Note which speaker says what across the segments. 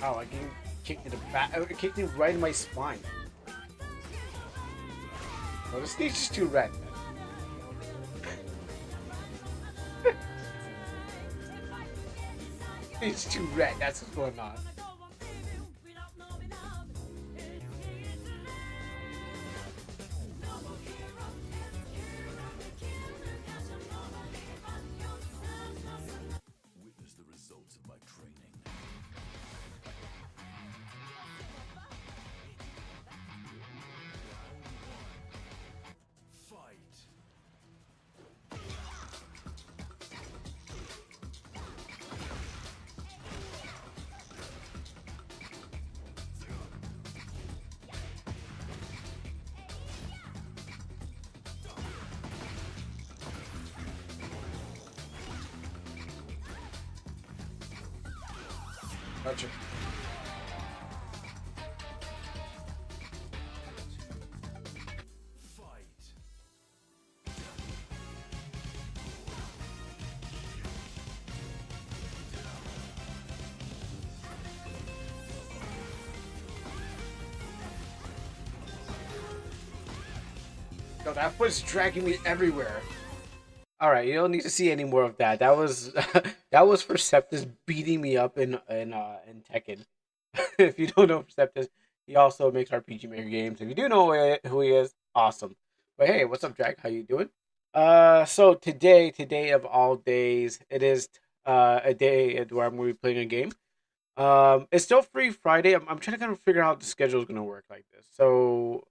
Speaker 1: Oh, I getting kicked in the back. It kicked me right in my spine. Oh, the stage is too red, man. It's too red. That's what's going on.
Speaker 2: Witness the results of my training. Fight!
Speaker 1: Gotcha.
Speaker 2: Fight!
Speaker 1: Yo, that was dragging me everywhere. All right, you don't need to see any more of that. That was that was Perceptus beating me up in Tekken. If you don't know Perceptus, he also makes RPG Maker games. If you do know who he is, awesome. But hey, what's up, Drag? How you doing? So today of all days, it is a day where I'm going to be playing a game. It's still free Friday. I'm trying to kind of figure out how the schedule is going to work like this. So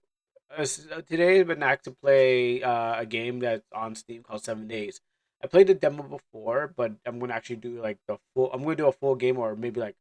Speaker 1: today I've been asked to play a game that's on Steam called 7 Days. I played the demo before, but I'm gonna actually do like the full. I'm gonna do a full game, or maybe like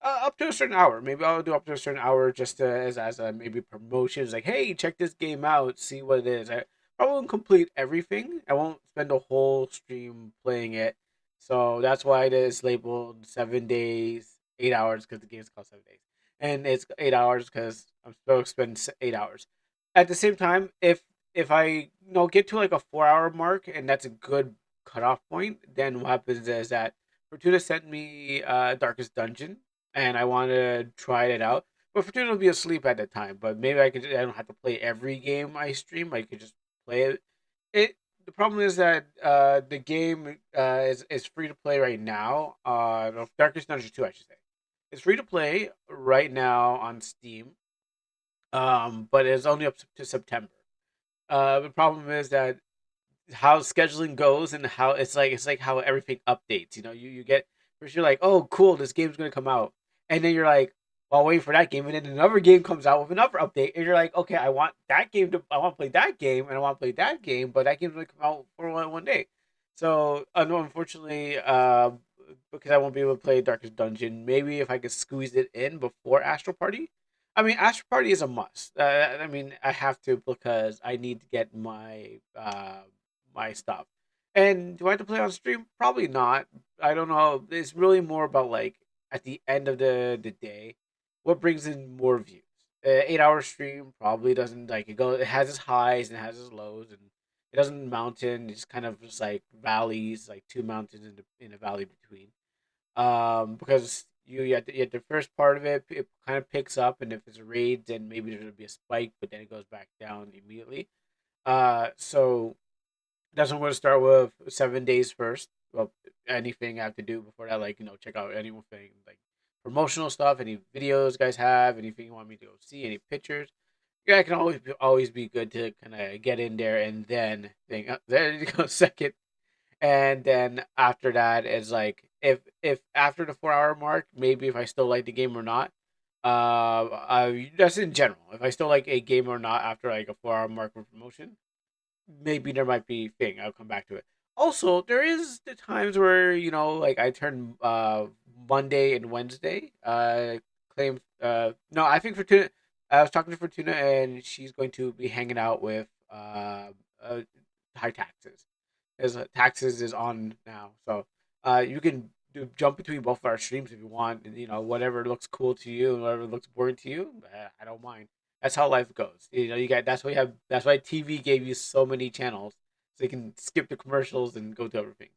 Speaker 1: up to a certain hour. Maybe I'll do up to a certain hour just to, as a maybe promotions. Like, hey, check this game out, see what it is. I won't complete everything. I won't spend a whole stream playing it. So that's why it is labeled 7 days, 8 hours because the game's called 7 days, and it's 8 hours because I'm supposed to spend 8 hours. At the same time, if I get to like a 4 hour mark and that's a good cutoff point, then what happens is that Fortuna sent me Darkest Dungeon and I want to try it out. But Fortuna will be asleep at the time. But maybe I don't have to play every game I stream. I could just play it. It the problem is that the game is free to play right now. No, Darkest Dungeon 2, I should say. It's free to play right now on Steam. But it's only up to September. The problem is that how scheduling goes and how it's like how everything updates. You get first you're like, oh cool, this game's gonna come out, and then you're like, well, waiting for that game, and then another game comes out with another update, and you're like, okay, I want to play that game, and I want to play that game, but that game's gonna come out for one day. So unfortunately, because I won't be able to play Darkest Dungeon, maybe if I could squeeze it in before Astral Party. I mean, Astral Party is a must. I mean, I have to because I need to get my stuff. And do I have to play on stream? Probably not. I don't know. It's really more about like at the end of the day, what brings in more views. 8 hour stream probably doesn't like it go. It has its highs and it has its lows, and it doesn't mountain. It's kind of just like valleys, like two mountains in a valley between. Because you the first part of it, it kind of picks up, and if it's a raid, then maybe there'll be a spike, but then it goes back down immediately. So that's what I'm going to start with 7 days first. Well, anything I have to do before that, like, check out anything like promotional stuff, any videos you guys have, anything you want me to go see, any pictures. Yeah, it can always be good to kind of get in there and then think, there you go, second. And then after that, it's like, if after the 4 hour mark, maybe if I still like the game or not. That's in general. If I still like a game or not after like a 4 hour mark of promotion, maybe there might be thing. I'll come back to it. Also, there is the times where like I turn Monday and Wednesday. Claim no, I think Fortuna. I was talking to Fortuna, and she's going to be hanging out with uh high taxes. As taxes is on now, so you can jump between both of our streams if you want. And, whatever looks cool to you and whatever looks boring to you, I don't mind. That's how life goes. You got that's why you have that's why TV gave you so many channels, so you can skip the commercials and go to everything.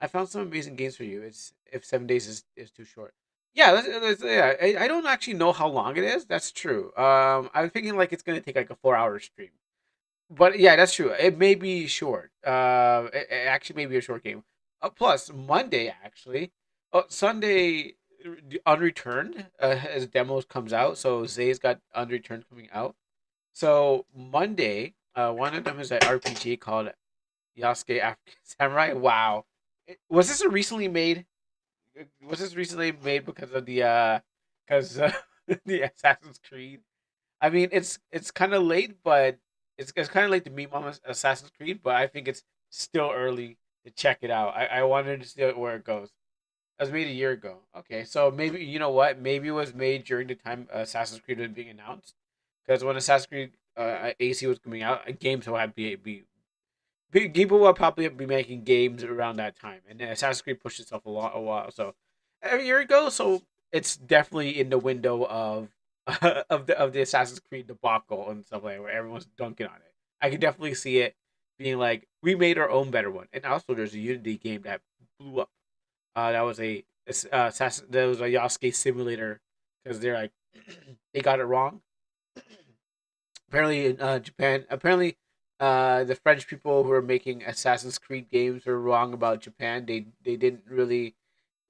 Speaker 1: I found some amazing games for you. It's if 7 days is too short. Yeah, yeah. I don't actually know how long it is. That's true. I'm thinking like it's gonna take like a 4 hour stream. But yeah, that's true. It may be short. It actually may be a short game. Plus Monday actually, Sunday, Unreturned as demos comes out. So Zay's got Unreturned coming out. So Monday, one of them is an RPG called Yasuke African Samurai. Wow, was this a recently made? Was this recently made because of because the Assassin's Creed? I mean, it's kind of late, but it's kind of late to meet Mama Assassin's Creed, but I think it's still early to check it out. I wanted to see where it goes. It was made a year ago. Okay, so maybe you know what? Maybe it was made during the time Assassin's Creed was being announced, because when Assassin's Creed AC was coming out, games will have people will probably be making games around that time, and then Assassin's Creed pushed itself a while. So a year ago, so it's definitely in the window of of the Assassin's Creed debacle and stuff like that, where everyone's dunking on it. I can definitely see it being like we made our own better one. And also, there's a Unity game that blew up. That was that was a Yasuke simulator because they're like they got it wrong. Apparently in Japan, apparently the French people who are making Assassin's Creed games were wrong about Japan. They didn't really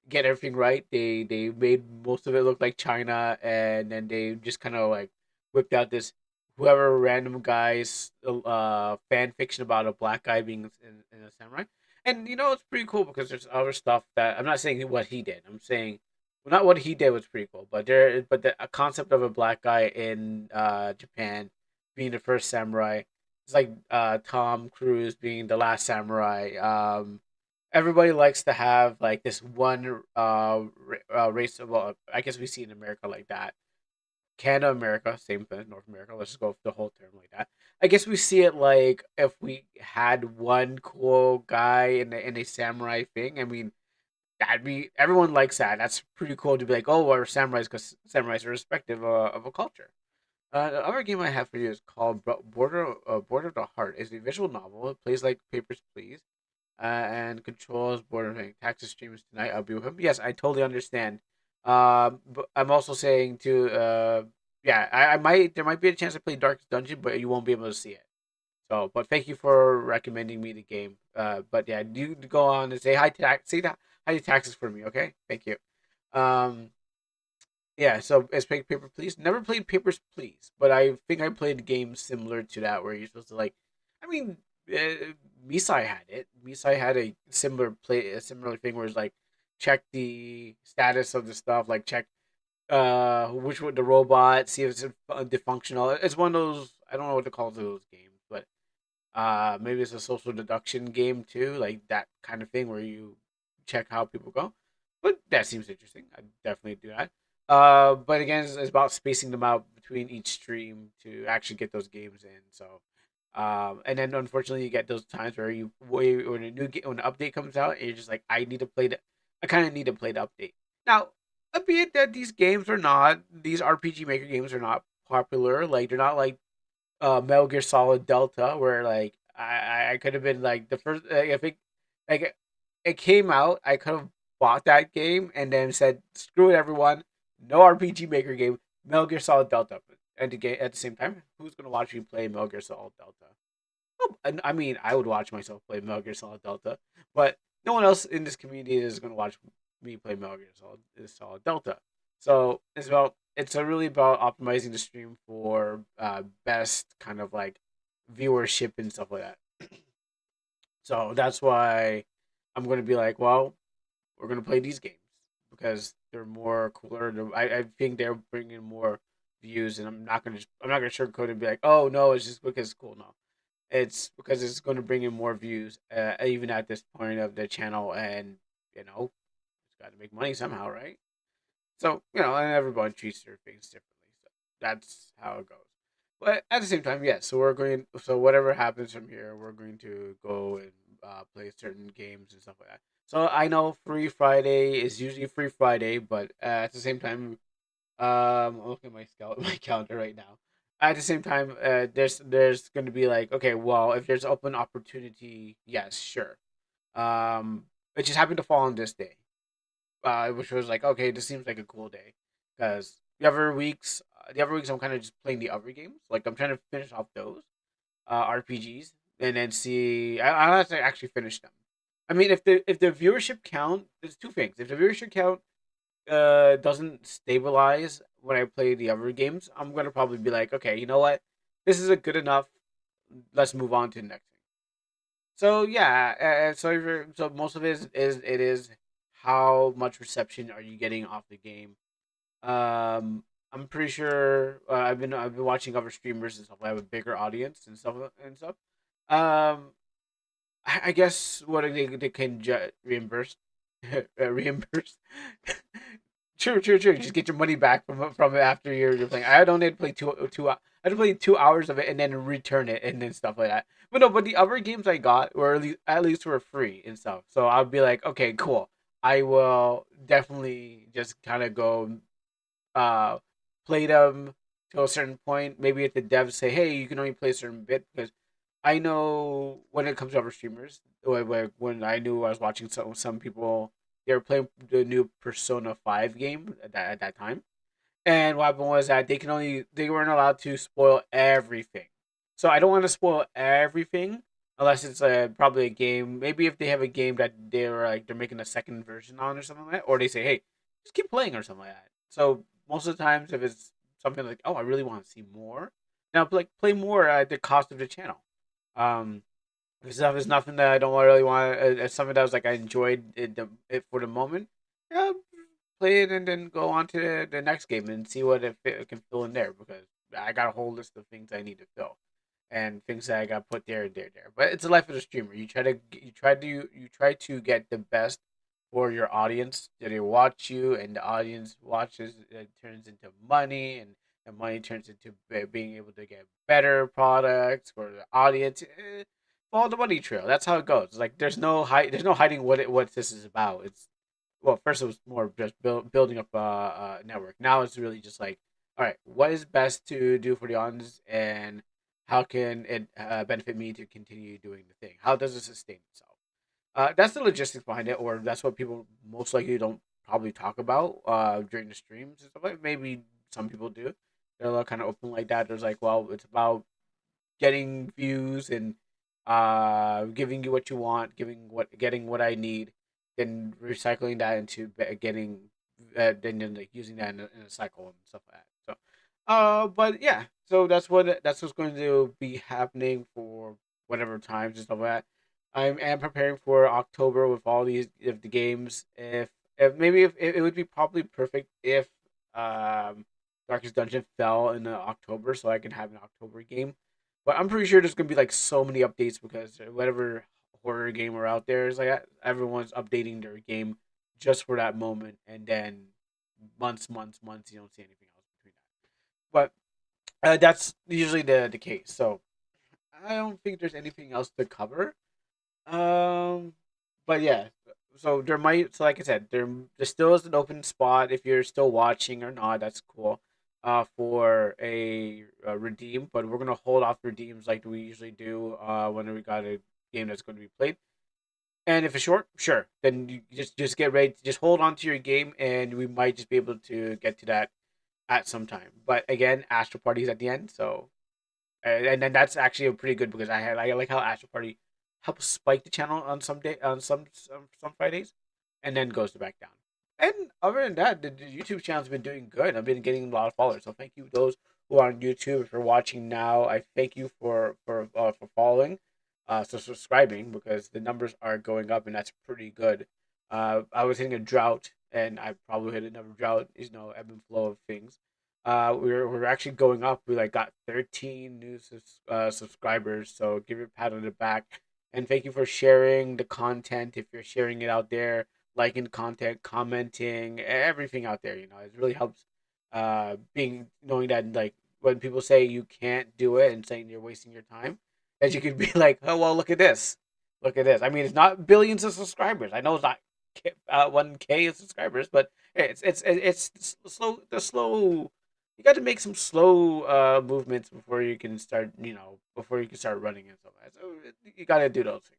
Speaker 1: get everything right. They made most of it look like China, and then they just kind of like whipped out this whoever random guy's fan fiction about a black guy being in a samurai. And you know it's pretty cool because there's other stuff that I'm not saying what he did. I'm saying well, not what he did was pretty cool, but the a concept of a black guy in Japan being the first samurai. It's like Tom Cruise being the last samurai. Everybody likes to have like this one race of well, I guess we see in America like that. Canada, America, same thing. North America. Let's just go with the whole term like that. I guess we see it like if we had one cool guy in a samurai thing. I mean, that'd be everyone likes that. That's pretty cool to be like, oh, we're samurais because samurais are respective of a culture. The other game I have for you is called Border of the Heart. It's a visual novel. It plays like Papers, Please and controls border taxes streams tonight. I'll be with him. Yes, I totally understand. But I'm also saying to yeah, I might there might be a chance to play Darkest Dungeon, but you won't be able to see it. So, but thank you for recommending me the game. But yeah, you go on and say hi to say that hi to taxes for me, okay? Thank you. Um, yeah, so it's Paper Please. Never played Papers, Please, but I think I played games similar to that where you're supposed to like. I mean, Misai had it. Misai had a similar thing where it's like check the status of the stuff, like check which one the robot, see if it's dysfunctional. It's one of those I don't know what to call those games, but maybe it's a social deduction game too, like that kind of thing where you check how people go. But that seems interesting. I'd definitely do that. But again, it's about spacing them out between each stream to actually get those games in. So, and then unfortunately, you get those times where when a when an update comes out, and you're just like, I kind of need to play the update. Now, albeit that these RPG Maker games are not popular. Like they're not like Metal Gear Solid Delta, where like I could have been like the first. I think like it came out, I could have bought that game and then said, "Screw it, everyone! No RPG Maker game, Metal Gear Solid Delta." And at the same time, who's gonna watch me play Metal Gear Solid Delta? Oh, and I mean, I would watch myself play Metal Gear Solid Delta, but no one else in this community is gonna watch me play Metal Gear Solid Delta. So it's really about optimizing the stream for best kind of like viewership and stuff like that. So that's why I'm gonna be like, well, we're gonna play these games because they're more cooler. I think they're bringing more views, and I'm not gonna sugarcoat it and be like, oh no, it's just because it's cool. No, it's because it's going to bring in more views, even at this point of the channel, and you know, it's got to make money somehow, right? So you know, and everyone treats their things differently. So that's how it goes. But at the same time, yes. So we're going. So whatever happens from here, we're going to go and play certain games and stuff like that. So I know Free Friday is usually Free Friday, but at the same time, I'm looking at my calendar right now. At the same time, there's going to be like, okay, well, if there's open opportunity, yes, sure. It just happened to fall on this day. which was like, okay, this seems like a cool day, because the other weeks I'm kind of just playing the other games. Like I'm trying to finish off those RPGs, and then see. I'll have to actually finish them. I mean, if the viewership count, there's two things. If the viewership count doesn't stabilize when I play the other games, I'm gonna probably be like, okay, you know what, this is a good enough. Let's move on to the next thing. So yeah, so most of it is how much reception are you getting off the game. I'm pretty sure I've been watching other streamers and stuff. I have a bigger audience and stuff. Um, I guess what they can reimburse, reimburse. True. Just get your money back from it after you're playing. I don't need to play I had to play 2 hours of it and then return it and then stuff like that. But no, but the other games I got were at least were free and stuff. So I'll be like, okay, cool. I will definitely just kind of go uh play them to a certain point. Maybe if the devs say, hey, you can only play a certain bit, because I know when it comes to other streamers, when I knew I was watching some people, they were playing the new Persona 5 game at that time, and what happened was that they weren't allowed to spoil everything. So I don't want to spoil everything unless it's probably a game. Maybe if they have a game that they're making a second version on or something like that, or they say, hey, just keep playing or something like that. So most of the times, if it's something like, oh, I really want to see more, now like play more at the cost of the channel. Um, if stuff is nothing that I don't really want, it's something that was like I enjoyed it for the moment. Yeah, play it and then go on to the next game and see what it can fill in there, because I got a whole list of things I need to fill and things that I got put there. But it's the life of the streamer. You try to get the best for your audience. That they watch you, and the audience watches. It turns into money, and the money turns into being able to get better products for the audience. Follow the money trail. That's how it goes. Like there's no hiding what this is about. It's well, first it was more just building up a network. Now it's really just like, all right, what is best to do for the audience, and how can it benefit me to continue doing the thing? How does it sustain itself? That's the logistics behind it, or that's what people most likely don't probably talk about during the streams and stuff like. Maybe some people do. They're kind of open like that. There's like, well, it's about getting views and giving you what you want, getting what I need, then recycling that into getting then like using that in a cycle and stuff like that. So, but yeah, so that's what's going to be happening for whatever times and stuff like that. I am preparing for October with all these of the games. If maybe if it would be probably perfect if um Darkest Dungeon fell in October, so I can have an October game, but I'm pretty sure there's gonna be like so many updates, because whatever horror game are out there is like everyone's updating their game just for that moment, and then months, you don't see anything else between that. But that's usually the case. So I don't think there's anything else to cover. Um, but yeah, so there might, so like I said, there still is an open spot if you're still watching or not. That's cool. For a redeem, but we're gonna hold off redeems like we usually do. When we got a game that's going to be played, and if it's short, sure, then you just get ready. Just hold on to your game, and we might just be able to get to that at some time. But again, Astro Party's at the end, so and then that's actually a pretty good, because I like how Astro Party helps spike the channel on some Fridays, and then goes back down. And other than that, the YouTube channel's been doing good. I've been getting a lot of followers, so thank you those who are on YouTube for watching now. I thank you for following, so subscribing, because the numbers are going up and that's pretty good. I was hitting a drought, and I probably hit another drought. Ebb and flow of things. We're actually going up. We like got 13 new subscribers. So give your pat on the back, and thank you for sharing the content. If you're sharing it out there, liking the content, commenting, everything out there, it really helps. Being knowing that, like, when people say you can't do it and saying you're wasting your time, that you could be like, oh well, look at this. I mean, it's not billions of subscribers. I know it's not 1K of subscribers, but it's the slow. You got to make some slow movements before you can start, before you can start running and stuff like that. So you got to do those things.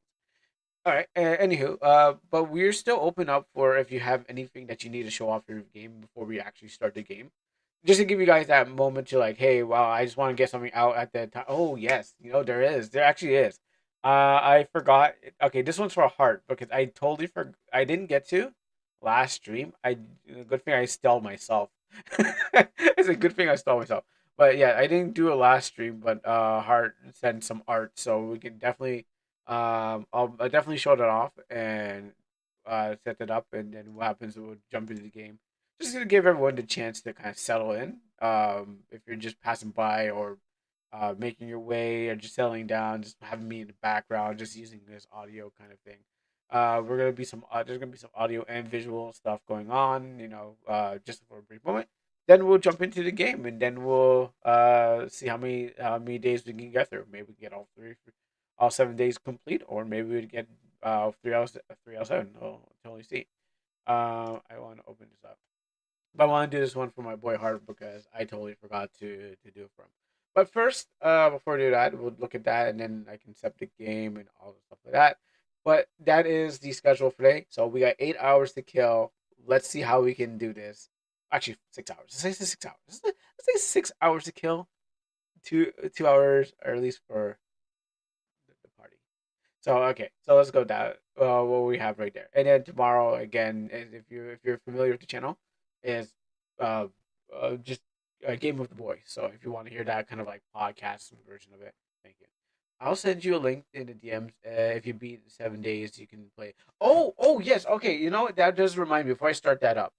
Speaker 1: All right. Anywho, but we're still open up for if you have anything that you need to show off your game before we actually start the game, just to give you guys that moment to like, hey, wow, I just want to get something out at the time. Oh yes, there actually is. I forgot. Okay, this one's for a heart because I totally forgot. I didn't get to last stream. Good thing I stalled myself. It's a good thing I stalled myself. But yeah, I didn't do a last stream, but Heart sent some art, so we can definitely I'll definitely show that off and set that up, and then what happens? We'll jump into the game. Just gonna give everyone the chance to kind of settle in. If you're just passing by or making your way or just settling down, just having me in the background, just using this audio kind of thing. We're gonna be some there's gonna be some audio and visual stuff going on. Just for a brief moment. Then we'll jump into the game, and then we'll see how many days we can get through. Maybe we can get all 7 days complete, or maybe we'd get 3 hours 3 out of 7. We'll totally see. I want to open this up. But I want to do this one for my boy Hart because I totally forgot to do it for him. But first, before I do that, we'll look at that and then I can set the game and all the stuff like that. But that is the schedule for today. So we got 8 hours to kill. Let's see how we can do this. Actually, 6 hours. Let's say 6 hours. Let's say 6 hours to kill. 2 hours, or at least for the party. So okay, so let's go down. What we have right there, and then tomorrow again, if you're familiar with the channel, is uh, just a game with the boys. So if you want to hear that kind of like podcast version of it, thank you. I'll send you a link in the DMs. If you beat 7 days, you can play. Oh yes. Okay, you know what? That does remind me before I start that up.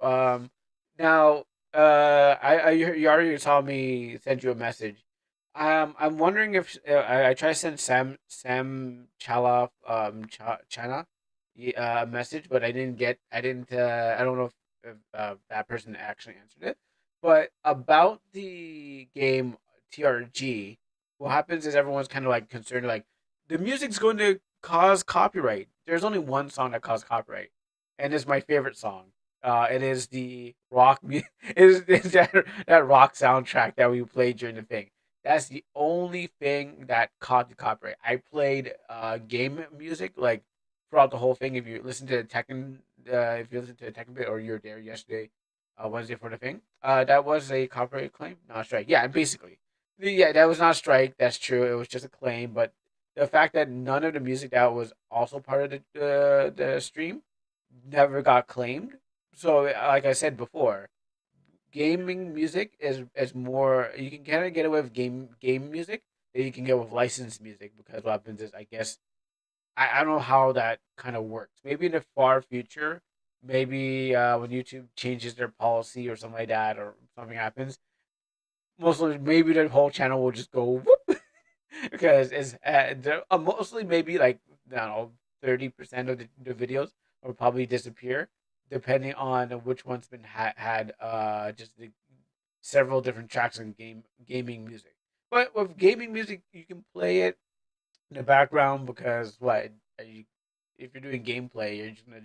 Speaker 1: Now, you already saw me send you a message. I'm wondering if I try to send Sam Chala Chana a message, but I don't know if that person actually answered it. But about the game TRG, what happens is everyone's kind of like concerned, like the music's going to cause copyright. There's only one song that caused copyright, and it's my favorite song. It is the is that rock soundtrack that we played during the thing. That's the only thing that caught the copyright. I played game music like throughout the whole thing. If you listen to the Tekken bit, or you were there yesterday, Wednesday for the thing, that was a copyright claim, not a strike. Yeah, basically, yeah, that was not a strike. That's true. It was just a claim, but the fact that none of the music that was also part of the stream never got claimed. So, like I said before, gaming music is more, you can kind of get away with game music than you can get with licensed music, because what happens is, I guess, I don't know how that kind of works. Maybe in the far future, maybe when YouTube changes their policy or something like that, or something happens, mostly maybe the whole channel will just go whoop, because mostly maybe like, I don't know, 30% of the videos will probably disappear, depending on which one's been had just several different tracks in gaming music. But with gaming music, you can play it in the background, because you, if you're doing gameplay, you're just gonna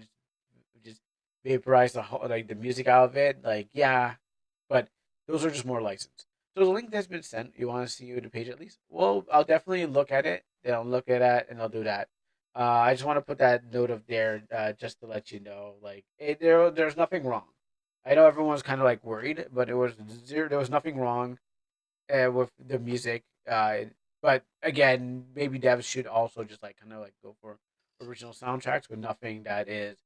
Speaker 1: just vaporize the music out of it. Like, yeah, but those are just more licensed. So the link that's been sent, you want to see the page at least? Well, I'll definitely look at it. Then I'll look at that and I'll do that. I just want to put that note of there, just to let you know, like, there's nothing wrong. I know everyone's kind of like worried, but it was zero. There was nothing wrong with the music. But again, maybe devs should also just like kind of like go for original soundtracks with nothing that is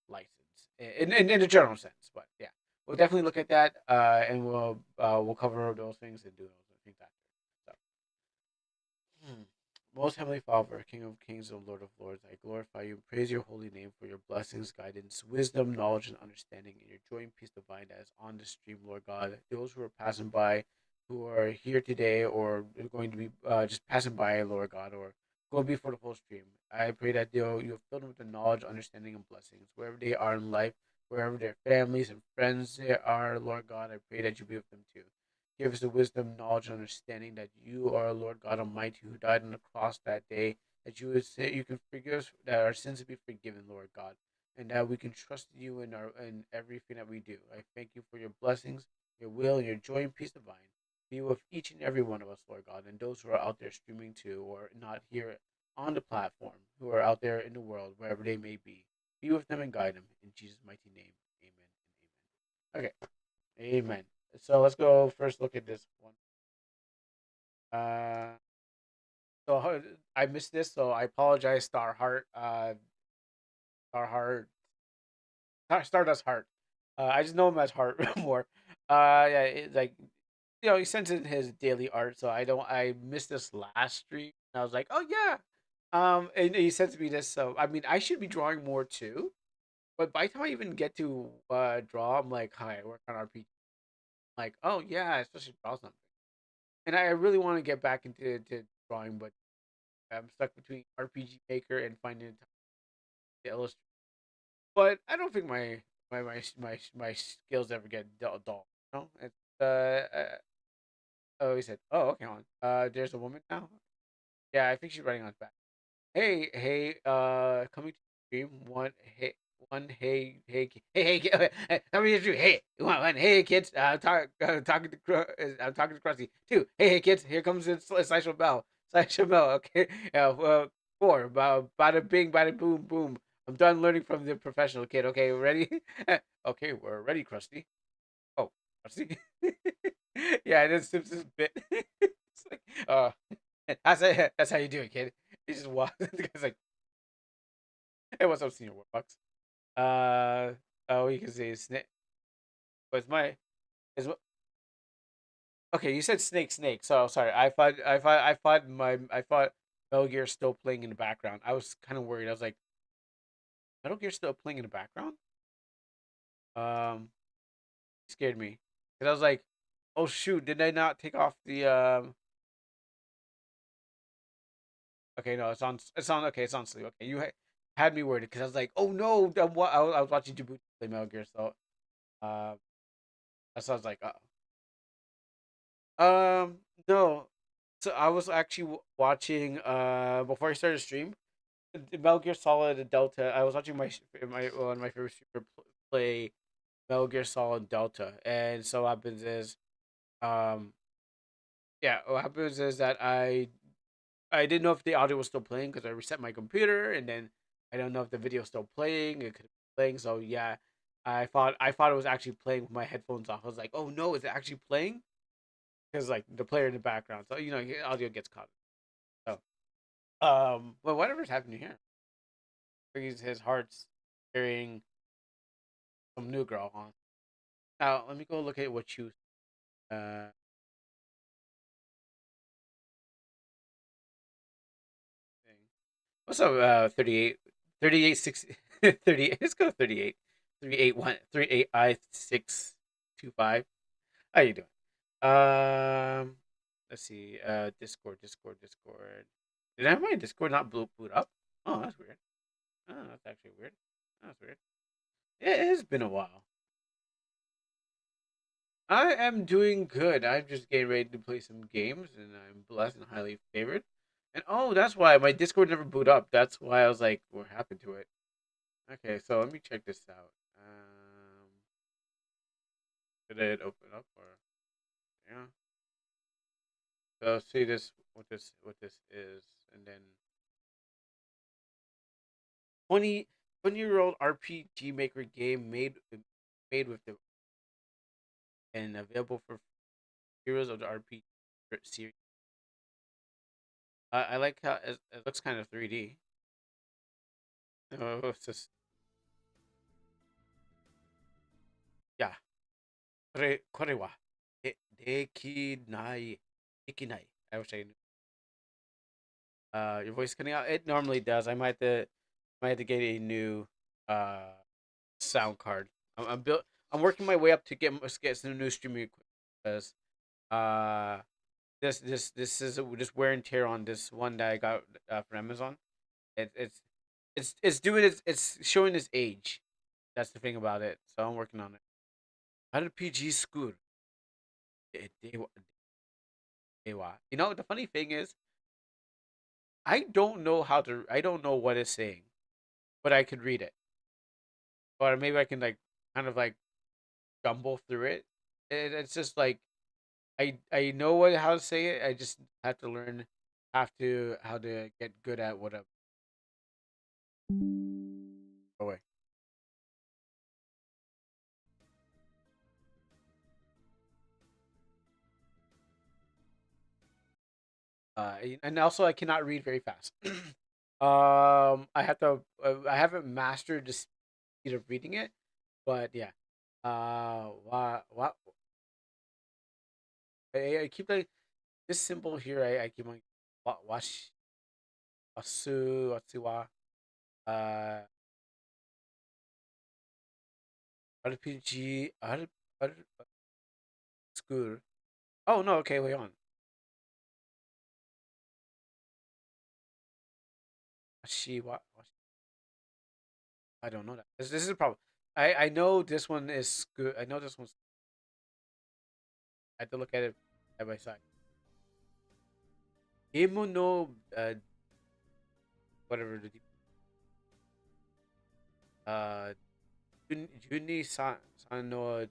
Speaker 1: licensed in a general sense. But yeah, we'll definitely look at that, and we'll cover those things and do those things after. So, hmm. Most Heavenly Father, King of Kings and Lord of Lords, I glorify you and praise your holy name for your blessings, guidance, wisdom, knowledge, and understanding, and your joy and peace divine that is on the stream, Lord God. Those who are passing by, who are here today, or are going to be just passing by, Lord God, or going before the full stream, I pray that you have filled them with the knowledge, understanding, and blessings wherever they are in life, wherever their families and friends they are, Lord God. I pray that you be with them too. Give us the wisdom, knowledge, and understanding that you are Lord God Almighty, who died on the cross that day, that you would say you can forgive us, that our sins would be forgiven, Lord God, and that we can trust you in everything that we do. I thank you for your blessings, your will, and your joy and peace divine. Be with each and every one of us, Lord God, and those who are out there streaming too, or not here on the platform who are out there in the world, wherever they may be. Be with them and guide them in Jesus' mighty name. Amen and amen. Okay, amen. So let's go first look at this one. Uh, so I missed this, so I apologize, Starheart. Starheart, Stardust Heart. I just know him as Heart more. Yeah, like he sends in his daily art, so I don't. I missed this last stream. And I was like, oh yeah. And he sends me this, so I mean, I should be drawing more too. But by the time I even get to draw, I'm like, hi, I work on RPG. Like, oh yeah, especially draw something. And I really want to get back into drawing, but I'm stuck between RPG Maker and finding time to illustrate. But I don't think my skills ever get dull. You know, it's oh, he said, oh, okay, on. There's a woman now. Yeah, I think she's writing on his back. Hey, hey, coming to the stream. How many of you? Hey, one, hey, kids. Talking to, I'm talking to Krusty. Two, hey, kids. Here comes the Sideshow Bell. Sideshow Bell. Okay. Four. Bada bing, bada boom, boom. I'm done learning from the professional kid. Okay, ready? Okay, we're ready, Krusty. Oh, Krusty. Yeah, that's Simpsons bit. It's like, that's how you do it, kid. He just walks. The guy's like, "Hey, what's up, Senior Warbucks?" Oh, you can say snake. What's my is what? Okay, you said snake. So sorry. I thought Metal Gear still playing in the background. I was kind of worried. I was like, Metal Gear still playing in the background? Um, scared me because I was like, oh shoot, did I not take off the Okay, no, it's on. It's on. Okay, it's on sleep. Okay, had me worried because I was like, oh no, what? I was watching Djibouti play Metal Gear, so uh, so I was like, no. So I was actually watching before I started the stream, Metal Gear Solid Delta. I was watching my one of my favorite streamer play Metal Gear Solid Delta, and so what happens is, um, yeah, what happens is that I didn't know if the audio was still playing because I reset my computer, and then I don't know if the video was still playing. It could be playing, so yeah, I thought it was actually playing with my headphones off. I was like, oh no, is it actually playing? Because like the player in the background, so audio gets caught. So well, whatever's happening here, because his heart's carrying some new girl on. Now let me go look at what you uh. Thing. What's up? 38, 38, 60, 38. Let's go 38. 38 I 625. How you doing? Let's see. Discord. Did I have my Discord not boot up? Oh, that's weird. Oh, that's actually weird. That's weird. It has been a while. I am doing good. I'm just getting ready to play some games, and I'm blessed and highly favored. And oh, that's why my Discord never boot up. That's why I was like, what happened to it? Okay, so let me check this out. Did it open up or yeah? So see this what this is, and then 20 20-year-old RPG Maker game made with the and available for heroes of the RPG series. I like how it looks kind of 3D. Oh, it's just yeah. Korewa dekinai. I wish I knew. Your voice cutting out. It normally does. I might have to get a new uh sound card. I'm built. I'm working my way up to get some new streaming equipment because uh this is just wear and tear on this one that I got from Amazon. It's doing it's showing its age. That's the thing about it. So I'm working on it. How did PG school? The funny thing is, I don't know what it's saying, but I could read it, or maybe I can like kind of like stumble through it. It's just like I know how to say it. I just have to learn have to how to get good at whatever. Oh wait. And also I cannot read very fast. I have to. I haven't mastered the speed of reading it, but yeah. What? I keep like this symbol here. I keep on. Wash. Wasu. Uh, RPG. School. Oh no. Okay, wait on. Washi. I don't know that. This is a problem. I know this one is good. I know this one's. I have to look at it side by side. Imo whatever the uh Juni san no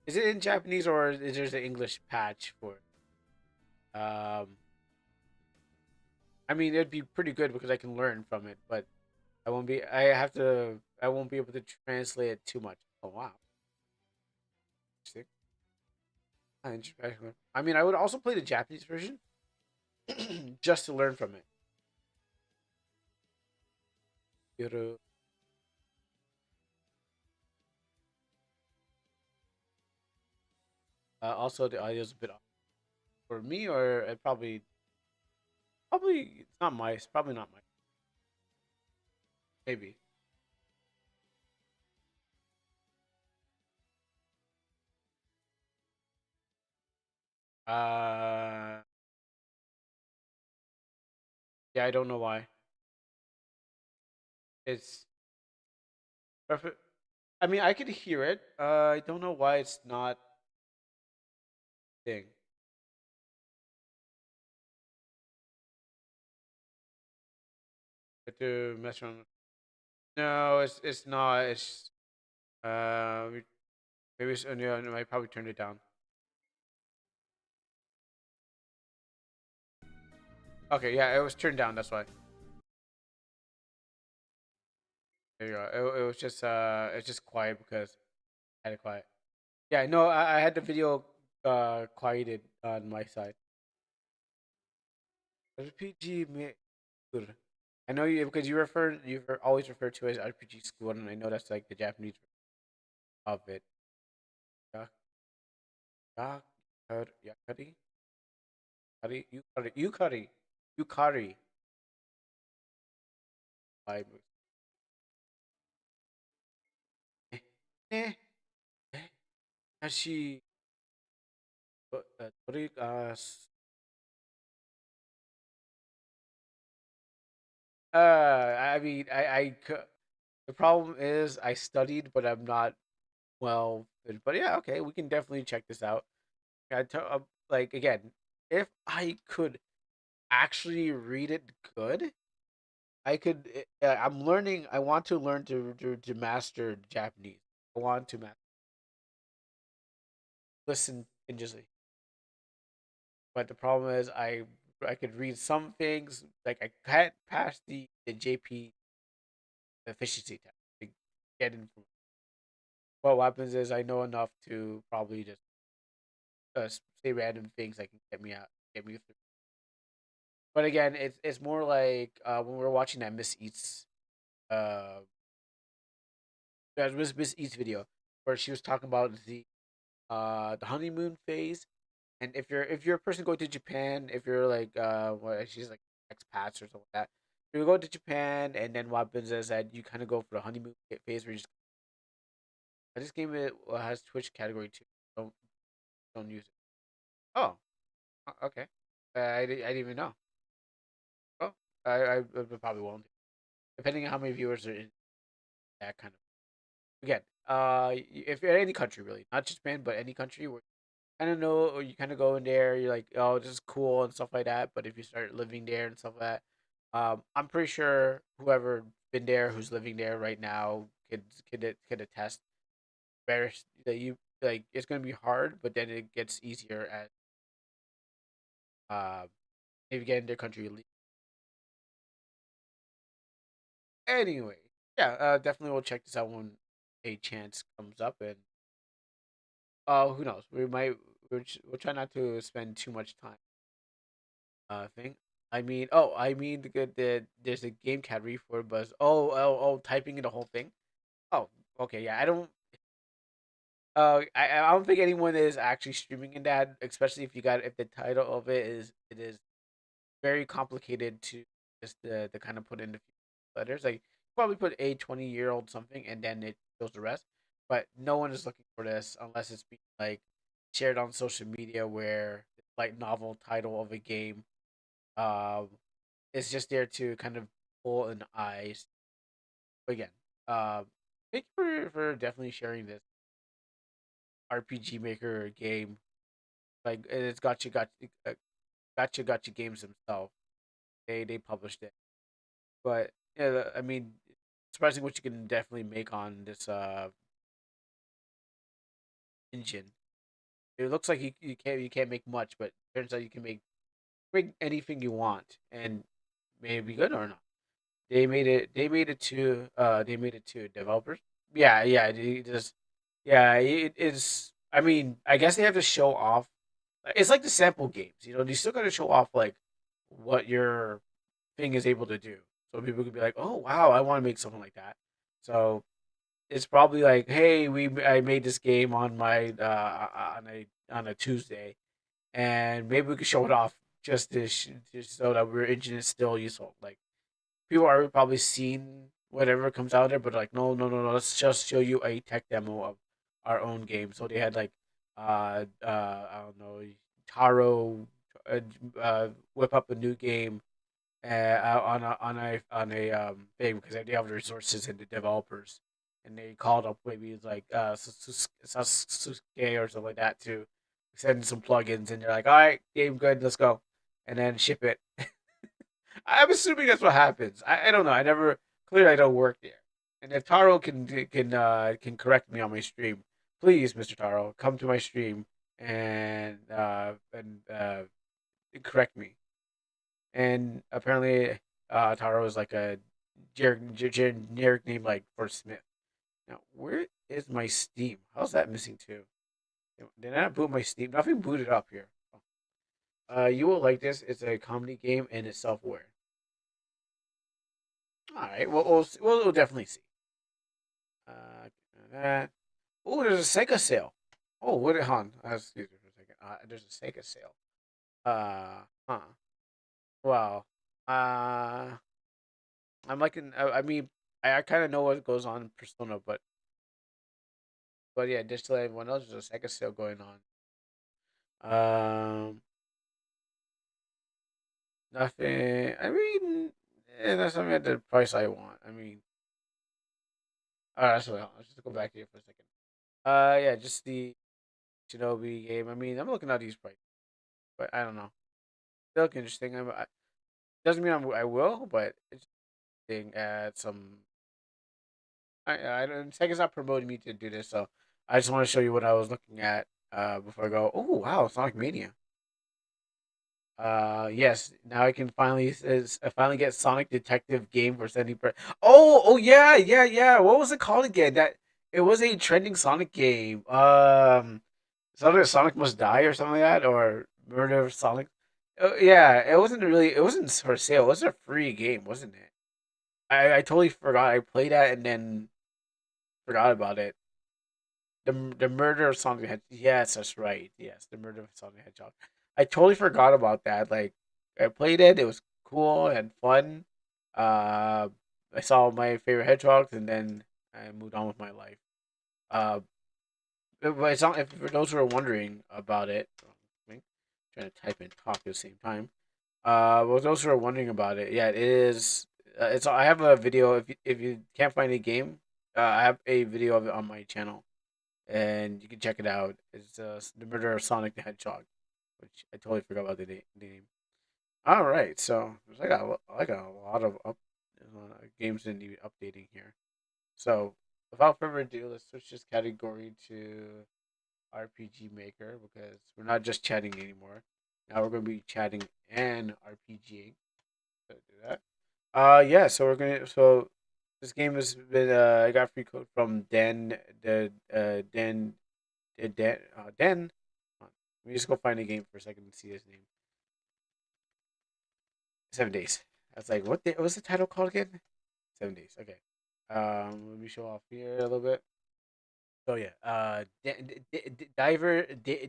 Speaker 1: is it in Japanese or is there an English patch for it? I mean it'd be pretty good because I can learn from it, but I won't be able to translate it too much. Oh wow. Interesting. Interesting. I mean I would also play the Japanese version just to learn from it. Yoru- also the audio is a bit off for me or it probably it's not my it's probably not my maybe. Uh yeah, I don't know why. It's perfect. I mean, I could hear it. I don't know why it's not thing. Have to mess around. No, it's not. It's maybe it's yeah, no, I probably turned it down. Okay, yeah, it was turned down. That's why. There you go. It was just it's just quiet because I had it quiet. Yeah, no, I had the video quieted on my side. RPG School. I know you because you've always referred to it as RPG school, and I know that's like the Japanese version of it. Ya, yakari, yukari. I eh, eh, eh, Nashi, I mean, the problem is I studied, but I'm not well. But yeah, okay, we can definitely check this out. Like again, if I could actually read it good, I could. I'm learning. I want to learn to master Japanese. I want to listen and just. But the problem is, I could read some things like I can't pass the JP efficiency test to get in. What happens is I know enough to probably just say random things that can get me through. But again, it's more like when we're watching that Miss Eats uh Miss Eats video where she was talking about the honeymoon phase. And if you're a person going to Japan, if you're like what she's like expats or something like that, you go to Japan and then what happens is that you kind of go for the honeymoon phase where you just this game has Twitch category too. Don't don't use it. Oh, okay. I didn't even know. Oh, I probably won't. Depending on how many viewers are in that kind of again. If you're in any country really, not just Japan, but any country where kind of know or you kind of go in there, you're like, oh, this is cool and stuff like that. But if you start living there and stuff like that, I'm pretty sure whoever been there, who's living there right now, could attest. Better that you like it's gonna be hard, but then it gets easier Uh, maybe get in their country league. Anyway, yeah, definitely we'll check this out when a chance comes up, and who knows? We'll try not to spend too much time. Thing. I mean there's a game category for Buzz. Typing in the whole thing. Oh, okay, yeah. I don't. I don't think anyone is actually streaming in that, especially if the title of it is very complicated to just the kind of put in the letters. Like probably put a 20-year-old something and then it shows the rest. But no one is looking for this unless it's being like shared on social media where like novel title of a game um is just there to kind of pull an eyes. But again, thank you for definitely sharing this RPG Maker game. Like it's gotcha games themselves. They published it, but yeah, I mean, surprising what you can definitely make on this engine. It looks like you can't make much, but turns out you can make anything you want, and may it be good or not. They made it to developers. Yeah, it just yeah, it is. I mean, I guess they have to show off. It's like the sample games, you know. You still got to show off like what your thing is able to do, so people could be like, "Oh wow, I want to make something like that." So it's probably like, "Hey, I made this game on my on a Tuesday, and maybe we could show it off just so that our engine is still useful." Like people are probably seen whatever comes out there, but like, no. Let's just show you a tech demo of our own game. So they had like, I don't know, Taro, uh, whip up a new game on a thing because they have the resources and the developers, and they called up maybe like Sasuke or something like that to send some plugins, and they're like, all right, game good, let's go, and then ship it. I'm assuming that's what happens. I don't know. I never clearly I don't work there. And if Taro can correct me on my stream, please, Mr. Taro, come to my stream and correct me. And apparently, Taro is like a generic name like for Smith. Now, where is my Steam? How's that missing too? Did I not boot my Steam? Nothing booted up here. You will like this. It's a comedy game and it's self-aware. All right. We'll definitely see. That. Oh, there's a Sega sale. Oh, what? Hon, excuse me for a second. There's a Sega sale. Huh. Wow. Uh, I'm liking. I mean, I kind of know what goes on in Persona, but yeah, just to let everyone else, there's a Sega sale going on. Um, nothing. I mean, that's something at the price I want. I mean, that's what. Let's just go back here for a second. Yeah, just the Shinobi game. I mean, I'm looking at these prices, but I don't know. They look interesting. Doesn't mean I will, but it's interesting at some. I don't. Sega's not promoting me to do this, so I just want to show you what I was looking at before I go. Oh wow, Sonic Mania. Yes. Now I can I finally get Sonic Detective game for 70 Oh yeah. What was it called again? That it was a trending Sonic game. Something Sonic Must Die or something like that, or Murder of Sonic. Yeah, it wasn't for sale. It was a free game, wasn't it? I totally forgot. I played that and then forgot about it. The Murder of Sonic the Hedgehog. Yes, that's right. Yes, the Murder of Sonic the Hedgehog. I totally forgot about that. Like I played it. It was cool and fun. Uh, I saw my favorite hedgehogs, and then I moved on with my life. Uh, but it's not. If for those who are wondering about it, trying to type and talk at the same time. Well, those who are wondering about it, yeah, it is. It's. I have a video. If you can't find a game, I have a video of it on my channel, and you can check it out. It's the Murder of Sonic the Hedgehog, which I totally forgot about the name. All right, so there's like a lot of games in the updating here. So without further ado, let's switch this category to RPG Maker because we're not just chatting anymore. Now we're gonna be chatting and RPGing. So do that. Yeah. So we're gonna. So this game has been. I got free code from Dan. The Dan. Hold on. Let me just go find a game for a second and see his name. 7 days. I was like, what was the title called again? 7 days. Okay. Let me show off here a little bit. So yeah, Daver the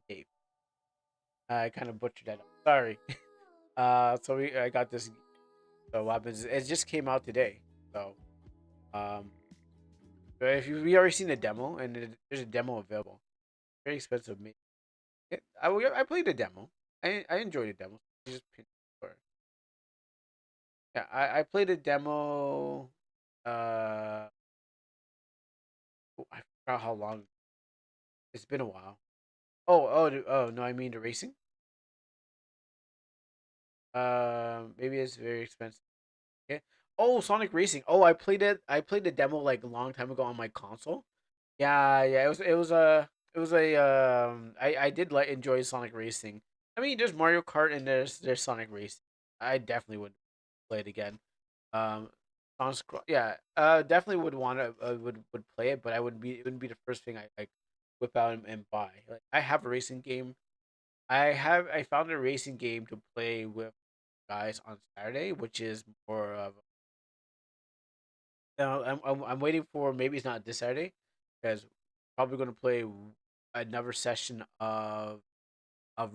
Speaker 1: Dave. I kind of butchered that up. Sorry. So I got this. So what happens? It just came out today. So um, but if you we already seen the demo and there's a demo available. Very expensive. I played the demo. I enjoyed the demo. You just yeah, I played a demo. Uh, I forgot how long. It's been a while. Oh no, I mean the racing. Maybe it's very expensive. Yeah. Oh, Sonic Racing. Oh, I played it. I played the demo like a long time ago on my console. Yeah, yeah. I did like enjoy Sonic Racing. I mean, there's Mario Kart and there's Sonic Racing. I definitely would play it again. Um, yeah. Definitely would want to would play it, but it wouldn't be the first thing I like whip out and buy. Like I have a racing game. I found a racing game to play with guys on Saturday, which is more of I'm waiting for maybe it's not this Saturday because probably going to play another session of of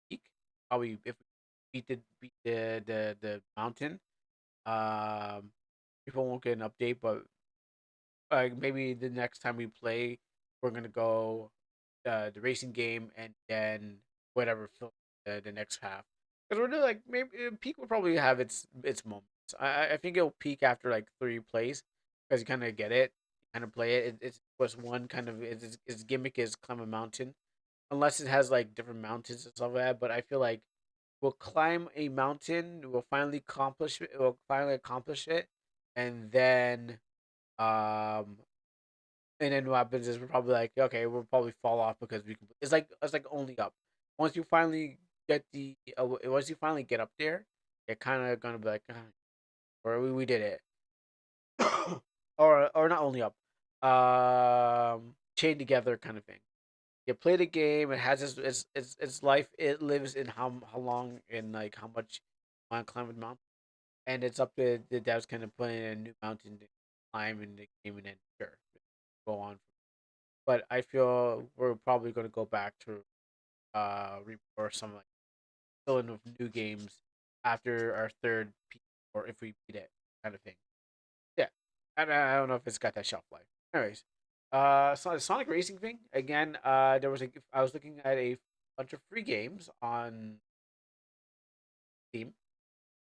Speaker 1: peak. Probably if we beat the mountain, um, people won't get an update, but maybe the next time we play, we're gonna go the racing game and then whatever film the next half. Because we're doing like maybe peak will probably have its moments. I think it'll peak after like three plays because you kind of get it, kind of play it. It's was one kind of its gimmick is climb a mountain, unless it has like different mountains and stuff like that. But I feel like we'll climb a mountain, we'll finally accomplish it, and then um and then what happens is we're probably like, okay, we'll probably fall off because we can. It's like only up. Once you finally once you finally get up there, you're kind of gonna be like, "Ah, or we did it, or not only up, chain together kind of thing. You play the game. It has its life. It lives in how long and like how much you want to climb a mountain, and it's up to the devs kind of putting a new mountain to climb in the game, and then sure, go on. But I feel we're probably going to go back to or some like filling with new games after our third or if we beat it kind of thing. Yeah, I don't know if it's got that shelf life. Anyways, so the Sonic Racing thing again. I was looking at a bunch of free games on Steam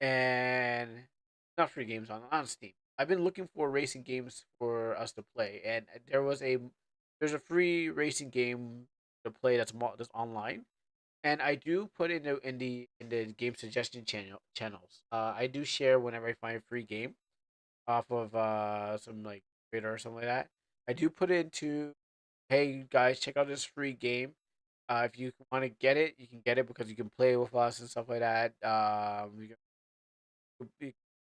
Speaker 1: and not free games on Steam. I've been looking for racing games for us to play, and there's a free racing game to play that's online, and I do put in the game suggestion channels. I do share whenever I find a free game off of some like Twitter or something like that. I do put it into, hey guys, check out this free game. If you want to get it, you can get it because you can play with us and stuff like that. You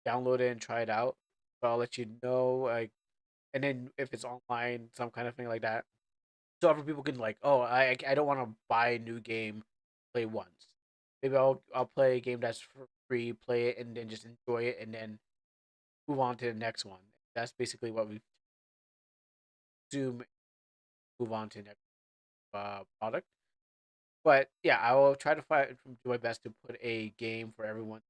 Speaker 1: download it and try it out. So I'll let you know, like, and then if it's online, some kind of thing like that. So other people can like, oh, I don't want to buy a new game, play once. Maybe I'll play a game that's for free, play it, and then just enjoy it, and then move on to the next one. That's basically what we zoom move on to the next product. But yeah, I will try to do my best to put a game for everyone to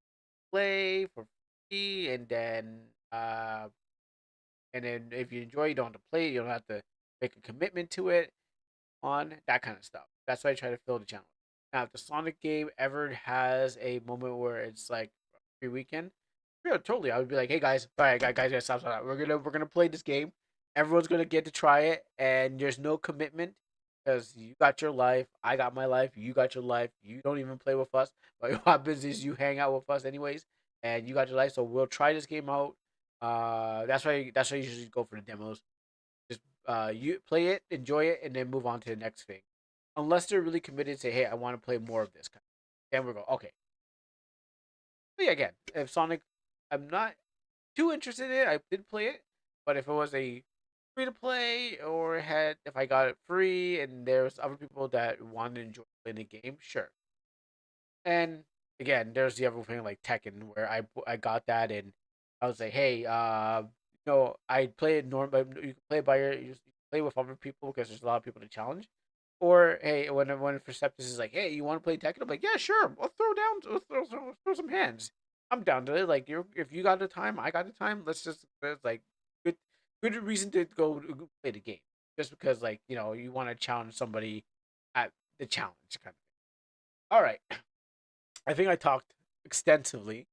Speaker 1: play for free, and then if you enjoy, you don't have to play. You don't have to make a commitment to it on that kind of stuff. That's why I try to fill the channel. Now, if the Sonic game ever has a moment where it's like free weekend, yeah, totally. I would be like, hey guys, all right, guys, stop. We're gonna play this game. Everyone's gonna get to try it, and there's no commitment because you got your life, I got my life, you got your life. You don't even play with us, but what happens is you hang out with us anyways, and you got your life. So we'll try this game out. That's why I usually go for the demos. Just you play it, enjoy it, and then move on to the next thing. Unless they're really committed, say, hey, I want to play more of this kind. Then we go, okay. But yeah, again, if Sonic, I'm not too interested in it. I did play it, but if it was a free to play or had if I got it free and there's other people that wanted to enjoy playing the game, sure. And again, there's the other thing like Tekken where I got that and I was like, hey, I play it normal. You can play by you play with other people because there's a lot of people to challenge. Or hey, when Perceptus is like, hey, you want to play Tekken? I'm like, yeah, sure. Let's throw down, throw some hands. I'm down to it. Like, if you got the time, I got the time. Let's like good good reason to go play the game. Just because like you want to challenge somebody at the challenge kind of thing. All right, I think I talked extensively.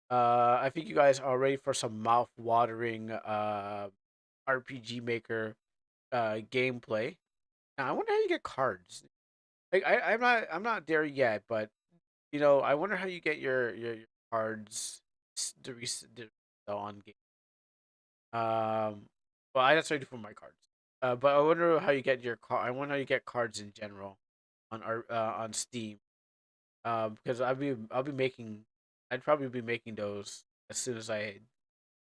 Speaker 1: I think you guys are ready for some mouth-watering RPG Maker gameplay. Now, I wonder how you get cards. Like, I'm not there yet, but I wonder how you get your cards on game. Well, that's what I do for my cards. But I wonder how you get your car. I wonder how you get cards in general on Steam. Because I'll be making, I'd probably be making those as soon as I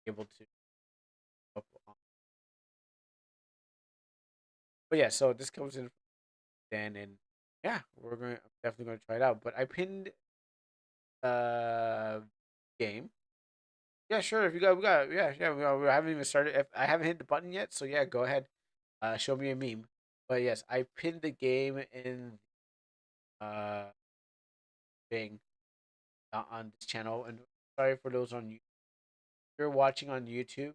Speaker 1: able to. But yeah, so this comes in then, and yeah, I'm definitely gonna try it out. But I pinned uh game. Yeah, sure. If you got, we got, yeah, yeah. We haven't even started. If I haven't hit the button yet, so yeah, go ahead. Show me a meme. But yes, I pinned the game in uh thing on this channel. And sorry for those on you. If you're watching on YouTube,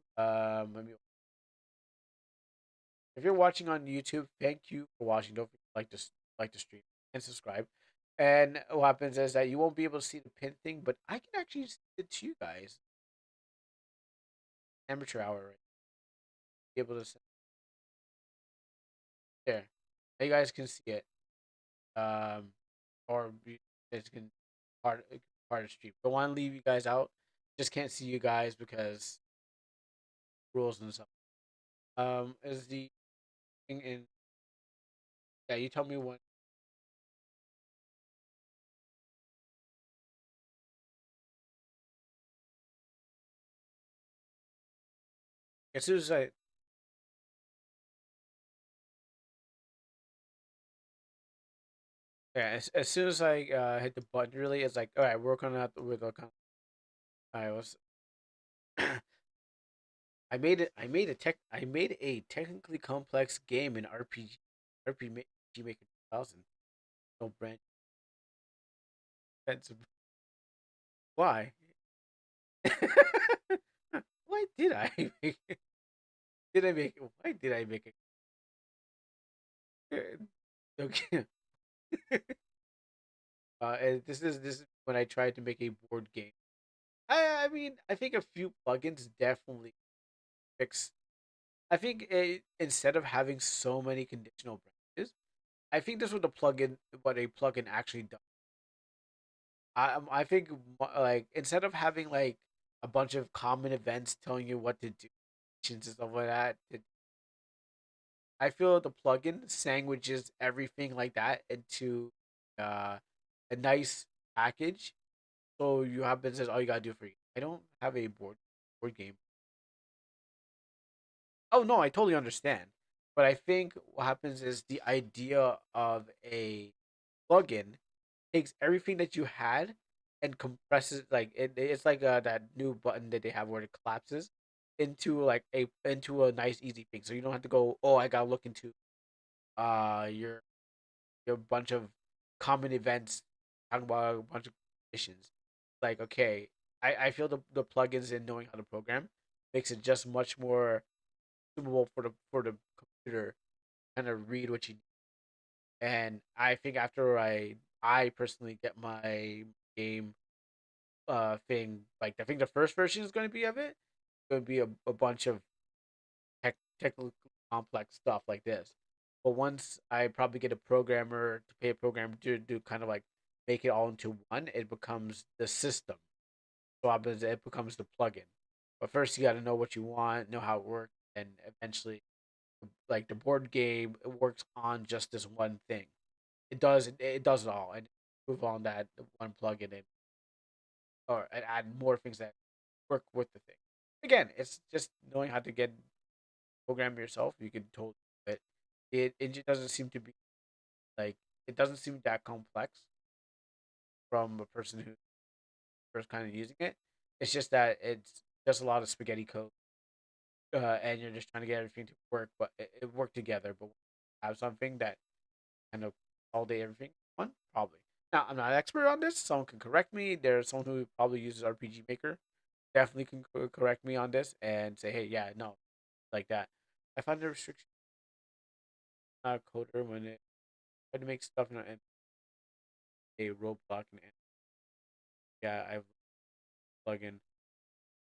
Speaker 1: if you're watching on YouTube, thank you for watching. Don't forget to like the stream and subscribe. And what happens is that you won't be able to see the pin thing, but I can actually see it to you guys. Amateur hour, right? Be able to see there. Now you guys can see it. Or you guys can part part of the stream. Don't want to leave you guys out. Just can't see you guys because rules and stuff. Is the thing in? Yeah, you tell me when. As soon as I Yeah, as soon as I hit the button, really, it's like, all right, work on that with the. I was, I made it. I made a technically complex game in RPG Maker 2000. No brand expensive. Why? Why did I make it? Did I make it? Why did I make it? Okay. And this is when I tried to make a board game. I mean, I think a few plugins definitely fix. I think instead of having so many conditional branches, I think this what a plugin actually does. I think like instead of having like a bunch of common events telling you what to do and stuff like that, I feel the plugin sandwiches everything like that into uh, a nice package. So you have business, all you gotta do for you. I don't have a board game. Oh no, I totally understand. But I think what happens is the idea of a plugin takes everything that you had and compresses like it's like that new button that they have where it collapses into a nice easy thing. So you don't have to go, oh, I gotta look into your bunch of common events, talking about a bunch of missions. Like, okay, I feel the plugins and knowing how to program makes it just much more suitable for the computer kind of read what you need. And I think after I personally get my game thing, like I think the first version is going to be of it, going to be a bunch of technical complex stuff like this. But once I probably get a programmer to pay a programmer to do kind of like make it all into one, it becomes the system. So it becomes the plugin. But first, you got to know what you want, know how it works, and eventually Like the board game, it works on just this one thing. It does it all, and move on that one plugin and and add more things that work with the thing. Again, it's just knowing how to get program yourself. You can totally do it. It just doesn't seem to be like it doesn't seem that complex from a person who's first kind of using it. It's just that it's just a lot of spaghetti code, and you're just trying to get everything to work, but it work together. But have something that kind of all day everything one probably. Now I'm not an expert on this. Someone can correct me. There's someone who probably uses RPG Maker. Definitely can correct me on this and say, hey, yeah, no, like that. I find the restriction not a coder when it try to make stuff in a roadblock and yeah, I've plug in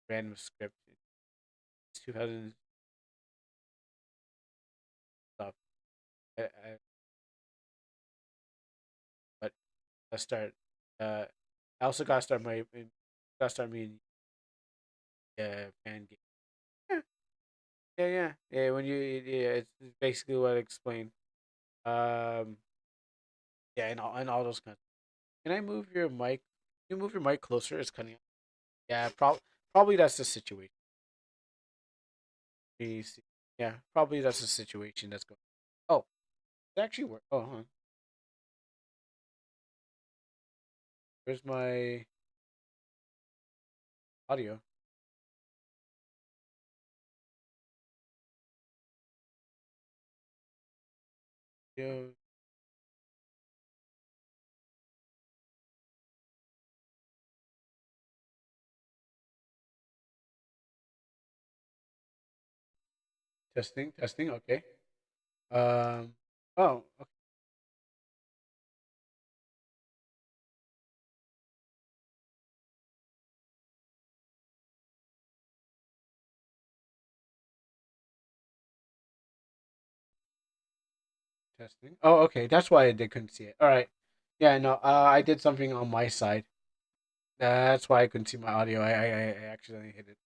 Speaker 1: random script. It's 2000 stuff. But I start. I also gotta start me fan game. Yeah, yeah. When you yeah, it's basically what I explained. Um, yeah, and all those kinds. Can I move your mic? Can you move your mic closer? It's cutting. Yeah, probably that's the situation. Let me see. Yeah, probably that's the situation that's going. Oh, it actually worked. Oh, huh. Where's my audio? Yo, testing, testing. Okay. Um. Oh, okay. Testing. Oh, okay. That's why they couldn't see it. All right. Yeah. No. I did something on my side. That's why I couldn't see my audio. I accidentally hit it.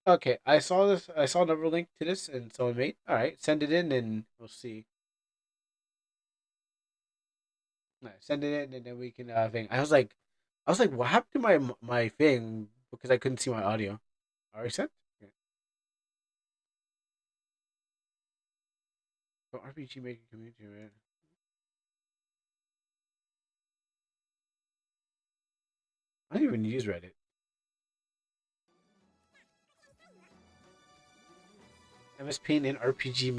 Speaker 1: Okay. I saw this. I saw another link to this, and someone made. All right. Send it in, and we'll see. Send it in, and then we can thing. I was like, what happened to my thing because I couldn't see my audio. Already sent. Okay. So RPG making community, right? I don't even use Reddit. MS Paint and RPG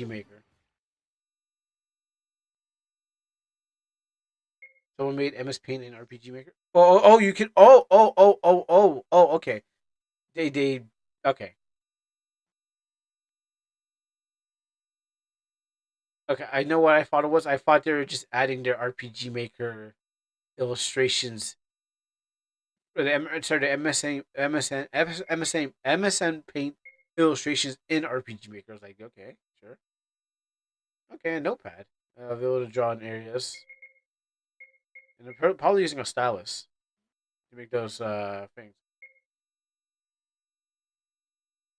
Speaker 1: Maker. Someone made MS Paint and RPG Maker. Oh, you can. Oh. Okay. They. Okay. Okay. I know what I thought it was. I thought they were just adding their RPG Maker illustrations. Or the MSN Paint illustrations in RPG Maker. I was like, okay, sure. Okay, a notepad. Be able to draw in areas. And they're probably using a stylus to make those things.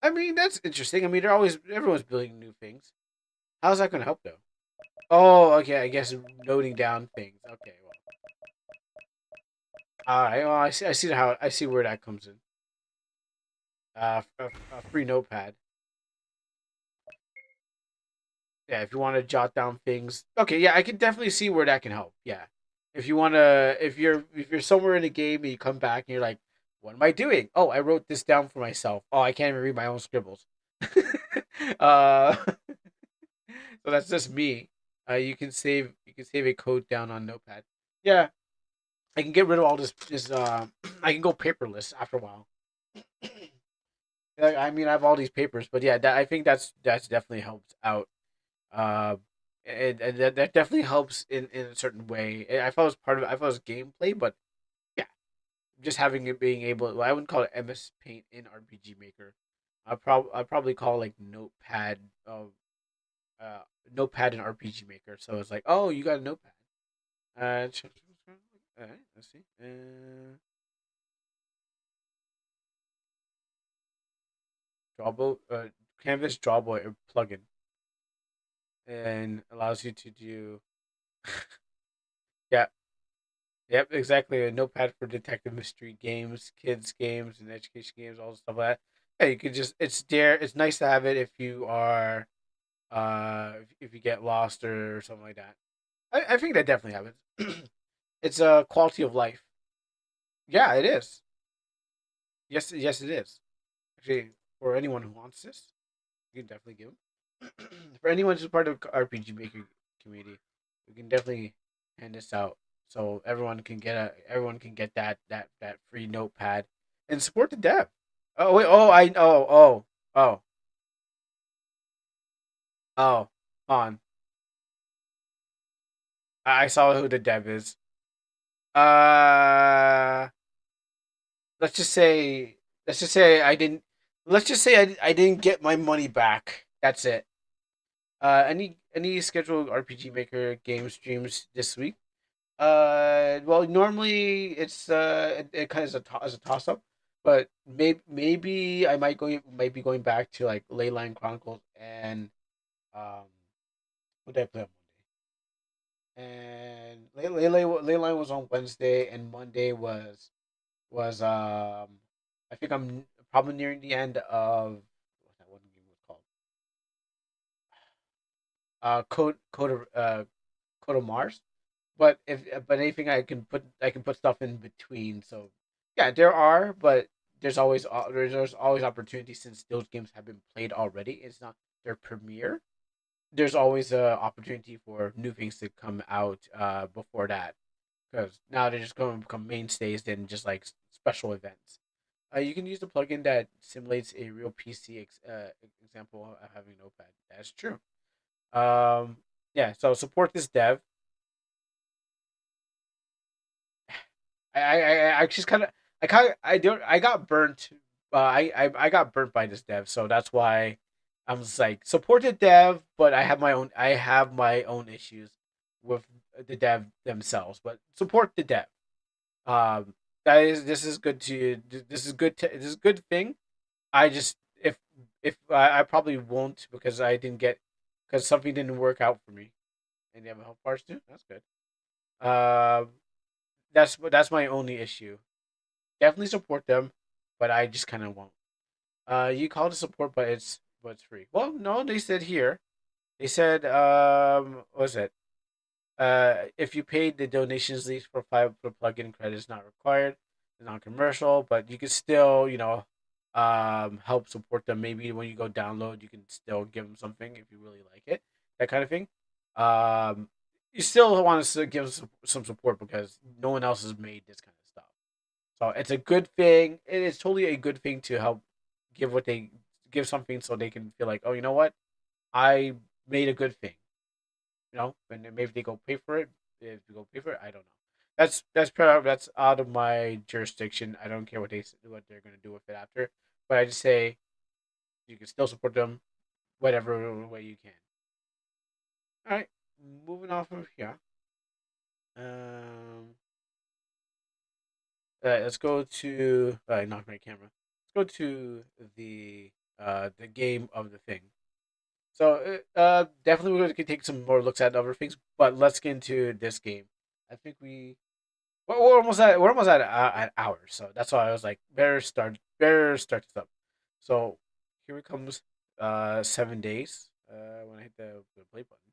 Speaker 1: I mean, that's interesting. I mean, everyone's building new things. How's that going to help though? Oh, okay. I guess noting down things. Okay, well, all right. Well, I see where that comes in. A free notepad. Yeah, if you want to jot down things. Okay, yeah, I can definitely see where that can help. Yeah, if you want to, if you're somewhere in a game and you come back and you're like, what am I doing? Oh, I wrote this down for myself. Oh, I can't even read my own scribbles. So that's just me. You can save a code down on Notepad. Yeah, I can get rid of all this. I can go paperless after a while. I mean, I have all these papers, but yeah, I think that's definitely helps out. Uh, and that definitely helps in a certain way. I thought it was part of it. I thought it was gameplay, but yeah, just having it being able. Well, I wouldn't call it MS Paint in RPG Maker. I'd probably call it like uh, Notepad and RPG Maker. So it's like, oh, you got a Notepad. All right, let's see. Drawbo, Canvas Drawboy plugin. and allows you to do yeah, yep, exactly. A notepad for detective mystery games, kids games, and education games, all the stuff like that. Yeah, you could just it's there. It's nice to have it if you are if you get lost or something like that. I think that definitely happens. It's a quality of life. Yeah, it is. Yes, yes, it is. Actually, for anyone who wants this, you can definitely give them. For anyone who's part of RPG Maker community, we can definitely hand this out so everyone can get that free notepad and support the dev. Oh wait, oh oh on. I saw who the dev is. Uh, let's just say let's just say I didn't. Let's just say I didn't get my money back. That's it. Any scheduled RPG Maker game streams this week? Well, normally it kind of is as a toss up, but maybe I might be going back to like Leyline Chronicles and um what did I play on Monday? And Leyline was on Wednesday, and Monday was I think I'm probably nearing the end of what that one game was called. Code of Mars. But anything I can put stuff in between. So yeah, there are, but there's always opportunity since those games have been played already. It's not their premiere. There's always a opportunity for new things to come out before that because now they're just going to become mainstays than just like special events. You can use the plugin that simulates a real example of having Notepad. That's true. Um, yeah, so support this dev. I just I don't I got burnt. I got burnt by this dev, so that's why I'm just like support the dev, but I have my own issues with the dev themselves. But support the dev. Um, that is this is good to this is good to this is a good thing. I just if I probably won't because I didn't get because something didn't work out for me. And they have a health bars too. That's good. Um, that's my only issue. Definitely support them, but I just kind of won't. You call it support, but it's free. Well, no, they said here. They said what was it? If you paid the donations least for five for plugin credits not required, it's non-commercial, but you can still help support them. Maybe when you go download, you can still give them something if you really like it, that kind of thing. Um, you still want to give some support because no one else has made this kind of stuff. So it's a good thing. It is totally a good thing to help give what they give something so they can feel like, oh, you know what, I made a good thing. You know, and then maybe they go pay for it. If they go pay for it, I don't know. That's out of my jurisdiction. I don't care what they're gonna do with it after. But I just say you can still support them whatever way you can. All right, moving on from here. Um, let's go to not my camera. Let's go to the game of the thing. So definitely we're gonna take some more looks at other things, but let's get into this game. I think we're almost at an hour, so that's why I was like better start this up. So here it comes. 7 days. When I hit the play button,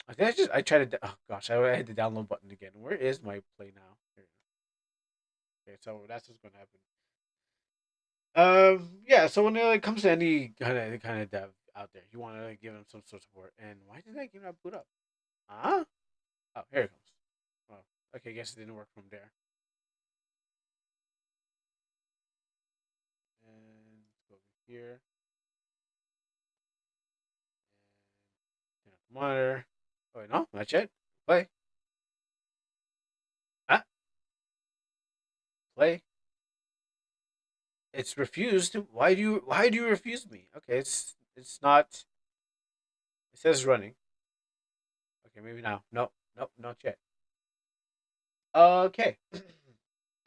Speaker 1: I think I tried to. Oh gosh, I hit the download button again. Where is my play now? Here. Okay, so that's what's gonna happen. Yeah. So when it comes to any kind of dev out there, you want to give them some sort of support. And why did that game not boot up? Huh? Oh, here it comes. Well, okay. I guess it didn't work from there. And let's go over here and turn on the monitor. Oh wait, no, not yet. Play. Ah, play. It's refused. Why do you refuse me? Okay, it's not. It says running. Okay, maybe now. No, nope, not yet. Okay.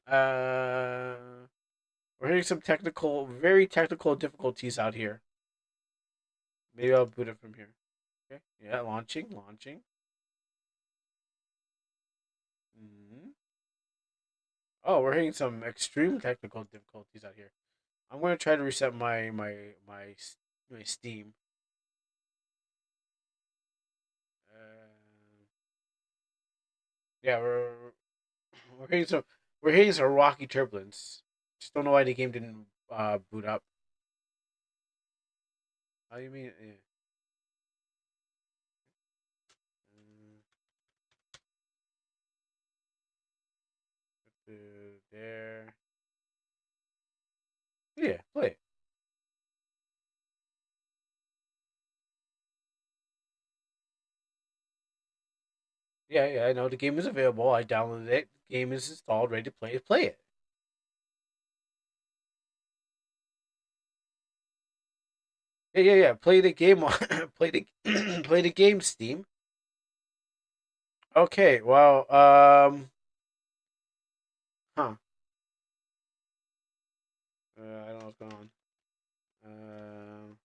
Speaker 1: uh, we're hitting some very technical difficulties out here. Maybe I'll boot it from here. Okay. Yeah, launching, launching. Hmm. Oh, we're hitting some extreme technical difficulties out here. I'm gonna try to reset my Steam. Uh, yeah, we're hitting some we're hitting some rocky turbulence. Just don't know why the game didn't boot up. How do you mean? Yeah. Mm, there. Yeah, play it. Yeah, yeah, I know the game is available. I downloaded it. Game is installed, ready to play. Play it. Yeah, yeah, yeah. Play the game. Play the play the game. Steam. Okay. Well. Huh. I don't know what's going on. Um.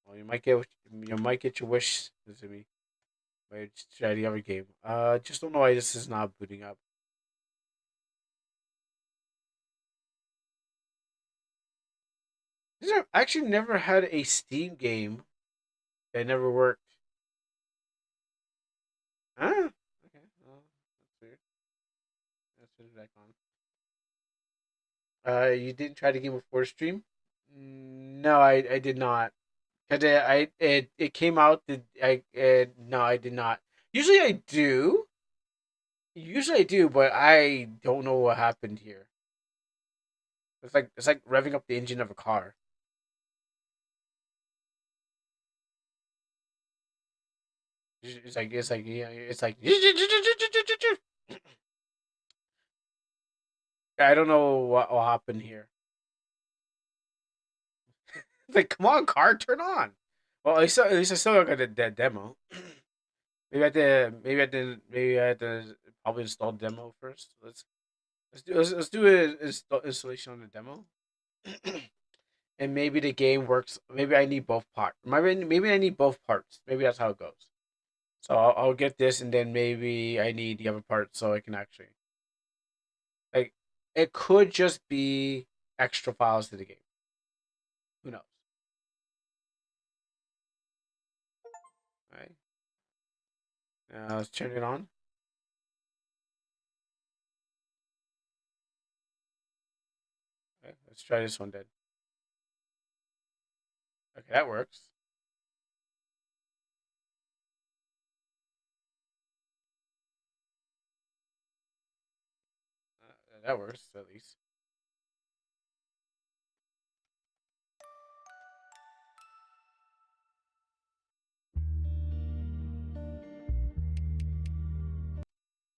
Speaker 1: Well, you might get your wish to me. By try the other game. Just don't know why this is not booting up. I actually never had a Steam game that never worked. Huh? Okay. Well, that's weird. Let's put it back on. You didn't try the game before stream? No, I did not. Cause it came out. No, I did not. Usually I do. Usually I do, but I don't know what happened here. It's like revving up the engine of a car. It's like yeah, it's like I don't know what happened here. It's like, come on, car, turn on. Well, at least I still got that demo. Maybe I had to probably install demo first. Let's do an installation on the demo, and maybe the game works. Maybe I need both parts. Maybe I need both parts. Maybe that's how it goes. So I'll get this, and then maybe I need the other part so I can actually like. It could just be extra files to the game. Who knows? All right. Let's turn it on. Okay, let's try this one then. Okay, that works. That works at least.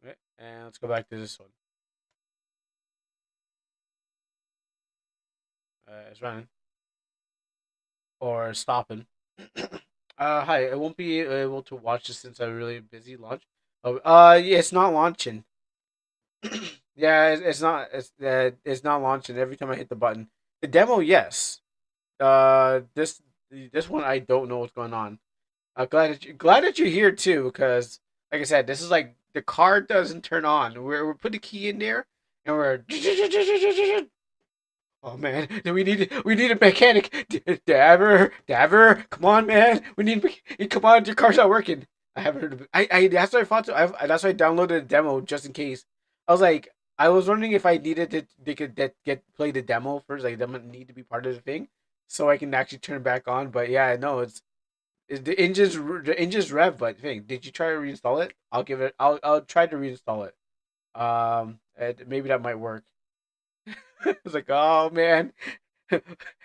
Speaker 1: Okay, and let's go back to this one. It's running or stopping. Hi. I won't be able to watch this since I'm really busy. Launch. Oh, yeah, it's not launching. Yeah, it's not. It's not launching. Every time I hit the button, the demo, yes. This one, I don't know what's going on. Glad that you're here too, because like I said, this is like the car doesn't turn on. We're put the key in there, and we're oh man, then we need a mechanic. Dabber, come on, man. Come on, your car's not working. I haven't heard of it. That's what I thought. That's why I downloaded a demo just in case. I was like, I was wondering if I needed to they could get play the demo first. Like, that might need to be part of the thing, so I can actually turn it back on. But yeah, no, it's the engine's rev. But thing, did you try to reinstall it? I'll try to reinstall it. Maybe that might work. It's like, oh man,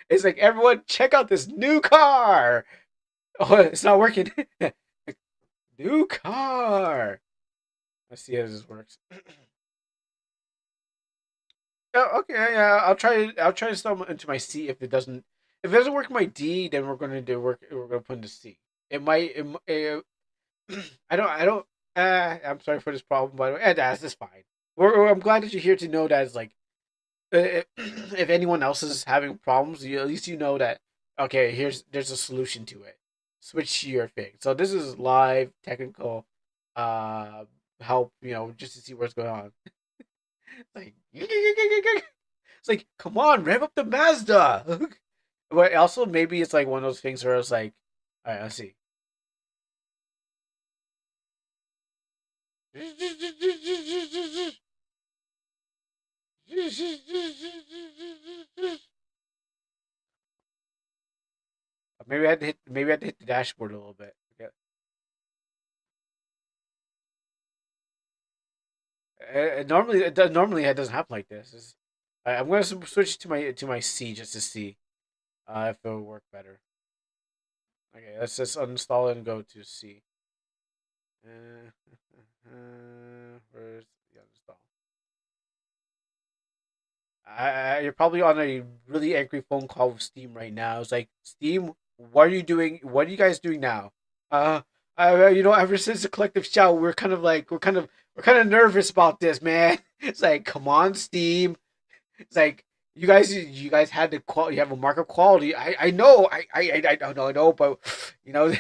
Speaker 1: it's like everyone check out this new car. Oh, it's not working. New car. Let's see how this works. Oh, okay, yeah, I'll try to start into my C. If it doesn't work my D, then we're gonna put in the C. It might. I don't. I'm sorry for this problem, by the way. That's fine. I'm glad that you're here to know that it's like if anyone else is having problems, at least you know that. Okay, there's a solution to it. Switch to your thing. So this is live technical uh help, just to see what's going on. Like it's like, come on, rev up the Mazda. But also maybe it's like one of those things where I was like, all right, let's see. Maybe I had to hit the dashboard a little bit. Okay. Normally it doesn't happen like this. I'm gonna switch to my C just to see if it'll work better. Okay, let's just uninstall it and go to C. Where's the uninstall? You're probably on a really angry phone call with Steam right now. It's like, Steam, what are you doing? What are you guys doing now? Uh, ever since the collective shout, we're kind of nervous about this, man. It's like, come on, Steam. It's like, you guys had the quality. You have a mark of quality. I know. I don't know. I know, but you know,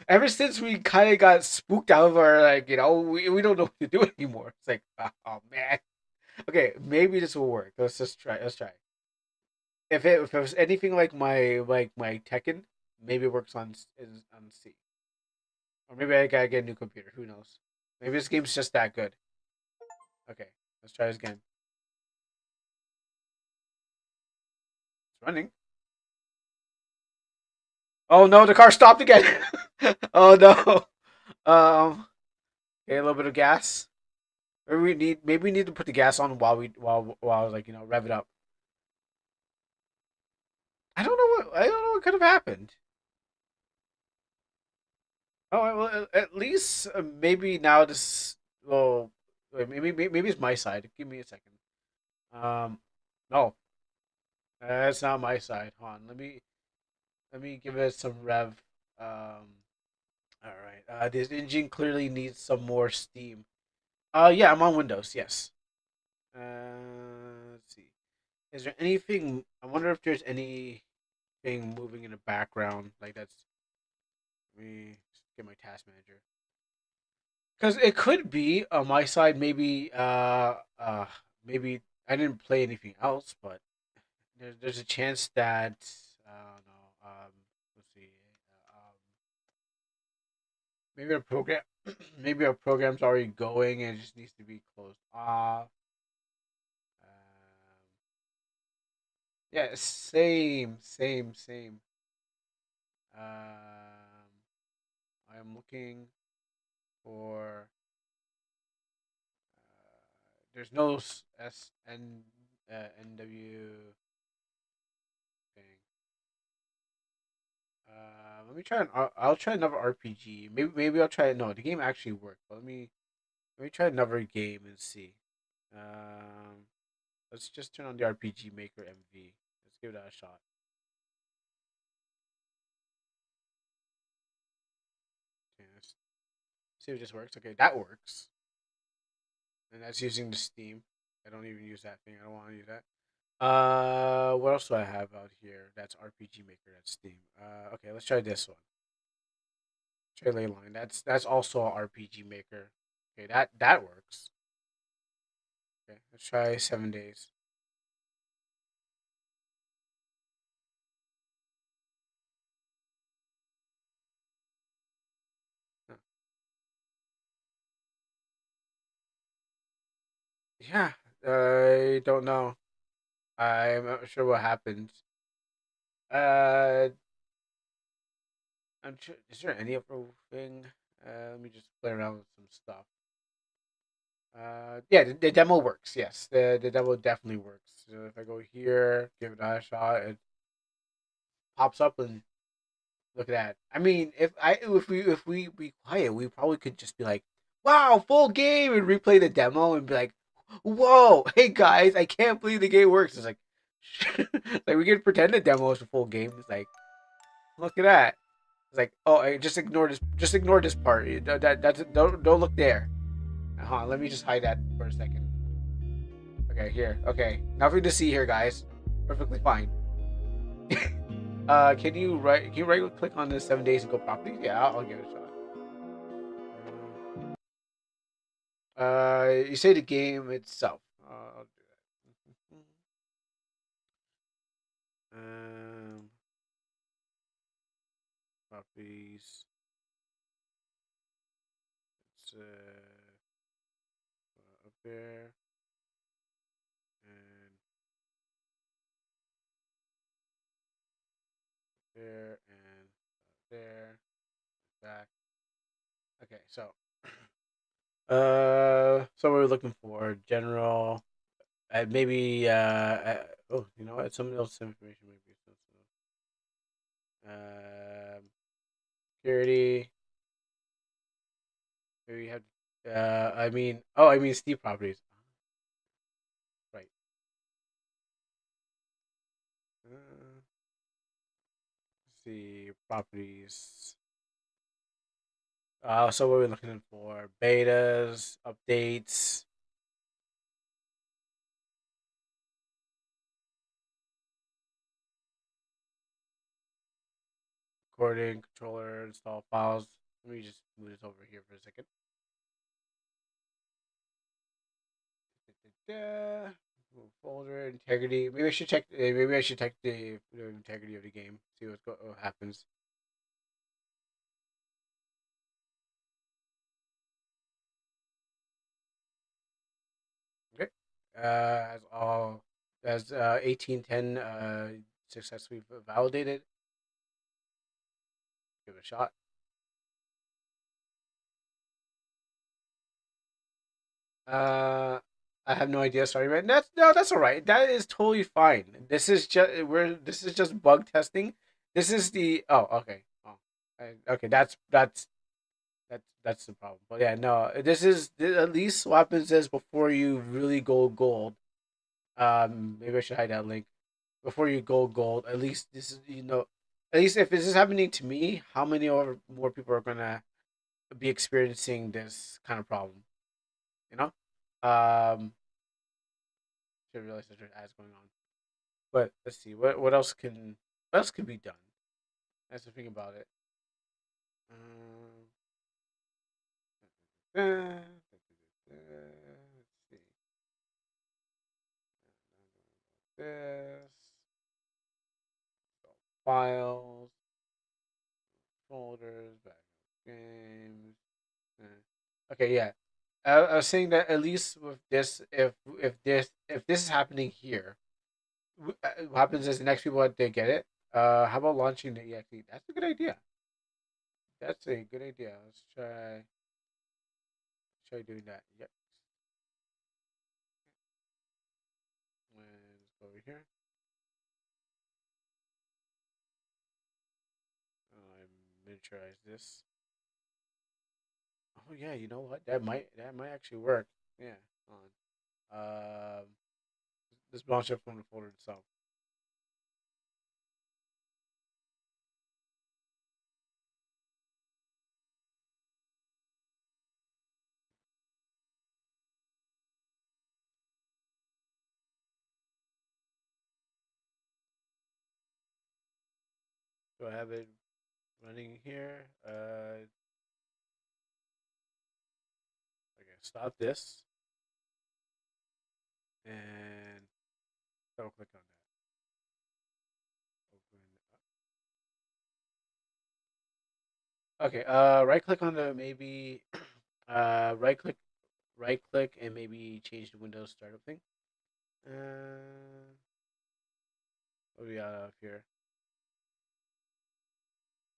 Speaker 1: ever since we kind of got spooked out of our, like, we don't know what to do anymore. It's like, oh man. Okay, maybe this will work. Let's just try. Let's try. If it was anything like my Tekken, maybe it works on C. Or maybe I gotta get a new computer. Who knows? Maybe this game's just that good. Okay, let's try this again. It's running. Oh no, the car stopped again. Oh no. Okay, a little bit of gas. Maybe we need to put the gas on while like, rev it up. I don't know what could have happened. Oh well, at least maybe now this. Well, wait, maybe it's my side. Give me a second. No, it's not my side. Hold on. Let me give it some rev. All right. This engine clearly needs some more steam. Yeah, I'm on Windows. Yes. Let's see. Is there anything? I wonder if there's anything moving in the background. Like that's. Let me get my task manager. Because it could be on my side. Maybe I didn't play anything else, but there's a chance that I don't know. Let's see. Maybe our program, maybe our program's already going and it just needs to be closed off. Yeah, same. I'm looking for. There's no NW thing. Let me try I'll try another RPG. Maybe I'll try. No, the game actually worked. But let me try another game and see. Um, let's just turn on the RPG Maker MV. Let's give that a shot. Okay, let's see if this works. Okay, that works. And that's using the Steam. I don't even use that thing. I don't want to use that. What else do I have out here? That's RPG Maker. That's Steam. Okay, let's try this one. Try Leyline. That's also a RPG Maker. Okay, that works. Okay, let's try 7 days. Huh. Yeah, I don't know. I'm not sure what happened. Uh, I'm sure. Is there any other thing? Let me just play around with some stuff. Yeah, the demo works. Yes, the demo definitely works. So if I go here, give it a shot, it pops up and look at that. I mean, if we be quiet, we probably could just be like, "Wow, full game!" and replay the demo and be like, "Whoa, hey guys, I can't believe the game works." It's like, like we can pretend the demo is a full game. It's like, look at that. It's like, oh, just ignore this. Just ignore this part. That's don't look there. Hold on, let me just hide that for a second. Okay, here. Okay, nothing to see here, guys. Perfectly fine. Can you right click on the 7 days and go properties? Yeah, I'll give it a shot. You say the game itself. I'll do that. Properties. It's up there and there and there. Back. Okay, so what we're looking for general, maybe oh, you know what? Some else information might be sensitive. Security. Maybe you have. I mean Steep properties. Right. Let's see properties. So what we're looking for? Betas, updates, recording, controller, install files. Let me just move this over here for a second. Da-da-da. Move folder integrity. Maybe I should check. Maybe I should check the integrity of the game. See what happens. Okay. As all as 1810 successfully validated. Give it a shot. Uh, I have no idea. Sorry, man. That's no, that's all right. That is totally fine. This is just bug testing. This is the oh okay okay that's the problem. But yeah, no, at least what happens is before you really go gold. Maybe I should hide that link before you go gold. At least this is at least if this is happening to me, how many more people are gonna be experiencing this kind of problem? You know, should realize that there's ads going on. But let's see what else can be done. That's the thing about it. Um, let's see this files, folders, back games. Okay, yeah. I was saying that at least with this, if this is happening here, what happens is the next people that they get it. How about launching the EXE? That's a good idea. That's a good idea. Let's try doing that. Yep. Let's go over here. I miniaturize this. Oh yeah, you know what? That might actually work. Yeah. On. Let's launch it from the folder itself. So I have it running here. Okay, stop this and double click on that. Open Okay, right click on the maybe right click and maybe change the Windows startup thing. What do we got up here?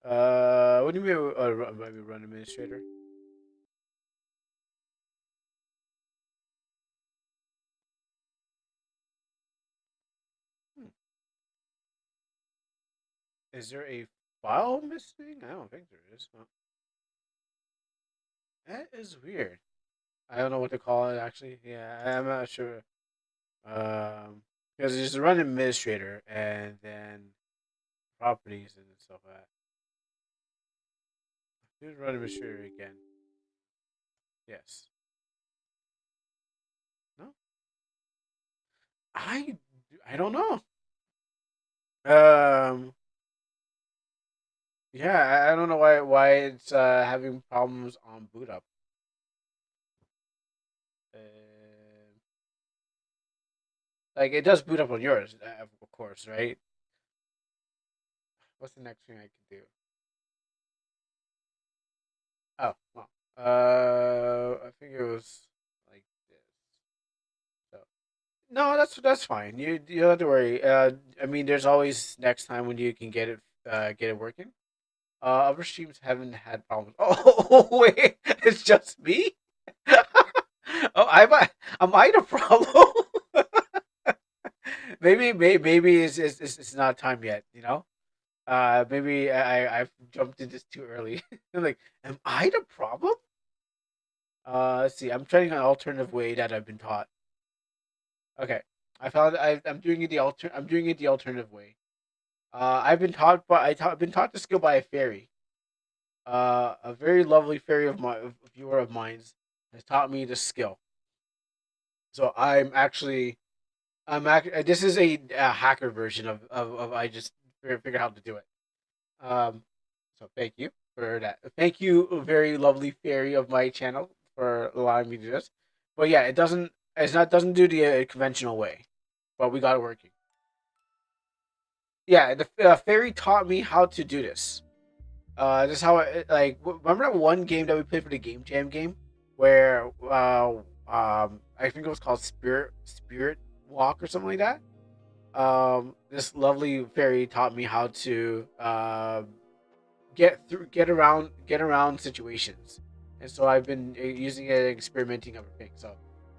Speaker 1: What do you mean? Maybe run administrator. Hmm. Is there a file missing? I don't think there is. Huh? That is weird. I don't know what to call it actually. Yeah, I'm not sure. Because there's a run administrator and then properties and stuff like that. Here's run administrator again. Yes. No. I I don't know. Um. Yeah, I don't know why it's having problems on boot up. Uh, like it does boot up on yours, of course, right? What's the next thing I can do? Oh, well, I think it was like this. So no, that's fine. You don't have to worry. I mean, there's always next time when you can get it working. Other streams haven't had problems. Oh wait, it's just me. Oh, am I the problem? Maybe it's not time yet. You know. Maybe I've jumped into this too early. I'm like, am I the problem? Let's see. I'm trying an alternative way that I've been taught. Okay, I'm doing it I'm doing it the alternative way. I've been taught I've been taught the skill by a fairy. A very lovely fairy of my a viewer of mine's has taught me the skill. So this is a hacker version of I just figured out how to do it. Um, so thank you for that. Thank you, very lovely fairy of my channel, for allowing me to do this. But yeah, doesn't do the conventional way, but we got it working. Yeah, the fairy taught me how to do this. This is how remember that one game that we played for the Game Jam game, where I think it was called Spirit Walk or something like that. This lovely fairy taught me how to get around situations, and so I've been using it and experimenting other things. So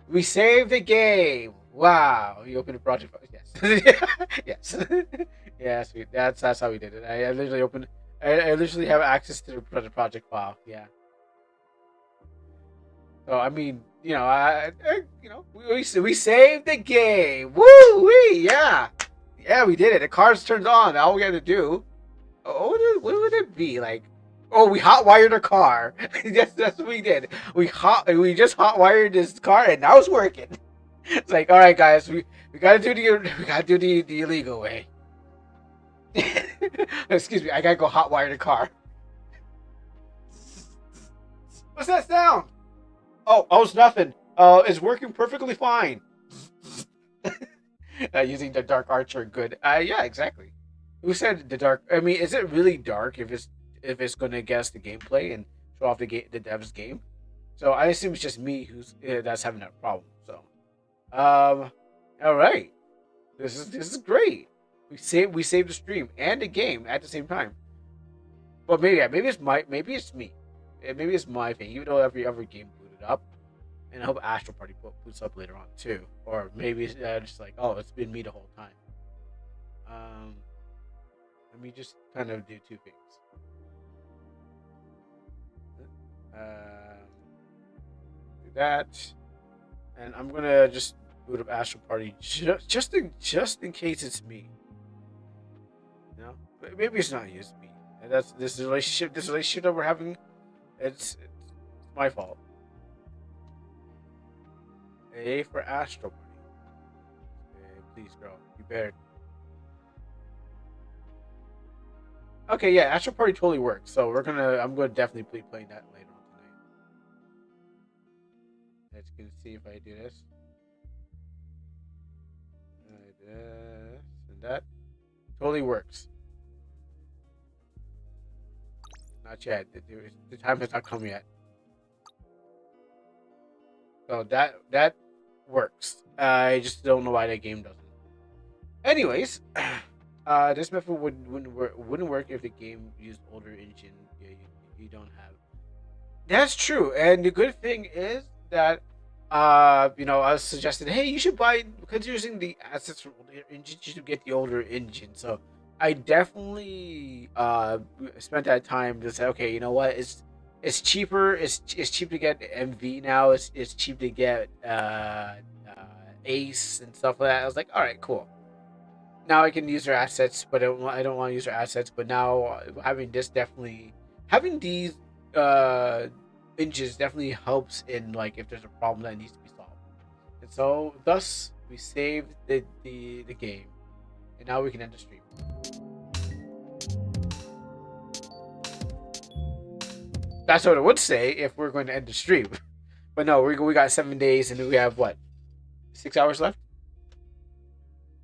Speaker 1: we saved the game. Wow, you opened a project file. Yes. Yes. Yeah, sweet. That's how we did it. I literally opened. I literally have access to the project file. Yeah. So I mean, we saved the game. Woo wee! Yeah, yeah, we did it. The car's turned on. All we had to do. Oh, what would it be like? Oh, we hot wired a car. That's what we did. We just hot wired this car, and now it's working. It's like, all right, guys, we gotta do the illegal way. Excuse me, I gotta go hot wire the car. What's that sound? Oh, it's nothing. It's working perfectly fine. Using the dark archer, good. Yeah, exactly. Who said the dark? I mean, is it really dark if it's going to guess the gameplay and show off the dev's game? So I assume it's just me who's that's having that problem. So, all right, this is great. We saved the stream and the game at the same time. But maybe it's me. Maybe it's my thing. Even though every other game booted up, and I hope Astral Party boots up later on too. Or maybe it's just like, oh, it's been me the whole time. Um, Let me just kind of do two things. Um, do that, and I'm gonna just boot up Astral Party just in case it's me. You know, maybe it's not just me. And that's this relationship that we're having. It's my fault. A for Astral Party. Please, girl, you better. Okay, yeah, Astral Party totally works. So I'm gonna definitely be playing that later on tonight. Let's see if I do this. And that totally works. Not yet. The time has not come yet. So that works. I just don't know why that game doesn't. Anyways, this method wouldn't work if the game used older engine you don't have. That's true, and the good thing is that I was suggested, hey, you should buy because you're using the assets from older engines, you should get the older engine. So I definitely spent that time to say, okay, you know what, it's cheaper. It's cheap to get MV now. It's cheap to get Ace and stuff like that. I was like, all right, cool. Now I can use their assets, but I don't want to use their assets. But now having these uh binges definitely helps in like if there's a problem that needs to be solved. And so thus we saved the game, and now we can end the stream. That's what it would say if we're going to end the stream. But no, we got 7 days and we have what, 6 hours left?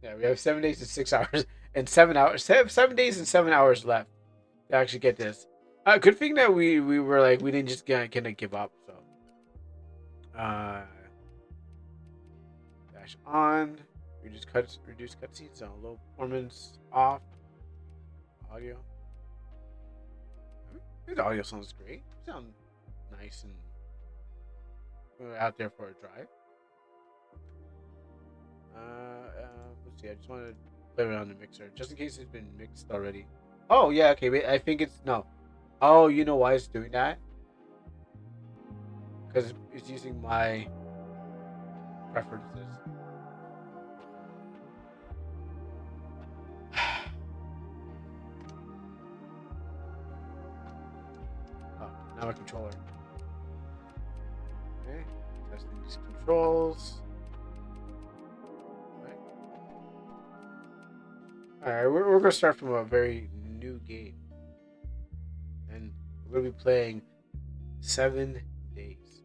Speaker 1: Yeah, we have 7 days and 6 hours and 7 hours. 7 days and 7 hours left to actually get this. Good thing that we were like we didn't just kind of give up. So, dash on, reduce cutscenes on low performance off, audio. The audio sounds great. Sound nice and out there for a drive. Let's see. I just want to play around the mixer just in case it's been mixed already. Oh yeah, okay. Wait, I think it's no. Oh, you know why it's doing that? Because it's using my preferences. Oh, now my controller. Okay, testing these controls. Alright, we're gonna start from a very new game. And we're gonna be playing 7 Days.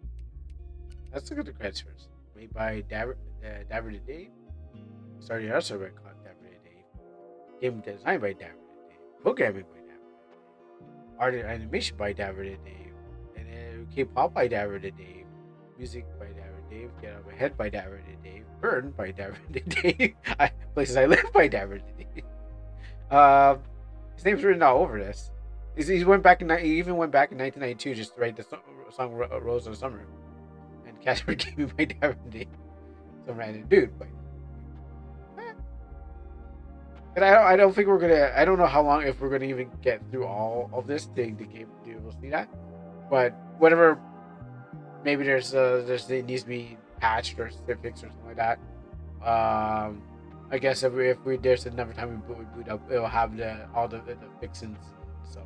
Speaker 1: Let's look at the credits first. Made by Dabber to Dave. Started our server called Dabber to Dave. Game designed by Dabber to Dave. Programming by Dabber to Dave. Art and animation by Dabber to Dave. And then K-pop by Dabber to Dave. Music by Dabber to Dave. Get Out of My Head by Dabber to Dave. Burn by Dabber to Dave. Places I Live by Dabber to Dave. His name's written all over this. He went back he even went back in 1992 just to write the song "Rose of Summer," and Casper gave me my Davernday. Some random dude, but I don't think we're gonna. I don't know how long if we're gonna even get through all of this thing to be able to see that. But whatever, maybe there's it needs to be patched or fixed or something like that. I guess if we there's another time we boot up, it'll have all the fixins. So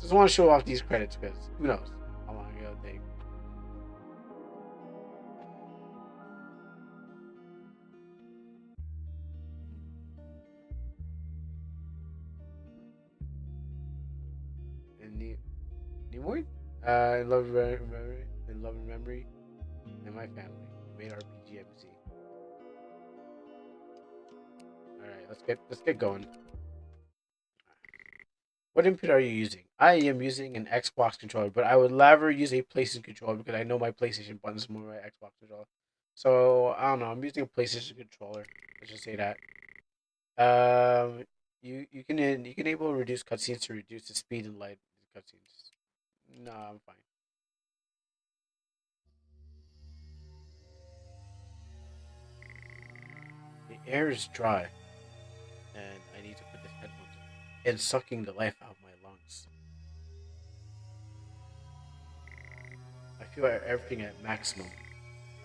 Speaker 1: just want to show off these credits because who knows how long it'll take. And Nimoy, in love and memory, and my family made RPG MC. All right, let's get going. What input are you using? I am using an Xbox controller, but I would rather use a PlayStation controller because I know my PlayStation buttons more than my Xbox controller. So I don't know. I'm using a PlayStation controller. Let's just say that. Um, you can enable reduce cutscenes to reduce the speed and light of the cutscenes. No, I'm fine. The air is dry, and I need to put this headphones in. It's sucking the life out of my lungs. I feel everything at maximum.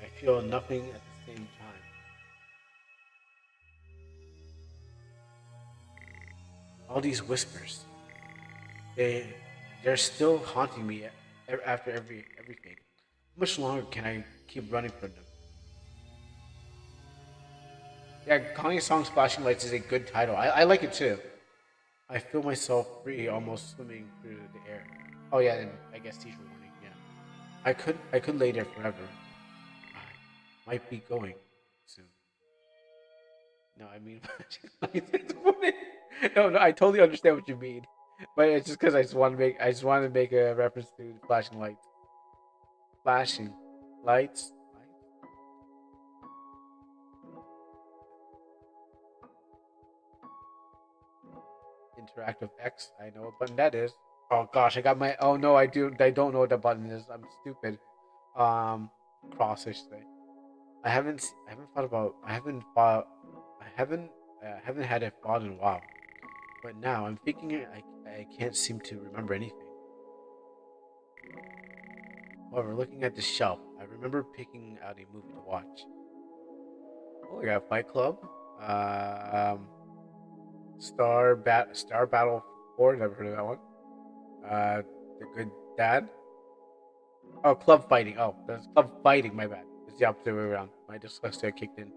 Speaker 1: I feel nothing at the same time. All these whispers, they they're still haunting me after everything. How much longer can I keep running from them? Yeah, calling a song "Splashing Lights" is a good title. I like it too. I feel myself free, almost swimming through the air. Oh yeah, and I guess teacher warning. Yeah, I could lay there forever. I might be going soon. No, I mean, no, I totally understand what you mean, but it's just because I just want to make a reference to flashing lights, flashing lights, interactive X. I know what button that is. Oh gosh, I got my. Oh no, I do. I don't know what that button is. I'm stupid. Um, cross, I should say. I haven't thought about. I haven't thought. I haven't had a thought in a while. But now I'm thinking I can't seem to remember anything. However, looking at the shelf, I remember picking out a movie to watch. Oh, we got Fight Club, um, Star Battle 4. Never heard of that one. Uh, The Good Dad. Oh, Club Fighting. Oh, that's Club Fighting. My bad. It's the opposite way around. My dyslexia kicked in.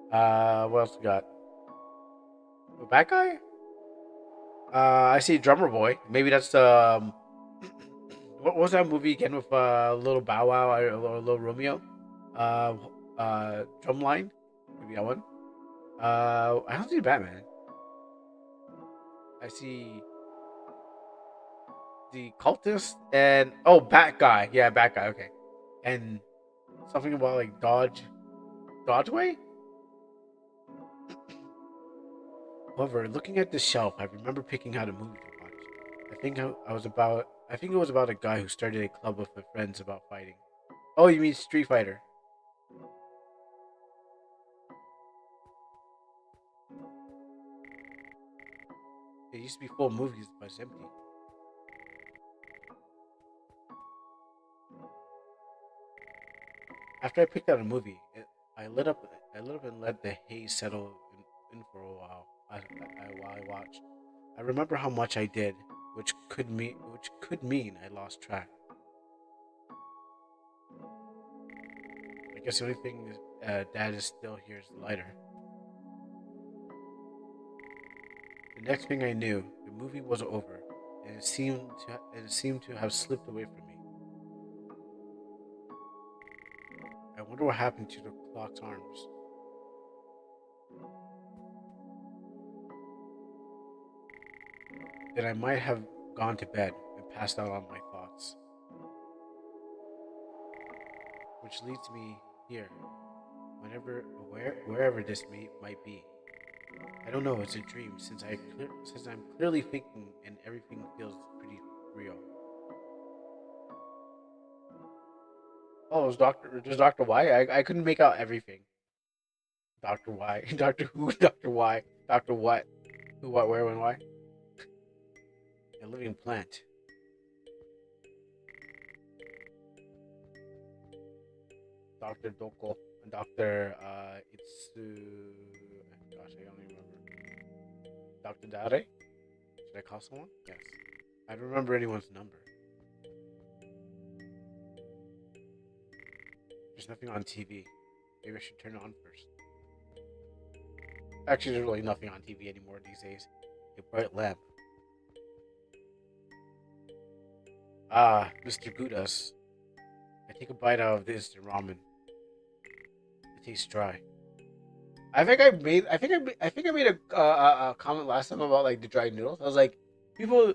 Speaker 1: What else we got? A bad guy? I see Drummer Boy. Maybe that's What was that movie again with little Bow Wow or little Romeo? Uh, Drumline. Maybe that one. I don't see Batman. I see the cultist and oh, Bat Guy. Yeah, Bat Guy. Okay, and something about like Dodge Way. However, looking at the shelf, I remember picking out a movie to watch. I think it was about a guy who started a club with his friends about fighting. Oh, you mean Street Fighter? It used to be full of movies, but it's empty. After I picked out a movie, I lit up. I lit up and let the haze settle in for a while. While I watched, I remember how much I did, which could mean I lost track. I guess the only thing is, Dad is still here is the lighter. The next thing I knew, the movie was over, and it seemed to have slipped away from me. I wonder what happened to the clock's arms. Then I might have gone to bed and passed out on my thoughts, which leads me here, wherever this might be. I don't know. It's a dream since I'm clearly thinking and everything feels pretty real. Oh, it was Doctor Y. I couldn't make out everything. Doctor Y, Doctor Who, Doctor Y, Doctor What, Who, What, Where, When, Why. A living plant. Doctor Doko and Doctor Itsu. Gosh, I don't even remember. Doctor Dare. Should I call someone? Yes. I don't remember anyone's number. There's nothing on TV. Maybe I should turn it on first. Actually, there's really nothing on TV anymore these days. A bright lamp. Ah, Mr. Buddha's. I take a bite out of the instant ramen. It tastes dry. I think I made a comment last time about like the dried noodles. I was like, people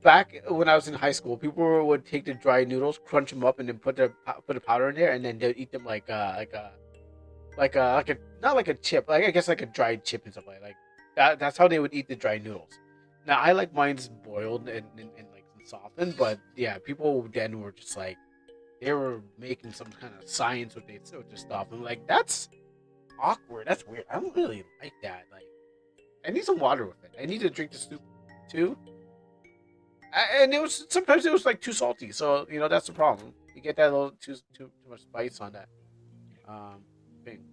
Speaker 1: back when I was in high school, people would take the dried noodles, crunch them up, and then put the powder in there, and then they'd eat them like a not like a chip, like I guess like a dried chip and stuff like that. That's how they would eat the dried noodles. Now I like mine's boiled and like softened, but yeah, people then were just like they were making some kind of science with this stuff. I'm like, that's awkward. That's weird. I don't really like that. Like, I need some water with it. I need to drink the soup too. And it was sometimes it was like too salty. So that's the problem. You get that little too much spice on that um thing.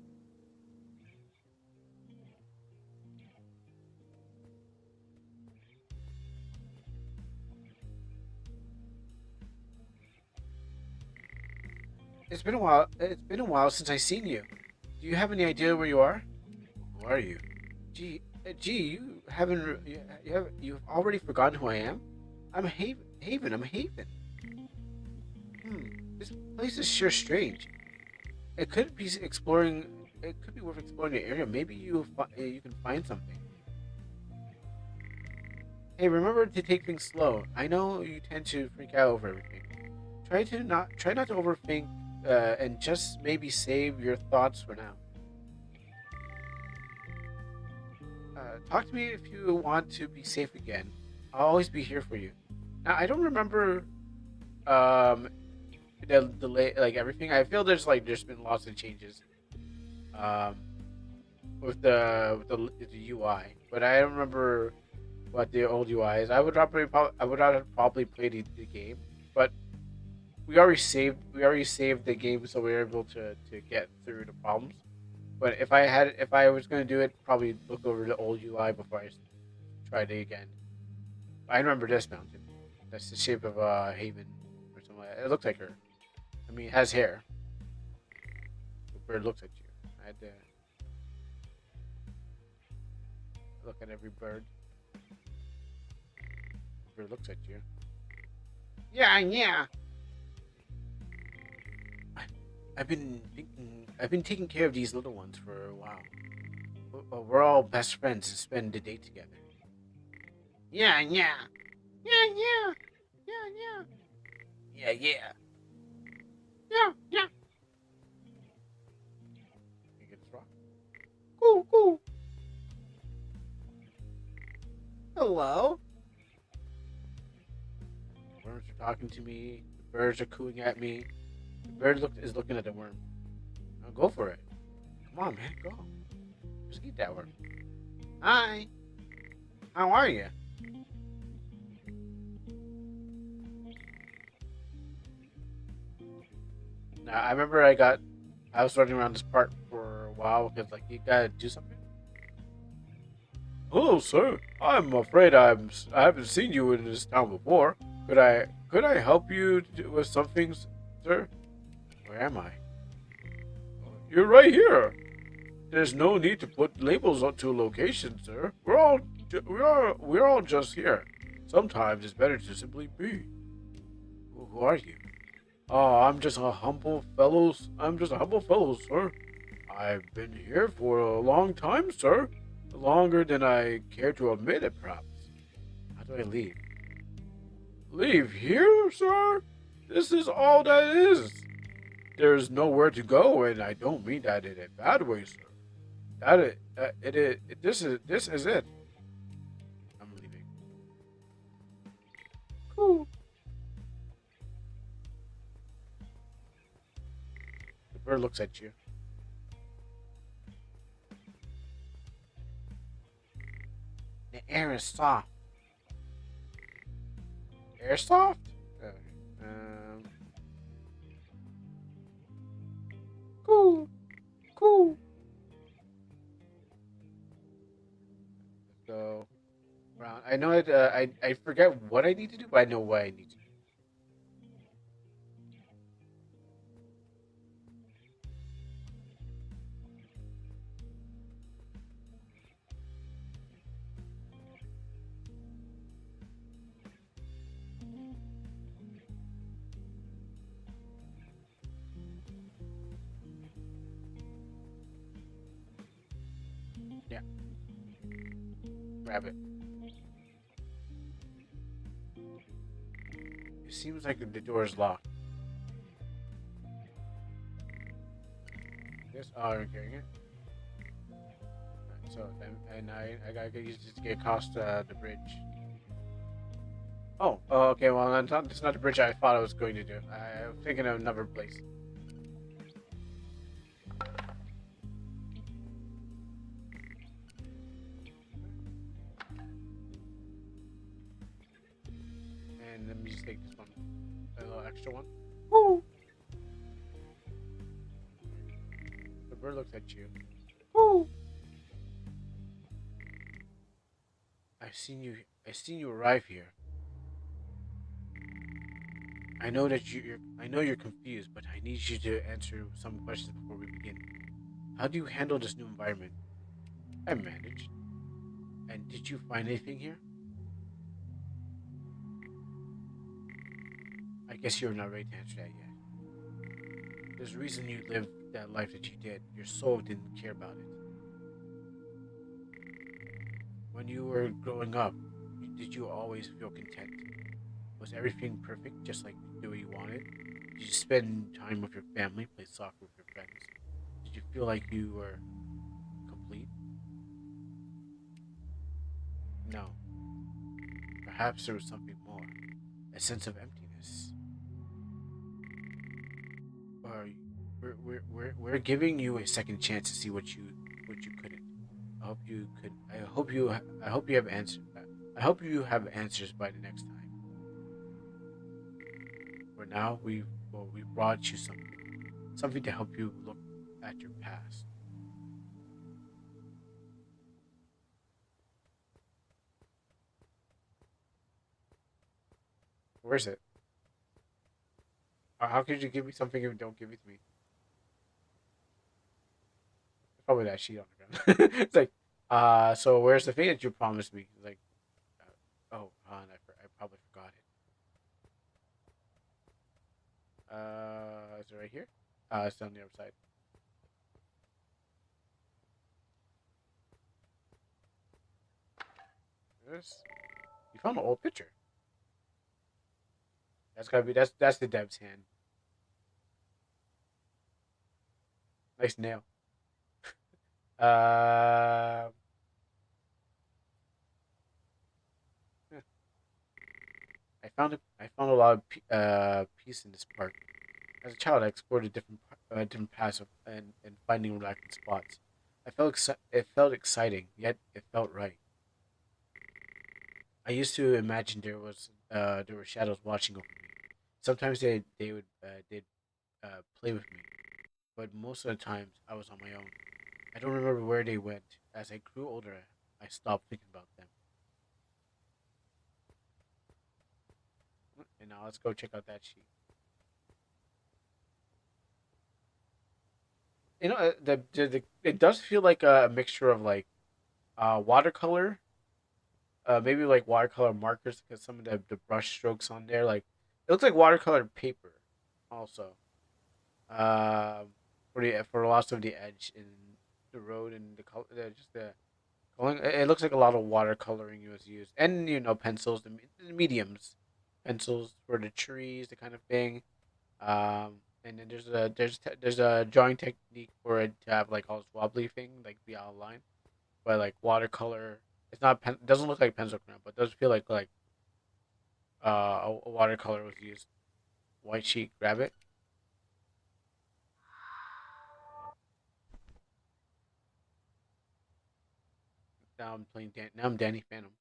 Speaker 1: It's been a while. It's been a while since I seen you. Do you have any idea where you are? Who are you? Gee, you haven't. You've already forgotten who I am. I'm Haven. Haven. I'm Haven. Hmm. This place is sure strange. It could be exploring. It could be worth exploring the area. Maybe you can find something. Hey, remember to take things slow. I know you tend to freak out over everything. Try not to overthink, and just maybe save your thoughts for now. Talk to me if you want to be safe again. I'll always be here for you. Now, I don't remember um like everything. I feel there's been lots of changes um with the UI, but I don't remember what the old UI is. I would rather probably play the game, but we already saved the game, so we were able to get through the problems. But if I was gonna do it, probably look over the old UI before I tried it again. I remember this mountain. That's the shape of Haven or something like that. It looks like her. I mean, it has hair. The bird looks at you. I had to look at every bird. The bird looks at you. Yeah, yeah. I, I've been thinking. I've been taking care of these little ones for a while. We're all best friends and spend the day together. Yeah, yeah. Yeah, yeah. Yeah, yeah. Yeah, yeah. Yeah, yeah. You get this wrong? Cool, cool. Hello. The worms are talking to me. The birds are cooing at me. The is looking at the worm. Now go for it. Come on, man, go. Just eat that worm. Hi. How are you? Now I remember I was running around this park for a while because like you gotta do something. Hello, sir. I'm afraid I haven't seen you in this town before. Could I help you with some things, sir? Where am I? You're right here. There's no need to put labels onto a location, sir. We're all just here. Sometimes it's better to simply be. Who are you? Oh, I'm just a humble fellow, sir. I've been here for a long time, sir. Longer than I care to admit it, perhaps. How do I leave? Leave here, sir? This is all that is. There's nowhere to go, and I don't mean that in a bad way, sir. This is it. I'm leaving. Cool. The bird looks at you. The air is soft. Air soft? Okay. Um. Cool. Cool. Let's go around. I know it. I forget what I need to do, but I know what I need to do. Yeah. Grab it. It seems like the door is locked. This. Oh, I'm carrying it. Right, so and I gotta use this to get across the bridge. Oh, okay. Well, it's not the bridge I thought I was going to do. I was thinking of another place. And let me just take this one, a little extra one. Woo! The bird looks at you. Woo! I've seen you. I've seen you arrive here. I know that I know you're confused, but I need you to answer some questions before we begin. How do you handle this new environment? I managed. And did you find anything here? I guess you're not ready to answer that yet. There's a reason you lived that life that you did. Your soul didn't care about it. When you were growing up, did you always feel content? Was everything perfect, just like the way you wanted? Did you spend time with your family, play soccer with your friends? Did you feel like you were complete? No. Perhaps there was something more. A sense of emptiness. Or we're giving you a second chance to see what you couldn't. I hope you could. I hope you have answer. I hope you have answers by the next time. For now, we brought you something to help you look at your past. Where is it? Or how could you give me something if you don't give it to me? It's probably that sheet on the ground. It's like, so where's the thing that you promised me? It's like, oh, I probably forgot it. Is it right here? It's on the other side. This. You found an old picture. That's gotta be that's the dev's hand. Nice nail. Uh, yeah. I found a lot of peace in this park. As a child, I explored a different paths and finding relaxing spots. It felt exciting, yet it felt right. I used to imagine there were shadows watching over me. Sometimes they would they'd play with me, but most of the times I was on my own. I don't remember where they went. As I grew older, I stopped thinking about them. And now let's go check out that sheet. You know, it does feel like a mixture of like watercolor, maybe like watercolor markers because some of the brush strokes on there, like it looks like watercolor paper, also. For lots of the edge in the road and the color, just the coloring. It looks like a lot of watercoloring was used, and pencils, the mediums, pencils for the trees, the kind of thing. And then there's a drawing technique for it to have like all this wobbly thing, like the outline, but like watercolor. It's not pen. It doesn't look like pencil crayon, but it does feel like a watercolor was used. White sheet, grab it. Now I'm Danny Phantom.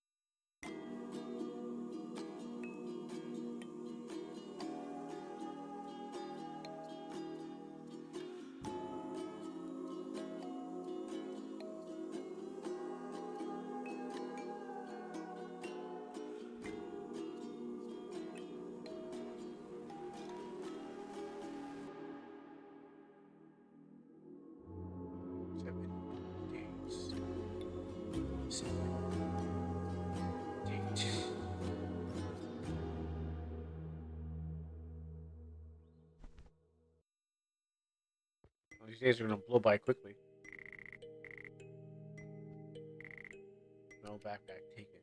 Speaker 1: Days. 7 days. Well, these days are gonna blow by quickly. No backpack, take it.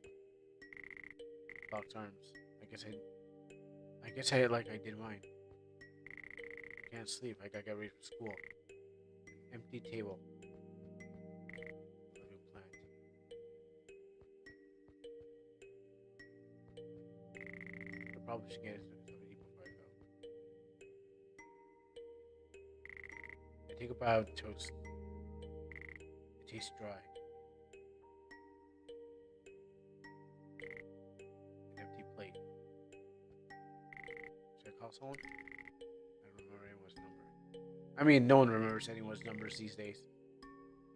Speaker 1: Locked arms. I guess I did mine. I can't sleep. I gotta get ready for school. Empty table. Living plant. I probably should get something to eat before I go. I take a bite of toast. It tastes dry. An empty plate. Should I call someone? I don't remember anyone's number. I mean, no one remembers anyone's numbers these days.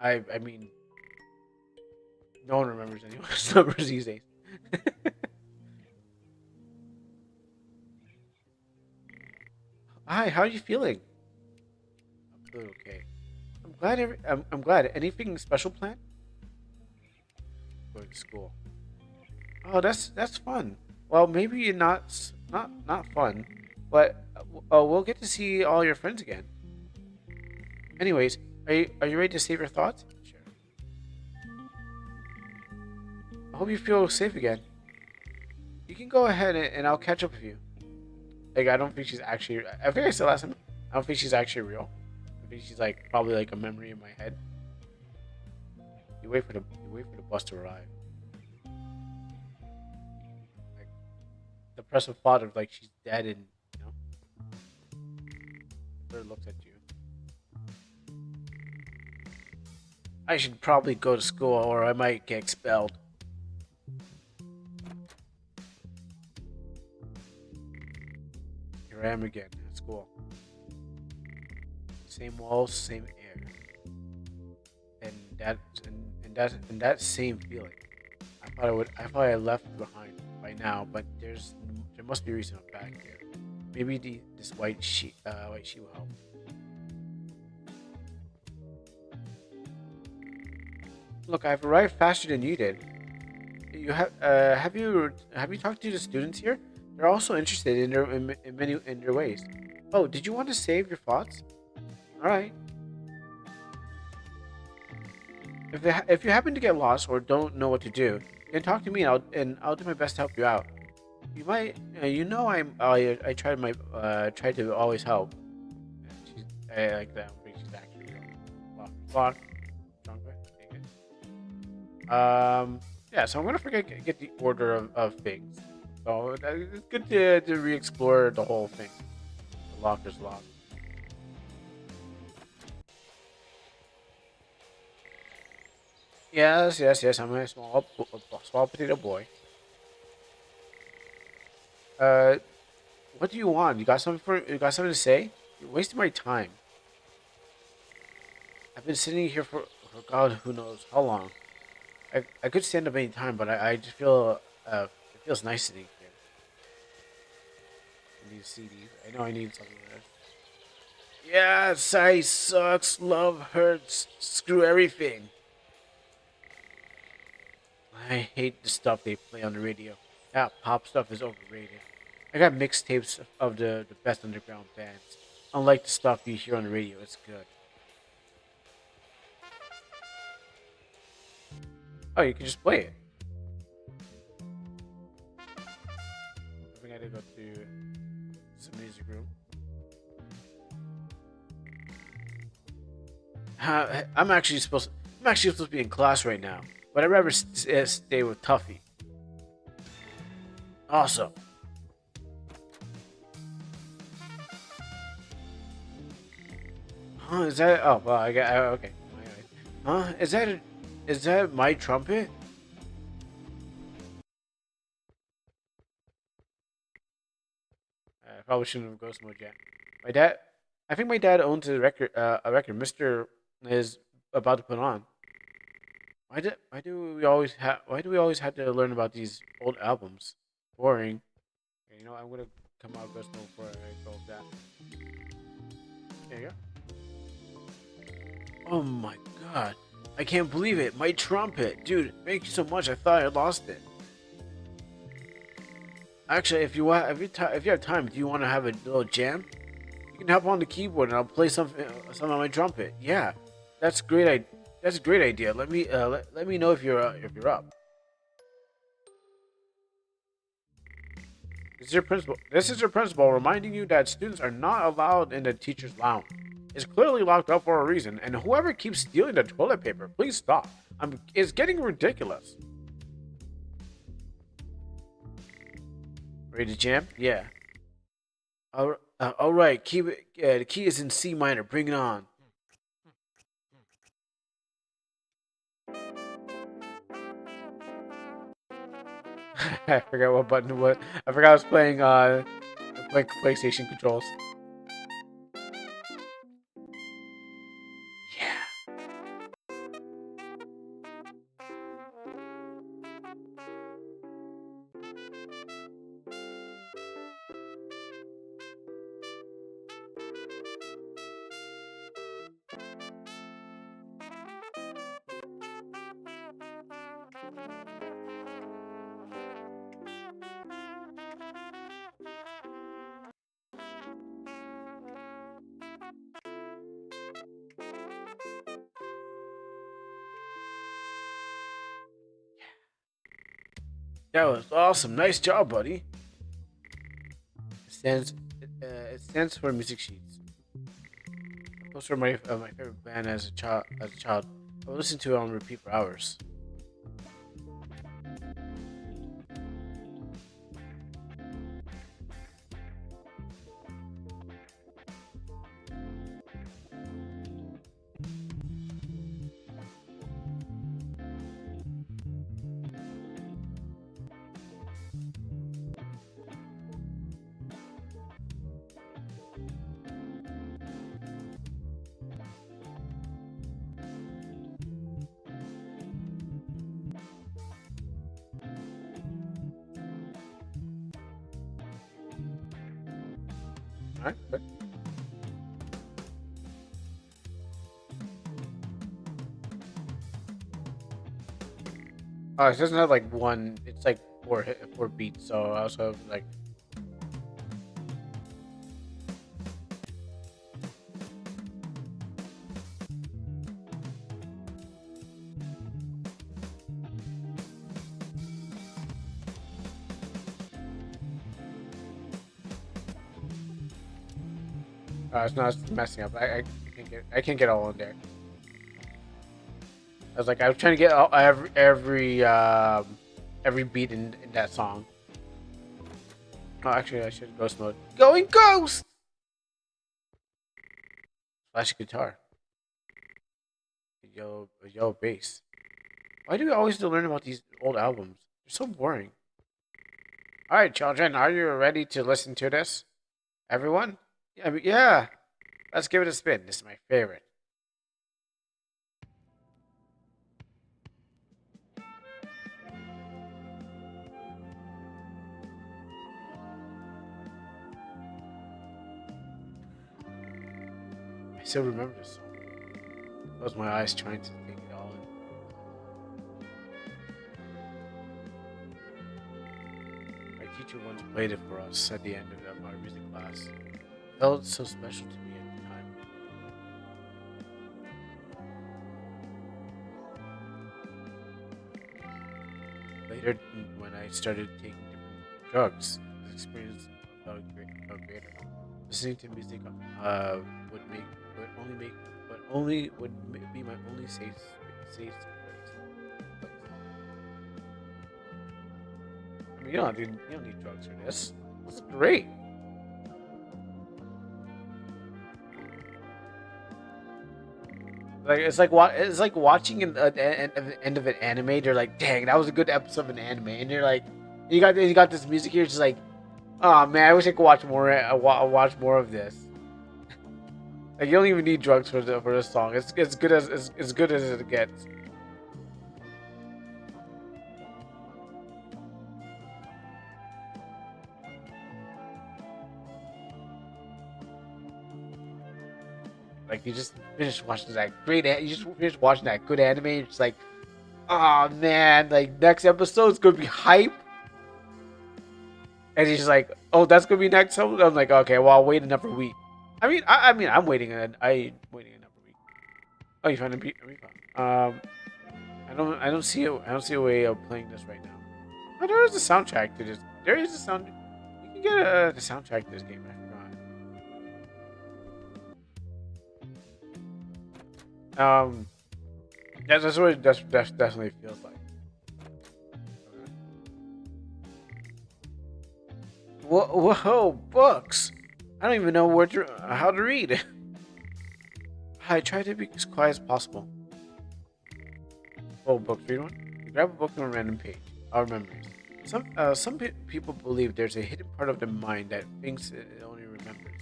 Speaker 1: I mean, no one remembers anyone's numbers these days. Hi, how are you feeling? I'm feeling okay. I'm glad. Anything special planned? Going to school. Oh, that's fun. Well, maybe not fun, but we'll get to see all your friends again. Anyways, are you ready to save your thoughts? Sure. I hope you feel safe again. You can go ahead and I'll catch up with you. Like I don't think she's actually. I think I said last time. I don't think she's actually real. I think she's like probably like a memory in my head. You wait for the bus to arrive. Like the depressive thought of like she's dead and you know, the bird looks at you. I should probably go to school or I might get expelled. Here I am again at school. Same walls, same air, and that same feeling. I thought I left behind by now, but there must be a reason I'm back here. Maybe this white sheet will help. Look, I've arrived faster than you did. Have you talked to the students here? They're also interested in their ways. Oh, did you want to save your thoughts? All right. If you happen to get lost or don't know what to do, then talk to me and I'll do my best to help you out. You might, you know, I try to always help. She's I like that. She's actually lock stronger. Take it. Yeah. So I'm gonna get the order of things. So it's good to re-explore the whole thing. The locker's locked. Yes, yes, yes. I'm a small potato boy. Uh, what do you want? You got something to say? You're wasting my time. I've been sitting here for God who knows how long. I could stand up any time, but I just feel it feels nice sitting here. I need CDs. I know I need something like this. Yes, I sucks. Love hurts. Screw everything. I hate the stuff they play on the radio. That pop stuff is overrated. I got mixtapes of the best underground bands. Unlike the stuff you hear on the radio, it's good. Oh, you can just play it. I think I gotta go to some music room. I'm actually supposed to be in class right now, but I'd rather stay with Tuffy. Awesome. Huh? Is that? Oh, well, I got okay. Anyway. Huh? Is that my trumpet? I probably shouldn't have ghost mode yet. My dad. I think my dad owns a record. A record. Mister is about to put on. Why do we always have to learn about these old albums? Boring. Okay, you know, I'm gonna come out of ghost mode before I go with that. There you go. Oh my god. I can't believe it. My trumpet. Dude, thank you so much. I thought I lost it. Actually, if you have time, do you want to have a little jam? You can hop on the keyboard and I'll play some on my trumpet. Yeah. That's great. That's a great idea. Let me know if you're up. This is your principal reminding you that students are not allowed in the teacher's lounge. It's clearly locked up for a reason, and whoever keeps stealing the toilet paper, please stop. It's getting ridiculous. Ready to jam? Yeah. All right. The key is in C minor. Bring it on. I forgot what button it was. I forgot I was playing PlayStation controls. Yeah. That was awesome. Nice job, buddy. It stands for music sheets. Those were my favorite band as a child. I would listen to it on repeat for hours. All right. Good. Oh, it doesn't have like one. It's like four beats. So I also have like It's not messing up. I can't get all in there. I was trying to get every beat in that song. Oh, actually, I should ghost mode. Going ghost. Flash guitar. Yellow bass. Why do we always have to learn about these old albums? They're so boring. All right, children, are you ready to listen to this? Everyone? Yeah. Let's give it a spin. This is my favorite. I still remember this song. Close my eyes trying to take it all in. My teacher once played it for us at the end of our music class. It felt so special to me at the time. Later, when I started taking different drugs, the experience felt greater. Listening to music would make would only make but only would be my only safe place. I mean, you don't need drugs for this. It's great. Like it's like watching an end of an anime. You're like, dang, that was a good episode of an anime, and you're like, you got this music here. It's just like, oh man, I wish I could watch more. Watch more of this. Like you don't even need drugs for this song. It's good as good as it gets. Like you just finished watching that you just finished watching that good anime. It's like, oh man, like next episode's gonna be hype. And he's like, oh, that's gonna be next episode. I'm like, okay, well, I'll wait another week. I mean, I'm waiting another week. Oh, you found a beat? I don't see I don't see a way of playing this right now. Oh, there is a soundtrack to this. There is a sound. You can get the soundtrack to this game. I forgot. That's what that's definitely feels like. Whoa, books! I don't even know how to read. I try to be as quiet as possible. Oh, books, read one. You grab a book on a random page. Our memories. Some people believe there's a hidden part of the mind that thinks it only remembers.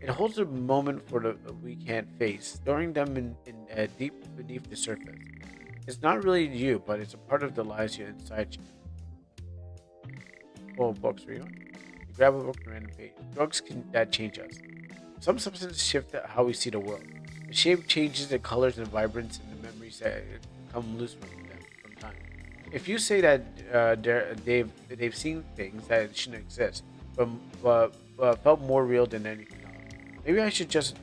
Speaker 1: It holds a moment for the we can't face, storing them in deep beneath the surface. It's not really you, but it's a part of the lies you inside you. Oh, books, read one. You grab a book on a random page. Drugs can that change us. Some substances shift how we see the world. The shape changes, the colors and vibrance, and the memories that come loose from them from time. If you say that they've seen things that shouldn't exist, but felt more real than anything else, maybe I should just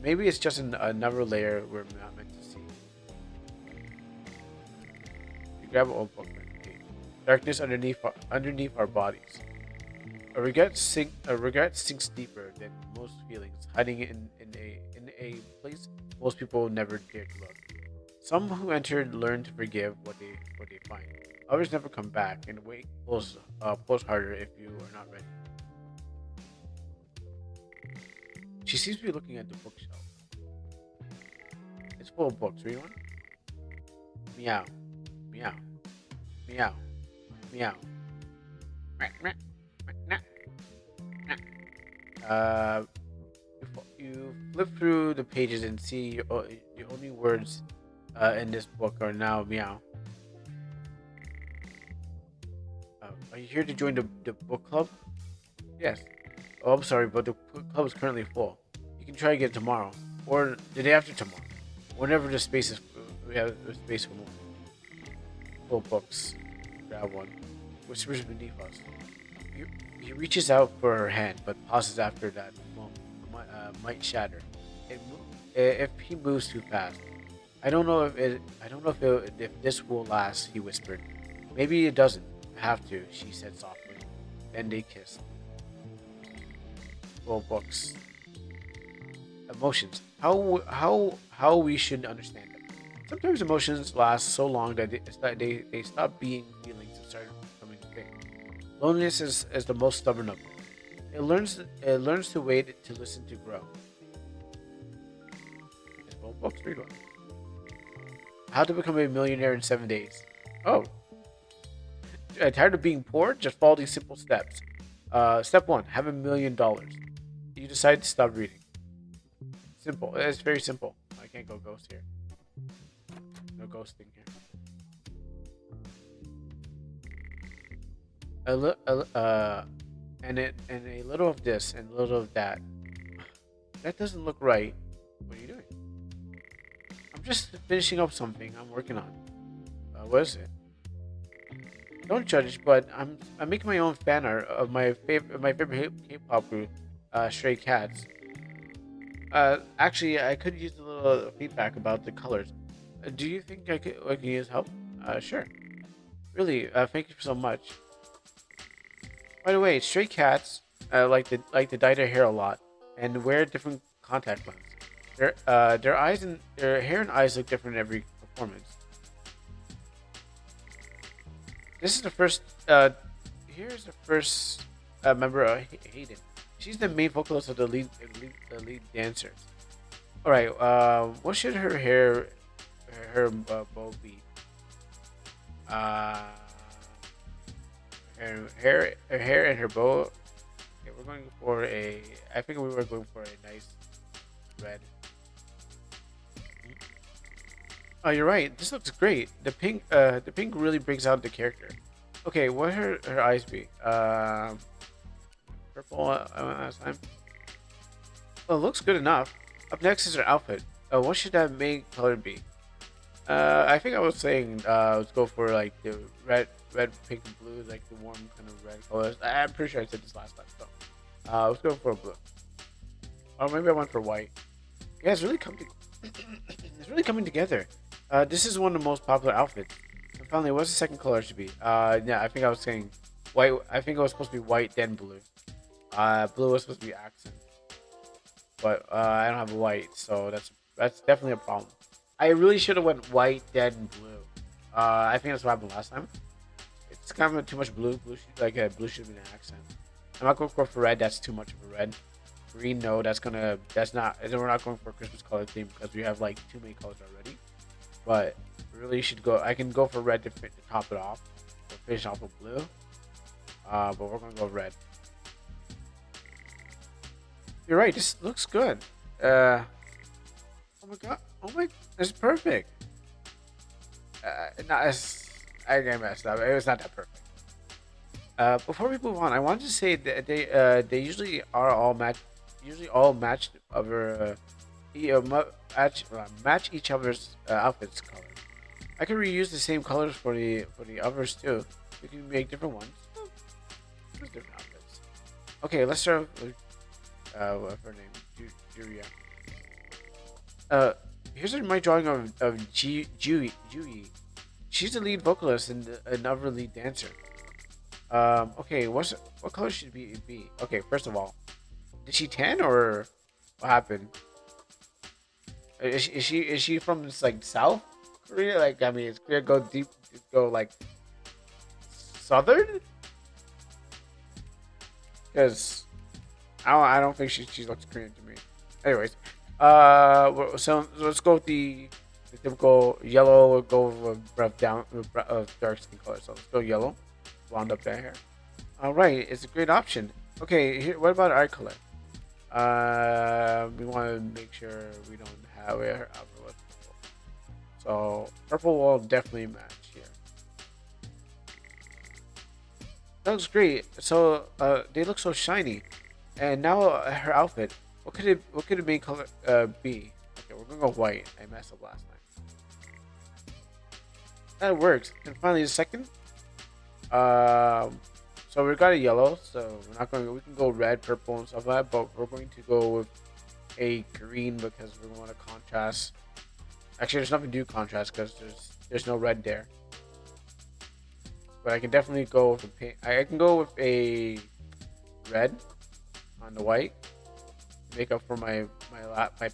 Speaker 1: maybe it's just another layer we're not meant to see. You grab an old book, okay. Darkness underneath our bodies. A regret sinks deeper than most feelings, hiding in a place most people never dare to look. Some who entered learn to forgive what they find. Others never come back, and wait pulls harder if you are not ready. She seems to be looking at the bookshelf. It's full of books. Read one. Meow, meow, meow, meow. Meh, meh, meh, meh. You flip through the pages and see the only words in this book are now meow. Are you here to join the book club? Yes. Oh, I'm sorry, but the book club is currently full. You can try again tomorrow, or the day after tomorrow, whenever the space is we have space for more. Full books. Grab one. Whispers beneath us. He reaches out for her hand, but pauses after that moment. Might shatter. If he moves too fast. I don't know if this will last. He whispered. Maybe it doesn't have to. She said softly. Then they kissed. Well, books. Emotions. How we should understand them. Sometimes emotions last so long that they stop being feelings and start becoming a thing. Loneliness is the most stubborn of them. It learns to wait, to listen, to grow. Yes, both books. Read one. How to become a millionaire in 7 days. Oh, tired of being poor? Just follow these simple steps. Step one: have $1 million. You decide to stop reading. Simple. It's very simple. I can't go ghost here. No ghosting here. And a little of this and a little of that. That doesn't look right. What are you doing? I'm just finishing up something I'm working on. What is it? Don't judge, but I'm making my own fan art of my favorite K-pop group, Stray Cats. Actually, I could use a little feedback about the colors. Do you think I can use help? Sure. Really, thank you so much. By the way, stray cats like to dye their hair a lot and wear different contact lenses. Their hair and eyes look different in every performance. This is the first. Here's the first member of Hayden. She's the main vocalist of the lead dancer. All right. What should her bow be? Uh, her hair and her bow. Okay, we're going for a. I think we were going for a nice red. Oh, you're right. This looks great. The pink really brings out the character. Okay, what her eyes be? Purple last time. Well, looks good enough. Up next is her outfit. What should that main color be? I think I was saying let's go for like the red, pink, and blue, like the warm kind of red colors. I'm pretty sure I said this last time, so let's go for blue. Or maybe I went for white. Yeah, it's really coming. It's really coming together. This is one of the most popular outfits. And finally, what's the second color should be? Yeah, I think I was saying white. I think it was supposed to be white then blue. Blue was supposed to be accent, but I don't have white, so that's definitely a problem. I really should have went white then blue. I think that's what happened last time. It's kind of too much blue. Blue should have been an accent. I'm not going for red. That's too much of a red. Green, no, that's not. We're not going for a Christmas color theme because we have like too many colors already. But really should go. I can go for red to top it off. Or finish off with blue. But we're gonna go red. You're right. This looks good. Oh my god. Oh my. It's perfect. Not as I got messed up. It was not that perfect. Before we move on, I wanted to say that they usually are all match. Usually all matched over. Match each other's outfits color. I can reuse the same colors for the others too. We can make different ones. There's different outfits. Okay, let's start with what's her name? Julia. Here's my drawing of Jui. She's the lead vocalist and another lead dancer. Okay, what color should be? Okay, first of all, did she tan or what happened? Is she from like South Korea? Like I mean, is Korea go deep, go like southern? Because I don't think she looks Korean to me. Anyways, so let's go with the typical yellow. We'll go with dark skin color. So let's go yellow. Blonde up that hair. All right, it's a great option. Okay, here. What about eye color? We want to make sure we don't have her outfit with purple. So purple will definitely match here. That looks great. So they look so shiny. And now her outfit. What could the main color be? Okay, we're gonna go white. I messed up last time. That works. And finally, the second. So we got a yellow. So we're not going. We can go red, purple, and stuff like that. But we're going to go with a green because we want to contrast. Actually, there's nothing to do contrast because there's no red there. But I can definitely go with a pink. I can go with a red on the white. make up for my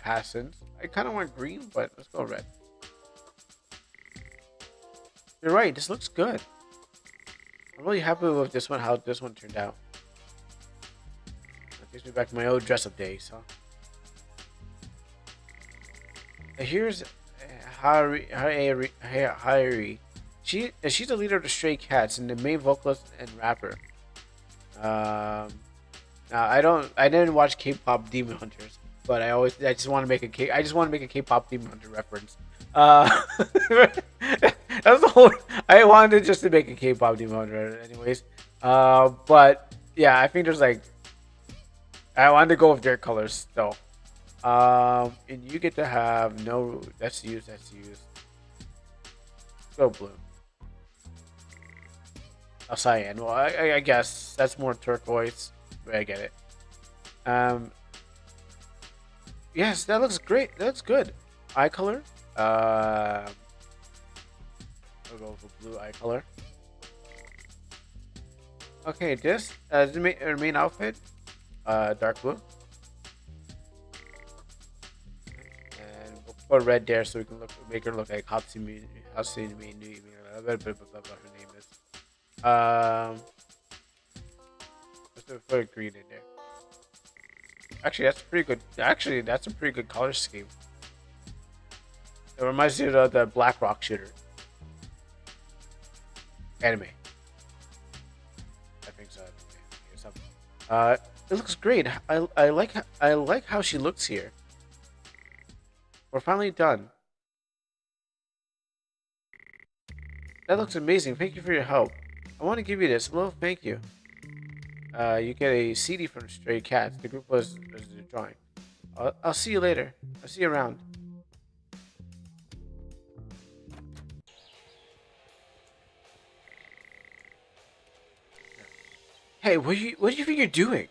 Speaker 1: past sins. I kind of want green, but let's go red. You're right. This looks good. I'm really happy with this one. How this one turned out. That takes me back to my old dress-up days, huh? Here's Hari. She's the leader of the Stray Cats and the main vocalist and rapper. Now I didn't watch K-pop Demon Hunters, but I just want to make a K-pop Demon Hunter reference. That's the whole. I wanted just to make a K-pop Demon Hunter, anyways. But yeah, I think there's like I wanted to go with their colors though. And you get to have no. That's used. Let's go blue. Oh, cyan. Well, I guess that's more turquoise, but I get it. Yes, that looks great. That looks good. Eye color. I'll go for blue eye color. Okay, this the main outfit. Dark blue. And we'll put red there so we can make her look like Hatsumi Nui. Her name is. Let's put a green in there. Actually, that's pretty good. Actually, that's a pretty good color scheme. It reminds me of the Black Rock shooter anime. I think so. Or something. It looks great. I like how she looks here. We're finally done. That looks amazing. Thank you for your help. I want to give you this. A little thank you. You get a CD from Stray Cats. The group was drawing. I'll see you later. I'll see you around. Hey, what do you think you're doing?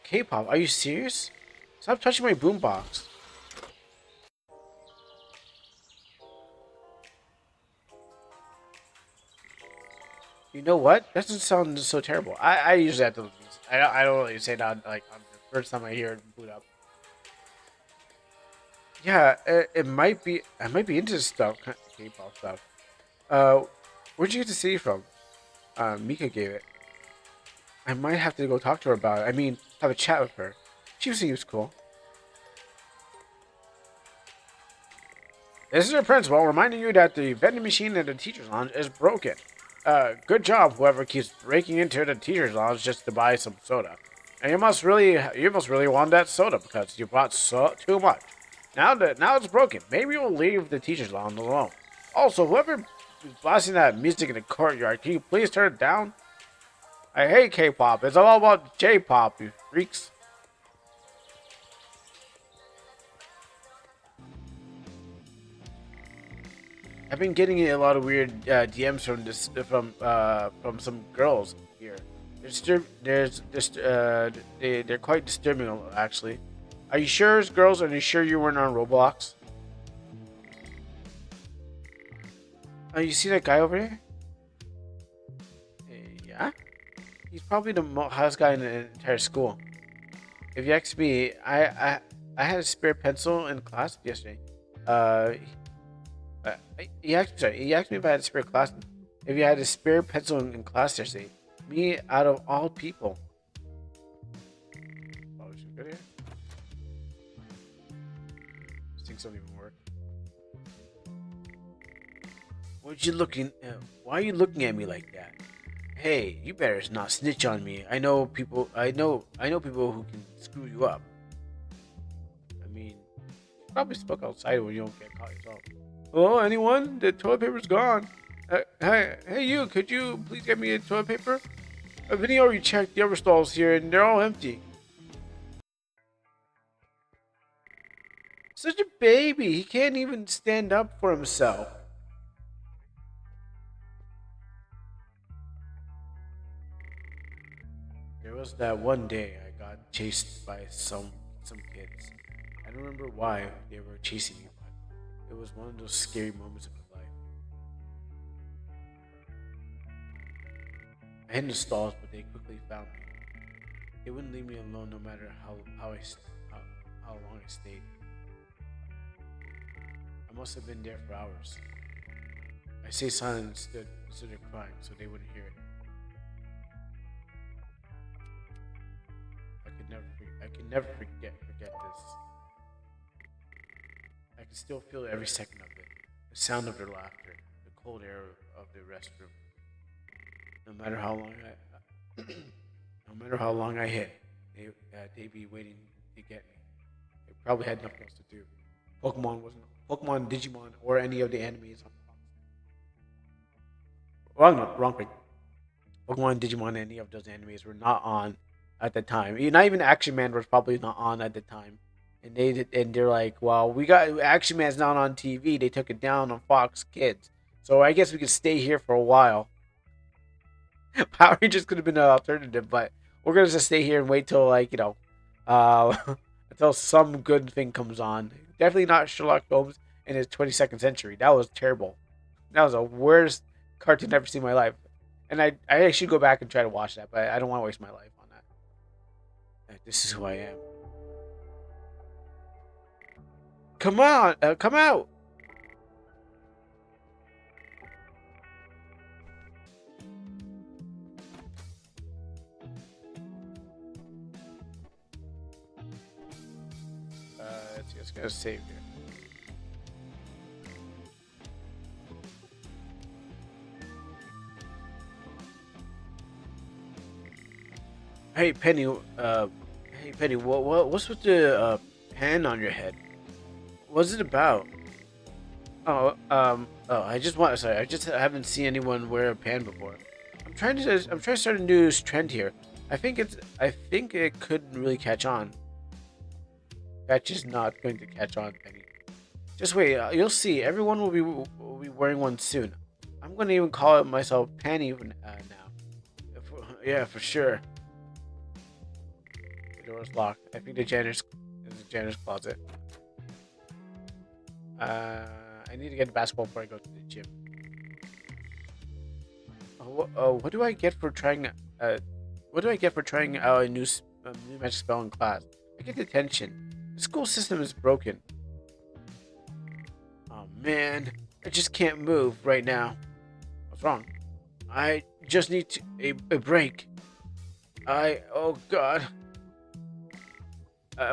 Speaker 1: K-pop? Are you serious? Stop touching my boombox. You know what? That doesn't sound so terrible. I usually have to. I don't really say that like on the first time I hear it boot up. Yeah, it might be. I might be into this stuff, K-pop stuff. Where'd you get the CD from? Mika gave it. I might have to go talk to her about it. I mean, have a chat with her. She seems cool. This is your principal reminding you that the vending machine in the teacher's lounge is broken. Good job, whoever keeps breaking into the teacher's lounge just to buy some soda. And you must really want that soda because you bought too much. Now it's broken. Maybe you'll leave the teacher's lounge alone. Also, whoever is blasting that music in the courtyard, can you please turn it down? I hate K-pop. It's all about J-pop, you freaks. I've been getting a lot of weird DMs from some girls here. They're quite disturbing actually. Are you sure, girls? Are you sure you weren't on Roblox? Oh, you see that guy over there? Yeah. He's probably the hottest guy in the entire school. If you ask me, I had a spare pencil in class yesterday. He asked me if I had a spare class. If you had a spare pencil in class yesterday. Me, out of all people. Oh, is she good here? These things don't even work. Why are you looking at me like that? Hey, you better not snitch on me. I know people who can screw you up. I mean, probably spoke outside when you don't get caught yourself. Oh, anyone? The toilet paper's gone. Hey, you, could you please get me a toilet paper? Vinny already checked the other stalls here and they're all empty. Such a baby. He can't even stand up for himself. There was that one day I got chased by some kids. I don't remember why they were chasing me, but it was one of those scary moments of my life. I hid in the stalls, but they quickly found me. They wouldn't leave me alone no matter how, how long I stayed. I must have been there for hours. I stayed silent and stood there crying so they wouldn't hear it. I could never forget this. I can still feel every second of it. The sound of their laughter, the cold air of the restroom. No matter how long no matter how long I hit, they'd be waiting to get me. They probably had nothing else to do. Pokemon, Digimon, or any of the animes. Wrong thing. Pokemon, Digimon, any of those animes were not on at the time. Not even Action Man was probably not on at the time. And they're like, well, we got Action Man's not on TV. They took it down on Fox Kids, so I guess we could stay here for a while. Power Rangers could have been an alternative, but we're gonna just stay here and wait till uh, until some good thing comes on. Definitely not Sherlock Holmes in his 22nd century. That was terrible. That was the worst cartoon I've ever seen in my life. And I should go back and try to watch that, but I don't want to waste my life on that. This is who I am. Come on, come out. Let's go save here. Hey Penny, what's with the pen on your head? What's it about? I just want. Sorry, I just haven't seen anyone wear a pan before. I'm trying to start a new trend here. I think it could really catch on. That's just not going to catch on, Penny. Just wait, you'll see. Everyone will be wearing one soon. I'm going to even call it myself Penny now. Yeah, for sure. The door's locked. I think the janitor's closet. I need to get a basketball before I go to the gym. What do I get for trying? What do I get for trying out a new magic spell in class? I get detention. The school system is broken. Oh man, I just can't move right now. What's wrong? I just need a break. Oh god.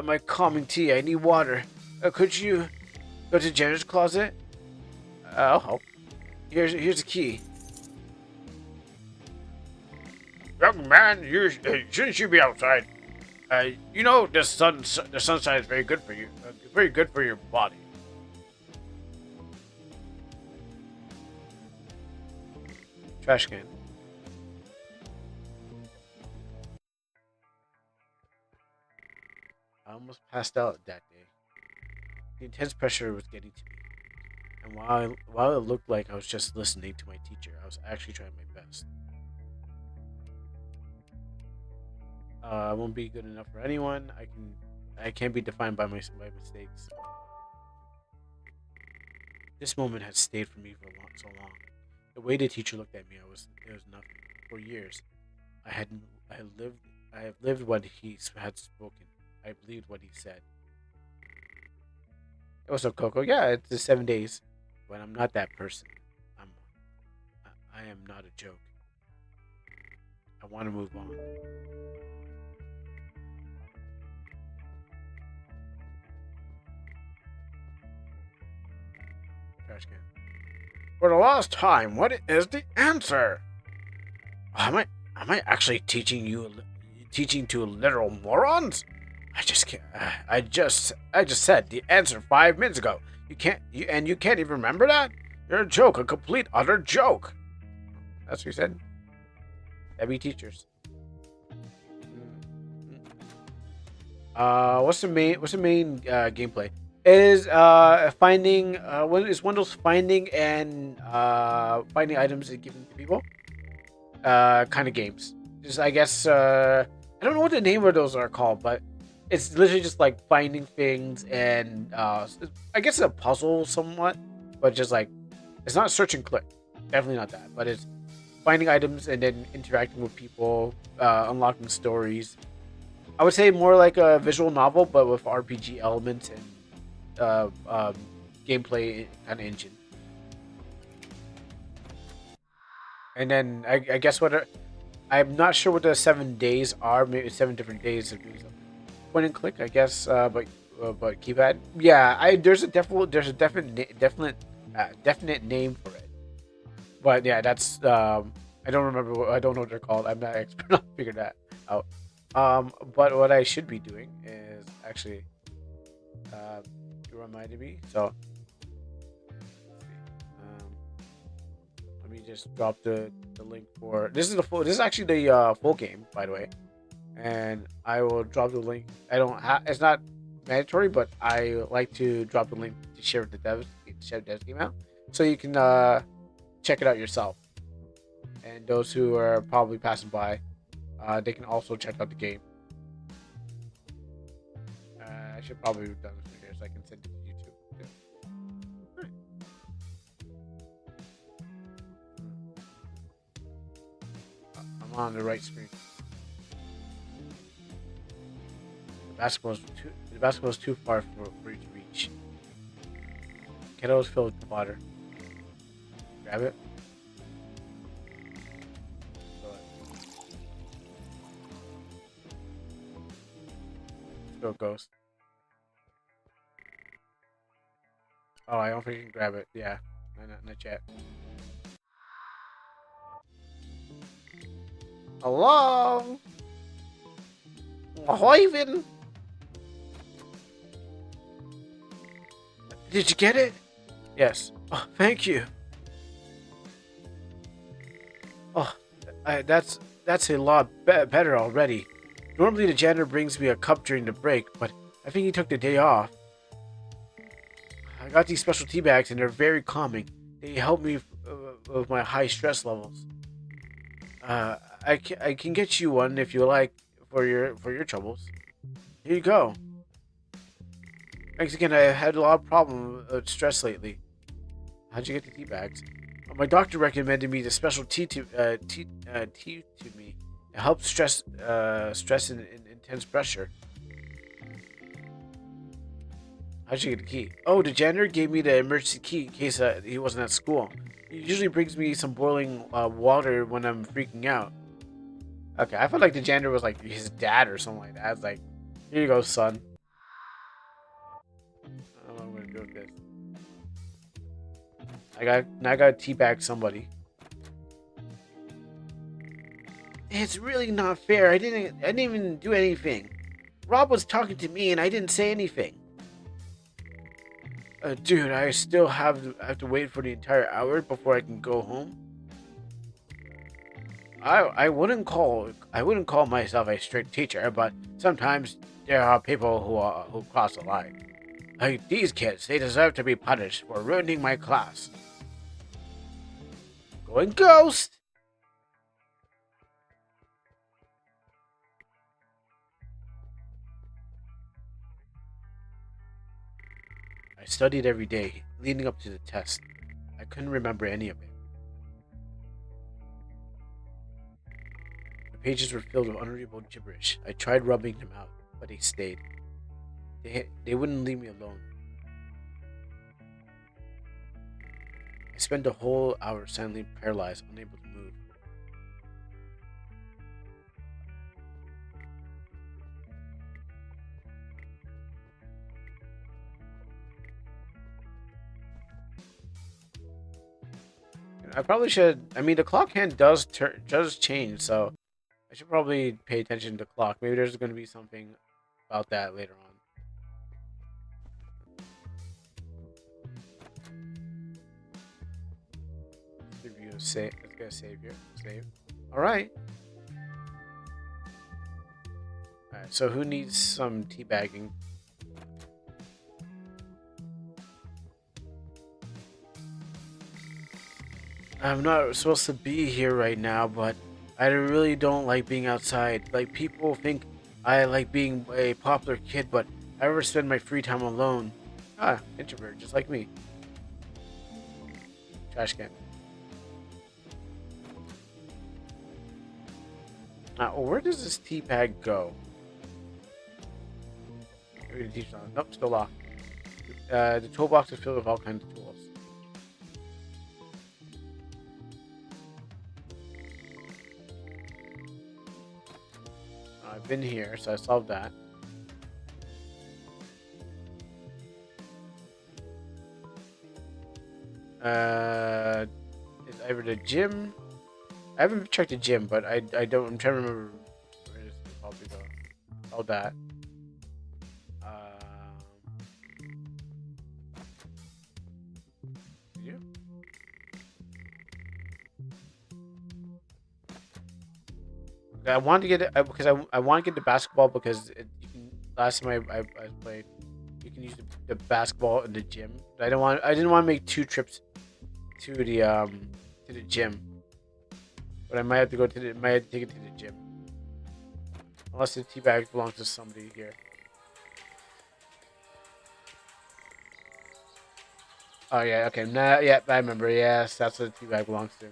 Speaker 1: My calming tea. I need water. Could you go to the janitor's closet? I'll help. Here's the key. Young man, shouldn't you be outside? You know the sunshine is very good for you. Very good for your body. Trash can. I almost passed out that day. The intense pressure was getting to me, and while it looked like I was just listening to my teacher, I was actually trying my best. I won't be good enough for anyone. I can't be defined by my mistakes. This moment has stayed for me for so long. The way the teacher looked at me, it was nothing. For years, I had lived I have lived what he had spoken. I believed what he said. What's up, Coco? Yeah, it's the 7 days, but I'm not that person. I'm I am not a joke. I want to move on. Trash can. For the last time, what is the answer? Am I actually teaching to literal morons? I just can't. I just said the answer 5 minutes ago. You can't even remember that? You're a joke, a complete utter joke. That's what you said. That'd be teachers. What's the main gameplay? Is finding one of those finding and finding items and giving to people kind of games. Just I guess I don't know what the name of those are called, but it's literally just like finding things and I guess it's a puzzle somewhat, but just like it's not search and click, definitely not that, but it's finding items and then interacting with people, unlocking stories. I would say more like a visual novel, but with RPG elements and uh, um, gameplay kind of engine. And then I guess I'm not sure what the 7 days are. Maybe 7 different days of doing something. Point and click, I guess. But keypad. Yeah, I there's a definite name for it. But yeah, that's I don't remember. I don't know what they're called. I'm not expert on figuring that out. But what I should be doing is actually you reminded me. So um, let me just drop the link for this is the full. This is actually the full game, by the way. And I will drop the link. I don't have. It's not mandatory, but I like to drop the link to share with the devs. Share the devs game out, so you can check it out yourself. And those who are probably passing by, they can also check out the game. I should probably have done this right here so I can send it to YouTube. Yeah. I'm on the right screen. The basketball is too far for you to reach. Kettle is filled with water. Grab it. Throw it. Let's go, Ghost. Oh, I don't think you can grab it. Yeah, not yet. Hello? Hoiven? Did you get it? Yes. Oh, thank you. Oh, that's a lot better already. Normally the janitor brings me a cup during the break, but I think he took the day off. I got these special tea bags and they're very calming. They help me with my high stress levels. Uh, I can get you one if you like for your troubles. Here you go. Thanks again. I had a lot of problem with stress lately. How'd you get the tea bags? My doctor recommended me the special tea to me. It helps stress and intense pressure. How'd you get the key? Oh, the janitor gave me the emergency key in case he wasn't at school. He usually brings me some boiling water when I'm freaking out. Okay, I felt like the janitor was like his dad or something like that. I was like, here you go, son. I don't know what I'm gonna do with this. I gotta teabag somebody. It's really not fair. I didn't even do anything. Rob was talking to me and I didn't say anything. Dude, I still have to wait for the entire hour before I can go home. I wouldn't call myself a strict teacher, but sometimes there are people who cross the line. Like these kids, they deserve to be punished for ruining my class. Going ghost. I studied every day leading up to the test. I couldn't remember any of it. The pages were filled with unreadable gibberish. I tried rubbing them out, but they stayed. They wouldn't leave me alone. I spent a whole hour silently paralyzed, unable to move. I probably should. I mean, the clock hand does change, so I should probably pay attention to the clock. Maybe there's going to be something about that later on. Let's review a save. Let's get a save here. Save. All right. All right. So who needs some teabagging? I'm not supposed to be here right now, but I really don't like being outside. Like people think I like being a popular kid, but I never spend my free time alone. Ah, introvert, just like me. Trash can. Now, where does this tea bag go? Nope, still locked. The toolbox is filled with all kinds of tools. I've been here, so I solved that. Is either the gym? I haven't checked the gym, but I don't. I'm trying to remember where this is probably go. All that. You? I wanted to get it because I want to get the basketball because you can. Last time I played, you can use the basketball in the gym. I didn't want to make two trips to the gym, but I might have to go to the might have to take it to the gym unless the tea bag belongs to somebody here. Oh yeah, okay. Nah, yeah, I remember. Yes, that's what the tea bag belongs to.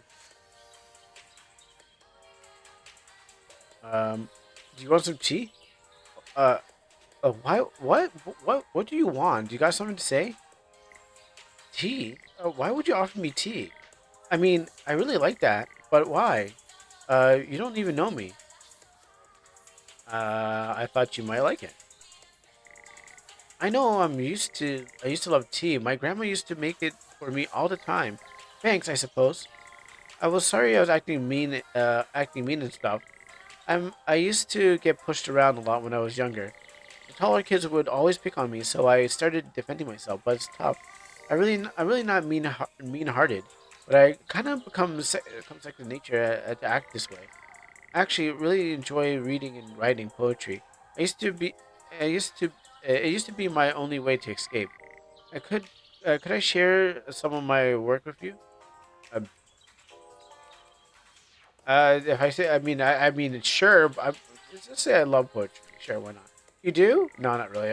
Speaker 1: Do you want some tea? Uh, why? What do you want? Do you got something to say? Tea? Why would you offer me tea? I mean, I really like that, but why? You don't even know me. I thought you might like it. I know I used to love tea. My grandma used to make it for me all the time. Thanks, I suppose. I was sorry I was acting mean and stuff. I used to get pushed around a lot when I was younger. The taller kids would always pick on me, so I started defending myself, but it's tough. I'm really not mean-hearted, but I kind of become second nature to act this way. I actually really enjoy reading and writing poetry. I used to be, I used to, it used to be my only way to escape. I could I share some of my work with you? Uh, if I say, I mean, sure. But just say I love poetry. Sure, why not? You do? No, not really.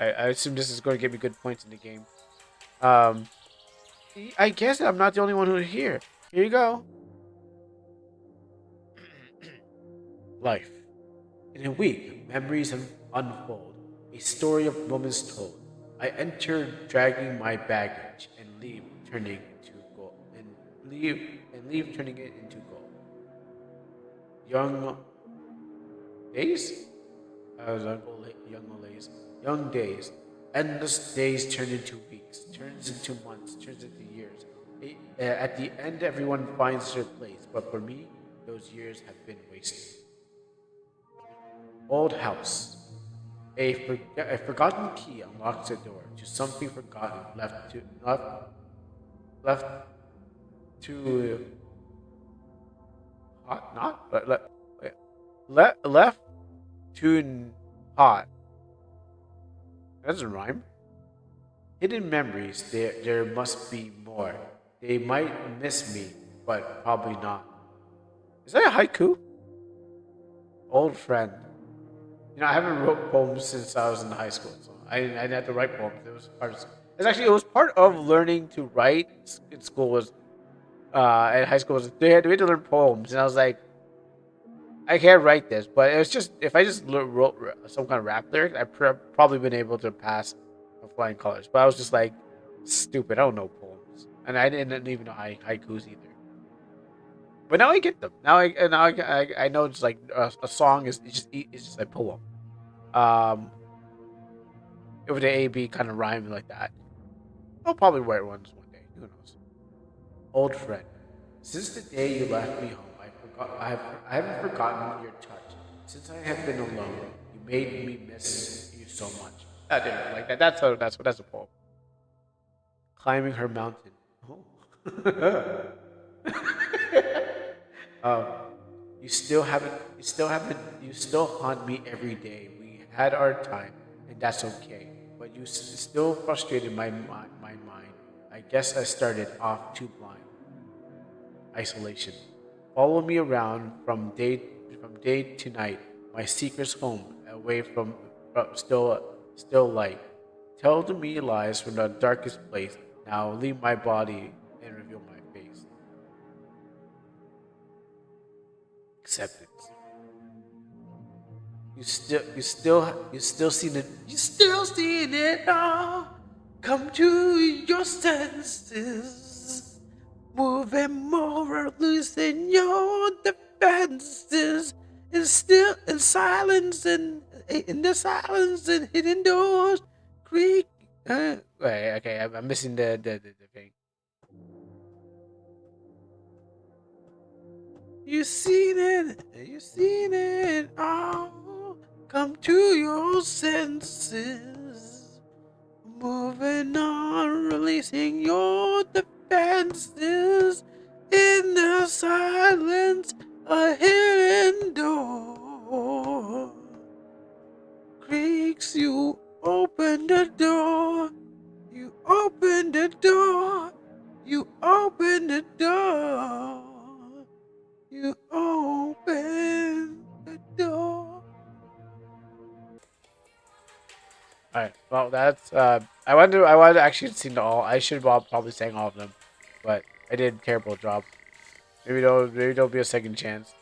Speaker 1: I assume this is going to give me good points in the game. Um, I guess I'm not the only one who's here. Here you go. Life. In a week, memories unfold, a story of moments told. I enter dragging my baggage and leave turning into gold and leave turning it into gold. Young days? Young days. Young days. Endless days turn into weeks, turns into months, turns into years. At the end, everyone finds their place, but for me, those years have been wasted. Old house. A forgotten key unlocks the door to something forgotten, left to hot, not wait, left to hot. That doesn't rhyme. Hidden memories. There must be more. They might miss me, but probably not. Is that a haiku? Old friend. I haven't wrote poems since I was in high school, so I didn't have to write poems. It was part of. It was part of learning to write in school. Was at high school was we had to learn poems, and I was like, I can't write this, but it was just if I just wrote some kind of rap lyric, I probably been able to pass with flying colors. But I was just like, stupid. I don't know poems, and I didn't even know haikus either. But now I get them. I know it's like a song is just a poem. Um, if the A B kind of rhyme like that, I'll probably write one day. Who knows? Old friend, since the day you left me home, I haven't forgotten your touch. Since I have been alone, you made me miss you so much. I didn't like that. That's a poem. Climbing her mountain. Oh. um, you still haunt me every day. We had our time, and that's okay. But still frustrated my mind. I guess I started off too blind. Isolation. Follow me around from day to night. My secret's home, away from still light. Tell to me lies from the darkest place. Now leave my body and reveal my face. Acceptance. You still seen it all. Come to your senses. Moving more, losing your defenses. And still in silence and in the silence and hidden doors. Creak. Wait, okay, I'm missing the thing. You seen it all. Come to your senses. Moving on, releasing your defenses. In the silence, a hidden door creaks. You open the door. You open the door. You open the door. You open the door. All right. Well, that's. I wanted to actually sing all. I should have probably sang all of them, but I did a terrible job. Maybe there'll be a second chance.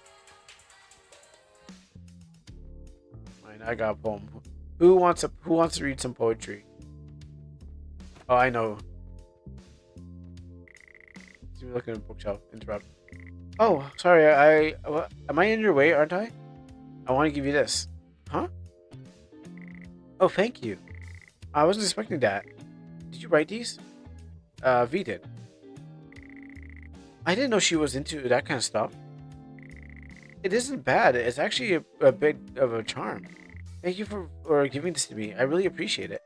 Speaker 1: Fine, I got a poem. Who wants to read some poetry? Oh, I know. See me looking at the bookshelf. Interrupt. Oh, sorry. Am I in your way? Aren't I? I want to give you this. Huh? Oh, thank you. I wasn't expecting that. Did you write these? V did. I didn't know she was into that kind of stuff. It isn't bad. It's actually a bit of a charm. Thank you for giving this to me. I really appreciate it.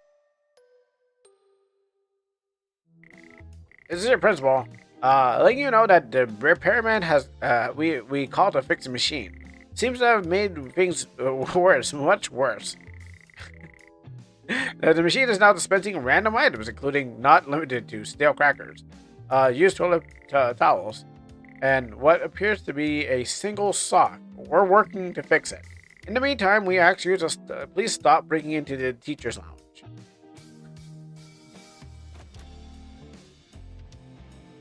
Speaker 1: This is your principal. Letting you know that the repairman has we called to fix the machine. Seems to have made things worse, much worse. The machine is now dispensing random items, including not limited to stale crackers, used toilet towels, and what appears to be a single sock. We're working to fix it. In the meantime, we ask you to please stop breaking into the teacher's lounge.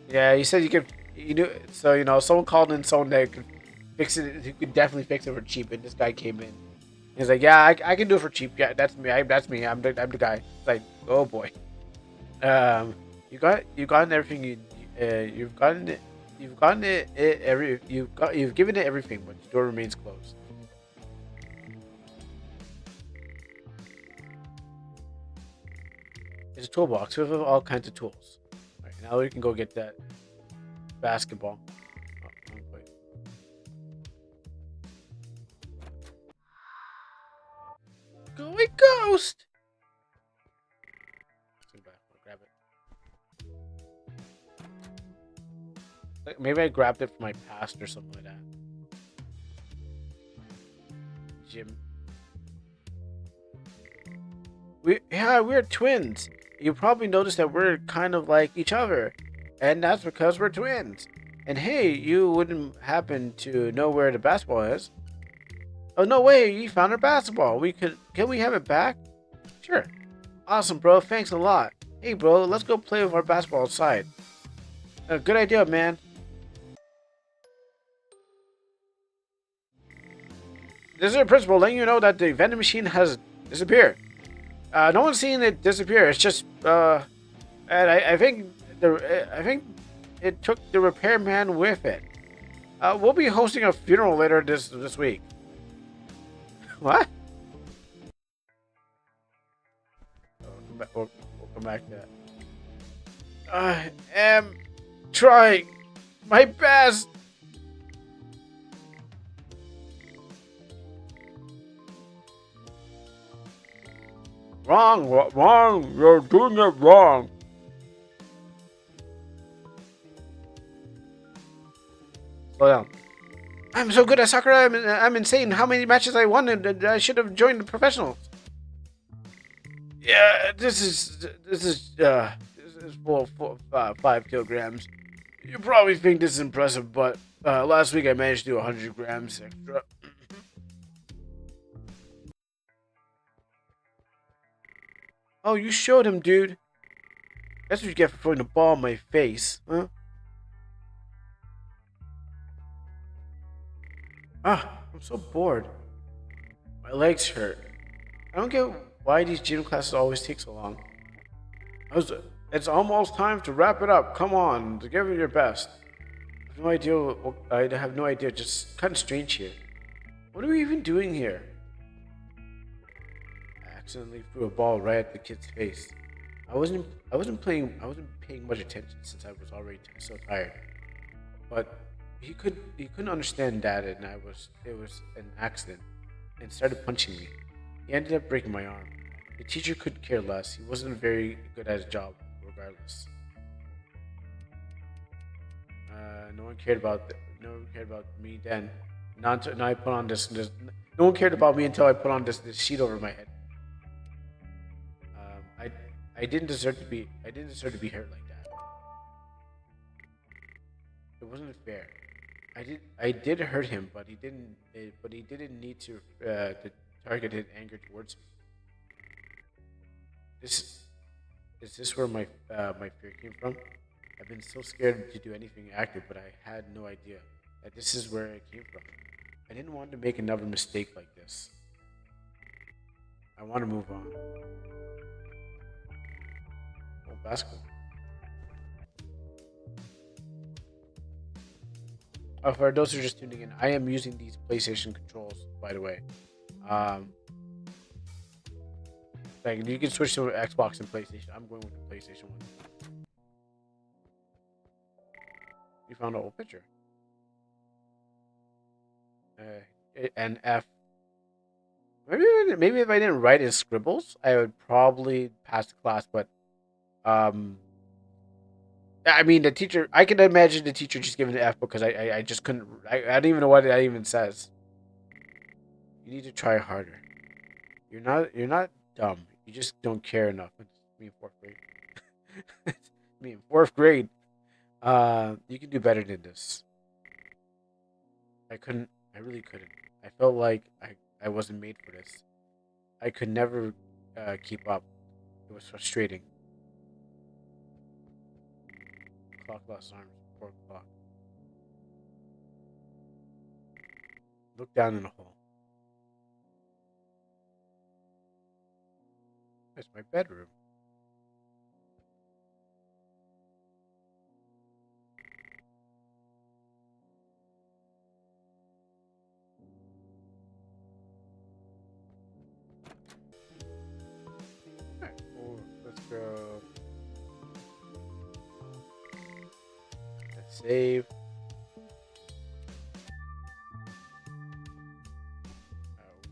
Speaker 1: Yeah, you said you could. You knew, so someone called in someone that could fix it. Who could definitely fix it for cheap, and this guy came in. He's like, "Yeah, I can do it for cheap. Yeah, that's me. That's me. I'm the guy." It's like, oh boy. You've gotten everything you've given it everything, but the door remains closed. It's a toolbox with all kinds of tools. All right, now we can go get that basketball. Oh, wrong way. Going ghost. Let's go back. I'll grab it. Maybe I grabbed it from my past or something like that. Jim. We're twins. You probably noticed that we're kind of like each other, and that's because we're twins. And hey, you wouldn't happen to know where the basketball is? Oh no way! You found our basketball. Can we have it back? Sure. Awesome, bro. Thanks a lot. Hey, bro, let's go play with our basketball outside. Good idea, man. This is the principal letting you know that the vending machine has disappeared. No one's seen it disappear. It's just, and I think it took the repairman with it. We'll be hosting a funeral later this week. What? We'll come back to that. I am trying my best. Wrong. You're doing it wrong. Slow down. I'm so good at soccer. I'm insane. How many matches I won? And I should have joined the professionals. Yeah, this is 5 kilograms. You probably think this is impressive, but last week I managed to do 100 grams extra. Oh, you showed him, dude. That's what you get for throwing the ball in my face, huh? I'm so bored. My legs hurt. I don't get why these gym classes always take so long. I was, it's almost time to wrap it up. Come on, to give it your best. I have no idea. I have no idea. Just kind of strange here. What are we even doing here? I accidentally threw a ball right at the kid's face. I wasn't paying much attention since I was already so tired. But he couldn't understand that, and it was an accident, and started punching me. He ended up breaking my arm. The teacher couldn't care less. He wasn't very good at his job, regardless. No one cared about me then. Not until now I put on this. No one cared about me until I put on this sheet over my head. Um, I I didn't deserve to be hurt like that. It wasn't fair. I did hurt him, but he didn't need to target his anger towards me. This is this where my fear came from? I've been so scared to do anything active, but I had no idea that this is where it came from. I didn't want to make another mistake like this. I want to move on. Oh, basketball. For those who are just tuning in, I am using these PlayStation controls, by the way. Um, like you can switch to Xbox and PlayStation. I'm going with the PlayStation one. You found an old picture. And F. Maybe if I didn't write in scribbles, I would probably pass the class. But um, I mean, the teacher. I can imagine the teacher just giving an F because I just couldn't. I don't even know what that even says. You need to try harder. You're not dumb. You just don't care enough. It's me in fourth grade. It's me in fourth grade. You can do better than this. I couldn't. I really couldn't. I felt like I wasn't made for this. I could never keep up. It was frustrating. Clock lost arms. 4 o'clock. Look down in the hole. That's my bedroom. Alright, well, let's go. Let's save.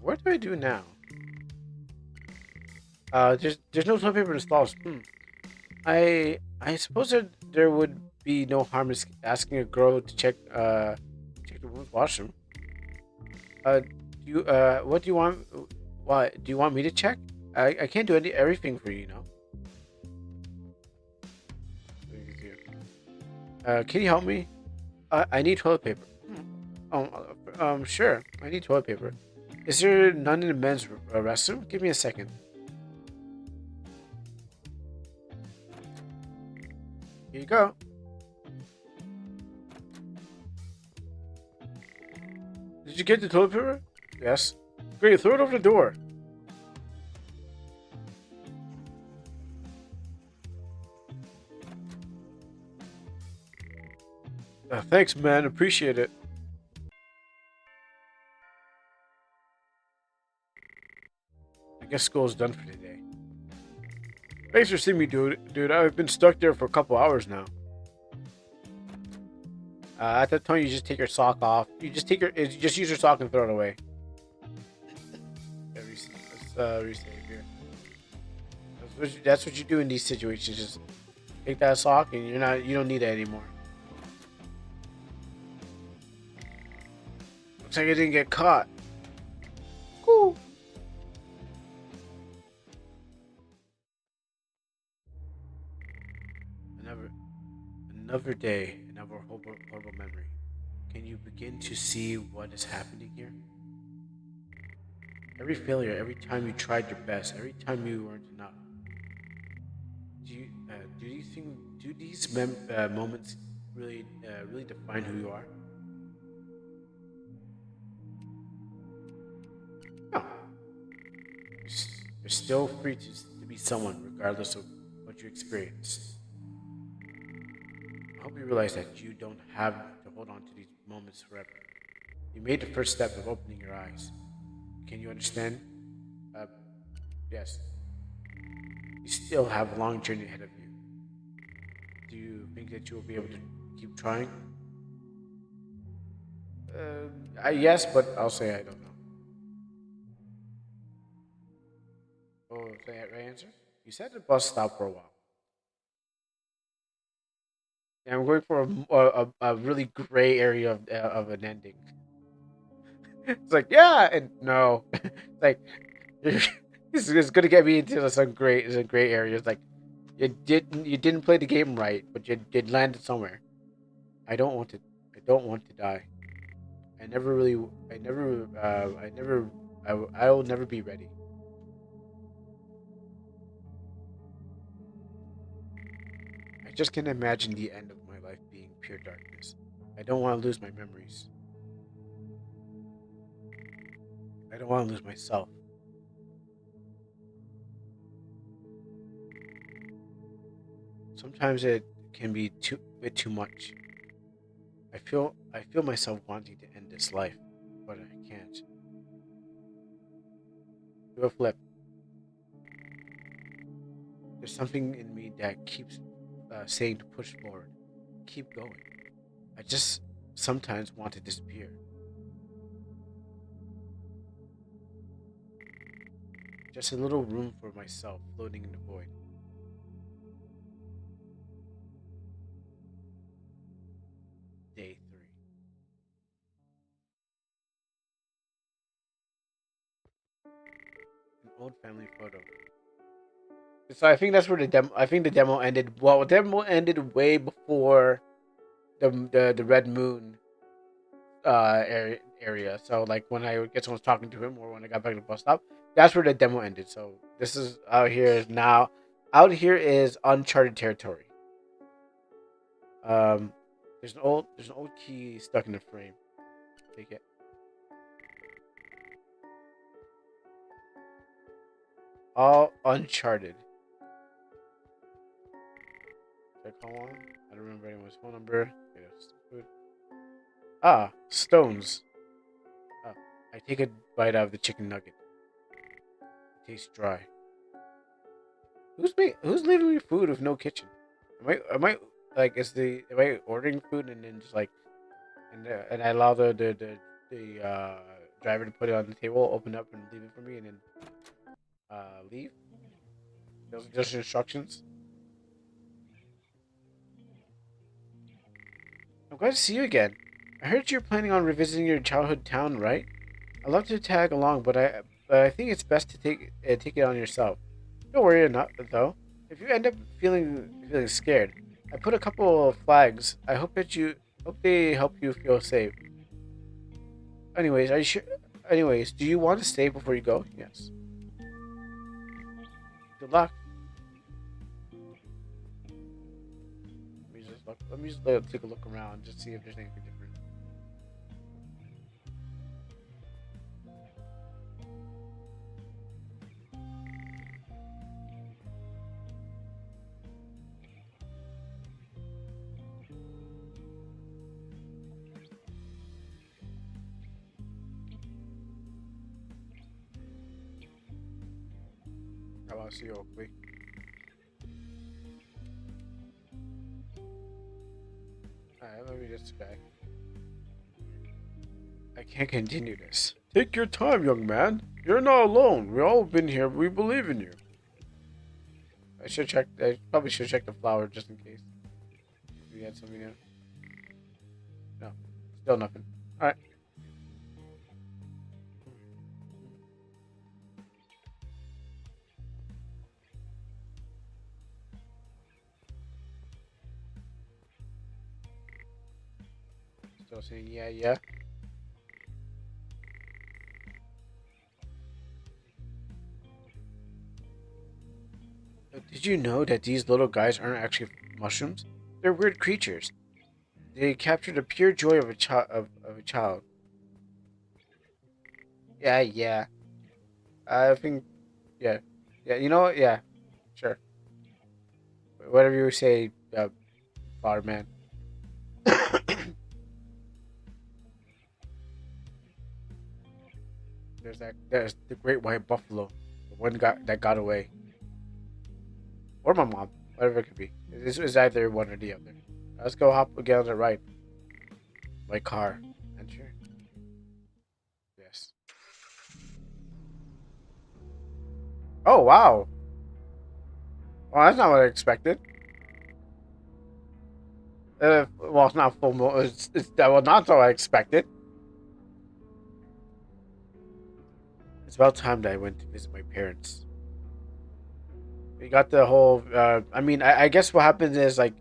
Speaker 1: What do I do now? There's no toilet paper installed. I suppose there would be no harm in asking a girl to check the women's washroom. What do you want? What do you want me to check? I can't do everything for you, you know. What do you do? Can you help me? I need toilet paper. Sure. I need toilet paper. Is there none in the men's restroom? Give me a second. Here you go. Did you get the toilet paper? Yes. Great, throw it over the door. Thanks, man. Appreciate it. I guess school's done for today. Thanks for seeing me, dude. I've been stuck there for a couple hours now. At that time, you just take your sock off. You just use your sock and throw it away. Yeah, let's resave here. That's what you do in these situations. Just take that sock and you don't need it anymore. Looks like I didn't get caught. Cool. Another another day, another horrible memory. Can you begin to see what is happening here? Every failure, every time you tried your best, every time you weren't enough. Do you think do these moments really define who you are? No. You're still free to be someone regardless of what you experience. I hope you realize that you don't have to hold on to these moments forever. You made the first step of opening your eyes. Can you understand? Uh, yes. You still have a long journey ahead of you. Do you think that you will be able to keep trying? Yes, but I'll say I don't know. Oh, is that right answer? You said the bus stop for a while. And I'm going for a really gray area of an ending. It's like, yeah, and no. It's like, it's going to get me into some gray areas. Like, you didn't play the game right, but you did land it somewhere. I don't want to. I don't want to die. I never really. I never. I never. I will never be ready. I just can't imagine the end of my life being pure darkness. I don't want to lose my memories. I don't want to lose myself. Sometimes it can be too bit too much. I feel myself wanting to end this life, but I can't. Do a flip. There's something in me that keeps saying to push forward, keep going. I just sometimes want to disappear. Just a little room for myself floating in the void. Day 3. An old family photo. So I think that's where the demo. I think the demo ended. Well, the demo ended way before the Red Moon area. So like when I guess someone was talking to him, or when I got back to the bus stop, that's where the demo ended. So this is out here is now. Out here is uncharted territory. Um, there's an old key stuck in the frame. Take it. All uncharted. Should I call one? I don't remember anyone's phone number. Food. Ah, stones. Oh, I take a bite out of the chicken nugget. It tastes dry. Who's leaving me food with no kitchen? Am I like am I ordering food and then just like and I allow the driver to put it on the table, open up and leave it for me, and then leave? Those are just instructions. I'm glad to see you again. I heard you're planning on revisiting your childhood town, right? I'd love to tag along, but I think it's best to take it on yourself. Don't worry not though. If you end up feeling scared, I put a couple of flags. I hope they help you feel safe. Anyways, are you sure? Anyways, do you want to stay before you go? Yes. Good luck. Let me just take a look around, just see if there's anything different. I want to see Oakley. Alright, let me just guy. I can't continue this. Take your time, young man. You're not alone. We all been here. We believe in you. I should check. I probably should check the flower just in case. We had something in. No, still nothing. All right. Still saying yeah, yeah. Did you know that these little guys aren't actually mushrooms? They're weird creatures. They capture the pure joy of a child. Of a child. Yeah, yeah. I think. Yeah. Yeah, you know what? Yeah, sure. Whatever you say, flower man. There's the great white buffalo, the one that got away, or my mom, whatever it could be. This is either one or the other. Let's go hop again on the right. My car. Enter. Yes. Oh wow. Well, that's not what I expected. Well, it's not full. It's that. Well, not what I expected. It's about time that I went to visit my parents. We got the whole. I mean, I guess what happened is like,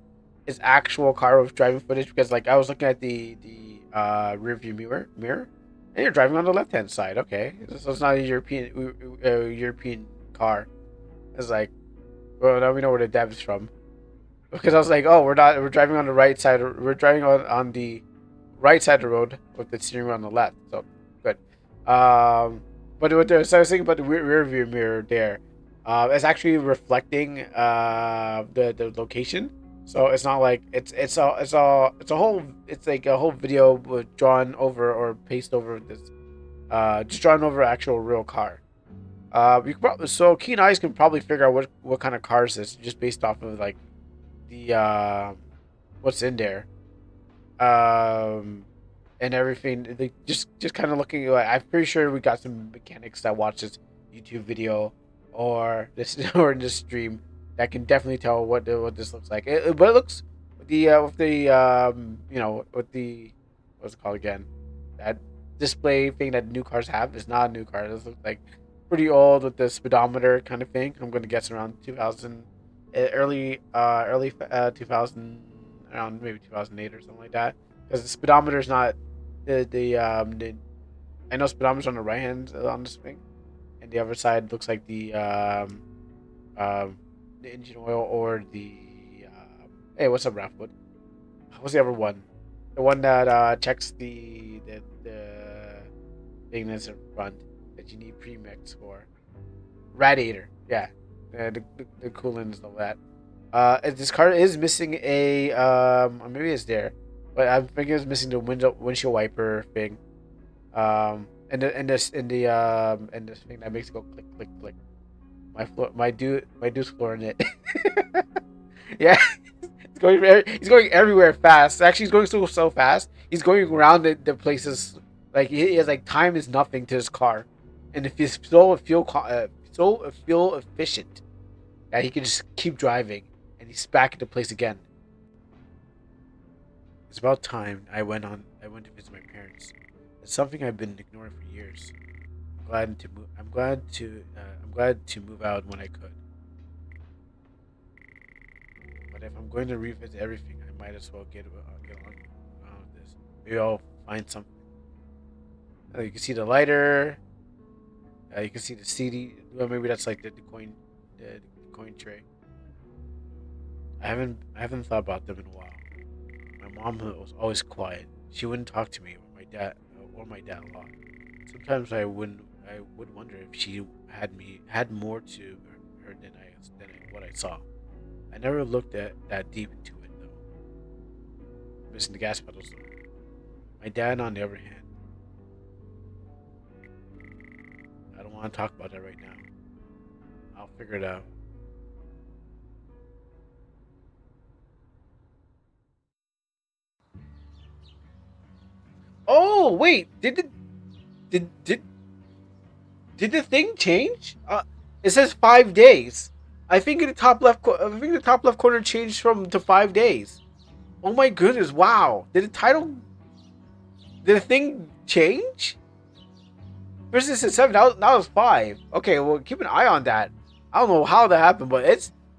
Speaker 1: it's actual car with driving footage because like I was looking at the rear view mirror, and you're driving on the left hand side. Okay, so it's not a European car. It's like, well, now we know where the dev's from. Because I was like, oh, we're driving on the right side. We're driving on the right side of the road with the steering wheel on the left. So good. But so I was thinking about the rear view mirror there. It's actually reflecting the location. So it's not like it's like a whole video drawn over or pasted over this just drawn over actual real car. So keen eyes can probably figure out what kind of cars this just based off of like the what's in there, um, and everything. They just kind of looking. Like, I'm pretty sure we got some mechanics that watch this YouTube video or this or in this stream that can definitely tell what this looks like. But it looks with the with the what's it called again? That display thing that new cars have is not a new car. This looks like pretty old with the speedometer kind of thing. I'm gonna guess around 2000, early 2000, around maybe 2008 or something like that. Because the speedometer is not the I know speedometer's on the right hand on this thing, and the other side looks like the engine oil or the hey, what's up, Raftwood? What's the other one? The one that checks the thing that's in front that you need premix for. Radiator, yeah. The coolant is all that. This car is missing a or maybe it's there, but I think it's missing the windshield wiper thing. And this thing that makes it go click click click. My dude's flooring it. Yeah, he's going everywhere fast. Actually, he's going so fast. He's going around the places like he has like time is nothing to his car, and if he's so fuel efficient that he can just keep driving, and he's back into place again. It's about time I went to visit my parents. It's something I've been ignoring for years. I'm glad to move out when I could. But if I'm going to revisit everything, I might as well get on with this. Maybe I'll find something. You can see the lighter. You can see the CD. Well, maybe that's like the coin tray. I haven't thought about them in a while. My mom was always quiet. She wouldn't talk to me or my dad a lot. Sometimes I would wonder if she had more to her than what I saw. I never looked at that deep into it though. Missing the gas pedals though. My dad, on the other hand, I don't want to talk about that right now. I'll figure it out. Oh wait, did did did the thing change? It says 5 days. I think in the top left. I think the top left corner changed from to 5 days. Oh my goodness! Wow. Did the title? Did the thing change? First it said 7. Now it's 5. Okay, well keep an eye on that. I don't know how that happened, but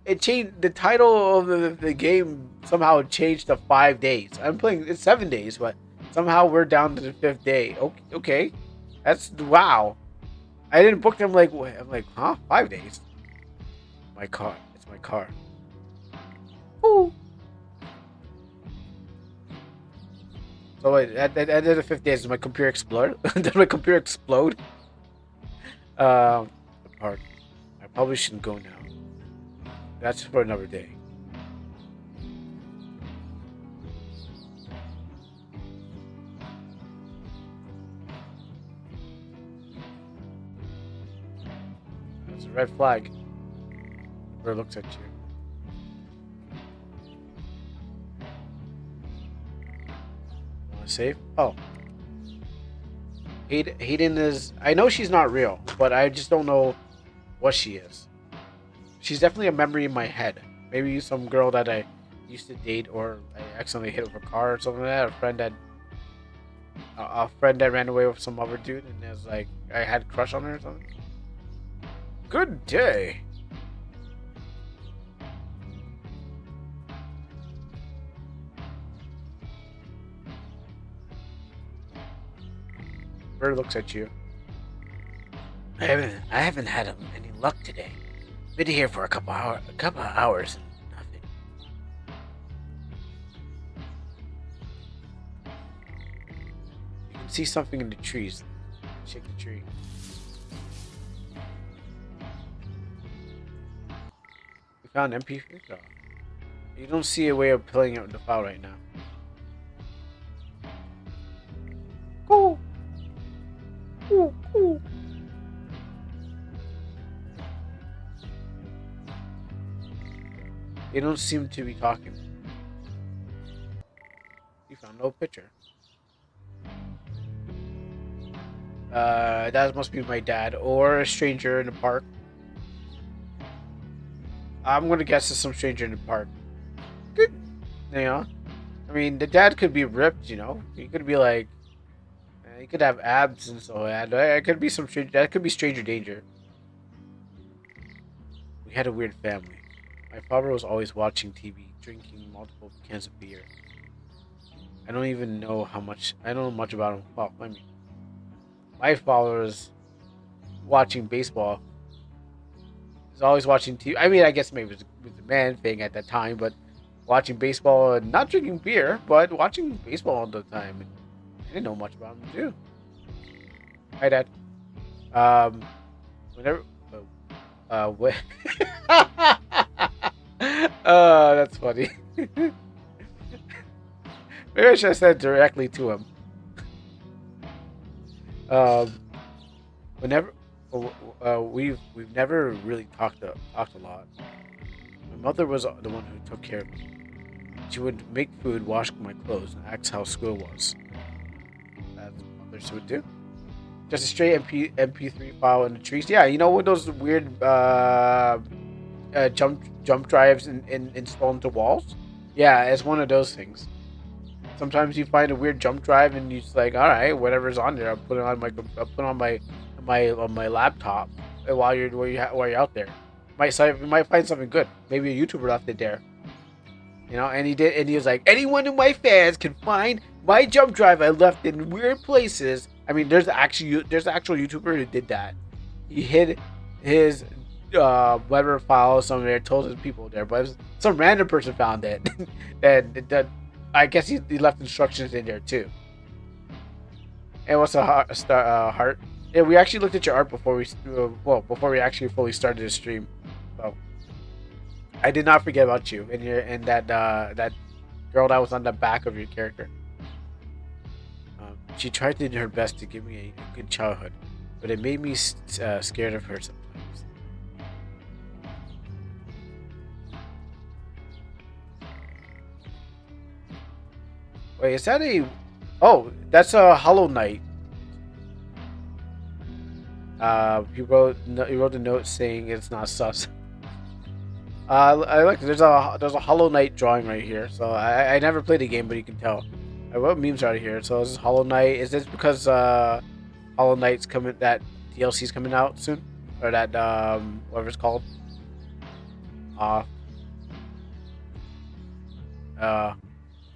Speaker 1: it changed. The title of the game somehow changed to 5 days. I'm playing it's 7 days, but somehow we're down to the 5th day. Okay, that's wow. I didn't book them like I'm like, huh? 5 days. My car. It's my car. Ooh. So wait, at the end of the 5th day, does my computer explode? Did my computer explode? The park. My Probably shouldn't go now. That's for another day. That's a red flag. Bird looks at you. Want to save? Oh. Hayden is... I know she's not real, but I just don't know what she is. She's definitely a memory in my head. Maybe some girl that I used to date, or I accidentally hit with a car or something like that. A friend that ran away with some other dude, and it was like I had a crush on her or something. Good day. Bird looks at you. I haven't had any luck today. Been here for a couple of hours and nothing. You can see something in the trees. Shake the tree. You found MP3? No. You don't see a way of pulling out the file right now. Cool. Cool. Cool. They don't seem to be talking. You found no picture. That must be my dad or a stranger in the park. I'm gonna guess it's some stranger in the park. Good. You know, I mean, the dad could be ripped. You know, he could be like, he could have abs and so on. It could be some stranger. That could be stranger danger. We had a weird family. My father was always watching TV, drinking multiple cans of beer. I don't even know how much. I don't know much about him. Well, I mean, my father was watching baseball. He's always watching TV. I mean, I guess maybe it was a man thing at that time, but watching baseball and not drinking beer, but watching baseball all the time. And I didn't know much about him too. Hi, Dad. Whenever. What? Oh, that's funny. Maybe I should have said directly to him. Whenever we've never really talked a lot. My mother was the one who took care of me. She would make food, wash my clothes, and ask how school was. That's what mothers would do. Just a straight MP3 file in the trees. Yeah, you know what those weird jump drives installed into walls? Yeah, it's one of those things. Sometimes you find a weird jump drive and you just like, all right, whatever's on there, I'll put it on my laptop while you're out there. You might find something good. Maybe a YouTuber left it there. You know, and he was like, anyone in my fans can find my jump drive I left in weird places. I mean, there's an actual YouTuber who did that. He hid his whatever file somewhere, told his people there, but some random person found it, and I guess he left instructions in there too. And what's a heart? Yeah, we actually looked at your art before we actually fully started the stream. So I did not forget about you and that girl that was on the back of your character. She tried to do her best to give me a good childhood, but it made me scared of her sometimes. Wait, is that a... Oh, that's a Hollow Knight. He wrote a note saying it's not sus. I look. There's a Hollow Knight drawing right here. So I never played the game, but you can tell. I wrote memes out of here. So this is Hollow Knight. Is this because Hollow Knight's coming? That DLC's coming out soon, or that whatever it's called.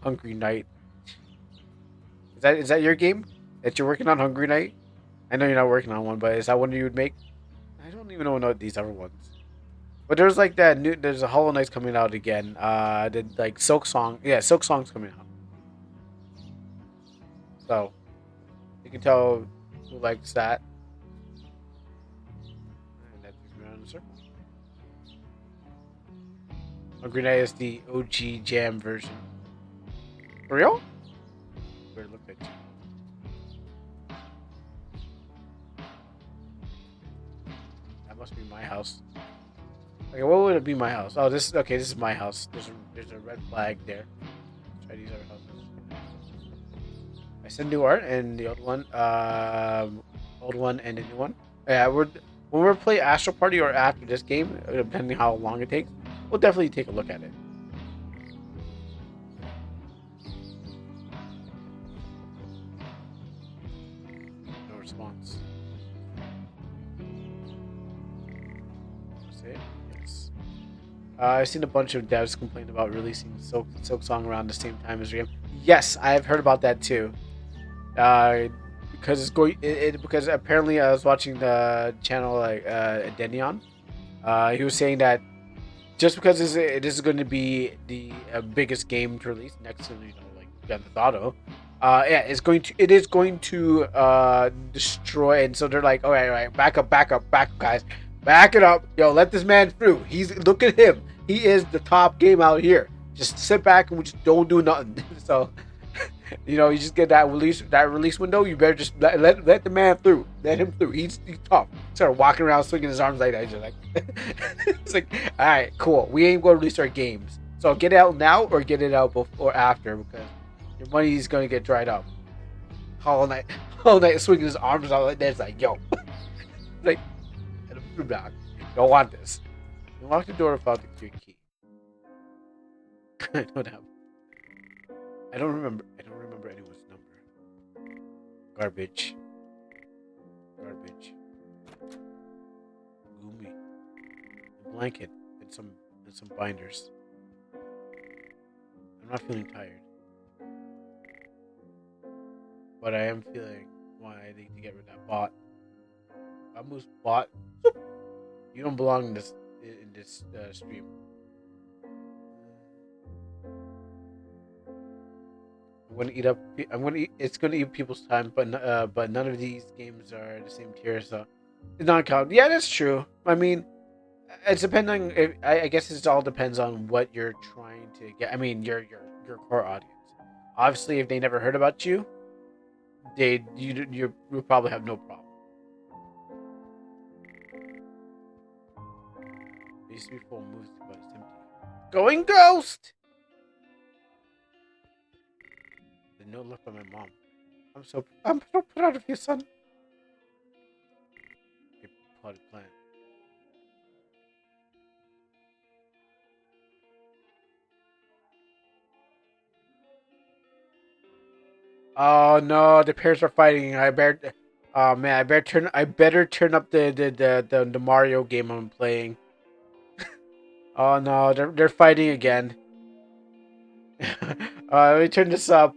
Speaker 1: Hungry Knight. Is that your game that you're working on, Hungry Knight? I know you're not working on one, but is that one you would make? I don't even know these other ones. But there's like there's a Hollow Knight's coming out again. Like Silk Song. Yeah, Silk Song's coming out. So you can tell who likes that. And that's around in a circle. Green Eye is the OG Jam version. For real? Where look at you. That must be my house. Okay, what would it be my house? Oh, this is okay. This is my house. There's a red flag there. Let's try these other houses. I send new art and the old one and the new one. Yeah, when we play Astral Party or after this game, depending how long it takes, we'll definitely take a look at it. No response. Say it? Yes. I've seen a bunch of devs complain about releasing Silk Song around the same time as the game. Yes, I've heard about that too. Because it's going because apparently I was watching the channel like Denion. He was saying that just because this is going to be the biggest game to release next to like Grand Theft Auto, yeah, it is going to destroy. And so they're like, all right, back up, guys, back it up, yo, let this man through. Look at him, he is the top game out here. Just sit back and we just don't do nothing. So you just get that release window. You better just let the man through. Let him through. He's tough. Started walking around swinging his arms like that. Just like it's like, all right, cool. We ain't gonna release our games. So get it out now or get it out before or after because your money is gonna get dried up. All night swinging his arms out like that. It's like, yo, like, let him through back. Don't want this. You lock the door without the key. I don't have. I don't remember anyone's number. Garbage. Gloomy. A blanket and some binders. I'm not feeling tired. But I am feeling why I need to get rid of that bot. Almost bot. You don't belong in this stream. It's gonna eat people's time, but none of these games are the same tier, so it's not count. Yeah, that's true. I mean, it's depending. I guess it all depends on what you're trying to get. I mean, your core audience. Obviously, if they never heard about you, you probably have no problem. It used to be full of moves, but it's empty. Going ghost. The note left by my mom. I'm so proud of you, son. A potted plant. Oh no, the parents are fighting. Oh man, I better turn up the Mario game I'm playing. Oh no, they're fighting again. Let me turn this up.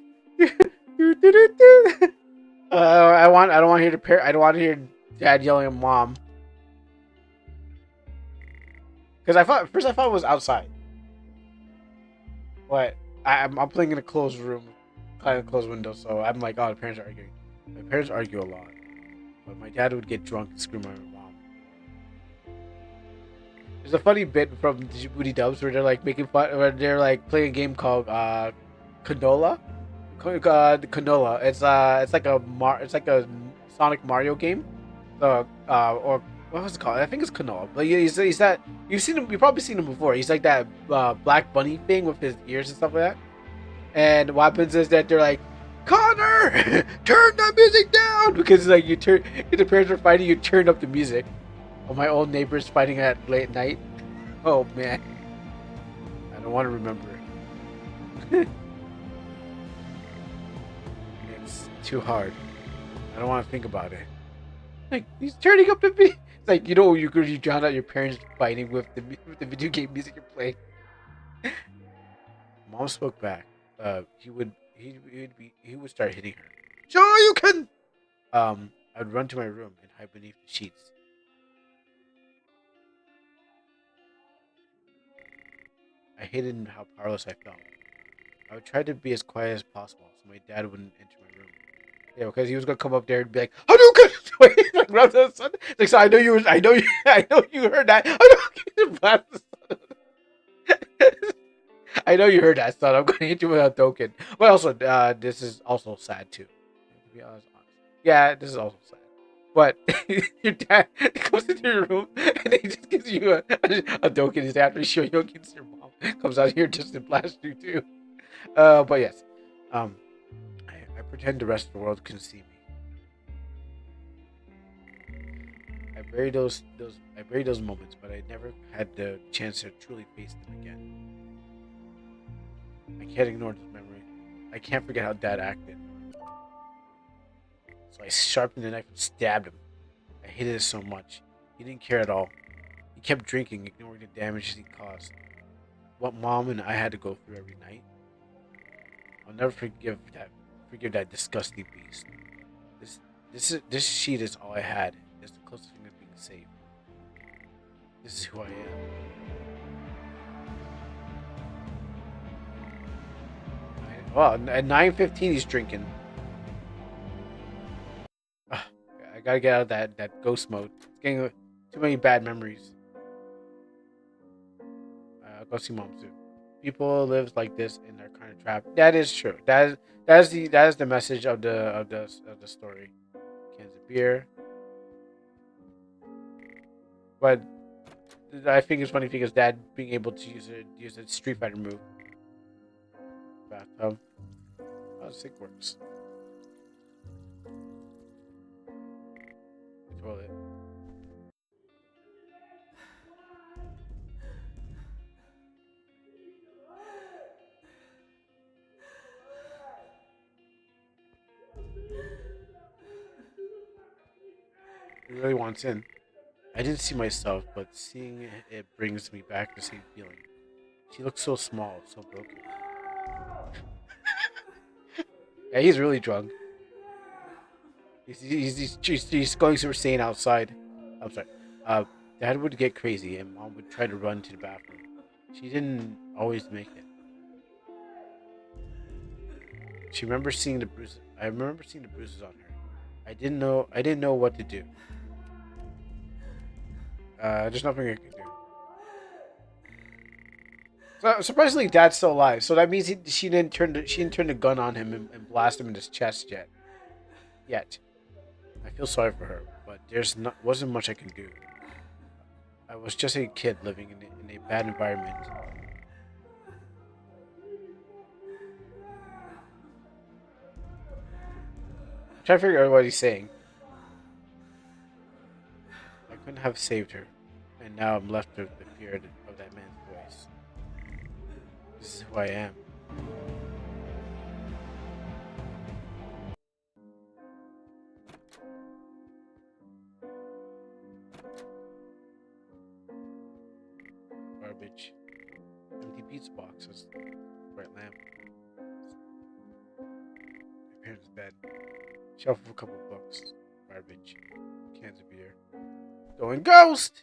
Speaker 1: I don't want to hear I don't want to hear dad yelling at mom. Because at first I thought it was outside. But I'm playing in a closed room, kind of closed window, so I'm like, oh, the parents are arguing. My parents argue a lot, but my dad would get drunk and scream at my mom. There's a funny bit from Djibouti Dubs where they're like making fun, where they're like playing a game called Canola. Canola. It's like a Sonic Mario game. So or what was it called? I think it's Canola. But he's that you've probably seen him before. He's like that black bunny thing with his ears and stuff like that. And what happens is that they're like, Connor, turn the music down, because like if the parents are fighting, you turn up the music. Oh, my old neighbors fighting at late night. Oh man, I don't want to remember it. It's too hard. I don't want to think about it. Like, he's turning up the beat. It's like, you drown out your parents fighting with the video game music you're playing. Mom spoke back. He would start hitting her. Sure you can. I'd run to my room and hide beneath the sheets. I hated how powerless I felt. I would try to be as quiet as possible so my dad wouldn't enter my room. Yeah, because he was gonna come up there and be like, Hadouken! Like, run to the sun. It's like, so I know you heard that. Hadouken! Blast the sun. I know you heard that, son. I'm going to hit you with a token. But also, this is also sad too. To be honest. Yeah, this is also sad. But your dad comes into your room and he just gives you a token. He's after sure you against your mom comes out here just to blast you too. But yes, um, I pretend the rest of the world can see me. I buried those moments, but I never had the chance to truly face them again. I can't ignore this memory. I can't forget how Dad acted. So I sharpened the knife and stabbed him. I hated it so much. He didn't care at all. He kept drinking, ignoring the damage he caused. What Mom and I had to go through every night. I'll never forgive that disgusting beast. This this sheet is all I had. It's the closest thing to being safe. This is who I am. Well, at 9:15 he's drinking. Ugh, I gotta get out of that ghost mode. It's getting too many bad memories. I'll go see Mom soon. People live like this and they're kind of trapped. That is true. That is the message of the story. Cans of beer, but I think it's funny because Dad being able to use a Street Fighter move. Bathtub. How sick works. Toilet. He really wants in. I didn't see myself, but seeing it brings me back the same feeling. She looks so small, so broken. Yeah, he's really drunk. He's going Super Saiyan outside. I'm sorry. Uh, Dad would get crazy, and Mom would try to run to the bathroom. She didn't always make it. She remembers seeing the bruises. I remember seeing the bruises on her. I didn't know what to do. There's nothing I can do. So surprisingly, Dad's still alive. So that means she didn't turn the gun on him and blast him in his chest yet. Yet. I feel sorry for her, but there's not wasn't much I can do. I was just a kid living in a bad environment. I'm trying to figure out what he's saying. I couldn't have saved her, and now I'm left with the fear of that man's voice. This is who I am. Garbage. Empty pizza boxes. Bright lamp. My parents' bed. Shelf of a couple of books. Garbage. Cans of beer. Going ghost!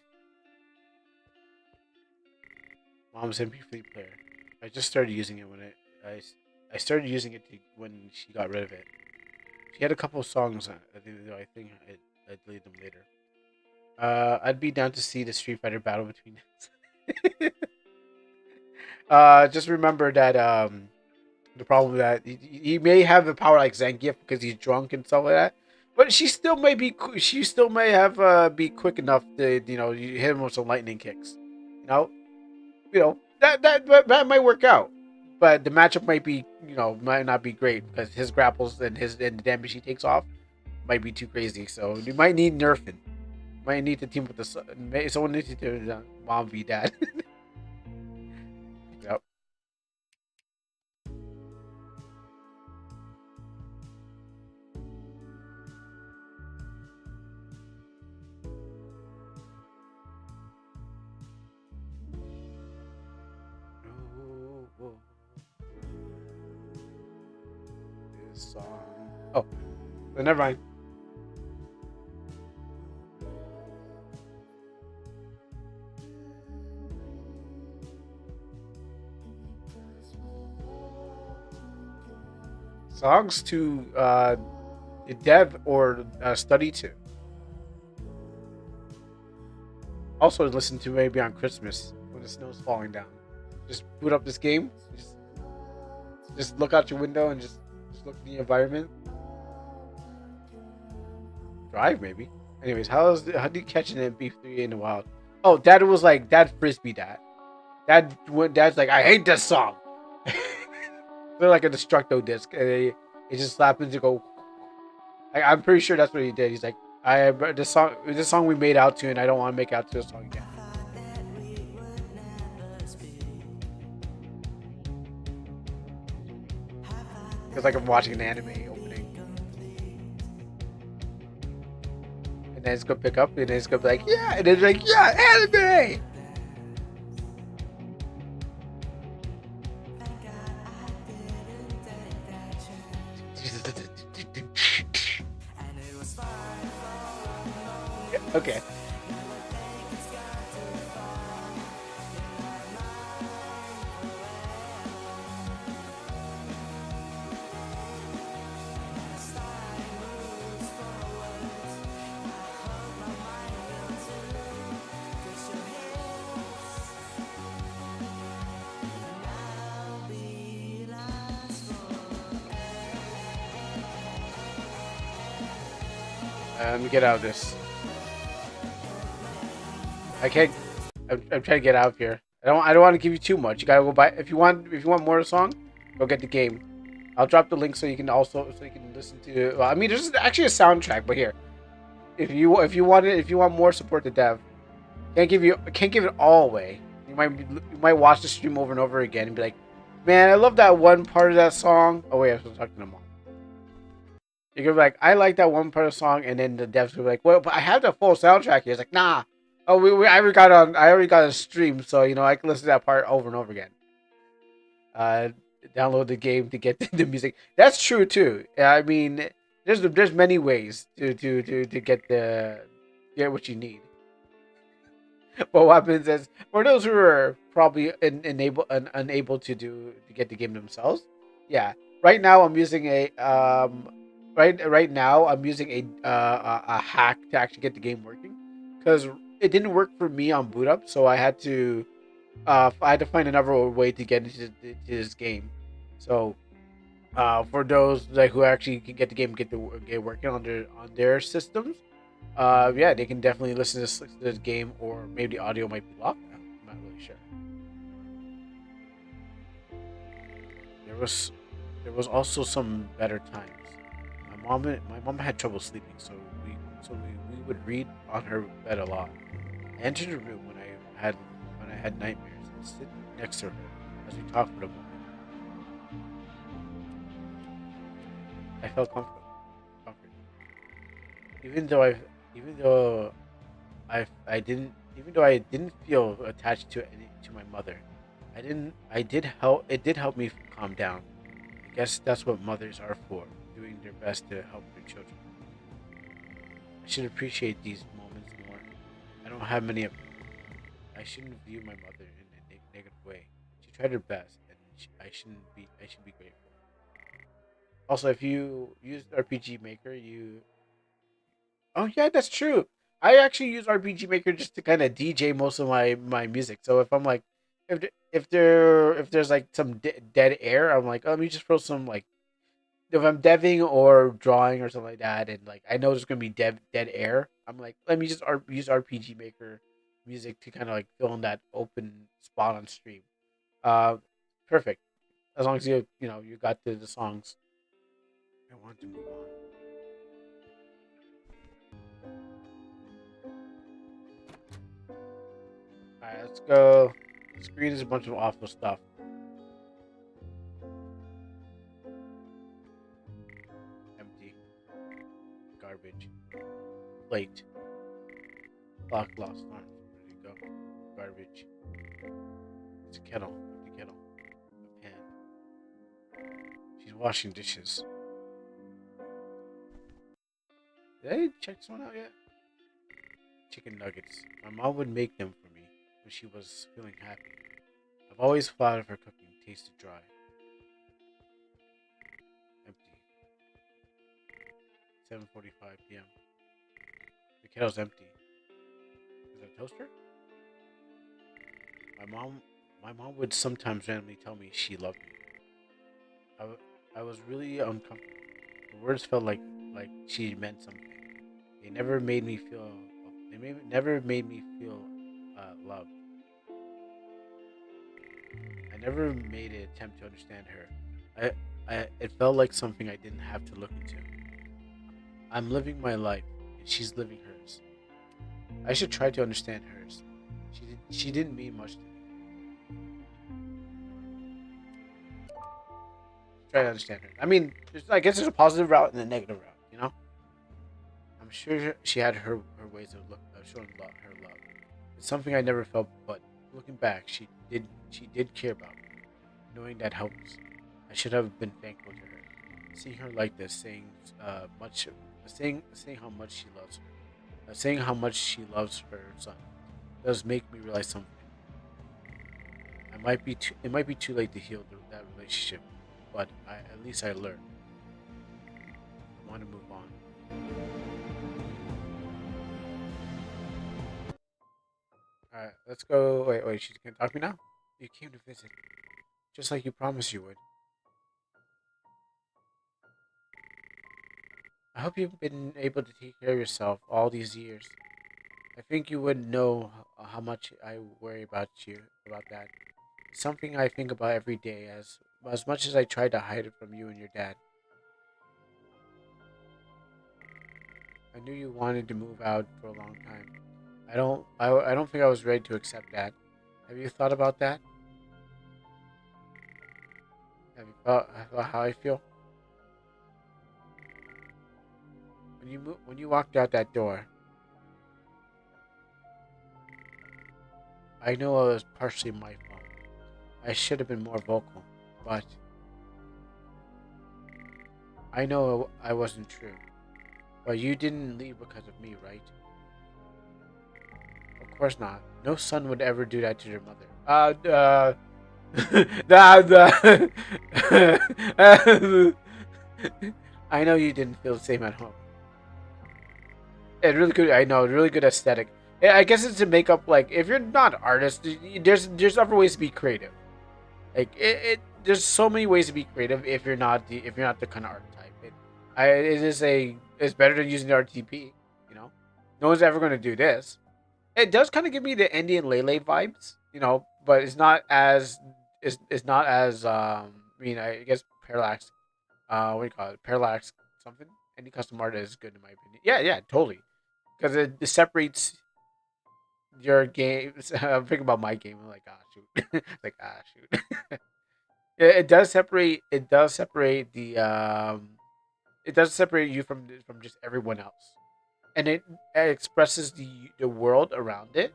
Speaker 1: Mom's MP3 player. I just started using it I started using it when she got rid of it. She had a couple of songs on it, though I think I deleted them later. I'd be down to see the Street Fighter battle between us. Just remember that the problem that he may have the power like Zangief because he's drunk and stuff like that. But she still may have be quick enough to you hit him with some lightning kicks. That might work out. But the matchup might not be great because his grapples and the damage he takes off might be too crazy. So you might need nerfing. Might need to team with someone needs to Mom v Dad. Yep. Oh, this song. Oh, but never mind. Songs to dev or study to. Also listen to maybe on Christmas when the snow's falling down. just boot up this game. Just look out your window and just look at the environment. Drive maybe. Anyways, how do you catch an MP3 in the wild? Oh, Dad was like Dad frisbee that. Dad's like I hate this song. They're like a destructo disc, and it just happens to go. I'm pretty sure that's what he did. He's like, this song we made out to, and I don't want to make out to this song again. Because like I'm watching an anime opening, and then it's gonna pick up, and then it's gonna be like, yeah, and then it's like, yeah, anime. Okay. Let me get out of this. I can't. I'm trying to get out of here. I don't want to give you too much. You gotta go buy. If you want more of the song, go get the game. I'll drop the link so you can listen to. Well, I mean, there's actually a soundtrack, but here, if you want more, support the dev. Can't give it all away. You might watch the stream over and over again and be like, man, I love that one part of that song. Oh wait, I was talking to mom. You're gonna be like, I like that one part of the song, and then the devs will be like, well, but I have the full soundtrack here. It's like, nah. Oh, I already got a stream, so I can listen to that part over and over again. Uh, Download the game to get the music. That's true too. I mean, there's many ways to get what you need. But what happens is for those who are probably unable to get the game themselves, yeah. Right now I'm using right now I'm using a hack to actually get the game working because it didn't work for me on boot up, so I had to find another way to get into this game. So for those like who actually can get the game get working on their systems, yeah, they can definitely listen to this game, or maybe the audio might be locked now. I'm not really sure. There was there was also some better times. My mom had trouble sleeping, we would read on her bed a lot. I entered the room when I had nightmares and sit next to her as we talked for a moment. I felt comforted. Even though even though I didn't even though I didn't feel attached to my mother, I did help it did help me calm down. I guess that's what mothers are for, doing their best to help their children. I should appreciate these moments more. I don't have many of them. I shouldn't view my mother in a negative way. She tried her best, and I should be grateful. Also, if you use RPG Maker, you oh yeah, that's true. I actually use RPG Maker just to kind of DJ most of my music. So if I'm like, if there's like some dead air, I'm like, oh, let me just throw some like if I'm deving or drawing or something like that, and like I know there's gonna be dead air. I'm like, let me just use RPG Maker music to kind of like fill in that open spot on stream. Uh, Perfect. As long as you got the songs. I want to move on. All right, let's go. The screen is a bunch of awful stuff. Empty. Garbage. Plate. Clock lost arms. Where did it go? Garbage. It's a kettle. Empty kettle. A pan. She's washing dishes. Did I check this one out yet? Chicken nuggets. My mom would make them for me when she was feeling happy. I've always thought of her cooking tasted dry. Empty. 7:45 p.m. The kettle's empty. Is that a toaster? My mom My mom would sometimes randomly tell me she loved me. I, w- I was really uncomfortable. The words felt like she meant something. They never made me feel. Never made me feel loved. I never made an attempt to understand her. It felt like something I didn't have to look into. I'm living my life, and she's living hers. I should try to understand hers. She didn't mean much to me. Try to understand her. I mean, I guess there's a positive route and a negative route. You know, I'm sure she had her ways of showing her love. It's something I never felt, but looking back, she did care about me. Knowing that helps. I should have been thankful to her. Seeing her like this, saying how much she loves her, saying how much she loves her son, does make me realize something. It might be too late to heal that relationship, but at least I learned. I want to move on. All right, let's go. Wait. She can talk to me now. You came to visit, just like you promised you would. I hope you've been able to take care of yourself all these years. I think you would know how much I worry about that. It's something I think about every day, as much as I try to hide it from you and your dad. I knew you wanted to move out for a long time. I don't think I was ready to accept that. Have you thought about that? Have you thought about how I feel? When you walked out that door, I know it was partially my fault. I should have been more vocal, but I know I wasn't true. But you didn't leave because of me, right? Of course not. No son would ever do that to their mother. I know you didn't feel the same at home. It's really good. I know, really good aesthetic. Yeah, I guess it's to make up like if you're not an artist, there's other ways to be creative. Like there's so many ways to be creative if you're not the kind of art type. It is a it's better than using the RTP. You know, no one's ever going to do this. It does kind of give me the Andy and Lele vibes, but it's not as I mean I guess Parallax what do you call it? Parallax something. Any custom art is good in my opinion. Yeah, totally. Because it separates your games. I'm thinking about my game. I'm like, ah, shoot. Like, ah, shoot. It does separate. It does separate you from just everyone else, and it expresses the world around it.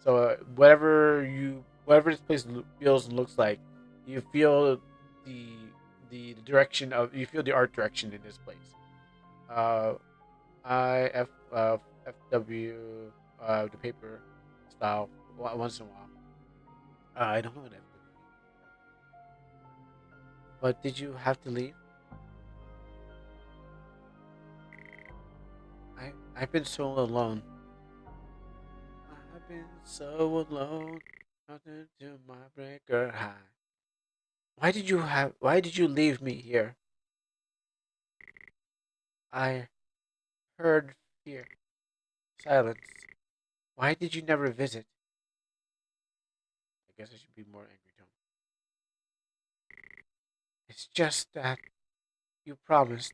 Speaker 1: So whatever this place feels and looks like, you feel the you feel the art direction in this place. Uh, I F FW the paper style once in a while. I don't know what FW means. But did you have to leave? I've been so alone. I've been so alone. Nothing to my breaker high. Why did you leave me here? I heard fear. Silence. Why did you never visit? I guess I should be more angry tone. It's just that you promised.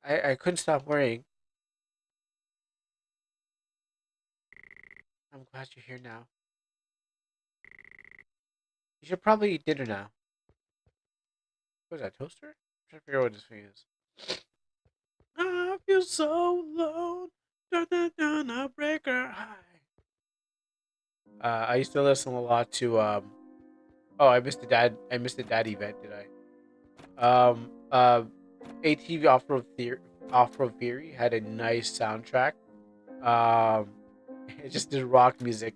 Speaker 1: I couldn't stop worrying. I'm glad you're here now. You should probably eat dinner now. What is that, toaster? I'm trying to figure out what this thing is. I feel so alone. Dun, dun, dun, a breaker high. I used to listen a lot to oh, I missed the dad event, did I? ATV Off Road Theory had a nice soundtrack. Um, it just did rock music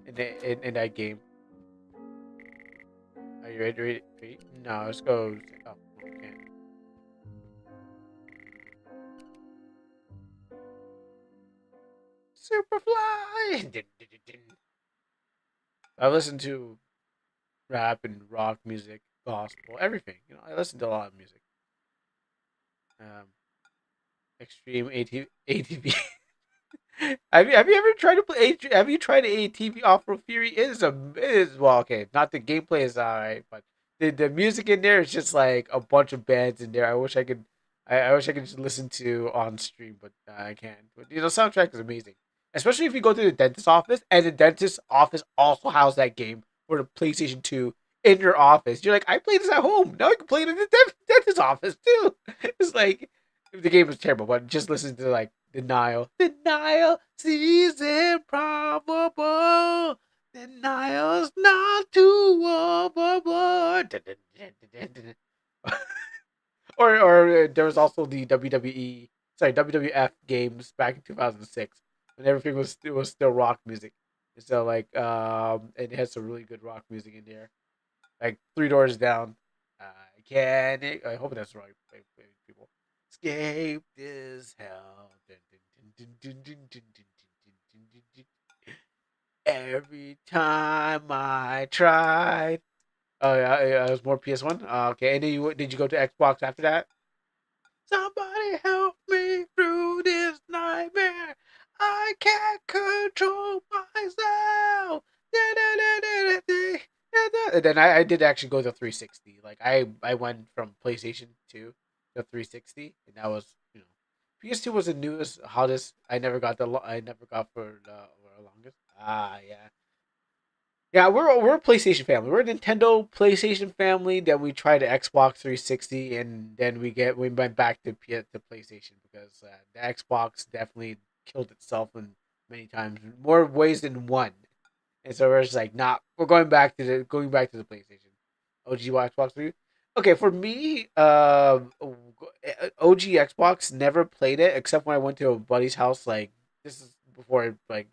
Speaker 1: in that game. Are you ready? No, let's go. Oh, no, can't. Superfly. I listened to. rap and rock music, gospel, everything. I listen to a lot of music. Um, extreme ATV. Have you ever tried to play? Have you tried ATV Off Road Fury? It is well, okay. Not the gameplay is alright, but the music in there is just like a bunch of bands in there. I wish I could just listen to on stream, but I can't. But soundtrack is amazing, especially if you go to the dentist office, and the dentist office also has that game for the PlayStation 2 in your office. You're like, I played this at home. Now I can play it in the dentist office too. It's like the game is terrible, but just listen to like denial seems improbable. Denial's not too overboard. Or there was also the WWF games back in 2006 when everything was still rock music. And so like and it has some really good rock music in there. Like Three Doors Down. I can't. I hope that's right, people. Escape this hell. Every time I tried. Oh yeah, it was more PS1. Okay, and then did you go to Xbox after that? Somebody help me through this nightmare. I can't control myself. And then I did actually go to 360. Like I went from PlayStation 2 to 360, and that was PS2 was the newest, hottest. I never got for the longest. Yeah. Yeah, we're a PlayStation family. We're a Nintendo PlayStation family. Then we tried the Xbox 360, and then we went back to PlayStation because the Xbox definitely killed itself in many times, more ways than one. And so we're just like, nah, we're going back to the PlayStation. OG Xbox 3. Okay, for me, OG Xbox never played it except when I went to a buddy's house. Like this is before like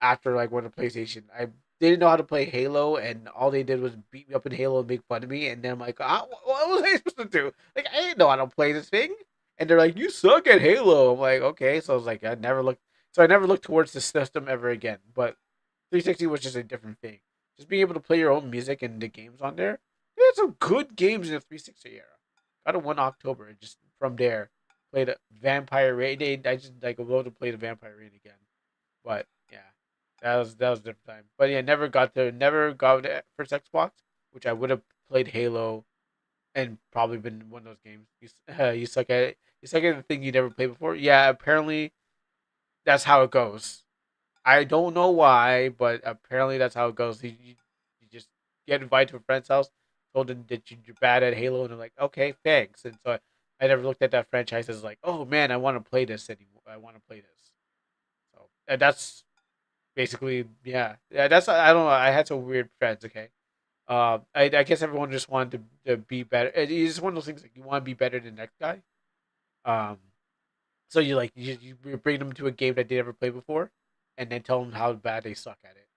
Speaker 1: after like when the PlayStation. I didn't know how to play Halo, and all they did was beat me up in Halo and make fun of me. And then I'm like, what was I supposed to do? Like, I didn't know how to play this thing. And they're like, you suck at Halo. I'm like, okay. So I was like, I never looked towards the system ever again. But 360 was just a different thing. Just being able to play your own music and the games on there. They had some good games in the 360 era. Got it 1 October, and just from there played a Vampire Raid. I just like love to play the Vampire Raid again. But yeah, that was a different time. But yeah, never got the first Xbox, which I would have played Halo and probably been one of those games. You suck at it. You suck at the thing you never played before. Yeah, apparently that's how it goes. I don't know why, but apparently that's how it goes. You just get invited to a friend's house, told them that you're bad at Halo, and they're like, okay, thanks. And so I never looked at that franchise as like, oh man, I want to play this anymore. I want to play this. So and that's basically yeah. That's I don't know. I had some weird friends. Okay, I guess everyone just wanted to be better. It's one of those things like you want to be better than the next guy. Um, so you bring them to a game that they never played before, and then tell them how bad they suck at it.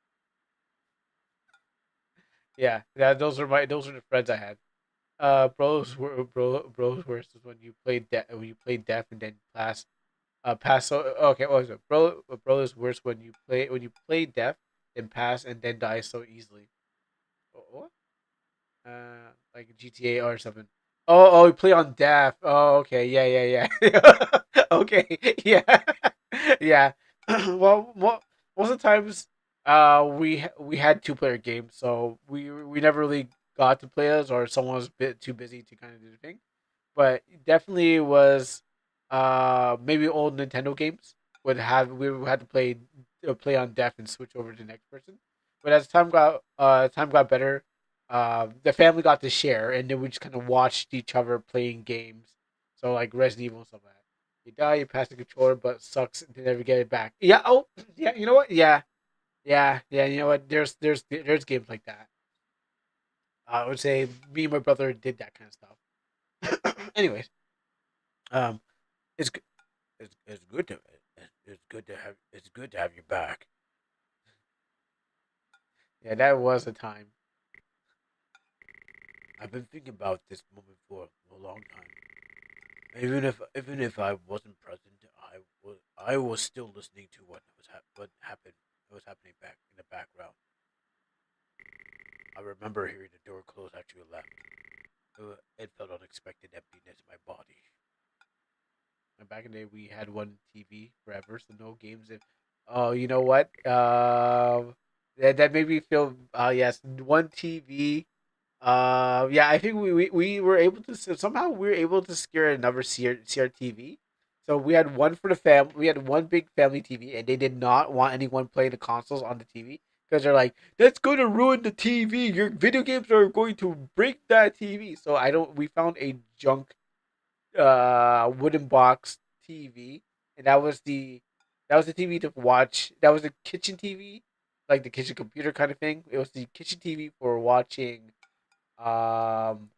Speaker 1: Yeah, those are the friends I had. Bros worst is when you play deaf and then pass. So okay, what was it? Bro is worse when you play deaf and pass and then die so easily. What? Like GTA or something. Oh, we play on DAF. Oh, okay, yeah. Okay, yeah, yeah. Well, most of the times, we had two-player games, so we never really got to play those, or someone was a bit too busy to kind of do the thing. But definitely was, maybe old Nintendo games we would have to play on deaf and switch over to the next person. But as time got better, the family got to share, and then we just kind of watched each other playing games. So like Resident Evil and stuff like that. You die, you pass the controller, but sucks to never get it back. Yeah. Oh, yeah. You know what? Yeah. Yeah. You know what? There's games like that. I would say me and my brother did that kind of stuff. Anyways, um, it's it's good to have you back. Yeah, that was a time. I've been thinking about this moment for a long time. Even if I wasn't present, I was still listening to what happened. What was happening back in the background. I remember hearing the door close after you left. It felt unexpected emptiness in my body. And back in the day, we had one TV forever, so no games. If oh, you know what? That made me feel. Yes, one TV. Yeah, I think we were able to somehow we were able to secure another CRTV. So we had one for the fam. We had one big family TV, and they did not want anyone playing the consoles on the TV because they're like, "That's going to ruin the TV. Your video games are going to break that TV." So I don't. We found a junk wooden box TV, and that was the TV to watch. That was the kitchen TV, like the kitchen computer kind of thing. It was the kitchen TV for watching um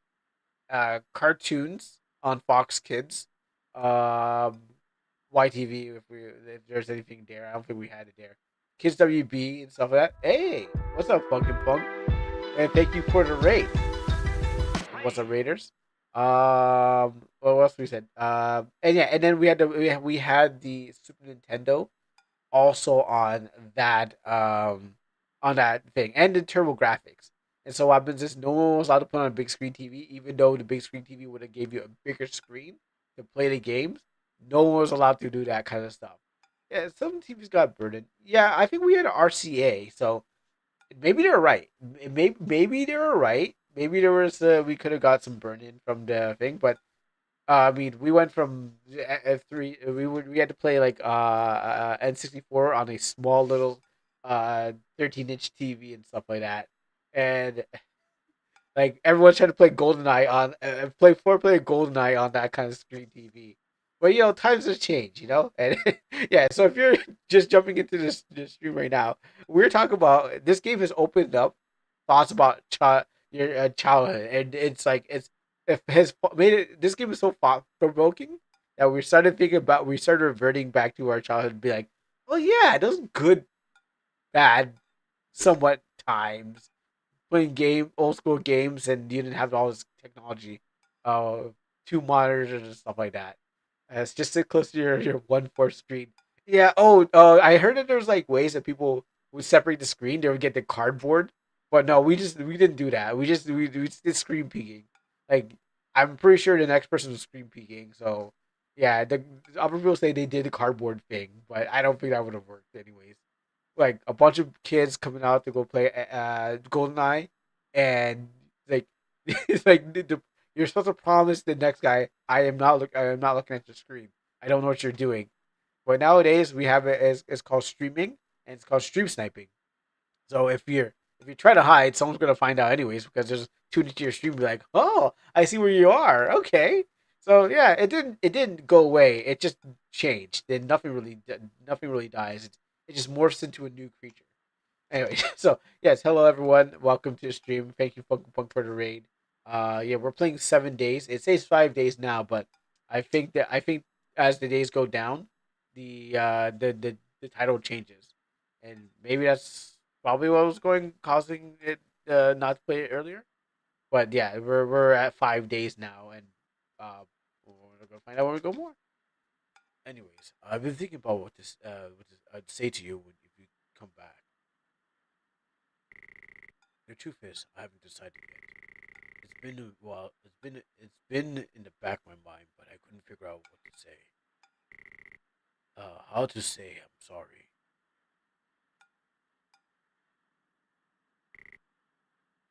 Speaker 1: cartoons on Fox Kids, um YTV if there's anything there. I don't think we had it there. Kids WB and stuff like that. Hey, what's up, Funkin' Funk? And thank you for the raid. What's up, Raiders? What else we said? And yeah, and then we had the Super Nintendo also on that thing and the turbo graphics. And so what happens is no one was allowed to put on a big screen TV, even though the big screen TV would have gave you a bigger screen to play the games. No one was allowed to do that kind of stuff. Yeah, some TVs got burdened. Yeah, I think we had an RCA, so maybe they're right. Maybe they were right. Maybe there was we could have got some burn in from the thing, but I mean, we went from F3. We had to play like N64 on a small little 13-inch TV and stuff like that, and like everyone's trying to play GoldenEye on play GoldenEye on that kind of screen TV. But times have changed, and yeah. So if you're just jumping into this stream right now, we're talking about this game has opened up thoughts about your childhood, and it's like it has made it. This game is so thought provoking that we started reverting back to our childhood and be like, oh yeah, those good, bad, somewhat times playing old school games, and you didn't have all this technology, uh, two monitors and stuff like that. It's just sit close to your 1/4 screen. Yeah. Oh, I heard that there's like ways that people would separate the screen. They would get the cardboard, but no, we didn't do that. We just did screen peeking. Like I'm pretty sure the next person was screen peeking. So yeah, the other people say they did the cardboard thing, but I don't think that would have worked anyways. Like a bunch of kids coming out to go play GoldenEye, and like it's like you're supposed to promise the next guy, I am not looking at your screen. I don't know what you're doing. But nowadays we have it as it's called streaming, and it's called stream sniping. So if you try to hide, someone's gonna find out anyways because there's tuned into your stream. Be like, oh, I see where you are. Okay. So yeah, it didn't go away. It just changed. Then nothing really dies. It just morphs into a new creature. Anyway, so yes, hello everyone. Welcome to the stream. Thank you, Punk Punk, for the raid. Yeah, we're playing 7 days. It says 5 days now, but I think as the days go down, the title changes, and maybe that's probably what was going causing it not to play it earlier. But yeah, we're at 5 days now, and we're gonna find out where we go more. Anyways, I've been thinking about what this I'd say to you when if you come back. The truth is, I haven't decided yet. It's been a while. It's been in the back of my mind, but I couldn't figure out what to say. How to say I'm sorry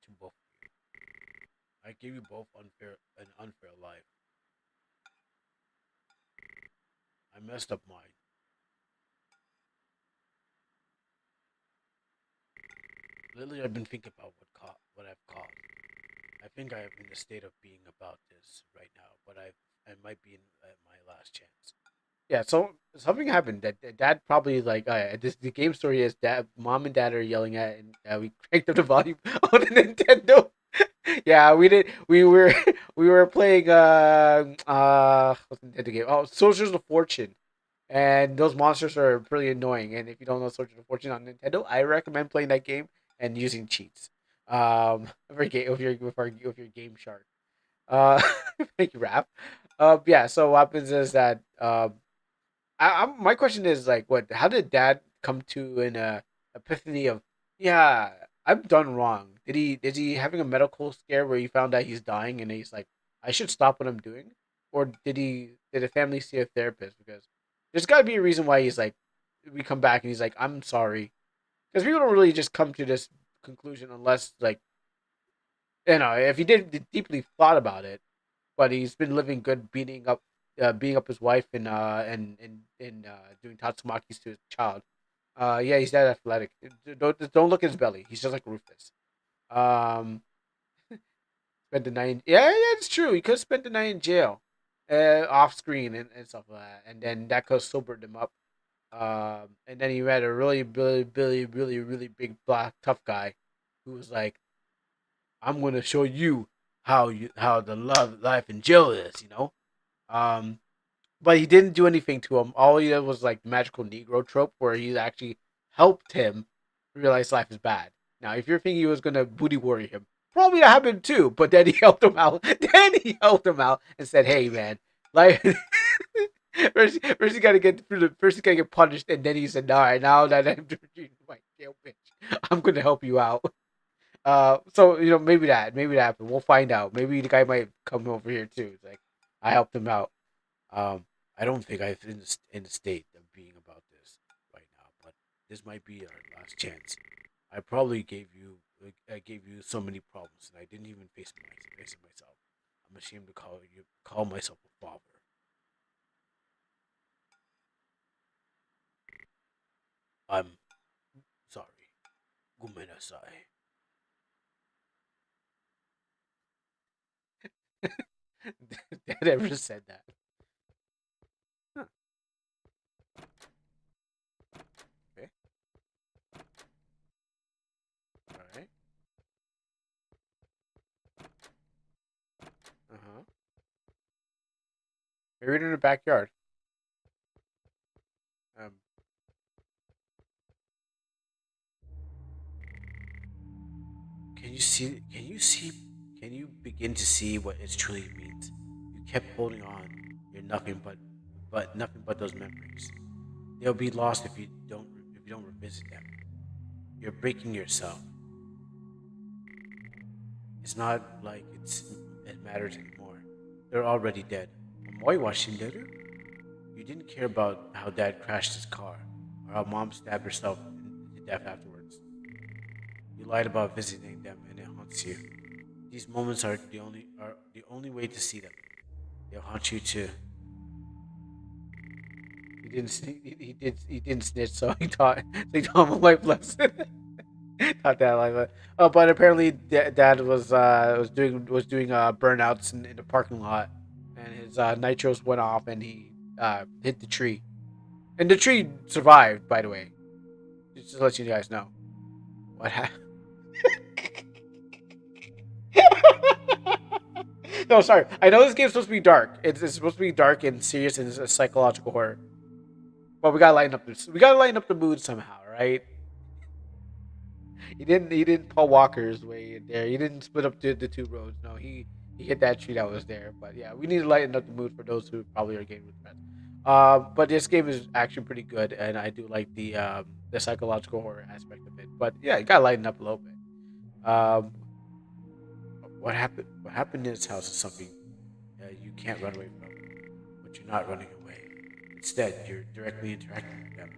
Speaker 1: to both of you. I gave you both an unfair life. I messed up mine. Lately, I've been thinking about what I've caused. I think I am in a state of being about this right now, but I might be in at my last chance. Yeah, so something happened that dad probably like the game story is dad, mom and dad are yelling at, and we cranked up the volume on the Nintendo. Yeah, we were playing what's the Nintendo game? Oh, Soldiers of Fortune, and those monsters are pretty annoying. And if you don't know Soldiers of Fortune on Nintendo, I recommend playing that game and using cheats. For game with your Game Shark. Uh, thank you, Rap. Yeah. So what happens is that my question is like, what? How did Dad come to an epiphany of, yeah, I've done wrong. Did he is he having a medical scare where he found out he's dying and he's like, I should stop what I'm doing, or did the family see a therapist? Because there's got to be a reason why he's like, we come back and he's like, I'm sorry, because people don't really just come to this conclusion unless like if he did deeply thought about it, but he's been living good, beating up his wife and doing tatsumakis to his child. Yeah, he's that athletic. Don't look at his belly. He's just like Rufus. Um, spent the night. Yeah, that's true. He could have spent the night in jail, off screen and stuff like that, and then that could have sobered him up. And then he met a really big black tough guy, who was like, "I'm gonna show you how the love life in jail is," you know. Um, but he didn't do anything to him. All he did was like magical Negro trope, where he actually helped him realize life is bad. Now, if you're thinking he was gonna booty warrior him, probably that happened too. But then he helped him out. Then he helped him out and said, "Hey, man, like." First, you gotta get through the. First, you gotta get punished, and then he said, "All right, now that I'm doing my jail, bitch, I'm gonna help you out." So maybe that happened. We'll find out. Maybe the guy might come over here too. It's like I helped him out. Um, I don't think I'm in the state of being about this right now, but this might be our last chance. I gave you so many problems, and I didn't even face it myself. I'm ashamed to call myself a father. I'm sorry. Gumenasai. Dad ever said that? Huh. Okay. All right. Uh huh. Maybe in the backyard. Um, Can you see? Can you see? Can you begin to see what it truly means? You kept holding on. You're nothing but nothing but those memories. They'll be lost if you don't revisit them. You're breaking yourself. It's not like it matters anymore. They're already dead. Amoy Washinderu? You didn't care about how Dad crashed his car or how Mom stabbed herself to death afterwards. You lied about visiting them, and it haunts you. These moments are the only way to see them. They'll haunt you too. He didn't snitch, so he taught him a life lesson. Taught that life lesson. Oh, but apparently Dad was doing burnouts in the parking lot, and his nitros went off, and he hit the tree, and the tree survived. By the way, just to let you guys know what happened. No, sorry. I know this game's supposed to be dark. It's supposed to be dark and serious and it's a psychological horror. But we gotta lighten up the mood somehow, right? He didn't Paul Walker's way in there. He didn't split up the two roads. No, he hit that tree that was there. But yeah, we need to lighten up the mood for those who probably are gaming with friends. But this game is actually pretty good, and I do like the psychological horror aspect of it. But yeah, you gotta lighten up a little bit. Um, what happened? What happened in this house is something you can't run away from, but you're not running away. Instead, you're directly interacting with them.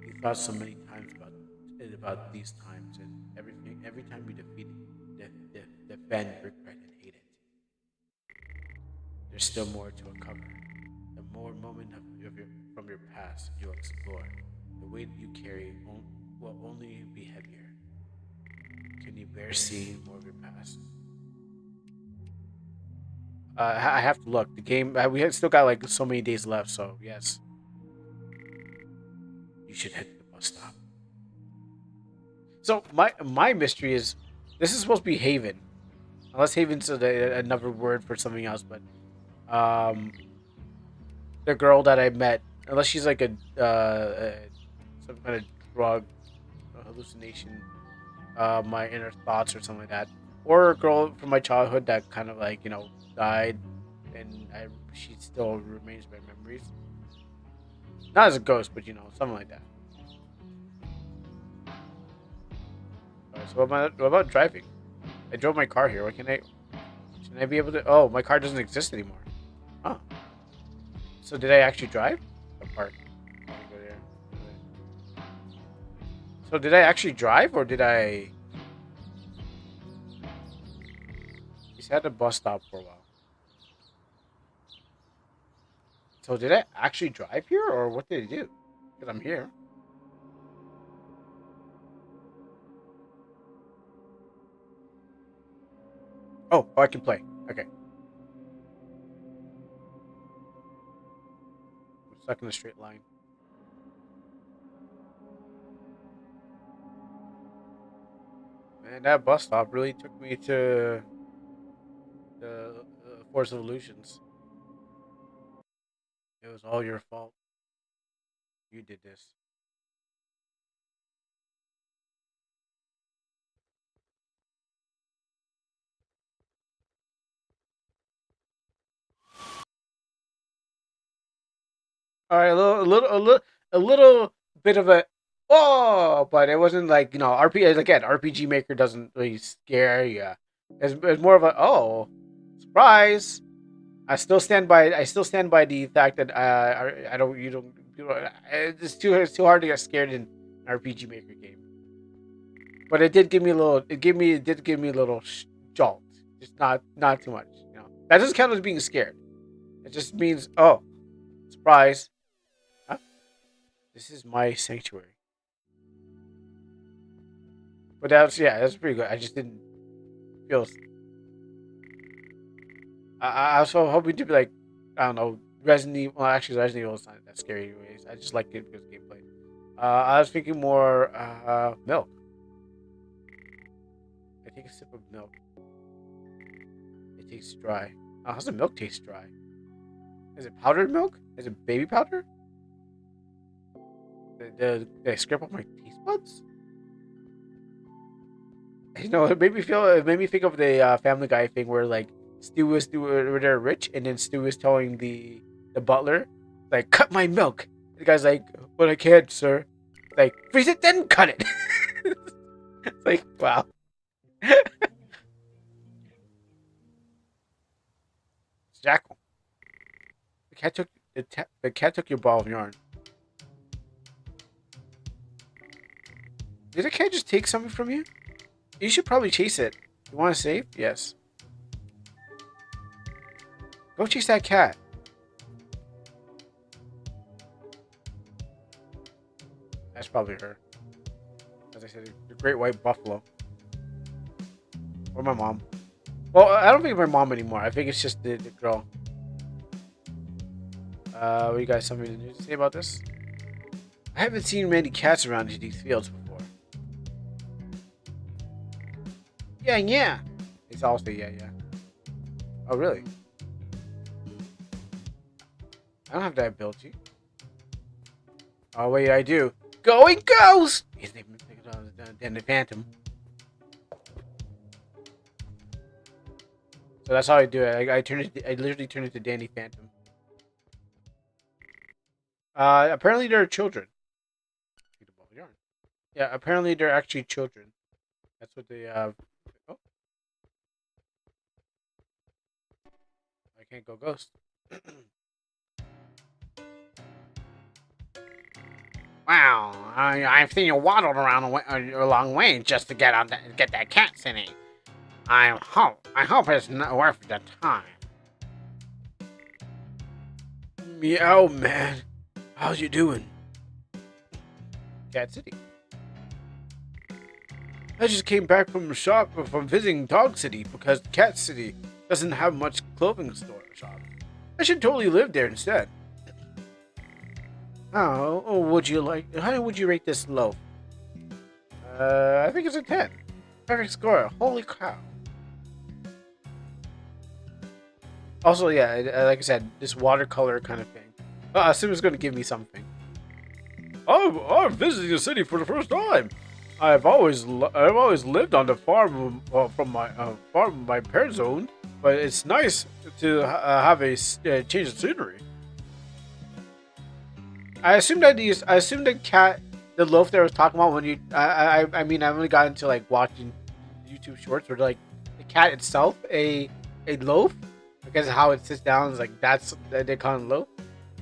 Speaker 1: You thought so many times about these times and everything. Every time you defend, regret, and hate it, there's still more to uncover. The more moment from your past you'll explore. The weight you carry will only be heavier. Can you bear seeing more of your past? I have to look. The game still got like so many days left. So yes, you should head to the bus stop. So my mystery is this is supposed to be Haven, unless Haven's another word for something else. But um, the girl that I met, unless she's like some kind of drug hallucination, my inner thoughts or something like that, or a girl from my childhood that kind of like died, and she still remains my memories. Not as a ghost, but something like that. All right, so what about driving? I drove my car here. What can I? Should I be able to? Oh, my car doesn't exist anymore. Oh. So did I actually drive? The park. Go there. So did I actually drive or did I? He's had a bus stop for a while. So did I actually drive here or what did I do? Because I'm here. Oh, I can play. Okay. I'm stuck in a straight line. Man, that bus stop really took me to the Force of Illusions. It was all your fault. You did this. All right, a little bit of a oh, but it wasn't like RPG again. RPG Maker doesn't really scare you. It's more of a oh surprise. I still stand by the fact that I don't you don't it's too hard to get scared in an RPG Maker game. But it did give me a little jolt, just not too much. That doesn't count as being scared. It just means oh surprise. Huh? This is my sanctuary. But that's pretty good. I just didn't feel. I was so hoping to be like, I don't know, Resident Evil. Well, actually, Resident Evil is not that scary anyways. I just like it because of gameplay. I was thinking more milk. I take a sip of milk. It tastes dry. How's the milk taste dry? Is it powdered milk? Is it baby powder? Did I scrape off my taste buds? It made me think of the Family Guy thing where like where they're rich, and then Stu is telling the butler, like, cut my milk. The guy's like, but I can't, sir. Like, freeze it, then cut it. It's like, wow. It's Jackal. The cat took your ball of yarn. Did the cat just take something from you? You should probably chase it. You want to save? Yes. Go chase that cat. That's probably her. As I said, the great white buffalo. Or my mom. Well, I don't think it's my mom anymore. I think it's just the girl. You guys something new to say about this? I haven't seen many cats around these fields before. Yeah. It's also yeah. Oh, really? I don't have that ability. Oh, wait, I do. Going Ghost! His name is the Phantom. So that's how I do it. I literally turn into Danny Phantom. Apparently they're children. Yeah, apparently they're actually children. That's what they Oh, I can't go ghost. Wow, I've seen you waddled around a long way just to get that cat city. I hope it's not worth the time. Meow, man. How's you doing? Cat City. I just came back from visiting Dog City because Cat City doesn't have much clothing store shop. I should totally live there instead. Oh, how would you rate this loaf? I think it's a 10. Perfect score. Holy cow. Also, yeah, like I said, this watercolor kind of thing. I assume it's going to give me something. I'm visiting the city for the first time. I've always lived on the farm from my parents owned, but it's nice to have a change of scenery. I assume the loaf that I was talking about when you, I mean, I only got into like watching YouTube shorts where like the cat itself a loaf because how it sits down is like that's they call it loaf.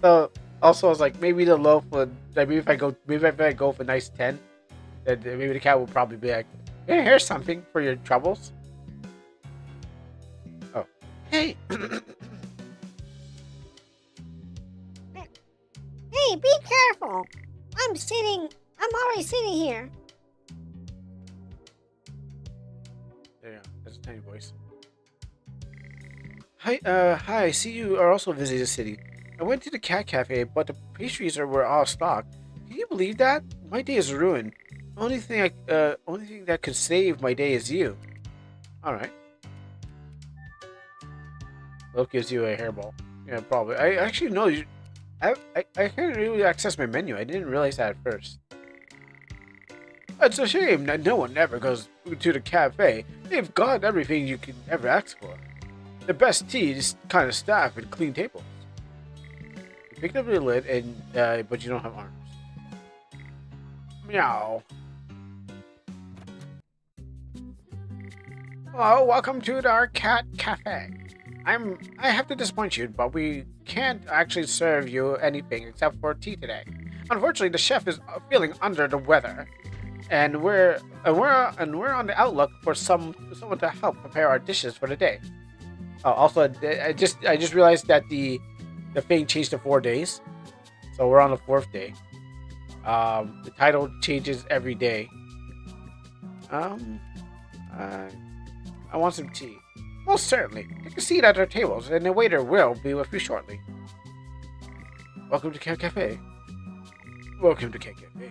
Speaker 1: So also I was like maybe the loaf would like maybe if I go for a nice 10, then maybe the cat will probably be like, hey, here's something for your troubles. Oh, hey.
Speaker 3: Hey, be careful. I'm already sitting here.
Speaker 1: There you go. That's a tiny voice. Hi. I see you are also visiting the city. I went to the cat cafe, but the pastries were all stocked. Can you believe that? My day is ruined. Only thing that could save my day is you. All right. Loaf gives you a hairball. Yeah, probably. I actually know you. I can't really access my menu. I didn't realize that at first. It's a shame that no one ever goes to the cafe. They've got everything you could ever ask for. The best tea, just kind of staff, and clean tables. You pick up the lid, and but you don't have arms. Meow. Hello, welcome to our cat cafe. I have to disappoint you, but we can't actually serve you anything except for tea today. Unfortunately, the chef is feeling under the weather, and we're on the outlook for someone to help prepare our dishes for the day. Oh, also, I just realized that the thing changed to 4 days, so we're on the fourth day. The title changes every day. Um, I want some tea. Most certainly. Take a seat at our tables, and the waiter will be with you shortly. Welcome to Cat Cafe. Welcome to Cat Cafe.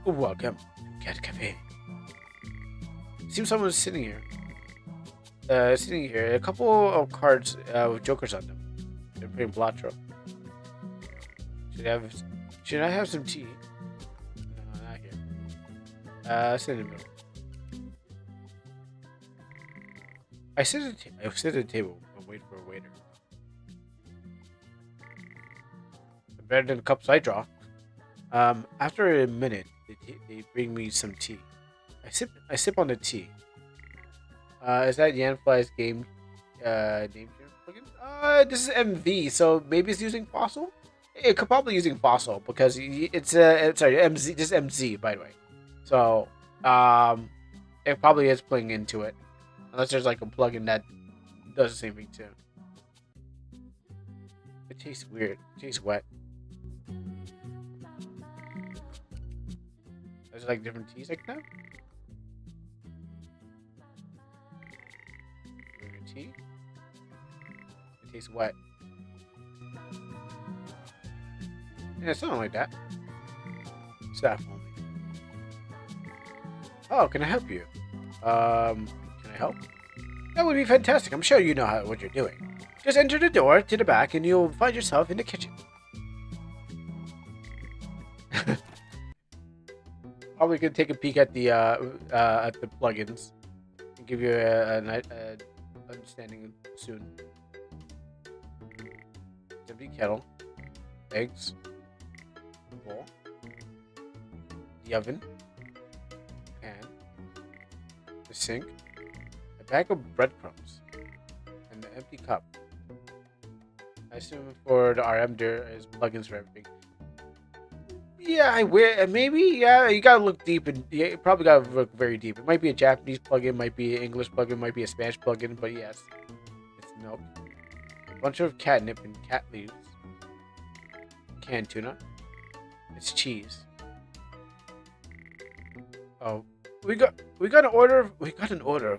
Speaker 1: Welcome to Cat Cafe. Seems someone's sitting here. A couple of cards with jokers on them. They're playing Blatro. Should I have some tea? No, not here. Sit in the middle. I sit at the table and wait for a waiter. Better than the cups I draw. After a minute, they bring me some tea. I sip on the tea. Is that Yanfly's game name plugin? This is MV, so maybe it's using Fossil. It could probably using Fossil because it's sorry MZ, just MZ by the way. So it probably is playing into it. Unless there's like a plugin that does the same thing too. It tastes weird. It tastes wet. There's like different teas like that. Tea. It tastes wet. Yeah, something like that. Staff only. Oh, can I help you? Can I help? That would be fantastic. I'm sure you know what you're doing. Just enter the door to the back and you'll find yourself in the kitchen. Probably could take a peek at the plugins and give you an understanding soon. Empty kettle, eggs, bowl, the oven, pan, the sink, a bag of breadcrumbs, and the empty cup. I assume for the RM there is plugins for everything. Yeah, I will. Maybe. Yeah, you gotta look deep, and you probably gotta look very deep. It might be a Japanese plugin, might be an English plugin, might be a Spanish plugin, but yes, it's milk. A bunch of catnip and cat leaves. Canned tuna. It's cheese. Oh, we got an order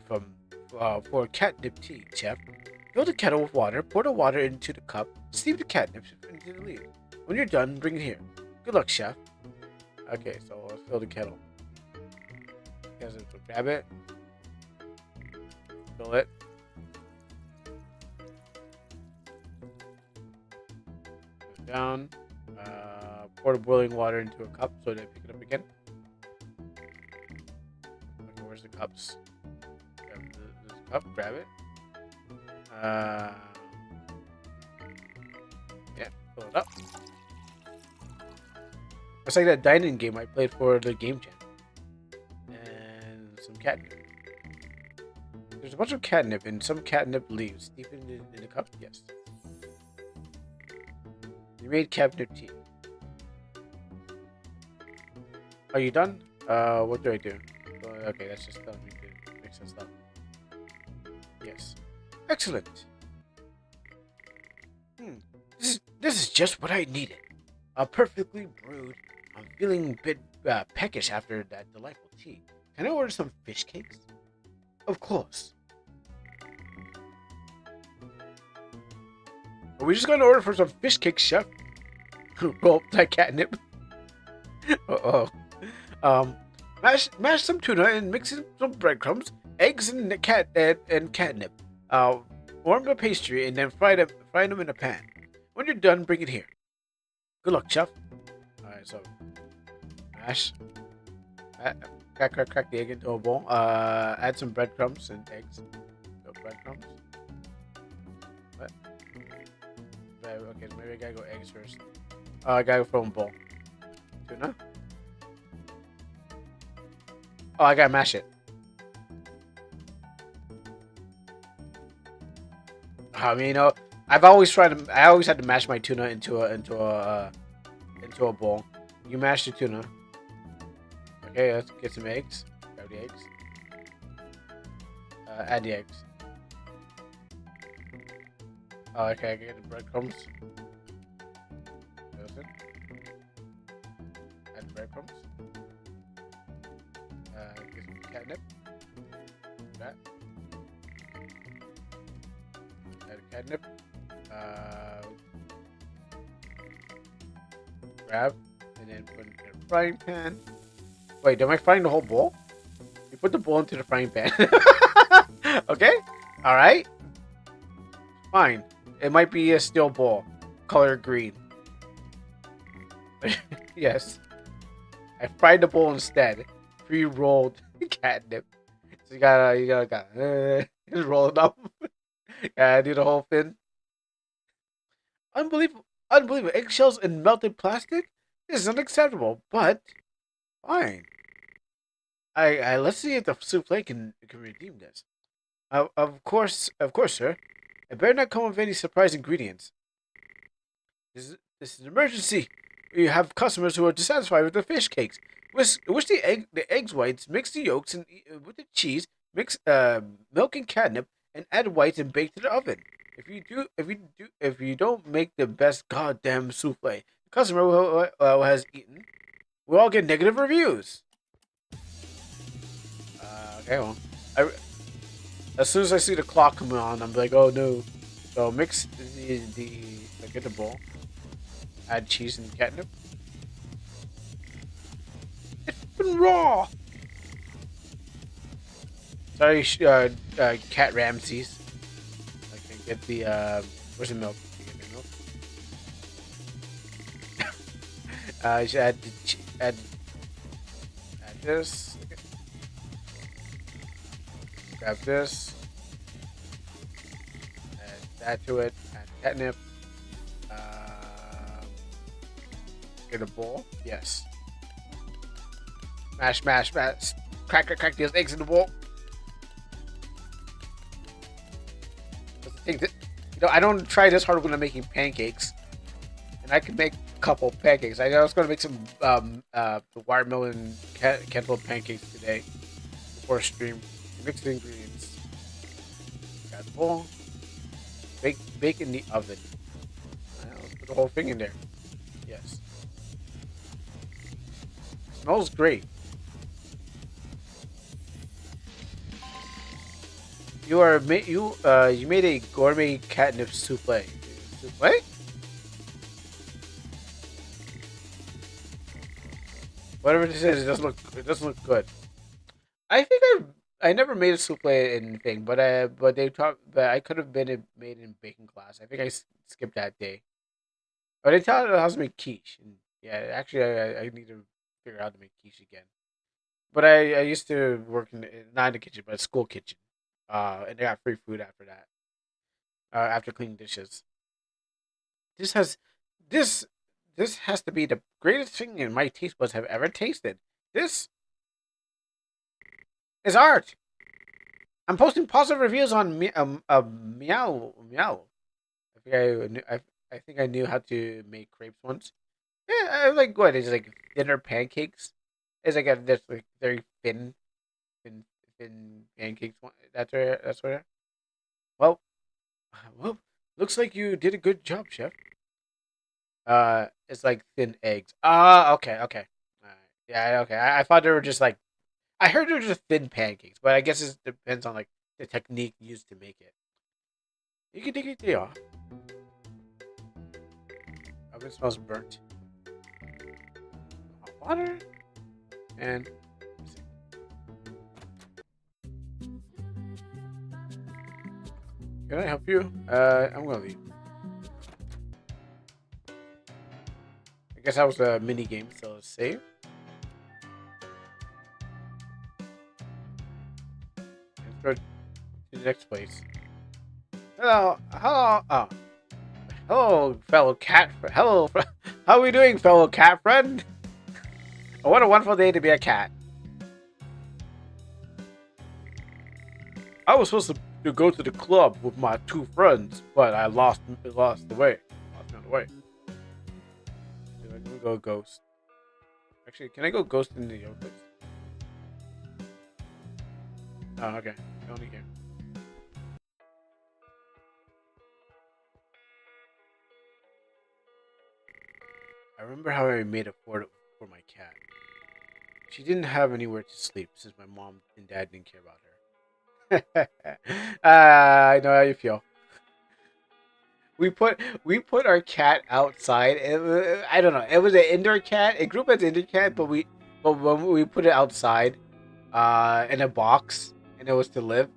Speaker 1: from for catnip tea, chef. Fill the kettle with water. Pour the water into the cup. Steam the catnip into the leaf. When you're done, bring it here. Good luck, chef. Okay, so let's fill the kettle. Guys, grab it. Fill it. Put it down. Pour the boiling water into a cup so they pick it up again. Okay, where's the cups? Grab this cup. Grab it. Yeah, fill it up. It's like that dining game I played for the game jam. And some catnip. There's a bunch of catnip and some catnip leaves. Deep in the cup? Yes. You made catnip tea. Are you done? What do I do? Okay, that's just done. You can mix that stuff. Yes. Excellent. This is just what I needed. Perfectly brewed. I'm feeling a bit peckish after that delightful tea. Can I order some fish cakes? Of course. Are we just gonna order for some fish cakes, chef? Roll that catnip. Uh-oh. Mash some tuna and mix in some breadcrumbs, eggs, and catnip. Warm the pastry and then fry them in a pan. When you're done, bring it here. Good luck, chef. Alright, so mash. Crack the egg into a bowl. Add some breadcrumbs and eggs. So breadcrumbs. What? Okay, so maybe I gotta go eggs first. I gotta go from a bowl. Tuna. Oh, I gotta mash it. I mean, I always had to mash my tuna into a bowl. You mash the tuna. Okay, let's get some eggs. Grab the eggs. Add the eggs. Oh, okay, I can get the breadcrumbs. Add the breadcrumbs. Get some catnip. That. Add the catnip. Grab and then put it in a frying pan. Wait, am I frying the whole bowl? You put the bowl into the frying pan. Okay? Alright. Fine. It might be a steel bowl. Color green. Yes. I fried the bowl instead. Pre-rolled catnip. So you gotta just roll it up. Gotta do the whole thing. Unbelievable. Eggshells and melted plastic? This is unacceptable, but fine. Let's see if the souffle can redeem this. Of course, sir. It better not come with any surprise ingredients. This is an emergency. We have customers who are dissatisfied with the fish cakes. Wish the eggs whites, mix the yolks and with the cheese, mix milk and catnip, and add whites and bake to the oven. If you don't make the best goddamn souffle, the customer who has eaten will all get negative reviews. Okay, well, as soon as I see the clock come on, I'm like, oh no. So mix get the bowl, add cheese and catnip. It's been raw. Sorry, Cat Ramses. I can get the where's the milk? Can you get the milk? You should add this. Okay. Grab this. Add that to it. Add catnip. Get a bowl. Yes. Mash. Crack these eggs in the bowl. I don't try this hard when I'm making pancakes, and I can make a couple pancakes. I was going to make some the watermelon cantaloupe pancakes today before stream. Mix the ingredients. Got the bowl. Bake in the oven. Let's put the whole thing in there. Yes. Smells great. You made a gourmet catnip souffle. Souffle? Whatever this is, it doesn't look good. I think I never made a souffle in thing, but I could have made it in baking class. I think I skipped that day. But they taught us how to make quiche. And yeah, actually, I need to figure out how to make quiche again. But I used to work not in the kitchen, but a school kitchen. And they got free food after that. After cleaning dishes. This has this this has to be the greatest thing in my taste buds have ever tasted. This is art. I'm posting positive reviews on Meow. I think I knew how to make crepes once. Yeah, I like what is like thinner pancakes. It's like this like very thin, thin pancakes. That's where. Well, well, looks like you did a good job, chef. It's like thin eggs. Ah, okay, okay. Alright. Yeah, okay. I thought they were just like I heard they were just thin pancakes, but I guess it depends on like the technique used to make it. You can take it off. Oh, it smells burnt. Hot water and can I help you? I'm gonna leave. I guess that was a mini game, so let's save. Let's go to the next place. Hello, hello, oh, hello, fellow cat. Hello, how are we doing, fellow cat friend? Oh, what a wonderful day to be a cat. I was supposed to go to the club with my two friends, but I lost the way. Lost me on the way. Let me go ghost. Actually, can I go ghost in the other place? Oh, okay. I only can. I remember how I made a fort for my cat. She didn't have anywhere to sleep since my mom and dad didn't care about her. I know how you feel. We put our cat outside. I don't know. It was an indoor cat. It grew up as an indoor cat, but when we put it outside, in a box, and it was to live.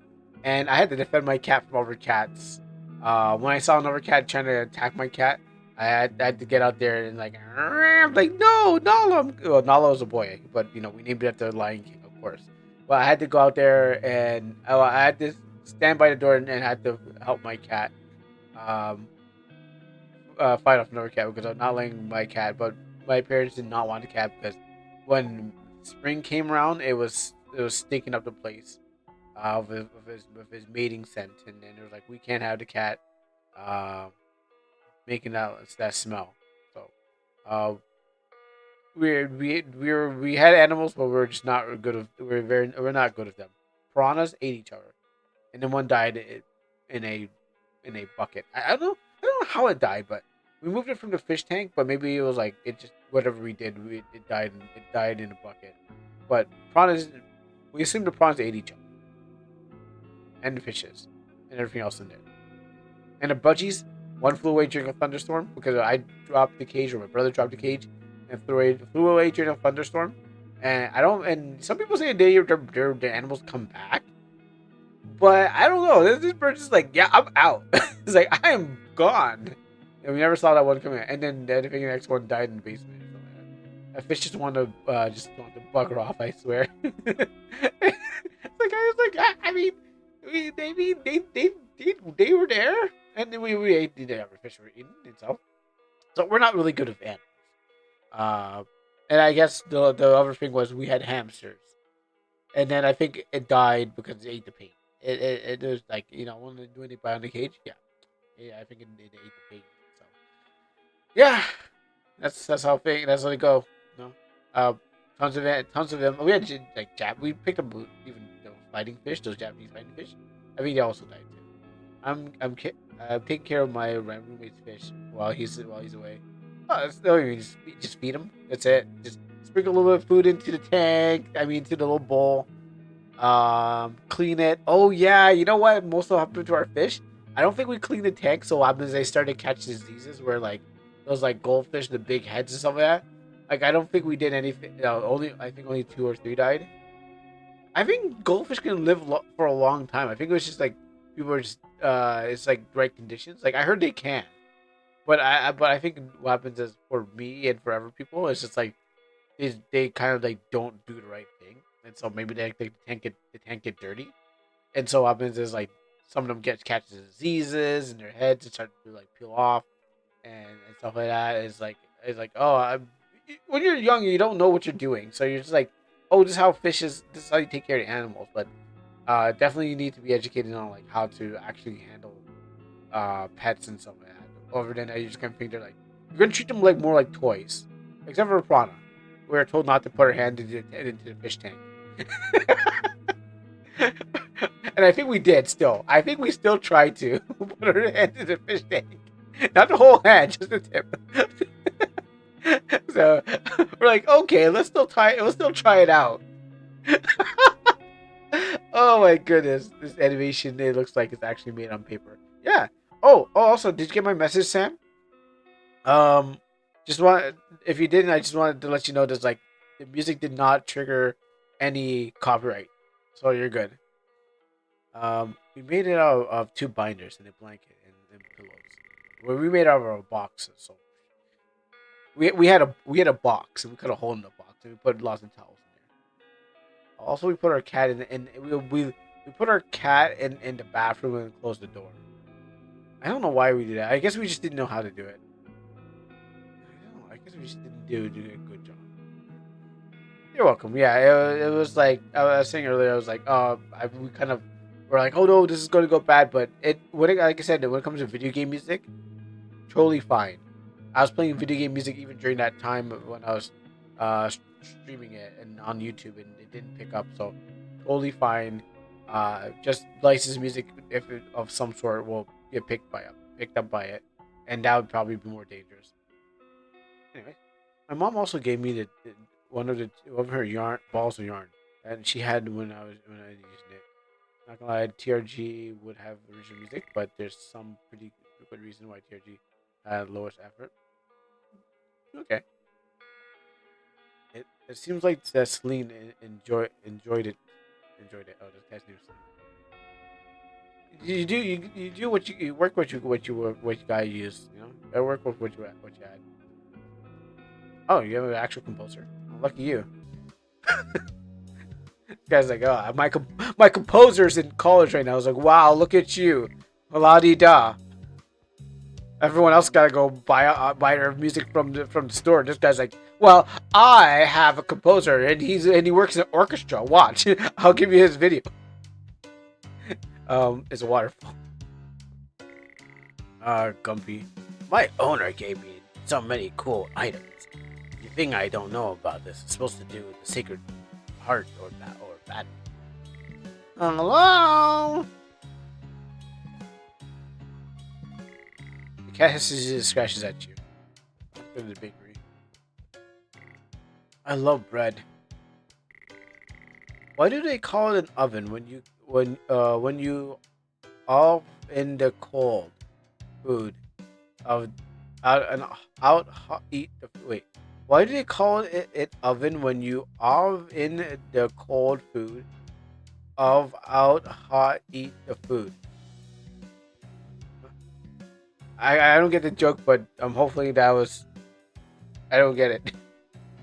Speaker 1: And I had to defend my cat from other cats. When I saw another cat trying to attack my cat, I had to get out there and like no, Nala. Well, Nala was a boy, but you know we named it after Lion King, of course. But I had to go out there and I had to stand by the door and had to help my cat. Um, Fight off another cat because I'm not letting my cat. But my parents did not want the cat because when spring came around, it was stinking up the place with his mating scent, and then it was like we can't have the cat uh, making that smell. So uh, we had animals, but we're just not good of we're not good at them. Piranhas ate each other, and then one died in a in a bucket. I don't know how it died, but we moved it from the fish tank. But maybe it was like it just whatever we did, it died in a bucket. But piranhas, we assumed the piranhas ate each other and the fishes and everything else in there. And the budgies, one flew away during a thunderstorm because I dropped the cage or my brother dropped the cage and flew away during a thunderstorm. And I don't. And some people say the animals come back, but I don't know. This bird's just like, yeah, I'm out. It's like I am gone, and we never saw that one coming. And then I think the next one died in the basement or something like that. A fish just want to bugger off. I swear. It's like I was like, I mean, they were there, and then we ate the other fish were eaten itself. So we're not really good at animals. Uh, and I guess the other thing was we had hamsters, and then I think it died because it ate the paint. It was like when they buy on the cage, yeah, I think it ate the paint. So yeah, that's how that's how they go. You know, uh, tons of them. We had like we picked up even those fighting fish, those Japanese fighting fish. I think they also died too. I'm taking care of my roommate's fish while he's away. Oh, no, you just feed him. That's it. Just sprinkle a little bit of food into the tank. I mean, into the little bowl. Clean it. Oh yeah, you know what? Most of what happened to our fish. I don't think we cleaned the tank, so what happens? They started catching diseases where like those like goldfish, the big heads and stuff like that. Like I don't think we did anything. Only I think only two or three died. I think goldfish can live for a long time. I think it was just like people are just it's like right conditions. Like I heard they can, but I think what happens is for me and for other people, it's just like they kind of like don't do the right thing, and so maybe they the tank get dirty, and so what happens is like some of them catches diseases and their heads start to like peel off and stuff like that. It's like oh when you're young you don't know what you're doing, so you're just like oh this is how fish is this is how you take care of the animals, but Definitely you need to be educated on like how to actually handle pets and stuff like that. Over then, I just kind of think they're like you're gonna treat them like more like toys, except for Prana. We were told not to put her hand into the fish tank, and I think we did. Still, I think we still tried to put her hand in the fish tank, not the whole hand, just the tip. So we're like, okay, let's still try it out. Oh my goodness, this animation it looks like it's actually made on paper. Yeah. Also, did you get my message, Sam? Um, just want if you didn't, I just wanted to let you know that like the music did not trigger any copyright, so you're good. We made it out of two binders and a blanket and pillows. Well, we made it out of a box, so we had a box and we cut a hole in the box and we put lots of towels in there. Also, we put our cat in we put our cat in the bathroom and closed the door. I don't know why we did that. I guess we just didn't know how to do it. I don't know. I guess we just didn't do a good job. You're welcome. Yeah, it was like I was saying earlier. I was like, we kind of were like, oh no, this is going to go bad. But like I said, when it comes to video game music, totally fine. I was playing video game music even during that time when I was streaming it and on YouTube, and it didn't pick up. So totally fine. Just licensed music if of some sort will get picked up by it, and that would probably be more dangerous. Anyway, my mom also gave me one of her yarn balls of yarn, and she had when I used it. Not gonna lie, TRG would have original music, but there's some pretty good reason why TRG had lowest effort. Okay, it seems like that Celine enjoyed it. Oh, this guy's name is Celine. You do you work what you gotta use. You know, I work with what you had. Oh, you have an actual composer. Well, lucky you. This guy's like, oh, my composer's in college right now. I was like, wow, look at you, la di da. Everyone else gotta go buy their music from the store. This guy's like, well, I have a composer and he works in an orchestra. Watch, I'll give you his video. It's a waterfall. Gumpy. My owner gave me so many cool items. The thing I don't know about this is supposed to do with the sacred heart or that. Hello? The cat hisses and scratches at you. Go to the bakery. I love bread. Why do they call it an oven when you all in the cold food of out and out hot eat the wait? Why do they call it oven when you are in the cold food of out hot eat the food? I don't get the joke, but hopefully that was I don't get it.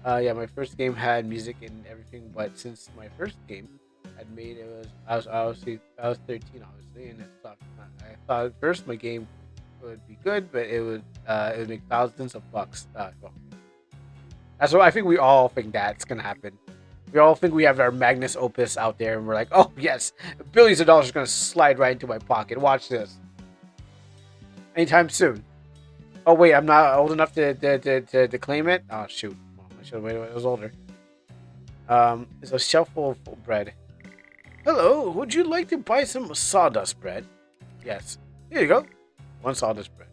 Speaker 1: Yeah, my first game had music and everything, but since my first game I'd made it was I was 13 obviously, and it sucked. I thought at first my game would be good, but it would make thousands of bucks. Well, that's what I think. We all think that's gonna happen. We all think we have our Magnus Opus out there, and we're like, oh yes, billions of dollars are gonna slide right into my pocket. Watch this. Anytime soon. Oh wait, I'm not old enough to claim it. Oh shoot, well, I should have waited when I was older. It's a shelf full of bread. Hello, would you like to buy some sawdust bread? Yes. Here you go. One sawdust bread.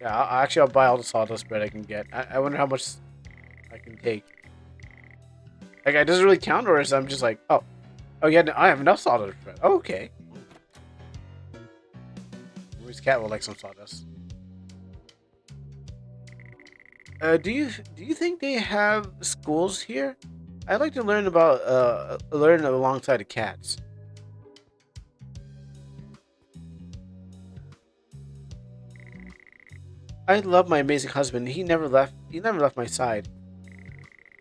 Speaker 1: Yeah, I'll buy all the sawdust bread I can get. I wonder how much I can take. Like, does it really count, or is I'm just like, oh yeah, I have enough sawdust bread. Oh, okay. This cat will like some sawdust. Do you think they have schools here? I'd like to learn learn alongside the cats. I love my amazing husband. He never left. He never left my side.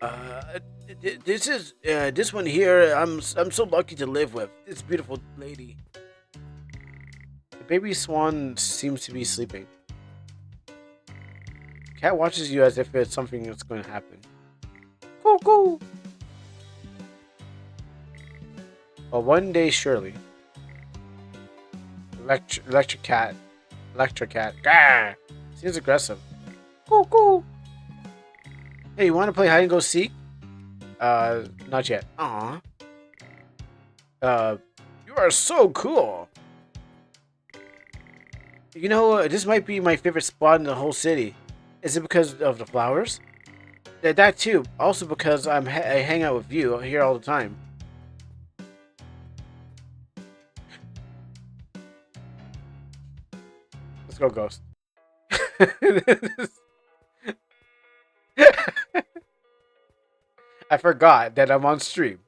Speaker 1: Uh, this one here. I'm so lucky to live with this beautiful lady. The baby swan seems to be sleeping. Cat watches you as if it's something that's going to happen. Cuckoo. Well, one day surely. Electric cat. Electric cat. Gah! Seems aggressive. Cool. Hey, you want to play hide and go seek? Not yet. Aw. Uh, you are so cool. You know, this might be my favorite spot in the whole city. Is it because of the flowers? That too. Also because I hang out with you here all the time. Let's go, Ghost. I forgot that I'm on stream.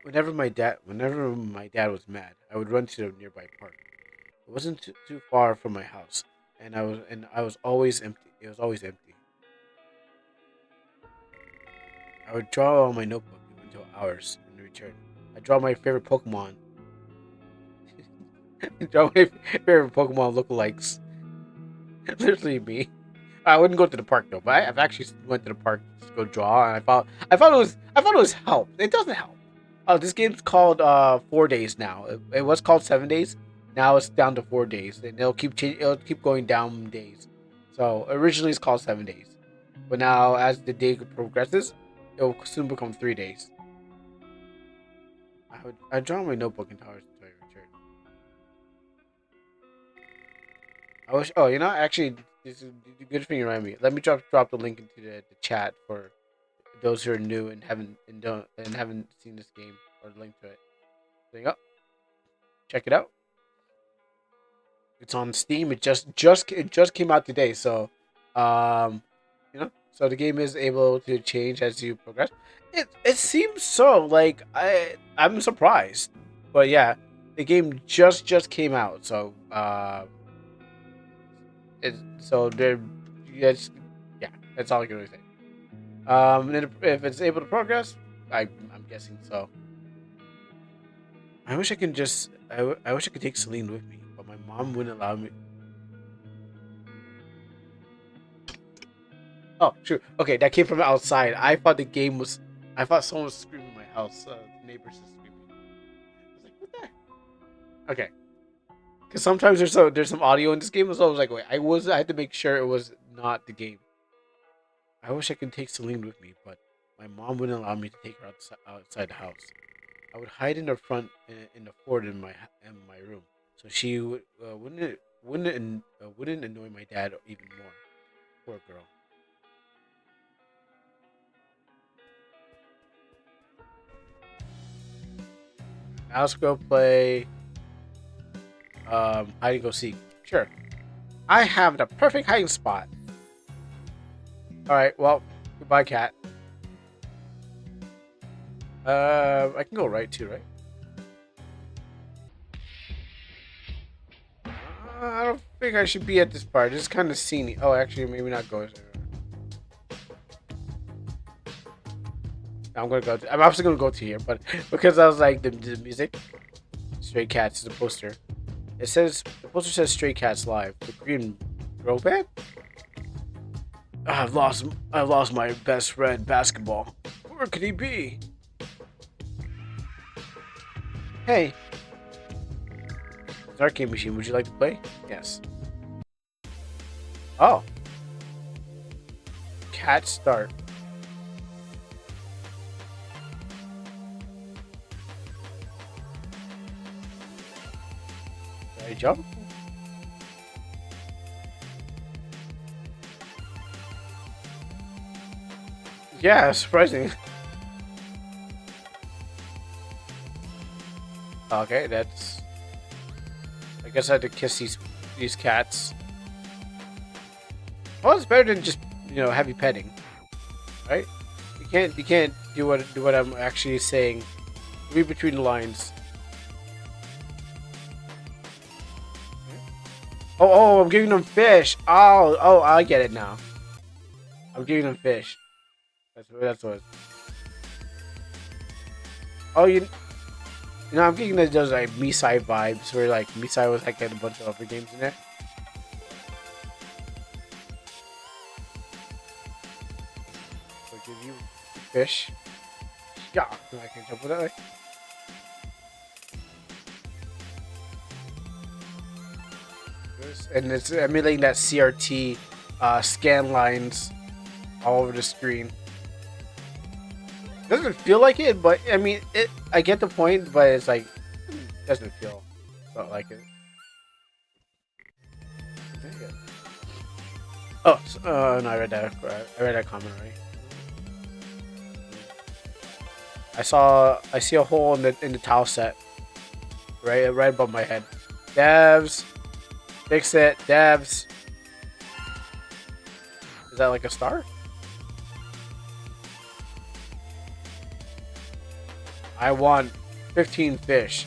Speaker 1: Whenever my dad was mad, I would run to the nearby park. It wasn't too far from my house, and I was always empty. It was always empty. I would draw on my notebook until hours in return. I draw my favorite Pokemon. Draw my favorite Pokemon lookalikes. Literally me. I wouldn't go to the park though, but I've actually went to the park to go draw, and I thought it was help. It doesn't help. Oh, this game's called 4 days now. It was called 7 days. Now it's down to 4 days, and it'll keep going down days. So originally it's called 7 days, but now as the day progresses, it will soon become 3 days. I draw my notebook in hours until I return. I wish. Oh, you know, actually, this is a good thing you remind me. Let me drop the link into the chat for those who are new and haven't seen this game, or the link to it. There you go. Check it out. It's on Steam. It just came out today, so so the game is able to change as you progress. It seems so. Like I'm surprised, but yeah, the game just came out, so they're it's, yeah, that's all I can really say. And if it's able to progress, I'm guessing so. I wish I could take Celine with me, but my mom wouldn't allow me. Oh, true. Okay, that came from outside. I thought someone was screaming in my house. The neighbors are screaming. I was like, what the heck? Okay. Because sometimes there's some audio in this game, so I was like, wait, I had to make sure it was not the game. I wish I could take Celine with me, but my mom wouldn't allow me to take her outside the house. I would hide in the front in the fort in my room, so she wouldn't annoy my dad even more. Poor girl. Now let's go play hide and go seek. Sure. I have the perfect hiding spot. Alright, well, goodbye, cat. I can go right too, right? I don't think I should be at this part. This is kind of scenic. Oh, actually, maybe not go. I'm gonna go. I'm actually gonna go to here, but because I was like the music, Stray Cats is the poster. The poster says Stray Cats Live. The Green Girl Band. I've lost my best friend basketball. Where could he be? Hey, it's an arcade machine. Would you like to play? Yes. Oh, cat start. Did I jump? Yeah, surprising. Okay, that's. I guess I had to kiss these cats. Well, it's better than just heavy petting, right? You can't do what I'm actually saying. Read between the lines. Oh, I'm giving them fish. Oh, I get it now. I'm giving them fish. That's what. Oh, I'm getting those like Misai vibes where like Misai was like had a bunch of other games in there. So give you fish. God, I can't jump that way. And it's emulating that CRT scan lines all over the screen. Doesn't feel like it, but I mean, I get the point, but it's like doesn't feel not like it. Oh, no, I read that. I read that comment already. I see a hole in the tile set, right above my head. Devs, fix it, devs. Is that like a star? I want 15 fish.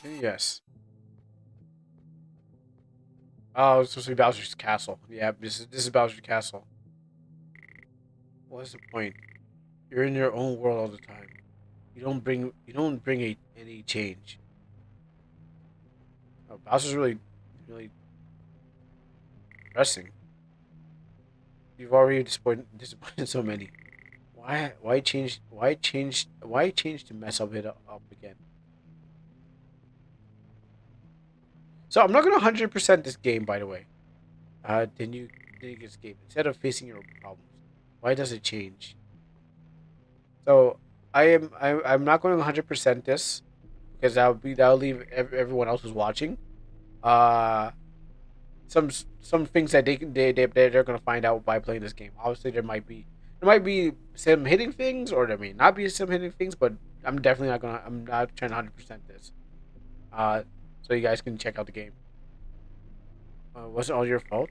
Speaker 1: Yes. Oh, it's supposed to be Bowser's castle. Yeah, this is Bowser's castle. What's the point? You're in your own world all the time. You don't bring any change. Oh, Bowser's really depressing. You've already disappointed so many. Why change to mess up again? So I'm not gonna 100% this game, by the way. Then you escape instead of facing your problems. Why does it change? So I'm not going to 100% this because that'll leave everyone else who's watching. Uh, some things that they're gonna find out by playing this game. Obviously, there might be some hitting things, or there may not be some hitting things. But I'm not trying to 100% this. So you guys can check out the game. Was it all your fault?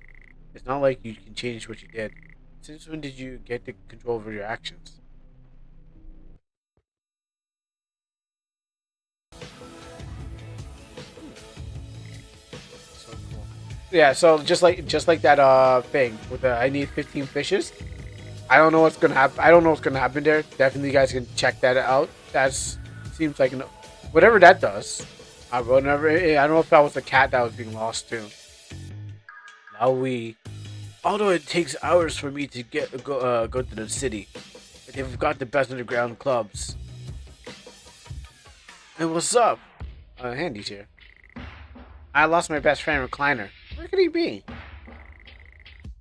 Speaker 1: It's not like you can change what you did. Since when did you get the control over your actions? So cool. Yeah, so just like that thing with the I need 15 fishes. I don't know what's gonna happen. I don't know what's gonna happen there. Definitely, you guys can check that out. Seems like whatever that does. I don't know if that was the cat that was being lost too. Now although it takes hours for me to go to the city, they've got the best underground clubs. And what's up? Handy's here. I lost my best friend, Recliner. Where could he be?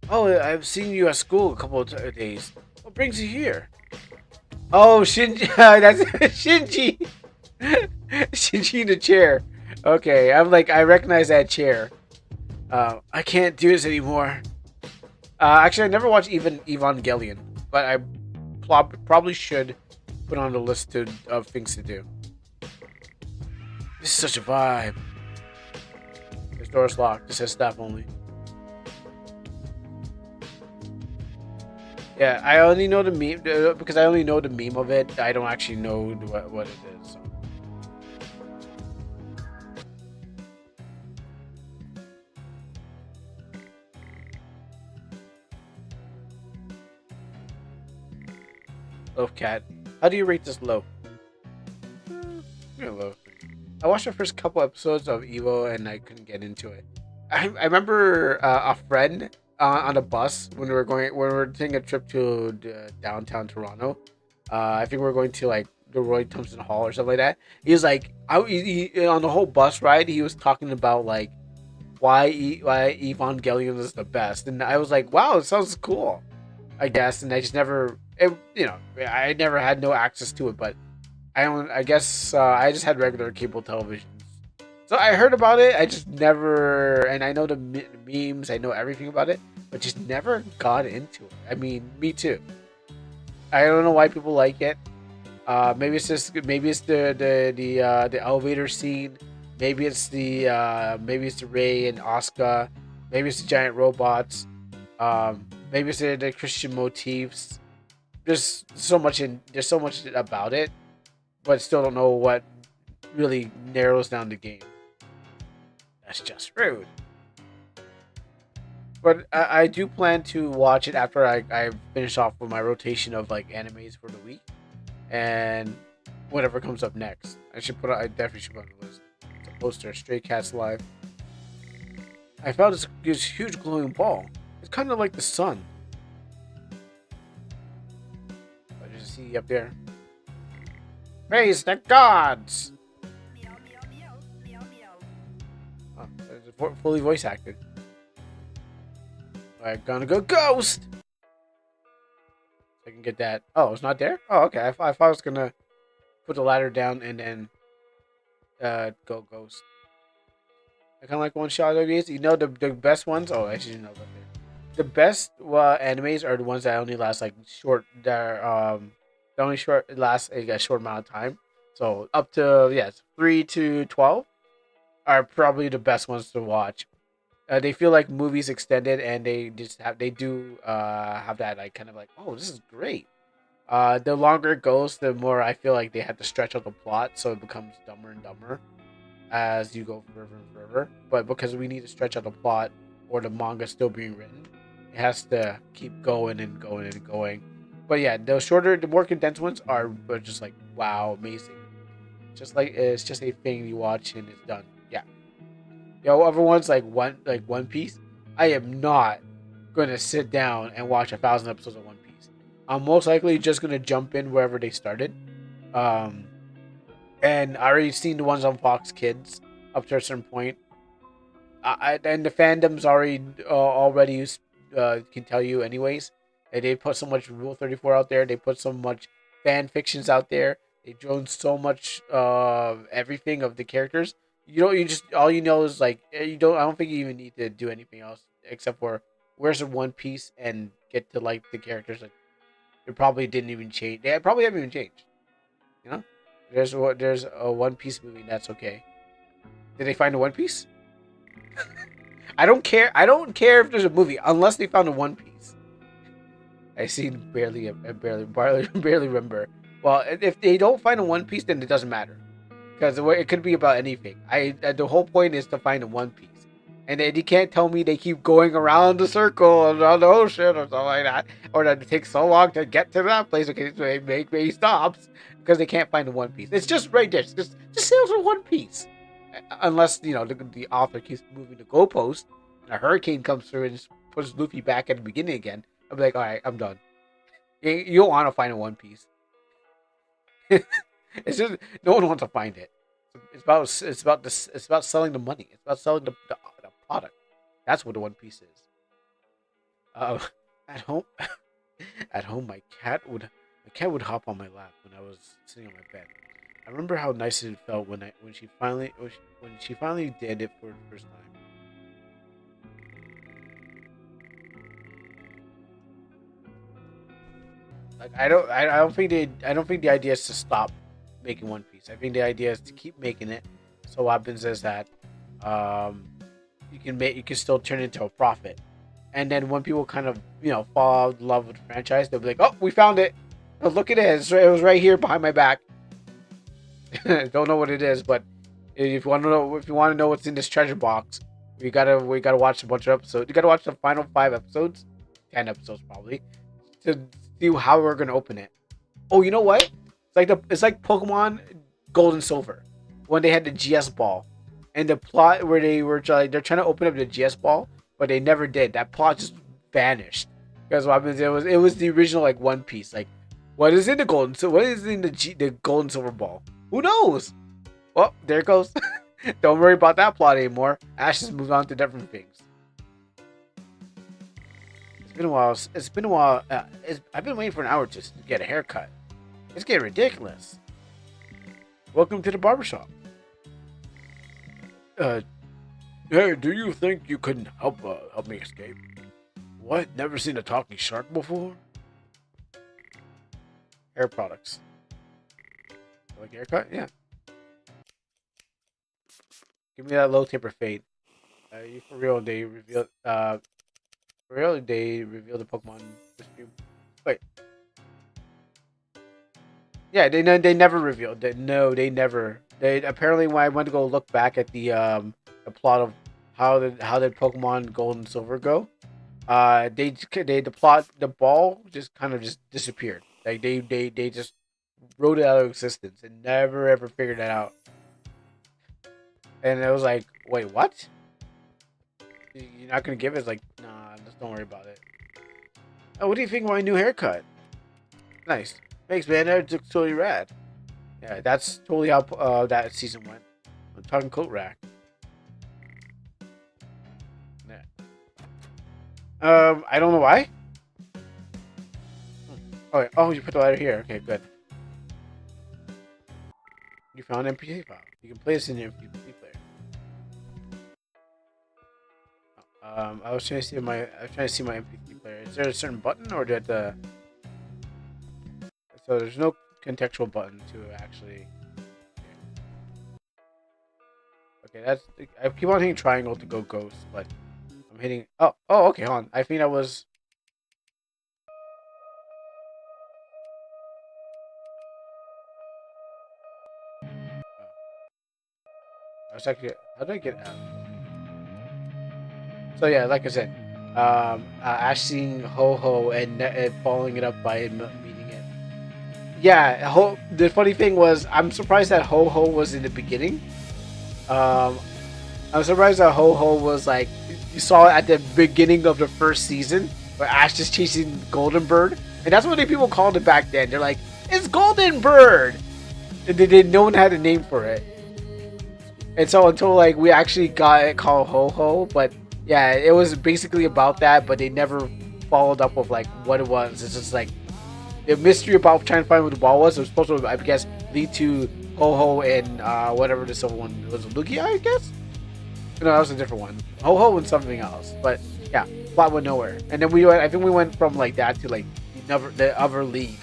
Speaker 1: Oh, I've seen you at school a couple of days. What brings you here? Oh, Shinji. That's Shinji. Shinji in the chair. Okay, I recognize that chair. I can't do this anymore. Actually, I never watched even Evangelion, but I probably should put on the list of things to do. This is such a vibe. This door's locked. It says staff only. Yeah, I only know the meme because I only know the meme of it. I don't actually know what it is. So. Loaf cat. How do you rate this loaf? Loaf. I watched the first couple episodes of Evo and I couldn't get into it. I remember a friend on a bus when we were taking a trip to downtown Toronto. I think we were going to like the Roy Thompson Hall or something like that. He was like, on the whole bus ride, he was talking about like why Evangelion is the best, and I was like, wow, it sounds cool, I guess. And I just never, I never had no access to it, but I guess I just had regular cable television. So I heard about it. I just never, and I know the memes. I know everything about it, but just never got into it. I mean, me too. I don't know why people like it. Maybe it's the elevator scene. Maybe it's the Ray and Asuka. Maybe it's the giant robots. Maybe it's the Christian motifs. There's so much about it, but still don't know what really narrows down the game. That's just rude. But I do plan to watch it after I finish off with my rotation of like animes for the week, and whatever comes up next. I definitely should put on the list. It's a poster, Stray Cats Live. I found this huge glowing ball. It's kind of like the sun. I just see up there. Praise the gods! Oh, it's fully voice acted. Alright, gonna go ghost! I can get that. Oh, it's not there? Oh, okay. I thought I was gonna put the ladder down and then go ghost. I kind of like one shot OVAs. You know the best ones? Oh, actually, you know about there. The best animes are the ones that only last like short. They're they only last a short amount of time. So up to 3 to 12 are probably the best ones to watch. They feel like movies extended, and they do have that like kind of like, oh, this is great. The longer it goes, the more I feel like they have to stretch out the plot, so it becomes dumber and dumber as you go further and further. But because we need to stretch out the plot, or the manga still being written, it has to keep going and going and going. But yeah, the more condensed ones are just like wow, amazing. Just like it's just a thing you watch and it's done. Yeah. Yo, other ones like One Piece. I am not gonna sit down and watch 1,000 episodes of One Piece. I'm most likely just gonna jump in wherever they started. Um, and I already seen the ones on Fox Kids up to a certain point. And the fandoms already can tell you anyways. And they put so much Rule 34 out there. They put so much fan fictions out there. They drawn so much everything of the characters. You just all you know is like you don't. I don't think you even need to do anything else except for where's the One Piece and get to like the characters. Like it probably didn't even change. They probably haven't even changed. You know, there's a One Piece movie. That's okay. Did they find a One Piece? I don't care. I don't care if there's a movie unless they found a One Piece. I seen barely remember. Well, if they don't find a One Piece, then it doesn't matter because it could be about anything. The whole point is to find a One Piece, and then you can't tell me they keep going around the circle around the ocean or something like that, or that it takes so long to get to that place. Okay, so they make many stops because they can't find the One Piece. It's just right there. Just sail for One Piece, unless the author keeps moving the goalpost and a hurricane comes through and just puts Luffy back at the beginning again. I'll be like, all right, I'm done. You don't want to find a One Piece. It's just no one wants to find it. It's about selling the money. It's about selling the product. That's what the One Piece is. Uh, at home, at home, my cat would hop on my lap when I was sitting on my bed. I remember how nice it felt when she finally did it for the first time. Like I don't think the idea is to stop making One Piece. I think the idea is to keep making it. So what happens is that um, you can still turn it into a profit. And then when people kind of fall out of love with the franchise, they'll be like, "Oh, we found it! Oh, look at it! It was right here behind my back." Don't know what it is, but if you want to know what's in this treasure box, we gotta watch a bunch of episodes. You gotta watch the final 5 episodes, 10 episodes probably, to see how we're gonna open it. Oh, you know what? It's like Pokemon Gold and Silver when they had the GS ball, and the plot where they're trying to open up the GS ball, but they never did. That plot just vanished because what happens? It was the original like One Piece. Like, what is in the golden? So what is in the Gold and Silver ball? Who knows? Well, there it goes. Don't worry about that plot anymore. Ash has moved on to different things. It's been a while. It's been a while. I've been waiting for an hour to get a haircut. It's getting ridiculous. Welcome to the barbershop. Hey, do you think you can help me escape? What? Never seen a talking shark before? Hair products. Like haircut? Yeah. Give me that low taper fade. You for real? They revealed. For real? They revealed the Pokemon. Wait. Yeah, they never revealed that. No, they never. They apparently when I went to go look back at the plot of how did Pokemon Gold and Silver go, the ball just kind of just disappeared. Like they just wrote it out of existence and never ever figured it out. And it was like, wait, what? You're not gonna give it? It's like, nah, Just don't worry about it. Oh, what do you think of my new haircut? Nice. Thanks, man. That looks totally rad. Yeah, that's totally how that season went. I'm talking coat rack. Yeah. I don't know why. Oh, wait. Oh, you put the letter here. Okay, good. You found an MP3 file. You can play this in your MP3 player. I was trying to see my MP3 player. Is there a certain button, or did the? So there's no contextual button to actually. Okay, that's. I keep on hitting triangle to go ghost, but I'm hitting. Oh, okay, hold on. I think that was. I was actually. How did I get out? So yeah, like I said, Ash seeing Ho Ho and following it up by meeting it. Yeah, the funny thing was, I'm surprised that Ho Ho was in the beginning. Um, I'm surprised that Ho Ho was like, you saw it at the beginning of the first season where Ash is chasing Golden Bird, and that's what the people called it back then. They're like, it's Golden Bird, and no one had a name for it. And so until like we actually got it called Ho Ho, but yeah, it was basically about that, but they never followed up with like what it was. It's just like the mystery about trying to find what the ball was. It was supposed to, I guess, lead to Ho Ho and whatever this other one was, Lugia, I guess. No, that was a different one. Ho Ho and something else. But yeah, plot went nowhere. And then I think we went from like that to like the other league.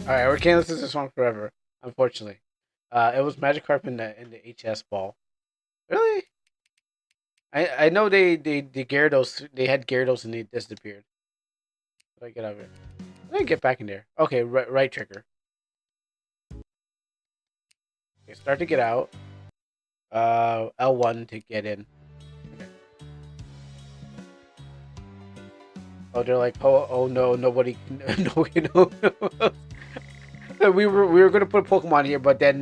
Speaker 1: All right, we can't listen to this song forever, unfortunately. It was Magikarp in the HS ball. Really? I know they Gyarados, they had Gyarados and they disappeared. How do I get out of here? How do I get back in there? Okay, right trigger. Okay, start to get out. L1 to get in. Okay. Oh, they're like, oh no, nobody, no. We were gonna put a Pokemon here, but then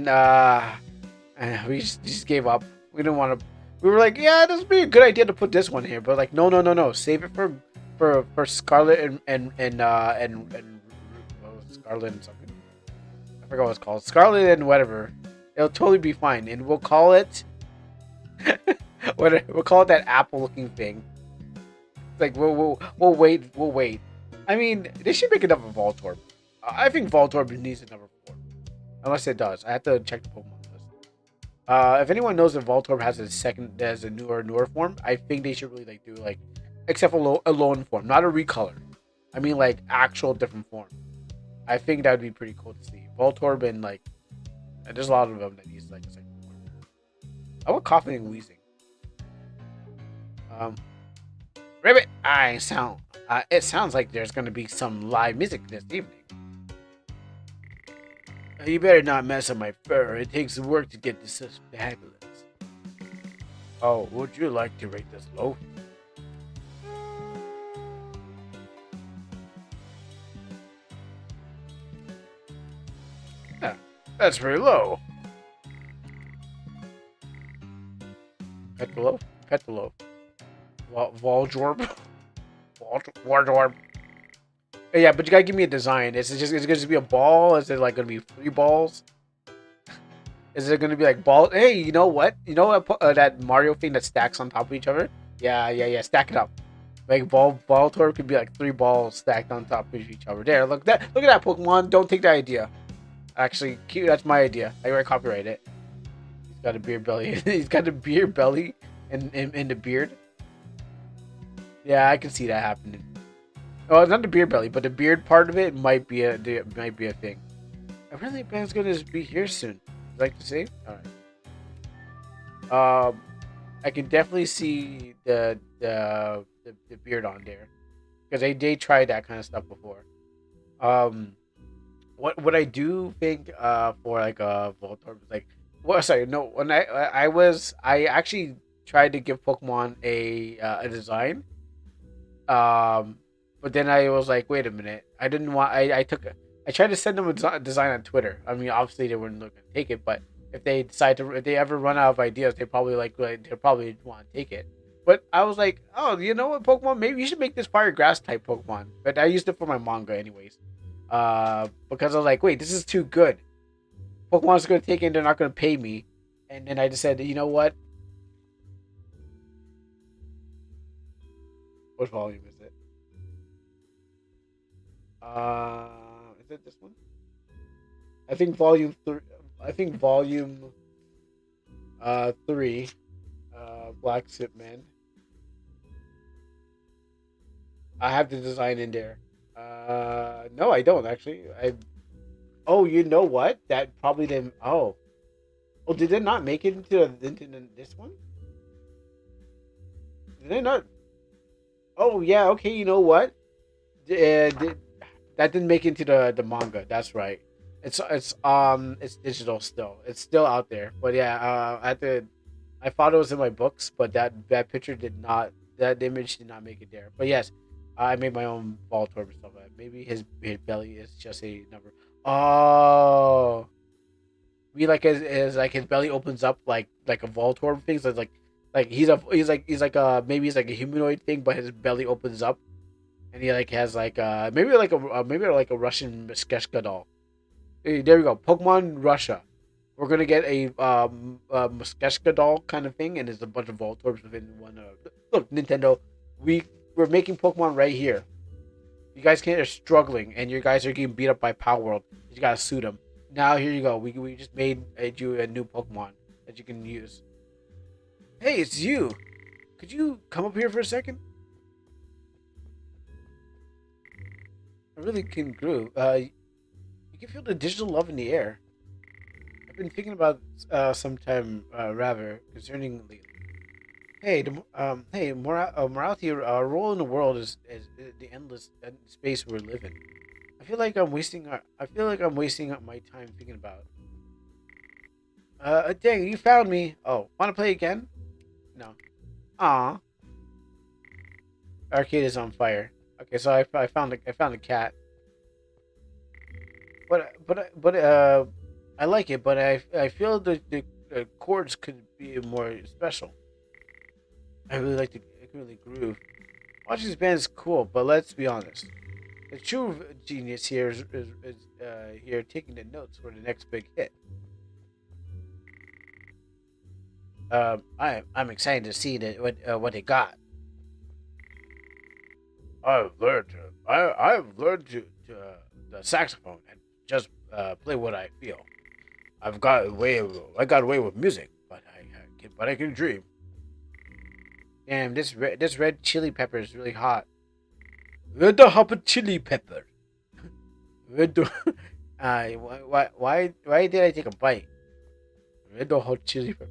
Speaker 1: we just gave up. We didn't want to. We were like, yeah, this would be a good idea to put this one here, but like, no, save it for Scarlet and what was it, Scarlet and something. I forgot what it's called. Scarlet and whatever. It'll totally be fine, and we'll call it. We'll call it that apple-looking thing. Like we'll wait. I mean, they should make another Voltorb. I think Voltorb needs a number 4. Unless it does. I have to check the Pokemon list. If anyone knows if Voltorb has a newer form, I think they should really like do like, except for a lone form, not a recolor. I mean like actual different form. I think that would be pretty cool to see. Voltorb and like, there's a lot of them that needs like a second form. I want coughing and wheezing. Ribbit, it sounds like there's gonna be some live music this evening. You better not mess up my fur. It takes work to get this fabulous. Oh, would you like to rate this low? Yeah, that's very low. Petalo? Petalo. Voltorb? Voltorb. Yeah, but you gotta give me a design. Is it gonna just be a ball? Is it like gonna be 3 balls? Is it gonna be like ball? Hey, you know what? You know what? That Mario thing that stacks on top of each other? Yeah. Stack it up. Like Voltorb could be like 3 balls stacked on top of each other. There, look at that Pokemon. Don't take that idea. Actually, that's my idea. I copyright it. He's got a beard belly. He's got a beard belly in the beard. Yeah, I can see that happening. Oh, it's not the beard belly, but the beard part of it might be a thing. I really think Ben's gonna be here soon. Would you like to see? All right. I can definitely see the beard on there because they tried that kind of stuff before. Um, what I do think for like a Voltorb is like, well, sorry, no, when I actually tried to give Pokemon a design. Um, but then I was like, wait a minute, I didn't want I tried to send them a design on Twitter. I mean, obviously they weren't looking to take it, but if they ever run out of ideas, they probably they probably want to take it. But I was like, oh, you know what, Pokemon? Maybe you should make this fire grass type Pokemon. But I used it for my manga anyways. Because I was like, wait, this is too good. Pokemon's gonna take it, and they're not gonna pay me. And then I just said, you know what? What volume is it? Is it this one? I think volume three. I think volume 3. Black Sip Man. I have the design in there. No, I don't actually. I. Oh, you know what? That probably didn't. Oh, oh, did they not make it into this one? Did they not? Oh yeah. Okay. You know what? That didn't make it into the manga. That's right. It's digital still. It's still out there. But yeah, I thought it was in my books, but that picture did not, that image did not make it there. But yes, I made my own Voltorb and stuff like that. Maybe his belly is just a number. Oh, we like his like his belly opens up like a Voltorb thing. So it's like he's like a maybe he's like a humanoid thing, but his belly opens up and he like has like maybe like a Russian Meskeshka doll. Hey, there we go. Pokemon Russia. We're gonna get a Muskeshka doll kind of thing, and there's a bunch of Voltorbs within one. Look, Nintendo, we're making Pokemon right here. You guys can't are struggling, and you guys are getting beat up by Power World. You gotta sue them. Now here you go. We just made you a new Pokemon that you can use. Hey, it's you. Could you come up here for a second? I really can groove. You can feel the digital love in the air. I've been thinking about sometime rather concerning lately. Hey, morality. Our role in the world is the endless space we're living. I feel like I'm wasting my time thinking about it. Dang, you found me. Oh, want to play again? No. Aw, arcade is on fire. Okay, so I found a cat. I like it, but I feel the chords could be more special. I can really groove. Watching this band is cool, but let's be honest. The true genius here is here taking the notes for the next big hit. I'm excited to see what they got. I've learned the saxophone and just play what I feel. I got away with music, but I can dream. Damn, this red chili pepper is really hot. Red hot chili pepper. Red. Why did I take a bite? Red hot chili pepper.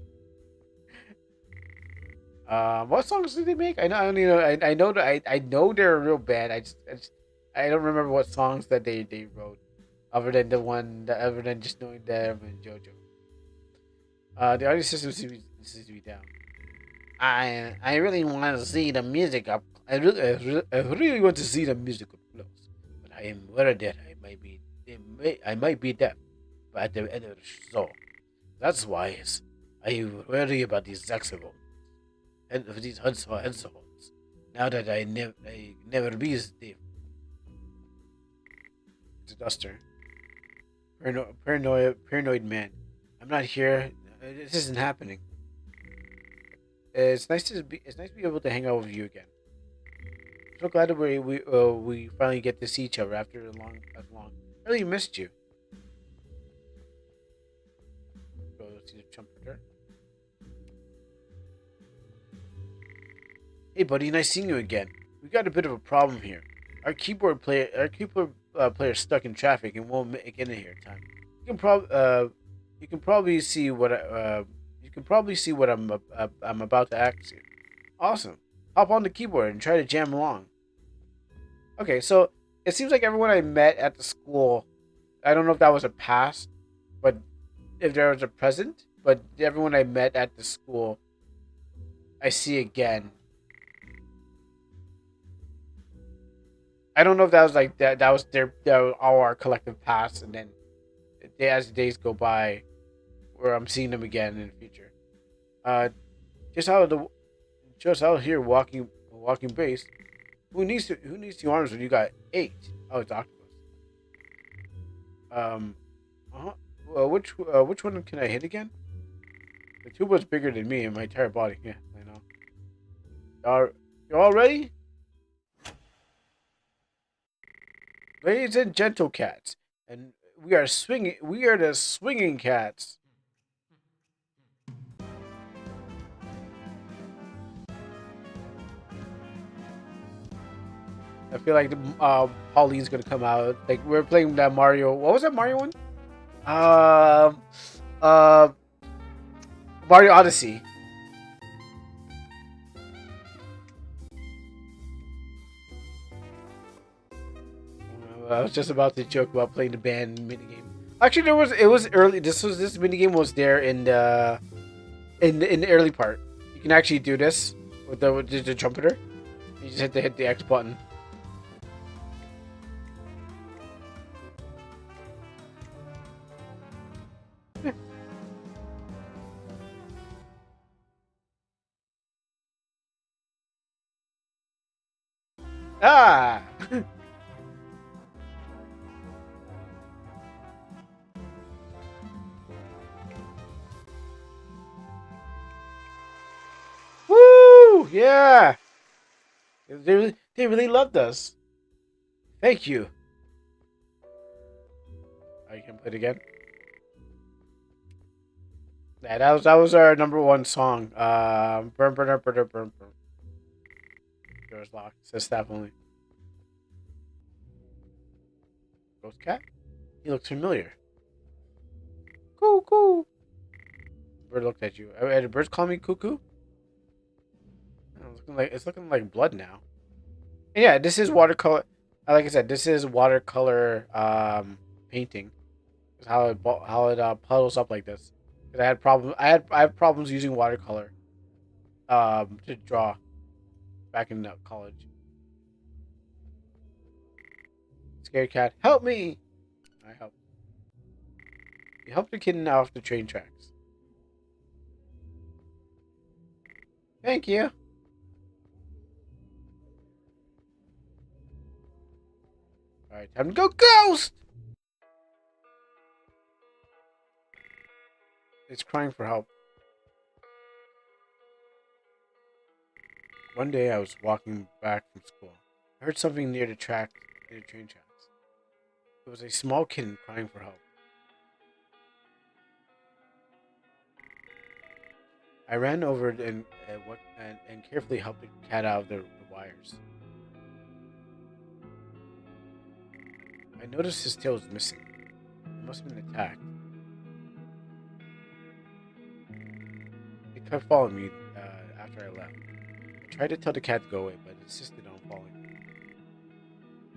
Speaker 1: What songs did they make? I don't even know. I know that I know they're real bad. I don't remember what songs that they wrote, other than just knowing them and JoJo. The audio system seems to be down. I really want to see the music up. I really want to see the music up close, but I am worried that I might be deaf by the end of the show. That's why I worry about these saxophones and of these headphones. Now that I never be Steve. It's a duster. Paranoid man. I'm not here. This isn't happening. It's nice to be able to hang out with you again. So glad that we finally get to see each other after a long. I really missed you. Go see the trumpeter. Hey buddy, nice seeing you again. We got a bit of a problem here. Our keyboard player stuck in traffic and won't make it in here in time. You can prob you can probably see what I'm about to ask you. Awesome. Hop on the keyboard and try to jam along. Okay, so it seems like everyone I met at the school, I don't know if that was a past, but if there was a present, but everyone I met at the school, I see again. I don't know if that was like that. That was all our collective past, and then as the days go by, where I'm seeing them again in the future. Uh, just out of the, just out here walking base. Who needs 2 arms when you got 8? Oh, it's octopus. Um, uh-huh. Well, which one can I hit again? The tuba's bigger than me and my entire body. Yeah, I know. You're all ready, ladies and gentle cats, and we are swinging. We are the swinging cats. I feel like Pauline's gonna come out. Like we're playing that Mario. What was that Mario one? Um, uh, Mario Odyssey. I was just about to joke about playing the band minigame. Actually, it was early. This minigame was there in the early part. You can actually do this with the trumpeter. You just hit the X button. Ah! Woo! Yeah! They really loved us. Thank you. I can play it again. Yeah, that was our number one song. Burn, burn, burn, burn, burn, burn. Doors locked. Says staff only. Ghost cat. He looks familiar. Cuckoo. Bird looked at you. The birds call me cuckoo. It's looking like blood now. And yeah, this is watercolor. Like I said, this is watercolor painting. How it puddles up like this. 'Cause I had problems. I have problems using watercolor to draw back in college. Scared cat, help me! I help. You helped the kitten off the train tracks. Thank you. All right, time to go, ghost! It's crying for help. One day I was walking back from school. I heard something near the train tracks. It was a small kitten crying for help. I ran over and carefully helped the cat out of the wires. I noticed his tail was missing. It must have been attacked. It kept following me after I left. I tried to tell the cat to go away, but it insisted on following me.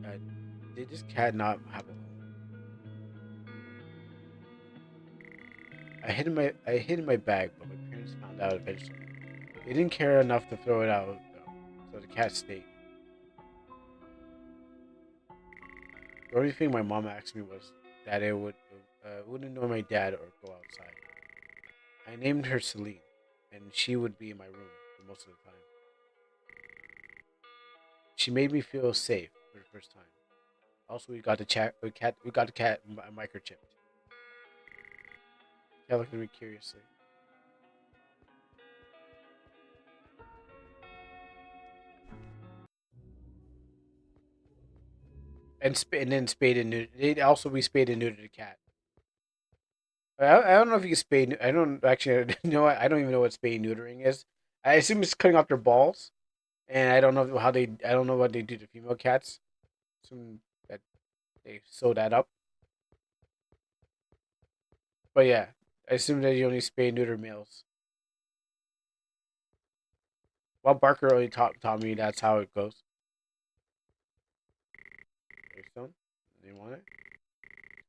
Speaker 1: Uh, did this cat not have a home? I hid in my bag, but my parents found out eventually. They didn't care enough to throw it out though, so the cat stayed. The only thing my mom asked me was that it wouldn't annoy my dad or go outside. I named her Celine, and she would be in my room for most of the time. She made me feel safe for the first time. Also, we got the chat. We got the cat microchipped. Cat looked at me curiously. And then spayed and neutered. They'd also be spayed and neutered the cat. I don't know if you can spay. I don't actually know. I don't even know what spay and neutering is. I assume it's cutting off their balls, and I don't know how they. I don't know what they do to female cats. Assume that they sew that up. But yeah, I assume that you only spay and neuter males. Well, Barker only taught me that's how it goes. Greystone. Do you want it?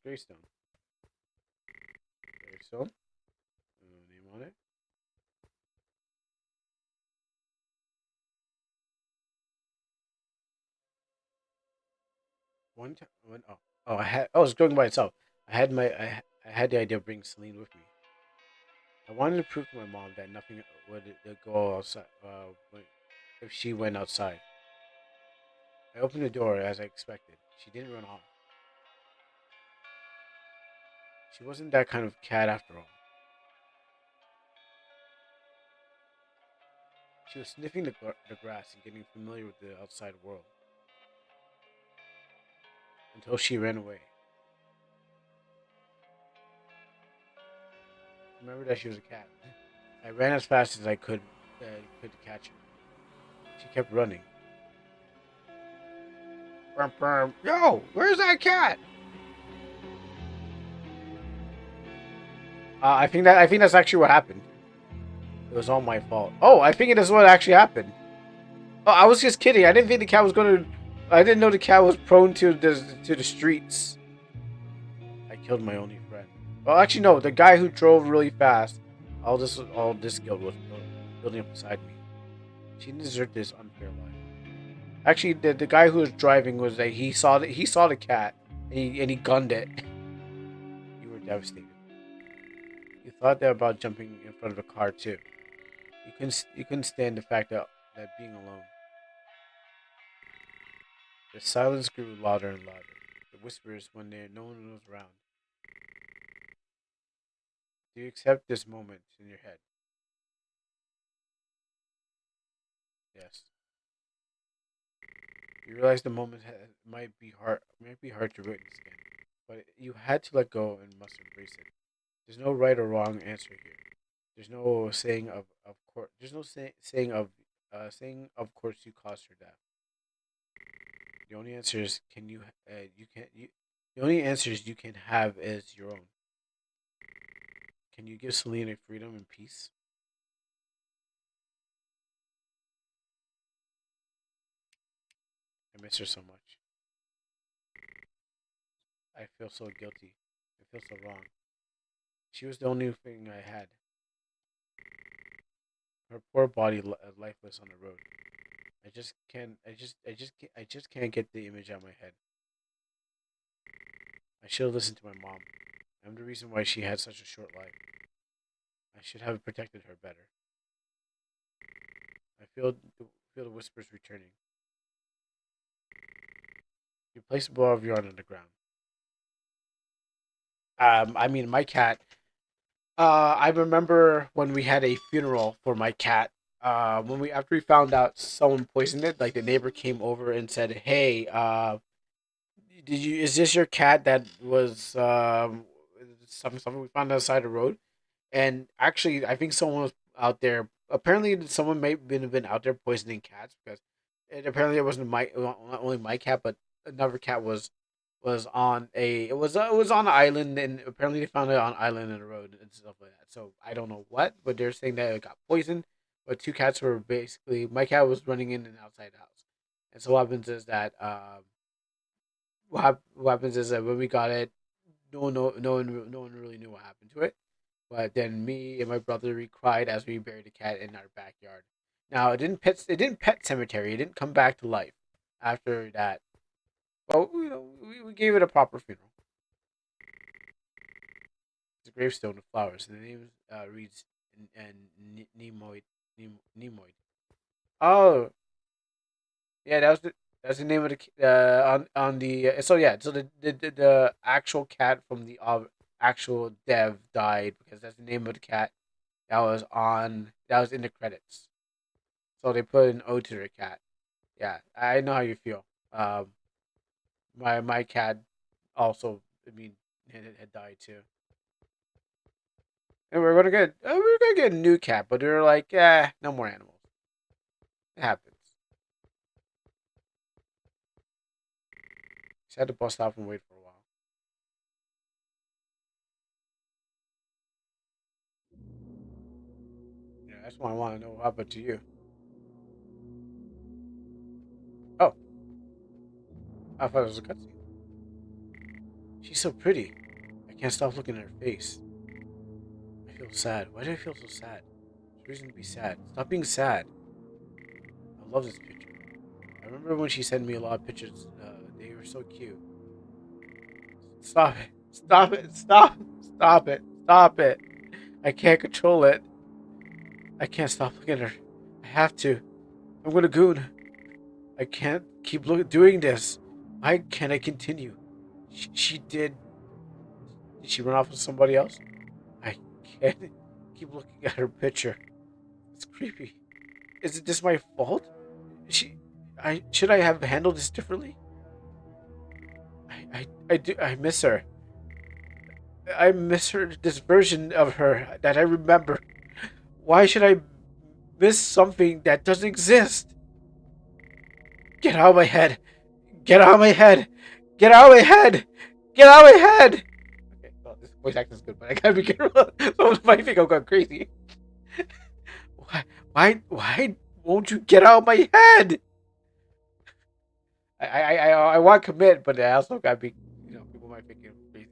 Speaker 1: Greystone. Greystone. Do you want it? One time. I was going by itself. I had the idea of bringing Celine with me. I wanted to prove to my mom that nothing would go outside. If she went outside, I opened the door as I expected. She didn't run off. She wasn't that kind of cat after all. She was sniffing the grass and getting familiar with the outside world until she ran away. Remember that she was a cat. I ran as fast as I could to catch her. She kept running. Yo, where's that cat? I think that's actually what happened. It was all my fault. Oh, I think it is what actually happened. Oh, I was just kidding. I didn't think the cat was going to. I didn't know the cat was prone to the streets. I killed my only friend. Well, actually, no. The guy who drove really fast. All this guilt was building up inside me. She didn't deserve this unfair life. Actually, the guy who was driving was that he saw the cat and he gunned it. You were devastated. You thought that about jumping in front of a car too. You couldn't stand the fact that being alone. The silence grew louder and louder. The whispers when no one was around. Do you accept this moment in your head? Yes. You realize the moment might be hard to witness again, but you had to let go and must embrace it. There's no right or wrong answer here. There's no saying of course. There's no saying of course you caused her death. The only answer is can you can you. The only answers you can have is your own. Can you give Selena freedom and peace? I miss her so much. I feel so guilty. I feel so wrong. She was the only thing I had. Her poor body lifeless on the road. I just can't. I just can't get the image out of my head. I should have listened to my mom. I'm the reason why she had such a short life. I should have protected her better. I feel the whispers returning. You place a ball of yarn on the ground. I mean, my cat. I remember when we had a funeral for my cat. When we after we found out someone poisoned it, like the neighbor came over and said, "Hey, did you? Is this your cat that was something we found outside the road?" And actually, I think someone was out there. Apparently, someone may have been out there poisoning cats because apparently it wasn't not only my cat, but another cat was on it was on an island, and apparently they found it on an island in the road and stuff like that. So I don't know what, but they're saying that it got poisoned. But two cats were basically my cat was running in and outside the house, and so what happens is that what happens is that when we got it, no one really knew what happened to it. But then me and my brother we cried as we buried the cat in our backyard. Now it didn't pet cemetery. It didn't come back to life after that. Well, you know, we gave it a proper funeral. It's a gravestone with flowers, and the name reads Nemoid. Nemoid. Oh, yeah, that's the name of the on the so yeah, so the actual cat from the actual dev died because that's the name of the cat that was in the credits. So they put an ode to their cat. Yeah, I know how you feel. Um, my cat also, I mean, had died too. And we were gonna get a new cat, but we were like, no more animals. It happens. Just had to bus stop and wait for a while. Yeah, that's what I want to know. What happened to you? Oh, I thought it was a cutscene. She's so pretty. I can't stop looking at her face. I feel sad. Why do I feel so sad? There's reason to be sad. Stop being sad. I love this picture. I remember when she sent me a lot of pictures. They were so cute. Stop it. Stop it. Stop. Stop it. Stop it. I can't control it. I can't stop looking at her. I have to. I'm gonna goon. I can't keep doing this. Why can't I continue? She did. Did she run off with somebody else? I can't keep looking at her picture. It's creepy. Is it this my fault? She, should I have handled this differently? I do. I miss her. I miss her. This version of her that I remember. Why should I miss something that doesn't exist? Get out of my head. Get out of my head. Get out of my head. Get out of my head. Okay, well, this voice acting is good, but I gotta be careful. Someone might think I'm going crazy. Why won't you get out of my head? I want to commit, but I also gotta be, people might think I'm crazy.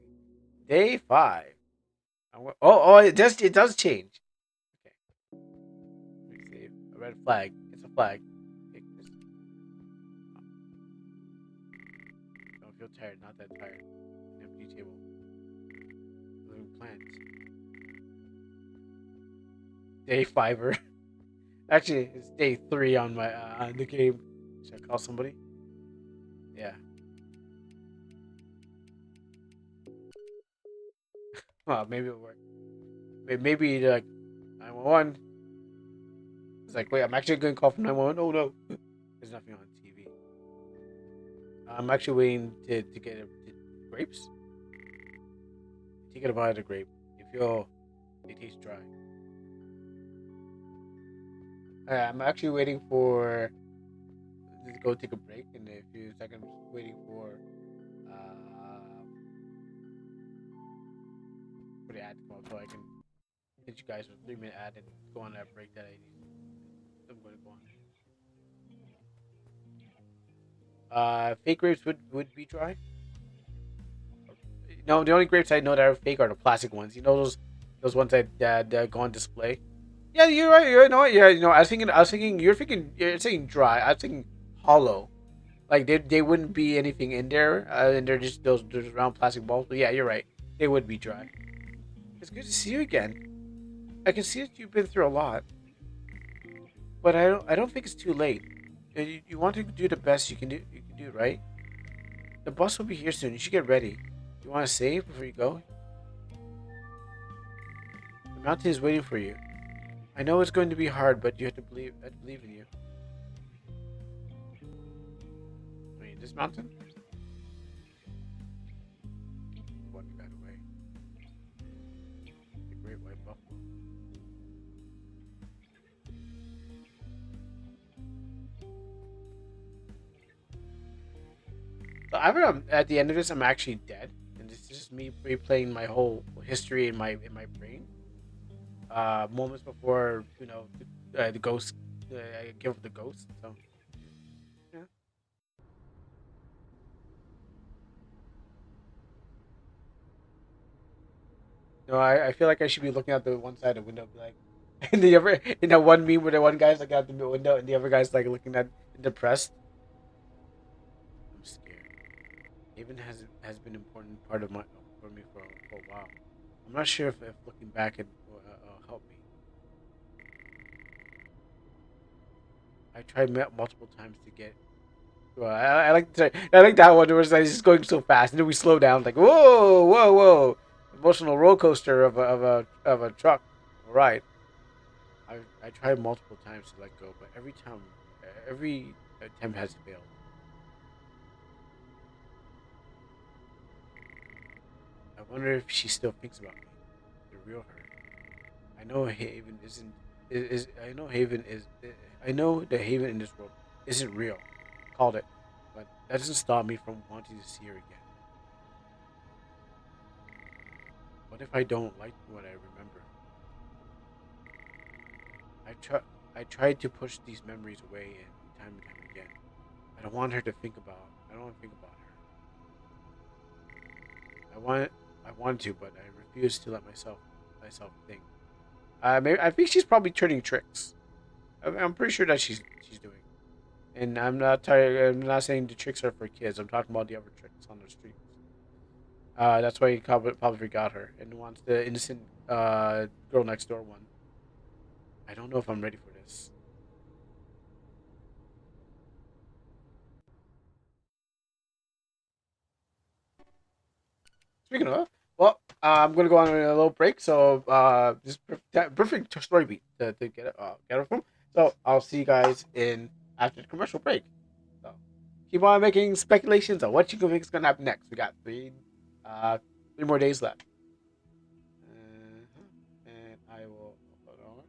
Speaker 1: Day 5. It does change. Okay, let me save a red flag. It's a flag. Take this. Don't feel tired. Not that tired. Empty table. Living plants. Day 5er. Actually, it's day 3 on my on the game. Should I call somebody? Yeah. Well, maybe it'll work. Maybe like 911. It's like, wait, I'm actually going to call from 911. Oh no, there's nothing on TV. I'm actually waiting to get grapes. Take a bite of the grape. You feel they taste dry. I'm actually waiting for to go take a break in a few seconds. Waiting for the ad to come up so I can hit you guys with a 3-minute ad and go on that break that I'm going to go on. Fake grapes would be dry. No, the only grapes I know that are fake are the plastic ones. You know those ones that go on display. Yeah, you're right. You know what? Yeah, I was thinking. You're thinking dry. I was thinking hollow. Like they wouldn't be anything in there, and they're just those round plastic balls. But yeah, you're right. They would be dry. It's good to see you again. I can see that you've been through a lot, but I don't think it's too late. You want to do the best you can do, right? The bus will be here soon. You should get ready. You want to save before you go? The mountain is waiting for you. I know it's going to be hard, but you have to believe. I believe in you. Wait, this mountain? One got away. The great white buffalo. So I'm at the end of this, I'm actually dead, and this is just me replaying my whole history in my brain. Moments before the ghost, I give up the ghost. So yeah. No, I feel like I should be looking out the one side of the window, be like, and the other, one meme where the one guy's like out the window and the other guy's like looking at depressed. I'm scared. Haven has been an important part of my for me for a while. I'm not sure if looking back it will help me. I tried multiple times to get. Well, I like that one where it's like it's just going so fast, and then we slow down, like whoa, whoa, whoa, emotional roller coaster of a truck ride. I tried multiple times to let go, but every attempt has failed. I wonder if she still thinks about me, the real her. I know Haven isn't. Is I know Haven is. I know the Haven in this world isn't real. Called it. but that doesn't stop me from wanting to see her again. What if I don't like what I remember? I try. I tried to push these memories away and time again. I don't want her to think about. I don't want to think about her. I want to, but I refuse to let myself think. Maybe I think she's probably turning tricks. I'm pretty sure that she's doing. And I'm not tired. I'm not saying the tricks are for kids. I'm talking about the other tricks on the streets. That's why he probably forgot her and wants the innocent girl next door one. I don't know if I'm ready for this. Speaking of, well, I'm gonna go on a little break. So just perfect story beat to get it from. So I'll see you guys in after the commercial break. So keep on making speculations on what you think is gonna happen next. We got uh 3 more days left. And I will hold on.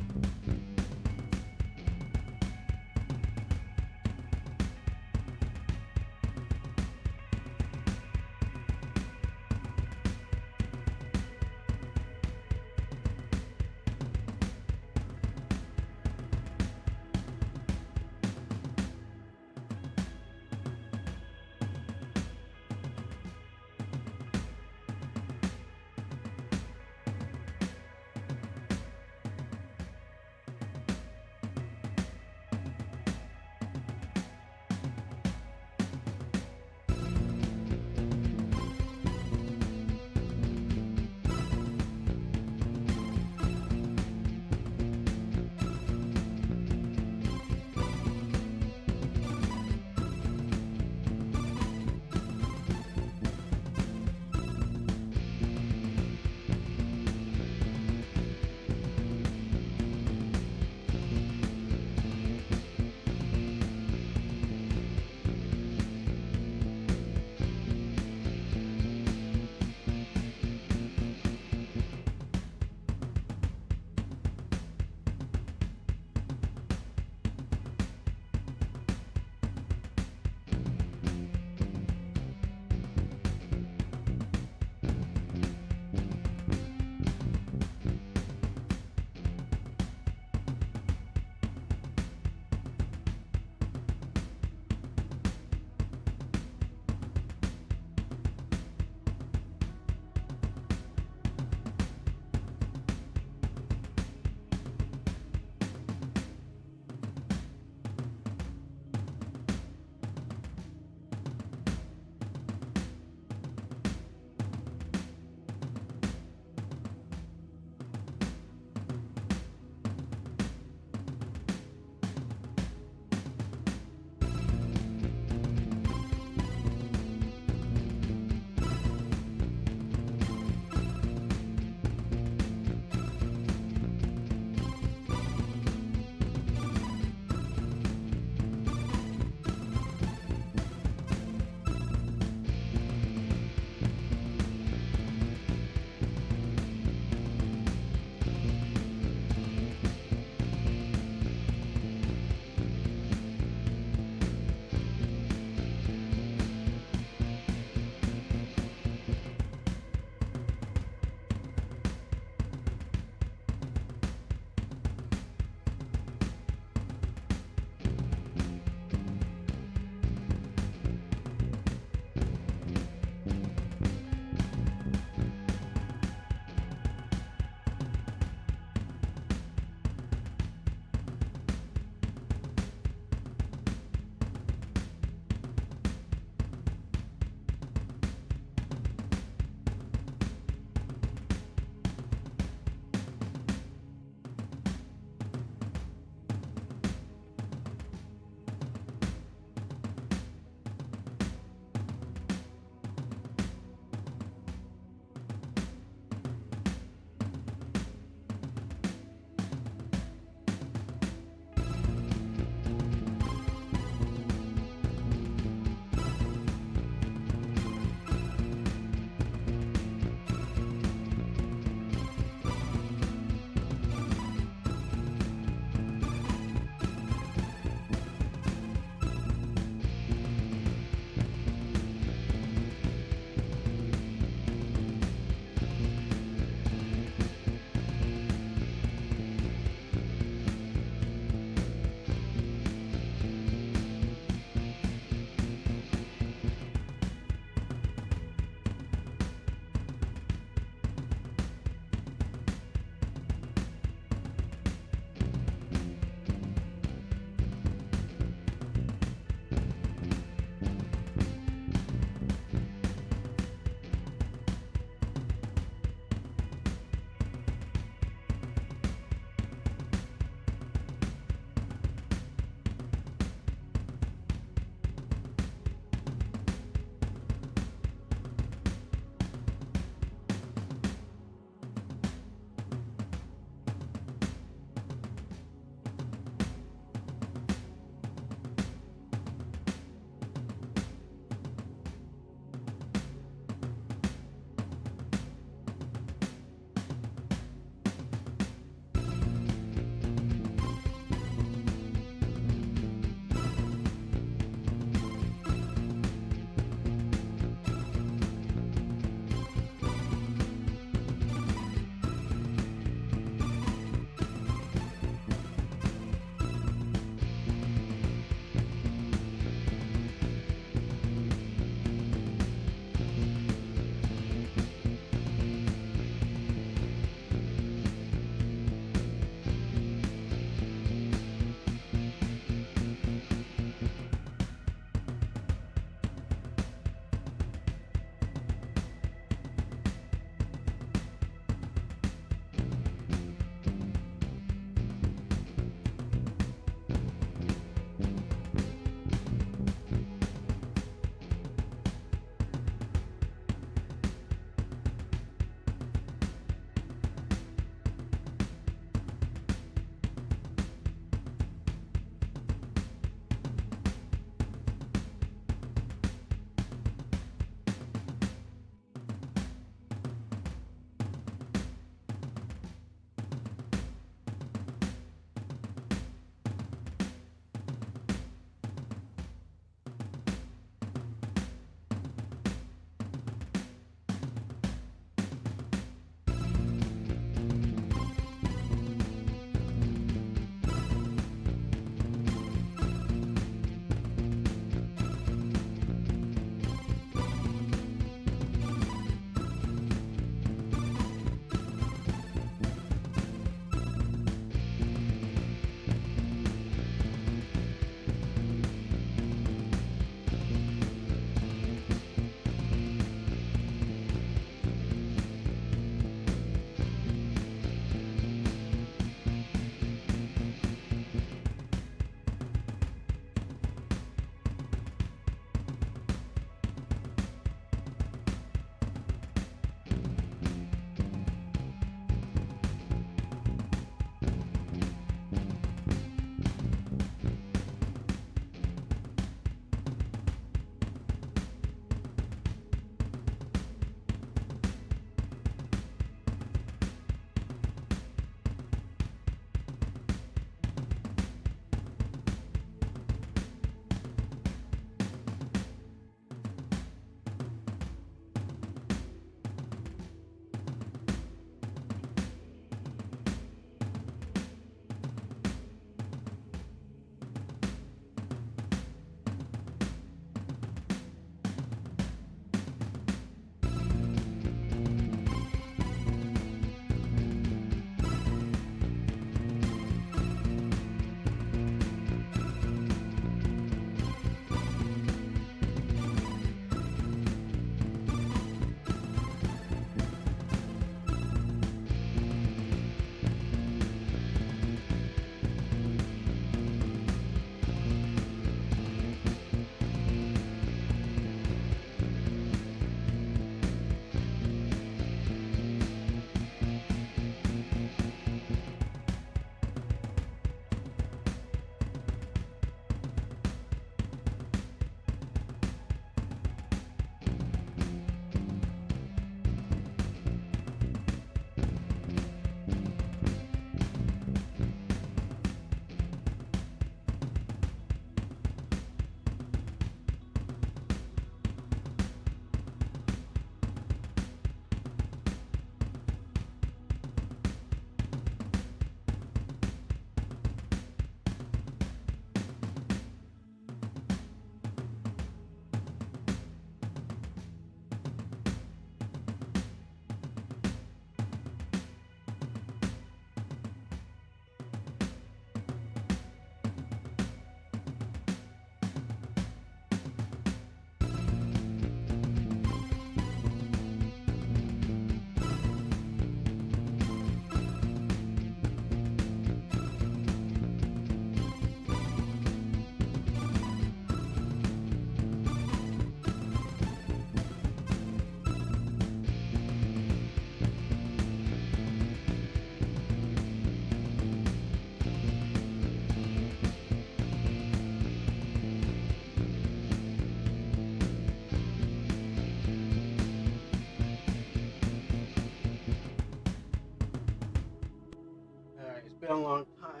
Speaker 1: been a long time. I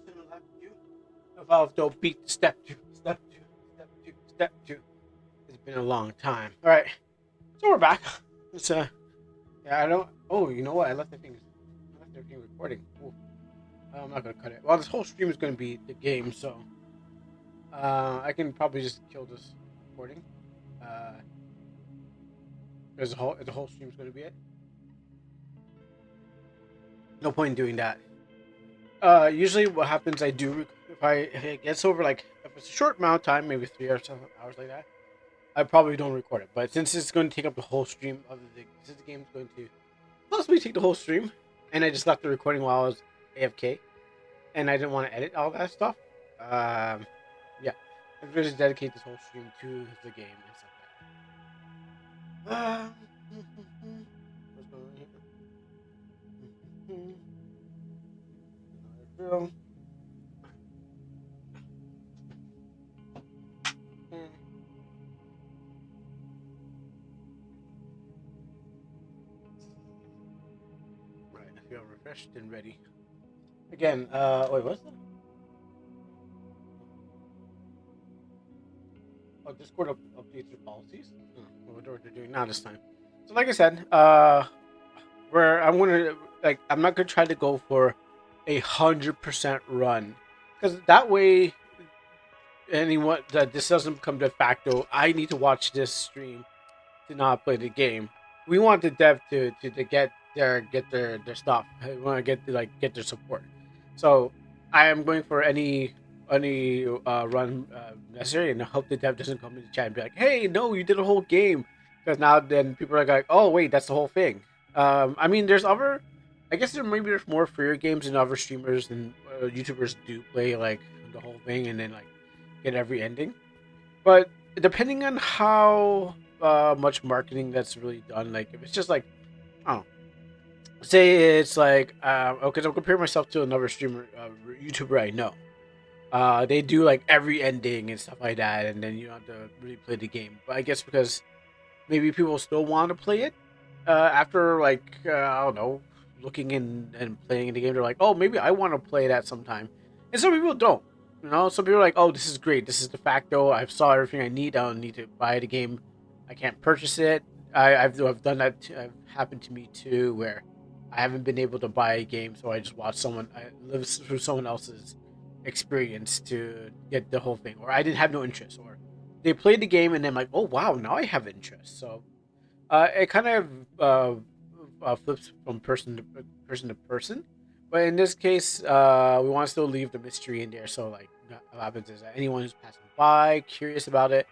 Speaker 1: shouldn't have left you. Evolve, don't beat step two, step two, step two, step two. It's been a long time. All right, so we're back. It's yeah, I don't. Oh, you know what? I left everything. I left everything recording. Ooh. I'm not gonna cut it. Well, this whole stream is gonna be the game, so I can probably just kill this recording. Uh, because the whole stream is gonna be it. No point in doing that. Usually what happens, I do if it gets over like if it's a short amount of time, maybe 3 or 7 hours like that, I probably don't record it. But since it's going to take up the whole stream of since the game's going to possibly take the whole stream, and I just left the recording while I was AFK, and I didn't want to edit all that stuff. Yeah, I'm going to dedicate this whole stream to the game and stuff like that. What's going on here? Another drill. Right, I feel refreshed and ready. Again, wait, what's that? Oh, Discord updates your policies? I wonder what they're doing now this time. So like I said, where I'm gonna I'm not gonna try to go for 100% run. Because that way anyone that this doesn't become de facto, I need to watch this stream to not play the game. We want the dev to get their stuff. We want to get their support. So I am going for any run necessary, and I hope the dev doesn't come in the chat and be like, "Hey, no, you did a whole game," because now then people are like, "Oh wait, that's the whole thing." I mean, I guess there's more freer games and other streamers and YouTubers do play like the whole thing and then like get every ending. But depending on how much marketing that's really done, like if it's just like, I don't know, say it's like, because I'm comparing myself to another streamer, YouTuber I know. They do like every ending and stuff like that, and then you don't have to really play the game. But I guess because maybe people still want to play it after like I don't know, looking in and playing the game, they're like, oh, maybe I want to play that sometime, and some people don't. You know, some people are like, oh, this is great, this is de facto. I've saw everything I need. I don't need to buy the game. I can't purchase it. I've done that. I've happened to me too, where I haven't been able to buy a game, so I just watch someone. I live through someone else's experience to get the whole thing, or I didn't have no interest, or they played the game and then like, oh wow, now I have interest. So it kind of flips from person to person. But in this case, we want to still leave the mystery in there. So like, what happens is that anyone who's passing by, curious about it,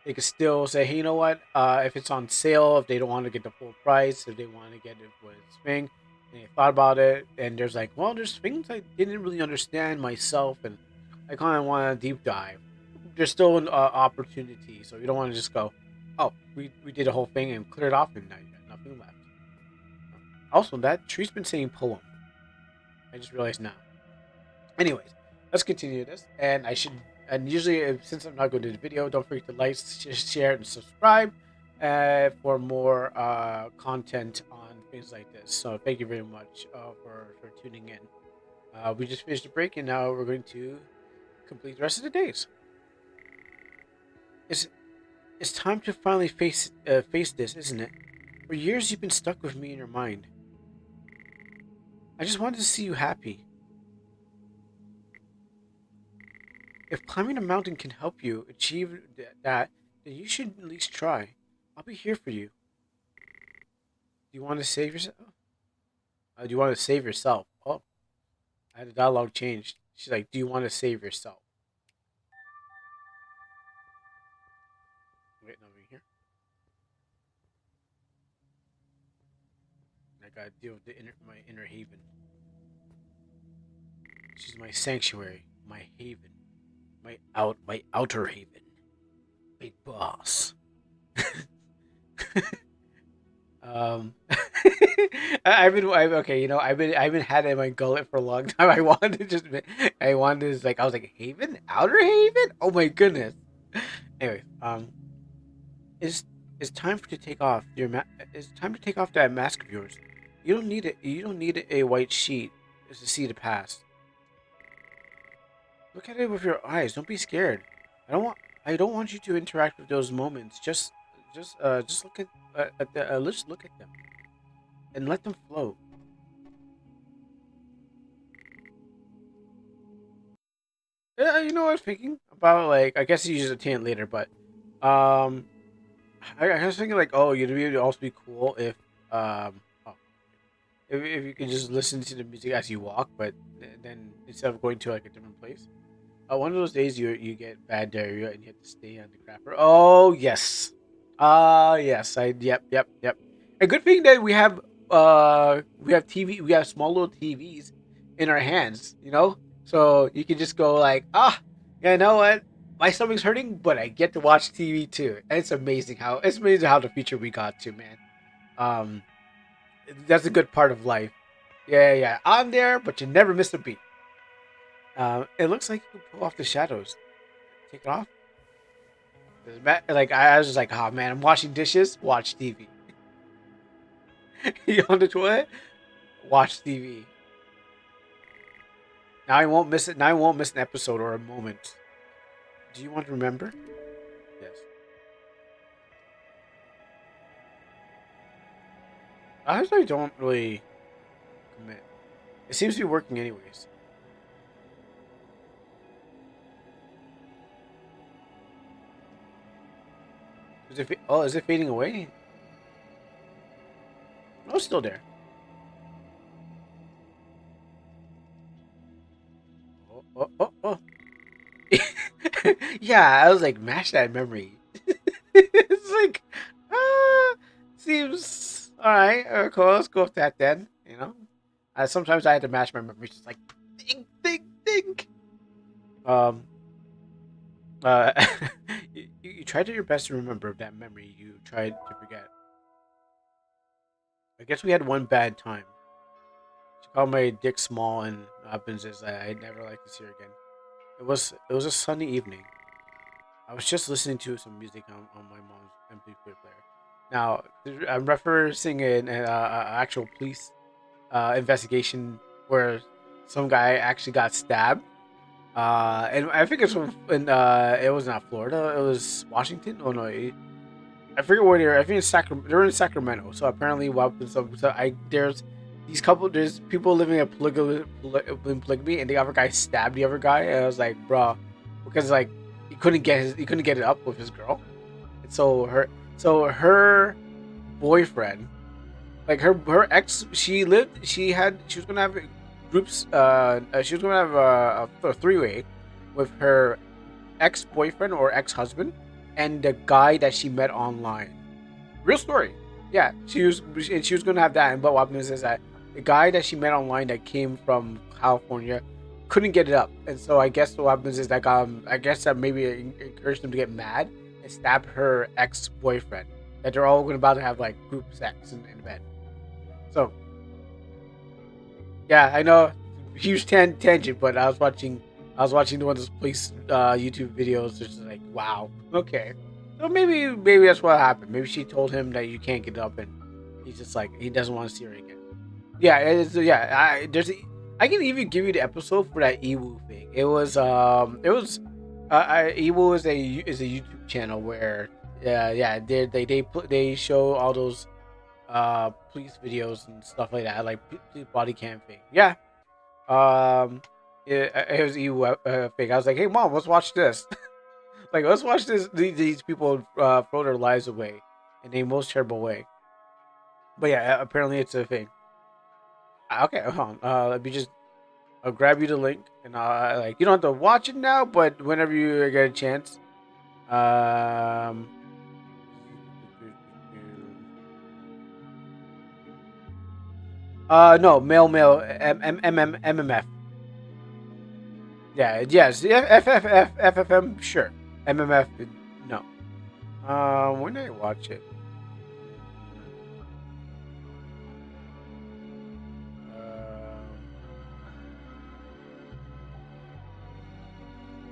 Speaker 1: they could still say, hey, you know what? If it's on sale, if they don't want to get the full price, if they want to get it with Spring, and they thought about it, and there's like, well, there's things I didn't really understand myself, and I kind of want to deep dive. There's still an opportunity, so you don't want to just go, oh, we did a whole thing and cleared off, and now you got nothing left. Also, that tree's been saying poem. I just realized now. Anyways, let's continue this, and usually since I'm not going to do the video, don't forget to like, share, and subscribe for more content on things like this. So thank you very much for tuning in. We just finished the break, and now we're going to complete the rest of the days. It's time to finally face this, isn't it? For years you've been stuck with me in your mind. I just wanted to see you happy. If climbing a mountain can help you achieve that, then you should at least try. I'll be here for you. Do you want to save yourself? Do you want to save yourself? Oh, I had the dialogue changed. She's like, do you want to save yourself? Wait, over here. I gotta deal with my inner haven. She's my sanctuary, my haven, my outer haven, big boss. um, okay. You know, I've been had it in my gullet for a long time. I wanted to just like, I was like, haven, outer haven. Oh my goodness. Anyway, it's it's time to take off it's time to take off that mask of yours. You don't need it. You don't need a white sheet. is to see the past. Look at it with your eyes. Don't be scared. I don't want. I don't want you to interact with those moments. Just look at the. Let's look at them and let them flow. Yeah, you know what I was thinking about? Like, I guess you use a tan later, but um, I was thinking like, oh, you'd be also be cool if oh, if you could just listen to the music as you walk, but then instead of going to like a different place. One of those days you get bad diarrhea and you have to stay on the crapper. Oh yes, yes. Yep. A good thing that we have TV. We have small little TVs in our hands. You know, so you can just go like yeah, you know what? My stomach's hurting, but I get to watch TV too. And it's amazing how the future we got to, man. Um, that's a good part of life. Yeah. On there, but you never miss a beat. It looks like you can pull off the shadows. Take it off. Like I was just like, oh man, I'm washing dishes. Watch TV. You on the toilet? Watch TV. Now I won't miss it. Now I won't miss an episode or a moment. Do you want to remember? Yes. I actually don't really commit. It seems to be working anyways. Is it fading away? No, it's still there. Oh. Yeah, I was like, mash that memory. It's like, uh, seems all right. Cool. Let's go with that then. You know, sometimes I had to match my memories. Just like, ding. Um, uh, you tried your best to remember that memory you tried to forget. I guess we had one bad time. She called my dick small, and what happens is I'd never like to see her again. It was a sunny evening. I was just listening to some music on my mom's MP3 player. Now, I'm referencing an actual police investigation where some guy actually got stabbed. And I think it was not Florida. It was Washington. Oh no, I forget where they were. I think it's Sacramento. They're in Sacramento. So apparently, there's people living in polygamy, and the other guy stabbed the other guy. And I was like, bruh, because like he couldn't get it up with his girl, and so her boyfriend, like her ex, she was gonna have groups. She was gonna have a three way with her ex boyfriend or ex husband and the guy that she met online. Real story. Yeah, she was gonna have that, and but what happens is that the guy that she met online that came from California couldn't get it up, and so I guess what happens is that I guess that maybe encouraged him to get mad and stab her ex boyfriend. That they're all about to have like group sex in bed. So yeah, I know, huge tangent, but I was watching one of those police YouTube videos. Just like, wow, okay, so maybe that's what happened. Maybe she told him that you can't get up, and he's just like he doesn't want to see her again. Yeah, yeah. I can even give you the episode for that Ewu thing. Ewu is a YouTube channel where they show all those police videos and stuff like that, like police body cam thing. Yeah. It was EU thing. I was like, hey mom, let's watch this. Like, let's watch these people throw their lives away in the most terrible way. But yeah, apparently it's a thing. Okay, hold on. Let me just I'll grab you the link, and like you don't have to watch it now, but whenever you get a chance. Um. No, mail, MMF. Yeah, yes, FFM, sure. MMF, no. When did I watch it?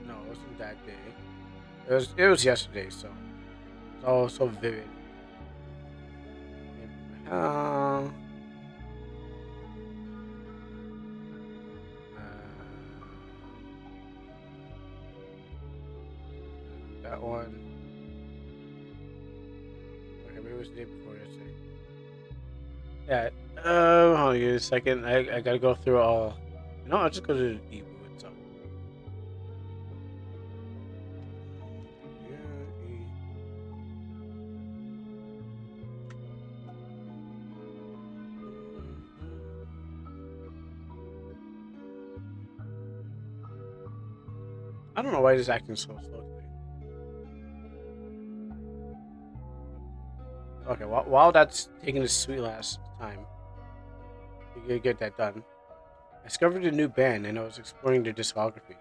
Speaker 1: No, it wasn't that day. It was yesterday, so it's all so vivid. Uh, that one. Okay, maybe it was the day before yesterday. Yeah. Hold on a second. I gotta go through all. You know, I'll just go to the Ebu itself. I don't know why this acting so slow today. Okay, while that's taking its sweet last time, you gotta get that done. I discovered a new band and I was exploring their discography.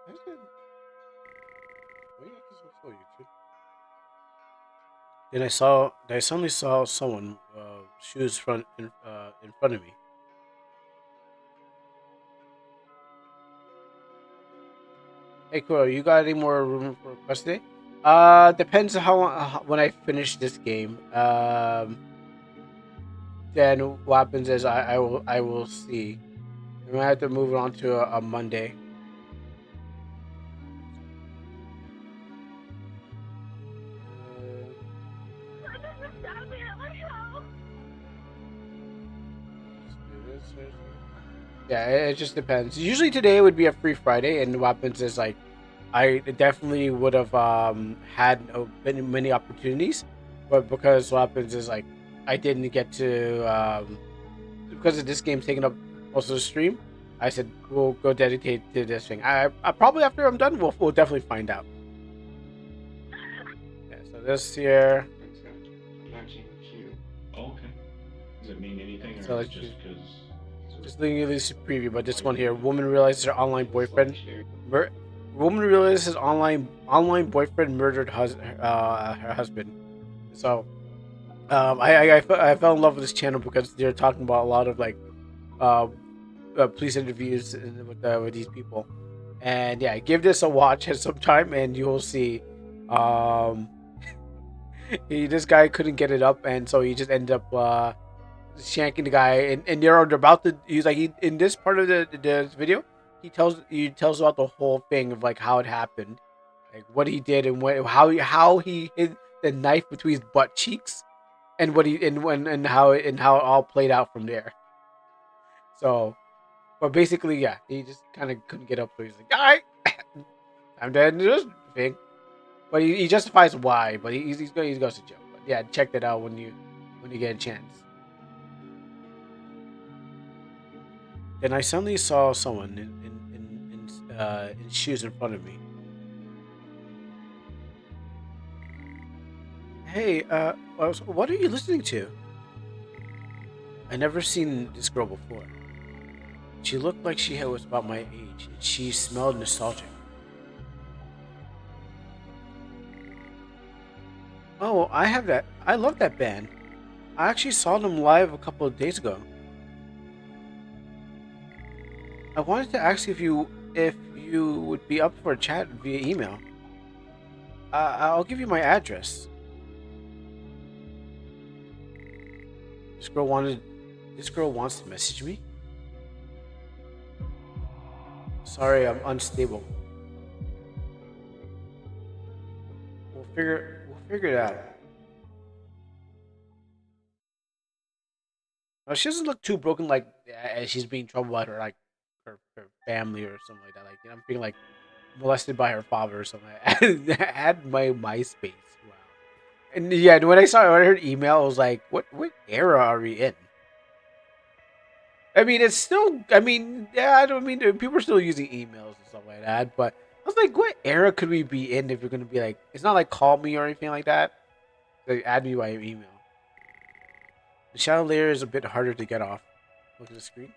Speaker 1: Why is it? Why are you acting so slow, YouTube? Then I suddenly saw someone shoes in front of me. Hey, Kuro, you got any more room for requests today? Depends on how when I finish this game. Then what happens is I will see. We might have to move it on to a Monday. Yeah, it just depends. Usually today would be a free Friday, and what happens is like I definitely would have had many opportunities, but because what happens is like I didn't get to because of this game's taking up most of the stream. I said we'll go dedicate to this thing. I probably after I'm done, we'll definitely find out. Yeah, so this here.
Speaker 4: Oh, okay. Does it mean anything, or
Speaker 1: So
Speaker 4: is
Speaker 1: let's
Speaker 4: it just because?
Speaker 1: just leaving you this preview, but this one here, woman realizes her online boyfriend. Woman realizes his online boyfriend murdered her husband. So I fell in love with this channel because they're talking about a lot of like uh, police interviews with these people, and yeah, give this a watch at some time, and you'll see. Um, this guy couldn't get it up, and so he just ended up shanking the guy, and they're about to. He's like in this part of the video, he tells about the whole thing of like how it happened, like what he did and how he hid the knife between his butt cheeks, and what he and how it all played out from there. So, but basically, yeah, he just kind of couldn't get up, so he's like, "All right, I'm dead." This thing, but he justifies why, but he goes to jail. But yeah, check that out when you get a chance. Then I suddenly saw someone in shoes in front of me. Hey, what are you listening to? I never seen this girl before. She looked like she was about my age, and she smelled nostalgic. Oh, I have that. I love that band. I actually saw them live a couple of days ago. I wanted to ask if you would be up for a chat via email. I'll give you my address. This girl wanted. This girl wants to message me. Sorry, I'm unstable. We'll figure it out. Well, she doesn't look too broken, like she's being troubled by her family or something like that. Like I'm being like molested by her father or something. Add my MySpace. Wow. And yeah, when I heard email, I was like, what era are we in? I mean, it's still. I mean, yeah, I don't mean people are still using emails and stuff like that. But I was like, what era could we be in if you're gonna be like? It's not like call me or anything like that. Like add me by email. The shadow layer is a bit harder to get off. Look at the screen.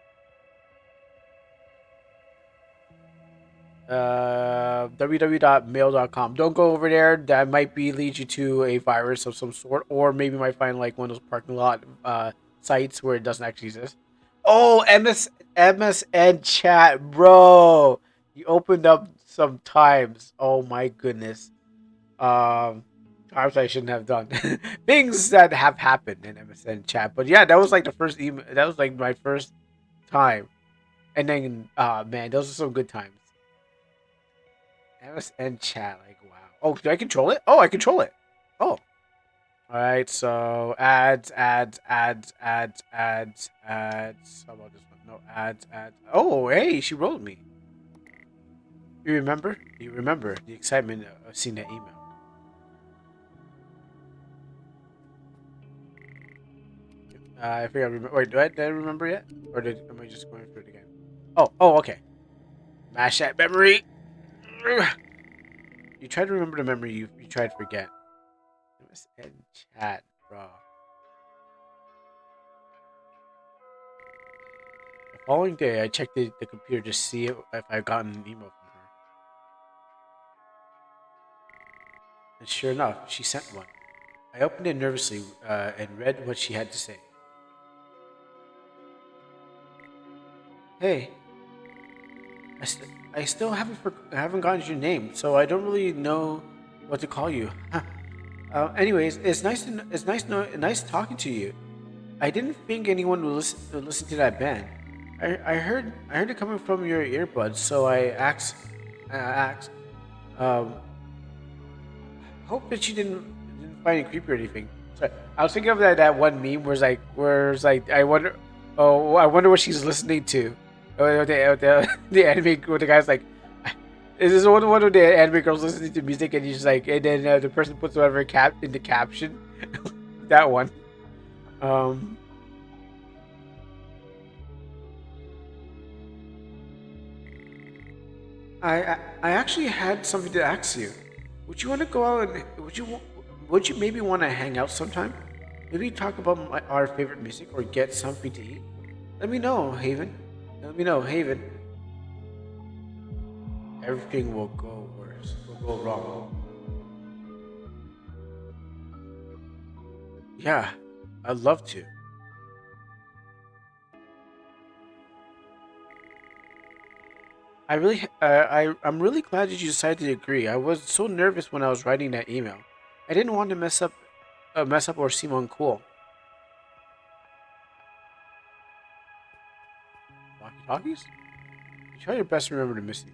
Speaker 1: www.mail.com. Don't go over there. That might be lead you to a virus of some sort, or maybe you might find like one of those parking lot sites where it doesn't actually exist. Oh, MSN chat, bro. You opened up sometimes. Oh my goodness. Times I shouldn't have done. Things that have happened in MSN chat. But yeah, that was like the first email. That was like my first time. And then, man, those are some good times. MSN chat, like wow. Oh, do I control it? Oh, I control it. Oh, all right. So ads. How about this one? No ads. Oh, hey, she wrote me. You remember? You remember the excitement of seeing that email? I think I remember. Wait, did I remember yet, or am I just going through it again? Oh, okay. Mash that memory. You tried to remember the memory you tried to forget. MSN chat, bro. The following day, I checked the computer to see if I gotten an email from her. And sure enough, she sent one. I opened it nervously and read what she had to say. Hey, I still haven't gotten your name, so I don't really know what to call you. Anyways, nice talking to you. I didn't think anyone would listen to that band. I heard it coming from your earbuds, so I asked. Um, hope that you didn't find it creepy or anything. Sorry, I was thinking of that one meme where it's like I wonder what she's listening to. The anime where the guy's like, is this one of the anime girls listening to music and he's like, and then the person puts whatever cap in the caption. That one. Um, I actually had something to ask you. Would you want to go out and would you maybe want to hang out sometime? Maybe talk about our favorite music or get something to eat. Let me know, Haven. Let me know, Haven. Everything will go worse. Will go wrong. Yeah, I'd love to. I'm really glad that you decided to agree. I was so nervous when I was writing that email. I didn't want to mess up or seem uncool. Walkie talkies? You try your best to remember the missing.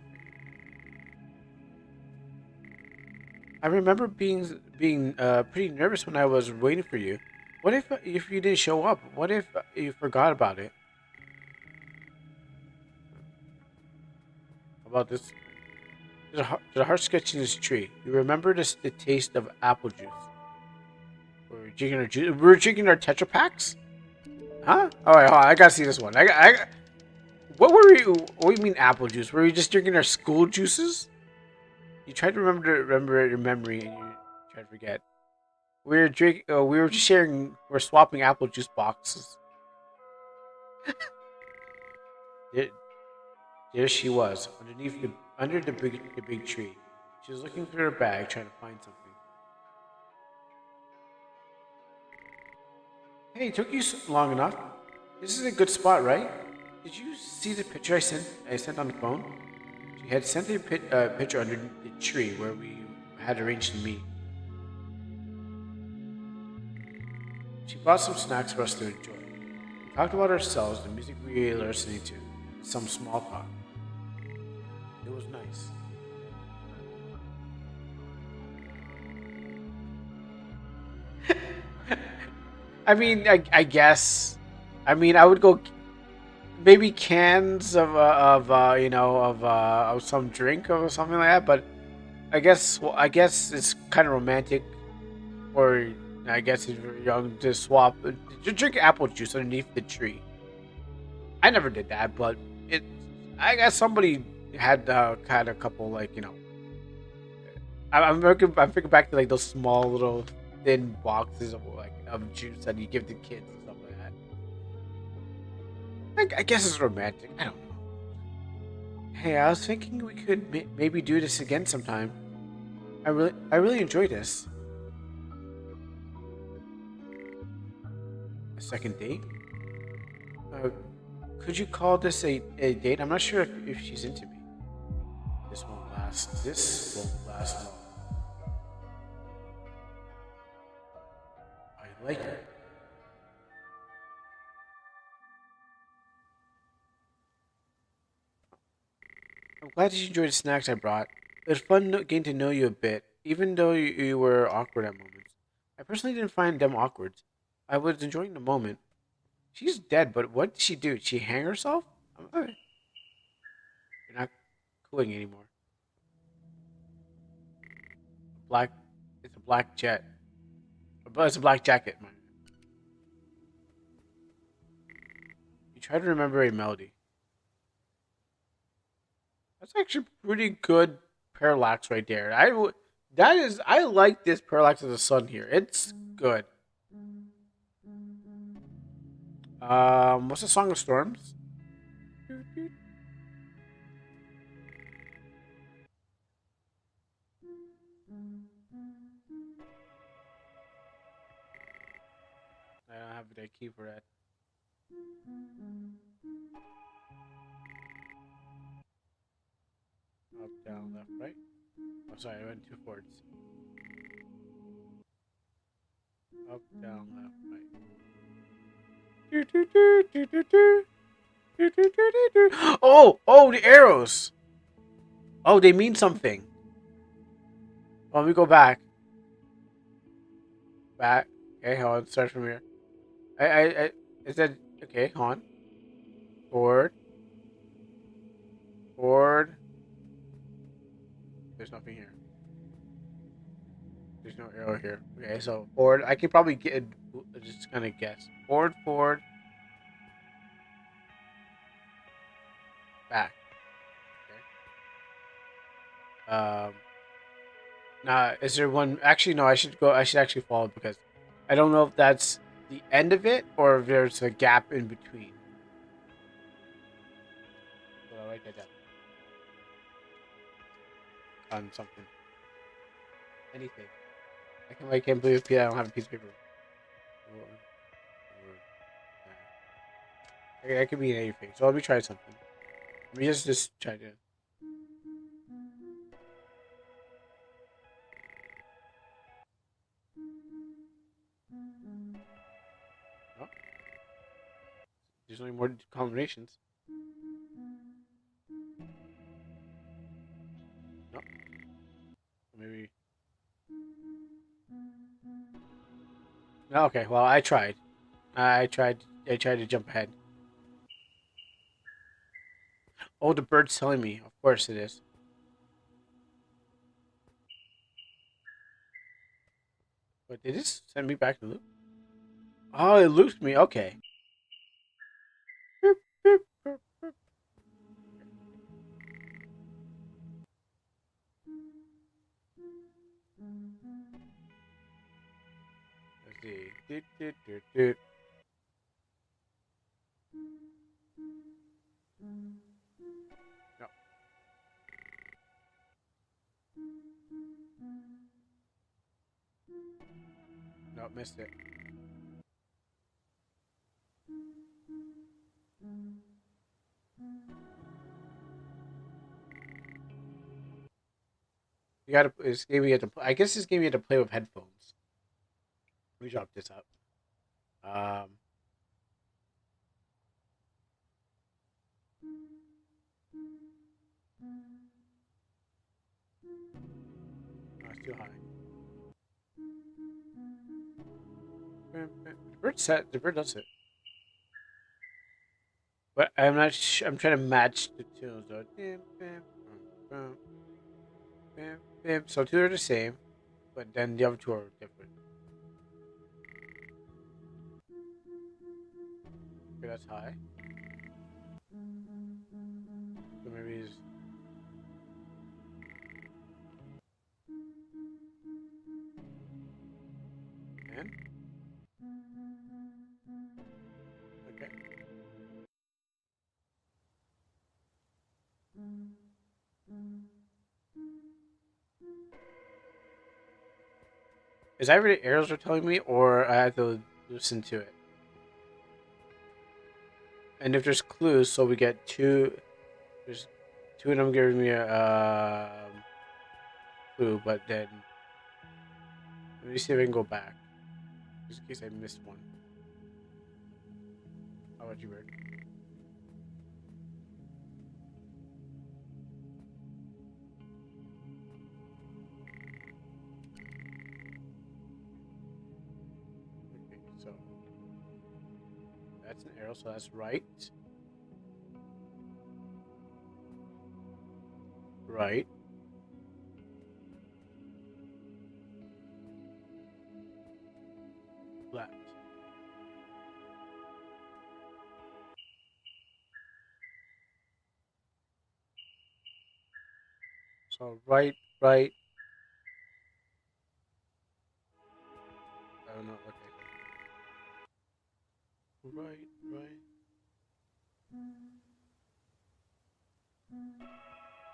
Speaker 1: I remember being pretty nervous when I was waiting for you. What if you didn't show up? What if you forgot about it? About this, there's a heart sketch in this tree. You remember the taste of apple juice? We were drinking our Tetra Packs? Huh? All right, hold on. I gotta see this one. What were we? What do you mean apple juice? Were we just drinking our school juices? You tried to remember your memory, and you tried to forget. We were drink. We were just sharing. We're swapping apple juice boxes. There, there she was, under the big tree. She was looking through her bag, trying to find something. Hey, it took you long enough. This is a good spot, right? Did you see the picture I sent on the phone? She had sent a picture under the tree where we had arranged to meet. She brought some snacks for us to enjoy. We talked about ourselves, the music we were listening to, and some small talk. It was nice. I mean, I guess. I mean, I would go maybe cans of some drink or something like that. But I guess it's kind of romantic, or I guess if you're young to swap to drink apple juice underneath the tree. I never did that, but it. I guess somebody had a couple I'm thinking back to like those small little thin boxes of juice that you give to kids and stuff like that. I guess it's romantic. I don't know. Hey, I was thinking we could maybe do this again sometime. I really enjoy this. A second date? Uh, could you call this a date? I'm not sure if she's into me. This won't last. This won't last long. I like her. I'm glad that you enjoyed the snacks I brought. It was fun getting to know you a bit, even though you were awkward at moments. I personally didn't find them awkward. I was enjoying the moment. She's dead, but what did she do? Did she hang herself? You're not cooling anymore. Black. It's a black jet. But it's a black jacket. You try to remember a melody. That's actually pretty good parallax right there. That is. I like this parallax of the sun here. It's good. What's the Song of Storms? I don't have the key for that. Up, down, left, right. Oh, sorry, I went too forwards. Up, down, left, right. Oh, the arrows. Oh, they mean something. Oh, let me go back. Back. Okay, hold on. Start from here. It said, okay, hold on. Forward. Forward. There's nothing here. There's no arrow here. Okay, so forward. I can probably get just kind of guess. Forward, forward, back. Okay. Now, is there one? Actually, no. I should go. I should actually follow because I don't know if that's the end of it or if there's a gap in between. So I'll write that down on something. Anything. I can't believe I don't have a piece of paper. Forward, forward, back. Okay, that could be anything. So let me try something. Let me just try to. Oh, there's only more combinations. No, maybe. No, okay. Well, I tried. I tried. I tried to jump ahead. Oh, the bird's telling me. Of course it is. But did this send me back to loop? Oh, it looped me. Okay. Boop, boop, boop, boop. Let's see. Doot, doot, doot, doot. No, no, missed it. You gotta. This game you have to. I guess this game you have to play with headphones. Let me drop this up. Um. No, it's too high. The bird set. The bird does it. But I'm not. I'm trying to match the tunes though. So two are the same, but then the other two are different. Okay, that's high. So maybe it's ten. Okay. Is that what the arrows are telling me, or I have to listen to it? And if there's clues, so we get two. There's two of them giving me a clue, but then let me see if I can go back, just in case I missed one. How about you, Bird? So that's an arrow, so that's right. Right. Left. So right, right. I don't know. Okay. Right, right.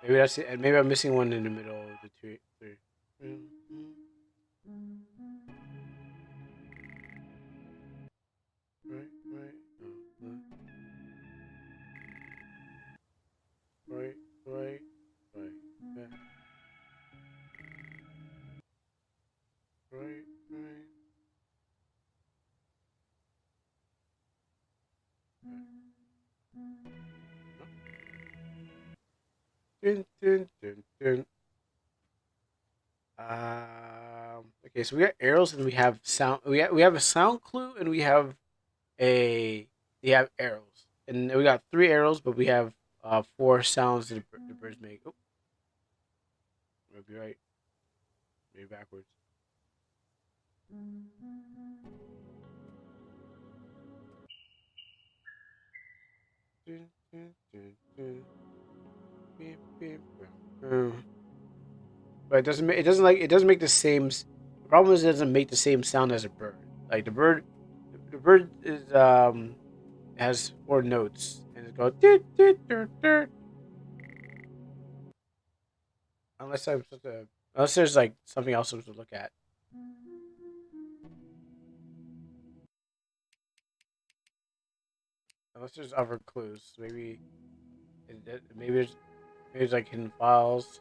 Speaker 1: Maybe that's it. And maybe I'm missing one in the middle of the two, three. Right, right. No, right, right, right. Left, right, right. Dun, dun, dun, dun. Okay, so we got arrows and we have sound. We have a sound clue and we have arrows and we got 3 arrows, but we have 4 sounds that the birds make. Oh, maybe right, maybe backwards. Dun, dun, dun, dun. Beep, beep, but it doesn't make the same. The problem is it doesn't make the same sound as a bird. Like the bird is has 4 notes and it goes doot, doot, doot, doot. Unless I'm supposed to, unless there's like something else I'm supposed to look at. Unless there's other clues, maybe there's like hidden files.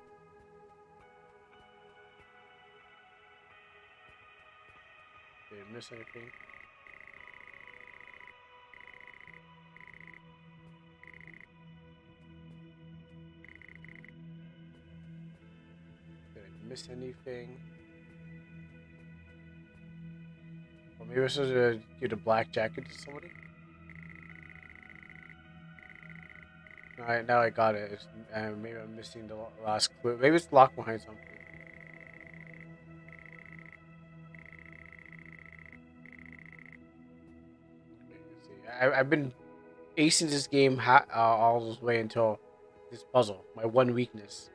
Speaker 1: Did I miss anything? Did I miss anything? Or maybe I'm supposed to do the black jacket to somebody. Now I got it. Maybe I'm missing the last clue. Maybe it's locked behind something. Okay, let's see. I've been acing this game all this way until this puzzle. My one weakness.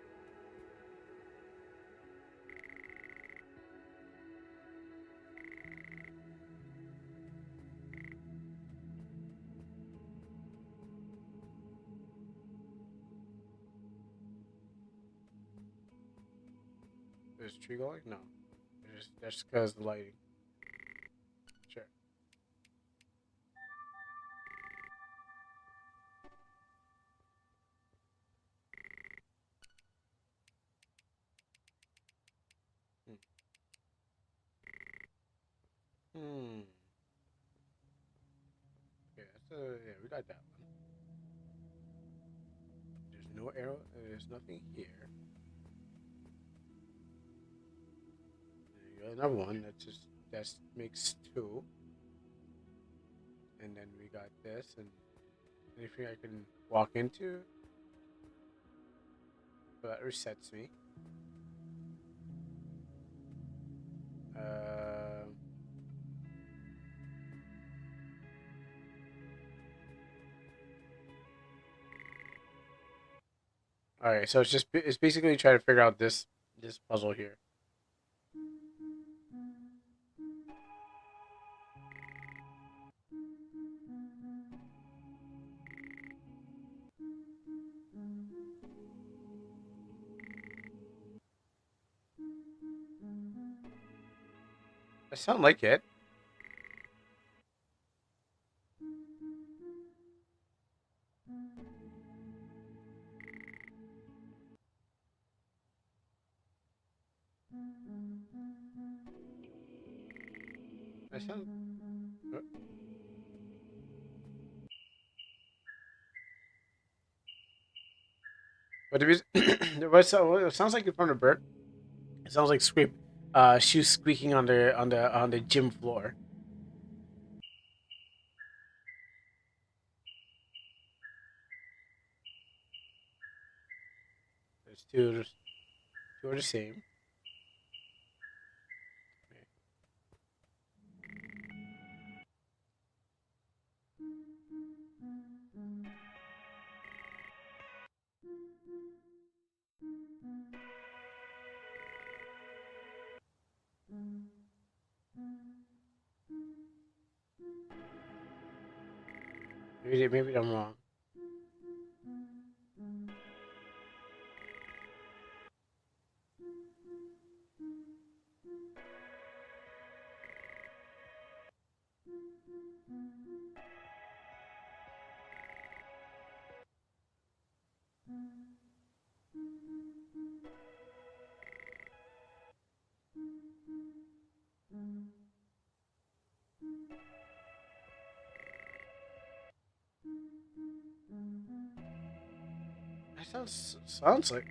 Speaker 1: Is the tree going? No. That's because the lighting. Sure. Hmm. Hmm. Okay, yeah, we got that one. There's no arrow. There's nothing here. There you go, another one. That makes 2. And then we got this and anything I can walk into. So that resets me. Uh, all right, so it's basically trying to figure out this puzzle here. I sound like it. I sound. uh, But it sounds like from the bird. It sounds like shoes squeaking on the gym floor. There's two. Two are the same. Maybe I'm wrong.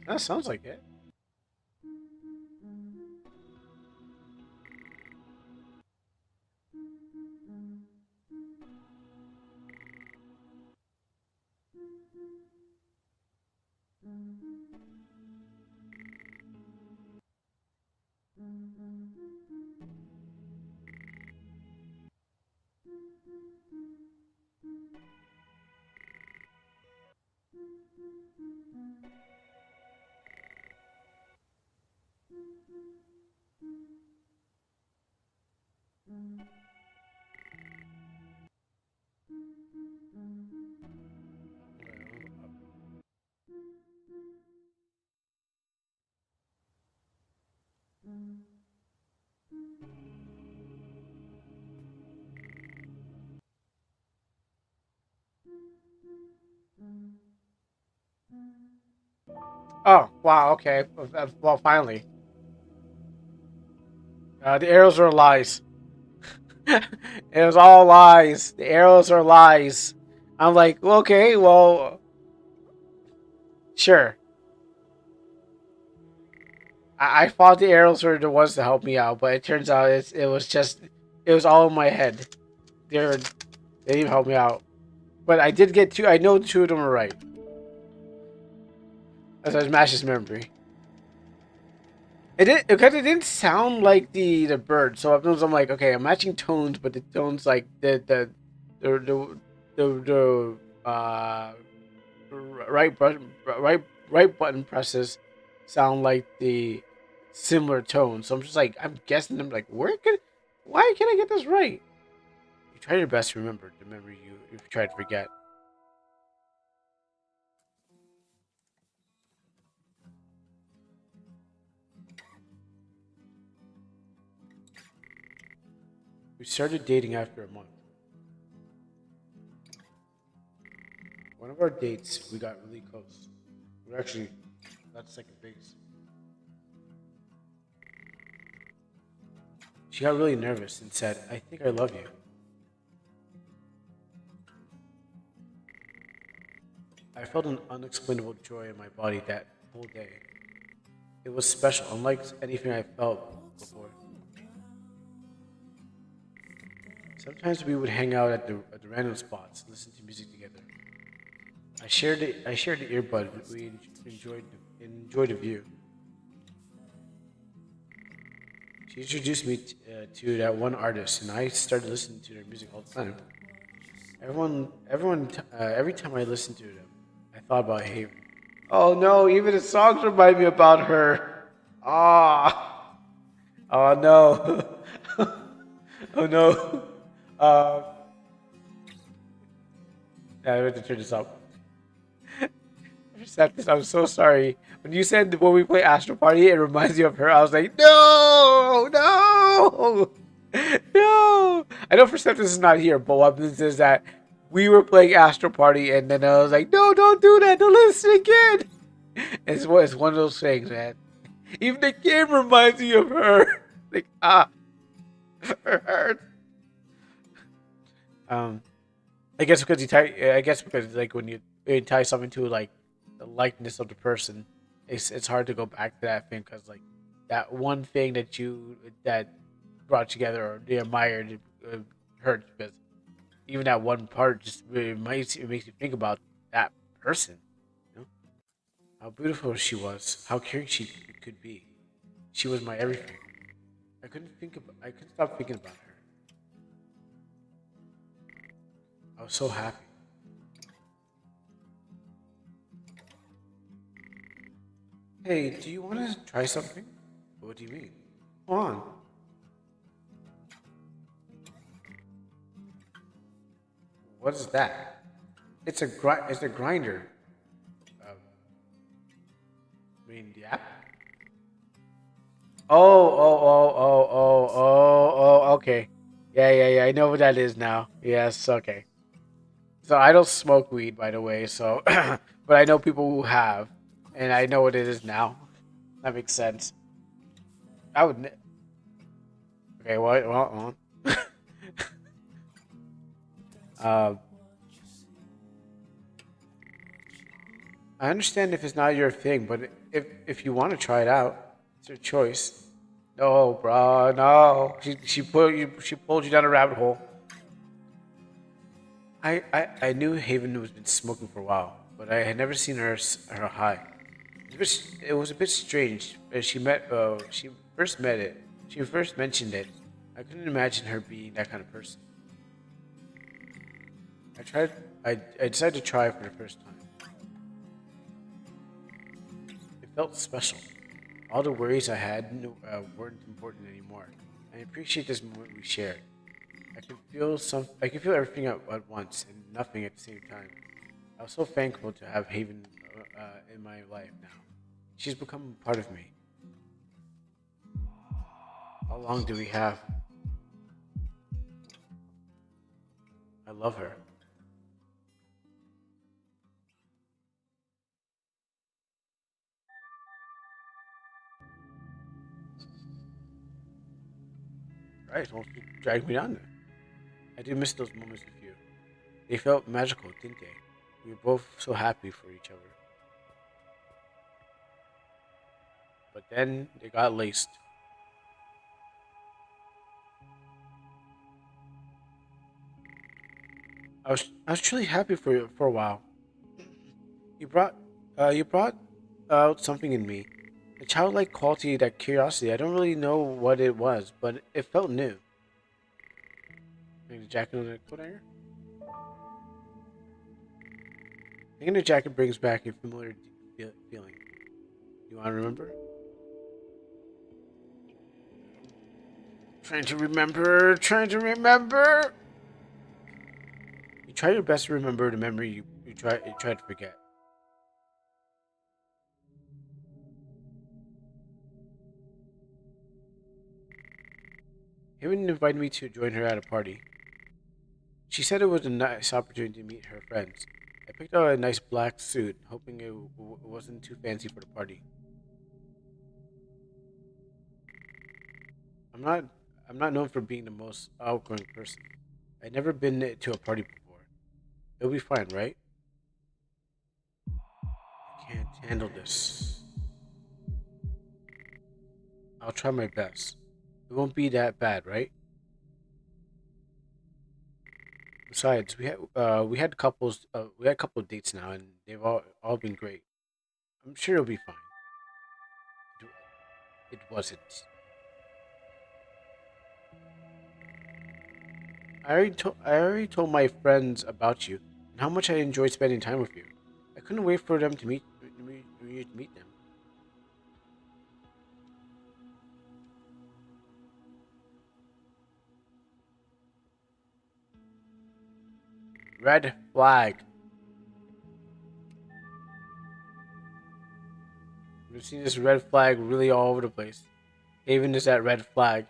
Speaker 1: That sounds like it. Oh wow. Okay. Well, finally. The arrows are lies. It was all lies. The arrows are lies. I'm like, well, okay, well, sure. I thought the arrows were the ones to help me out, but it turns out it was all in my head. They didn't help me out. But I did get two. I know two of them were right. As I smashed his memory. It did because it didn't sound like the bird. So I'm like, okay, I'm matching tones, but the tones like the right button presses sound like the similar tone. So I'm just like, I'm guessing. I'm like, why can I get this right? You try your best to remember the memory you try to forget. We started dating after a month. One of our dates, we got really close. We actually got second base. She got really nervous and said, "I think I love you." I felt an unexplainable joy in my body that whole day. It was special, unlike anything I felt before. Sometimes we would hang out at the random spots, listen to music together. I shared the earbud. We enjoyed the view. She introduced me to that one artist, and I started listening to their music all the time. Every time I listened to them, I thought about Haven. Oh no, even the songs remind me about her. Ah, oh no, oh no. Uh, I have to turn this up. Perceptus, I'm so sorry. When you said when we play Astro Party, it reminds you of her. I was like, no, no, no. I know Perceptus is not here, but what happens is that we were playing Astro Party, and then I was like, no, don't do that. Don't listen again. It's one of those things, man. Even the game reminds me of her. Like, her. Um, I guess because I guess because like when you tie something to like the likeness of the person, it's hard to go back to that thing because like that one thing that brought together or they admired hurts because even that one part just it makes you think about that person. You know? How beautiful she was. How caring she could be. She was my everything. I couldn't stop thinking about her. I was so happy. Hey, do you want to try something? What do you mean? Come on. What is that? It's a grinder. I mean, the app. Oh. Okay. Yeah. I know what that is now. Yes. Okay. So I don't smoke weed, by the way. So, but I know people who have, and I know what it is now. That makes sense. I would. Okay. Well. uh, I understand if it's not your thing, but if you want to try it out, it's your choice. No, bro, no. She pulled you down a rabbit hole. I knew Haven was been smoking for a while, but I had never seen her high. It was a bit strange. She first met it. She first mentioned it. I couldn't imagine her being that kind of person. I tried. I decided to try it for the first time. It felt special. All the worries I had weren't important anymore. I appreciate this moment we shared. I can feel everything at once and nothing at the same time. I was so thankful to have Haven in my life now. She's become part of me. How long do we have? I love her. Right, won't you drag me down there? I do miss those moments with you. They felt magical, didn't they? We were both so happy for each other. But then they got laced. I was truly happy for a while. You brought you brought out something in me. A childlike quality, that curiosity. I don't really know what it was, but it felt new. Maybe the jacket on the coat hanger? I think the jacket brings back a familiar feeling. You want to remember? Trying to remember. You try your best to remember the memory you try to forget. Haven invited me to join her at a party. She said it was a nice opportunity to meet her friends. I picked out a nice black suit, hoping it wasn't too fancy for the party. I'm not I'm not known for being the most outgoing person. I'd never been to a party before. It'll be fine, right? I can't handle this. I'll try my best. It won't be that bad, right? Besides, we had a couple of dates now, and they've all been great. I'm sure it'll be fine. It, it wasn't. I already told my friends about you and how much I enjoyed spending time with you. I couldn't wait for them to meet them. Red flag. We've seen this red flag really all over the place. Even is that red flag.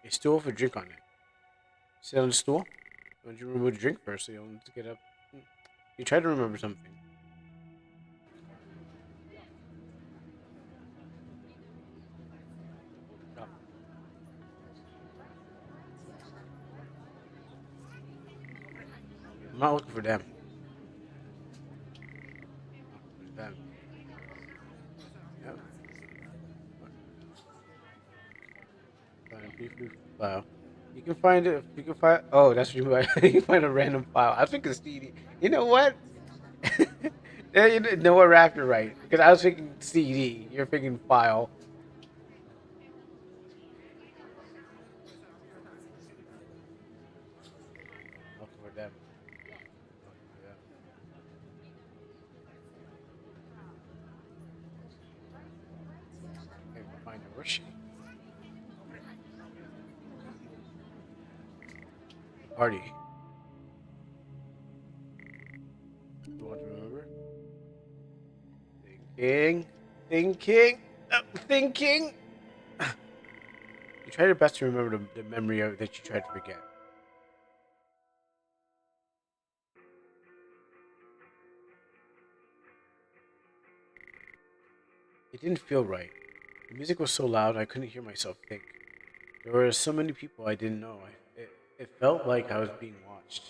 Speaker 1: A stool with a drink on it. Sit on the stool. Why don't you remove the drink first so you don't have to get up? You try to remember something. Oh, I'm not looking for them. I'm not looking for them. Yep. Fine, briefly. Wow. You You can find it. You can find. Oh, that's what you mean. You can find a random file. I was thinking CD. You know what? Yeah, you know what, Raph? You're right. Because I was thinking CD. You're thinking file. Nothing for them. Nothing for them. Maybe find a worship. The party. You want to remember? Thinking. Thinking. Thinking. You try your best to remember the memory that you tried to forget. It didn't feel right. The music was so loud I couldn't hear myself think. There were so many people I didn't know. It felt like I was being watched.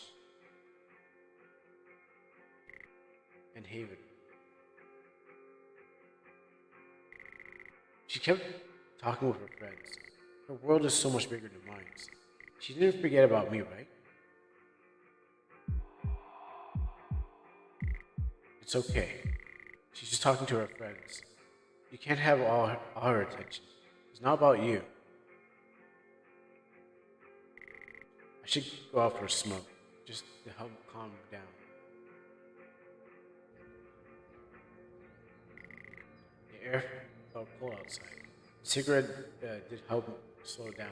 Speaker 1: And Haven. She kept talking with her friends. Her world is so much bigger than mine. She didn't forget about me, right? It's okay. She's just talking to her friends. You can't have all her attention. It's not about you. I should go out for a smoke, just to help calm down. The air felt cold outside. The cigarette did help slow down.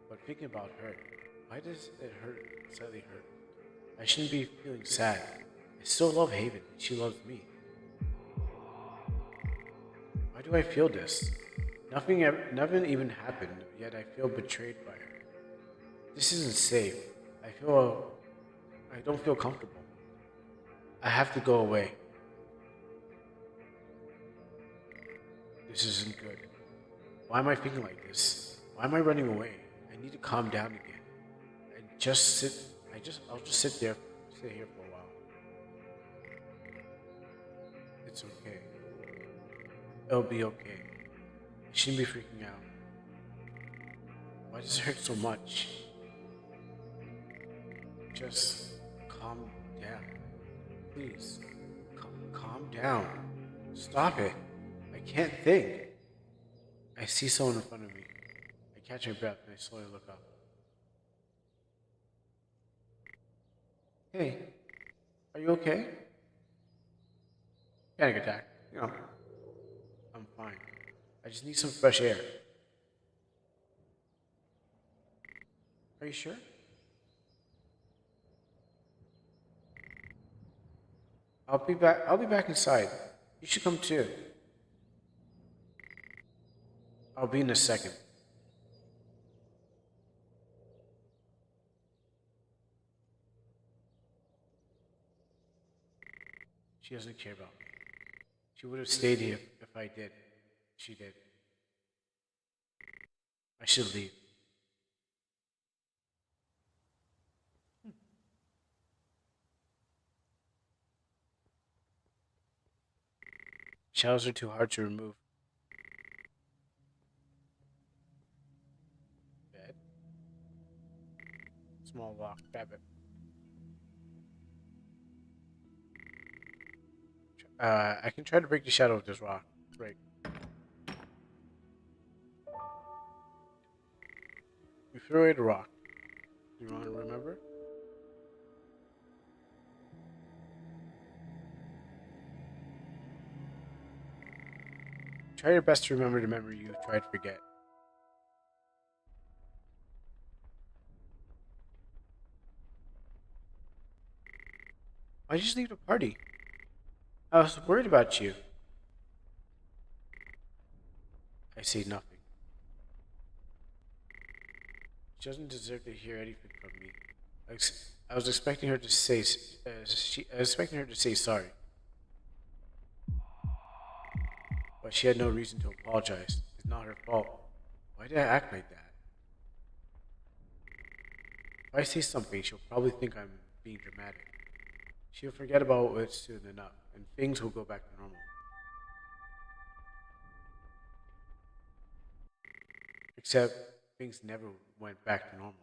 Speaker 1: But thinking about her, why does it hurt, slightly hurt? I shouldn't be feeling sad. I still love Haven. She loves me. Why do I feel this? Nothing even happened, yet I feel betrayed by her. This isn't safe. I feel, I don't feel comfortable. I have to go away. This isn't good. Why am I thinking like this? Why am I running away? I need to calm down again. I just sit. I'll just sit here for a while. It's okay. It'll be okay. I shouldn't be freaking out. Why does it hurt so much? Just calm down. Please. Calm down. Stop it. I can't think. I see someone in front of me. I catch my breath and I slowly look up. Hey, are you okay? Panic attack. You know, I'm fine. I just need some fresh air. Are you sure? I'll be back. I'll be back inside. You should come too. I'll be in a second. She doesn't care about me. She would have stayed here if I did. She did. I should leave. Shells are too hard to remove. Bed. Small rock. Grab it. I can try to break the shadow of this rock. Break. We threw away the rock. Do you want to remember? Try your best to remember the memory you tried to forget. Why'd you just leave the party? I was worried about you. I say nothing. She doesn't deserve to hear anything from me. I was expecting her to say, I was expecting her to say sorry, but she had no reason to apologize. It's not her fault. Why did I act like that? If I say something, she'll probably think I'm being dramatic. She'll forget about it soon enough, and things will go back to normal. Except things never went back to normal.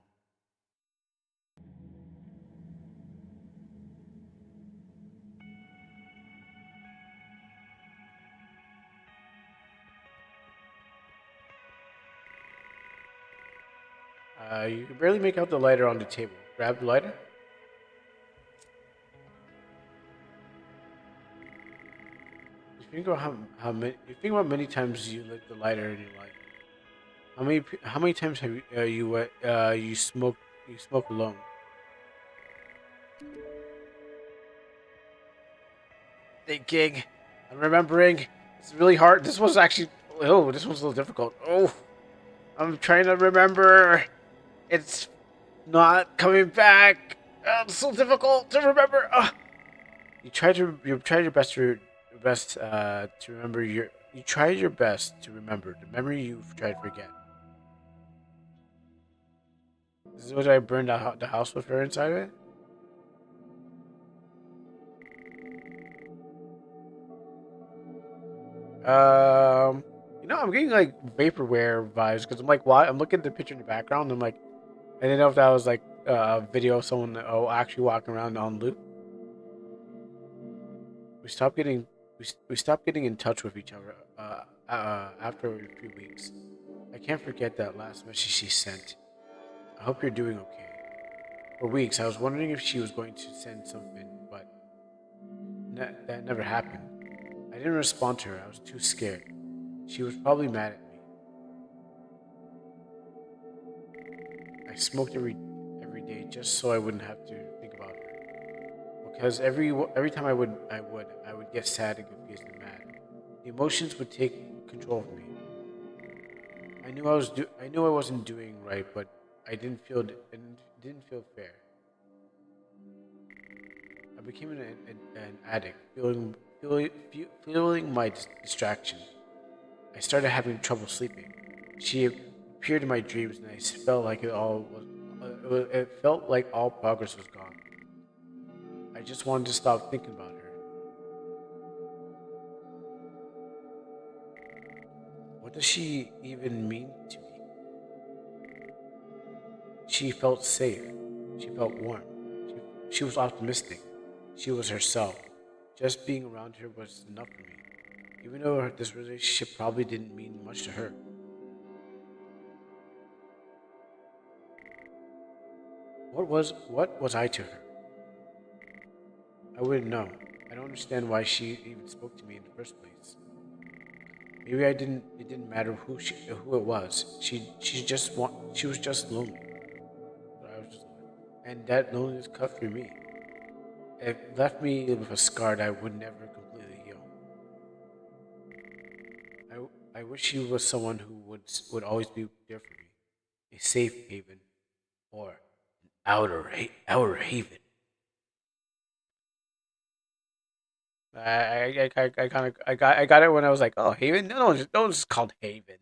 Speaker 1: You can barely make out the lighter on the table. Grab the lighter. You think about many times you lit the lighter in your life. How many times have you smoked alone? Thinking, I'm remembering. It's really hard. This was actually this one's a little difficult. Oh, I'm trying to remember. It's not coming back. It's so difficult to remember. You tried your best to remember your you tried your best to remember the memory you've tried to forget. This is what I burned out the house with her inside of it. I'm getting like vaporware vibes because I'm like, why? I'm looking at the picture in the background. And I'm like, I didn't know if that was like a video of someone actually walking around on loop. We stopped getting we stopped getting in touch with each other after a few weeks. I can't forget that last message she sent. I hope you're doing okay. For weeks, I was wondering if she was going to send something, but that never happened. I didn't respond to her. I was too scared. She was probably mad at me. I smoked every day just so I wouldn't have to think about her. Because every time I would get sad and confused and mad. The emotions would take control of me. I knew I wasn't doing right, but didn't feel fair. I became an addict, feeling my distraction. I started having trouble sleeping. She appeared in my dreams, and I felt like it felt like all progress was gone. I just wanted to stop thinking about her. What does she even mean to me? She felt safe. She felt warm. She was optimistic. She was herself. Just being around her was enough for me. Even though this relationship probably didn't mean much to her. What was I to her? I wouldn't know. I don't understand why she even spoke to me in the first place. Maybe I didn't. It didn't matter who it was. She was just lonely. But I was just lonely. And that loneliness cut through me. It left me with a scar that I would never completely heal. I wish she was someone who would always be there for me, a safe haven, or an outer haven. I kind of I got it when I was like, oh, haven. No one's called haven.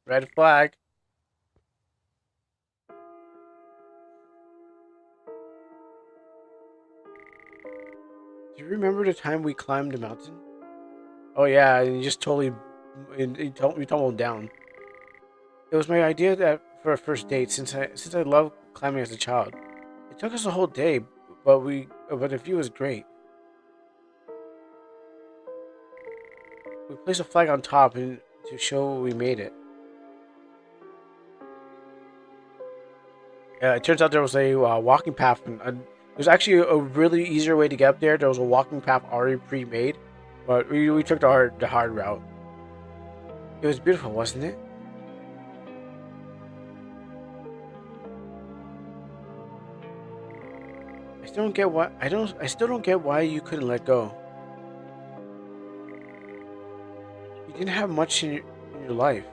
Speaker 1: Red flag. Do you remember the time we climbed the mountain? Oh yeah, and you just totally you tumbled down. It was my idea that for a first date since I loved climbing as a child. It took us a whole day, but the view was great. We placed a flag on top and to show we made it. It turns out there was a walking path. There's actually a really easier way to get up there. There was a walking path already pre-made, but we took the hard route. It was beautiful, wasn't it? I still don't get why you couldn't let go. You didn't have much in your life.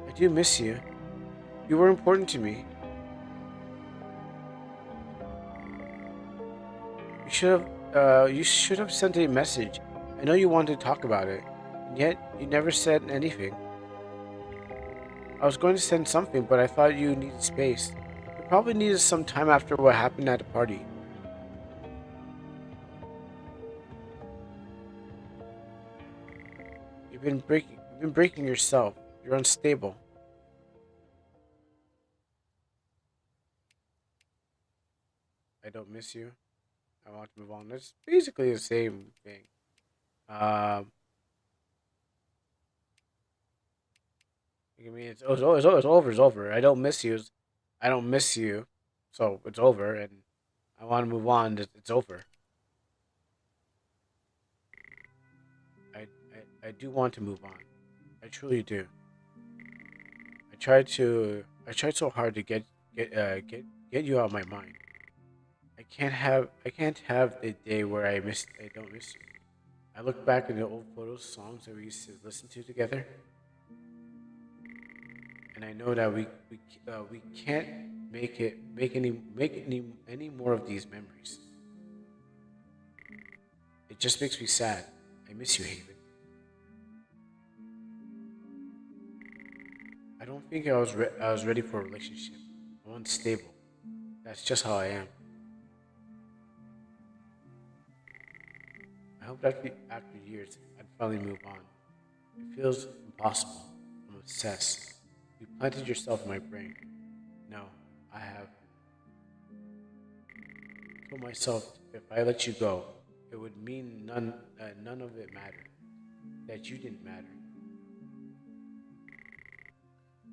Speaker 1: I do miss you. You were important to me. You should have sent a message. I know you wanted to talk about it, and yet you never said anything. I was going to send something, but I thought you needed space. You probably needed some time after what happened at the party. You've been breaking yourself. You're unstable. I don't miss you. I want to move on. It's basically the same thing. Um, I mean, it's over. It's over. I don't miss you. I don't miss you. So it's over, and I want to move on. It's over. I do want to move on. I truly do. I tried so hard to get you out of my mind. I can't have a day where I don't miss you. I look back at the old photos, songs that we used to listen to together, and I know that we can't make any more of these memories. It just makes me sad. I miss you, Haven. I don't think I was ready for a relationship. I'm unstable. That's just how I am. I hope that after years I'd finally move on. It feels impossible. I'm obsessed. You planted yourself in my brain. No, I have told myself if I let you go, it would mean none of it mattered. That you didn't matter.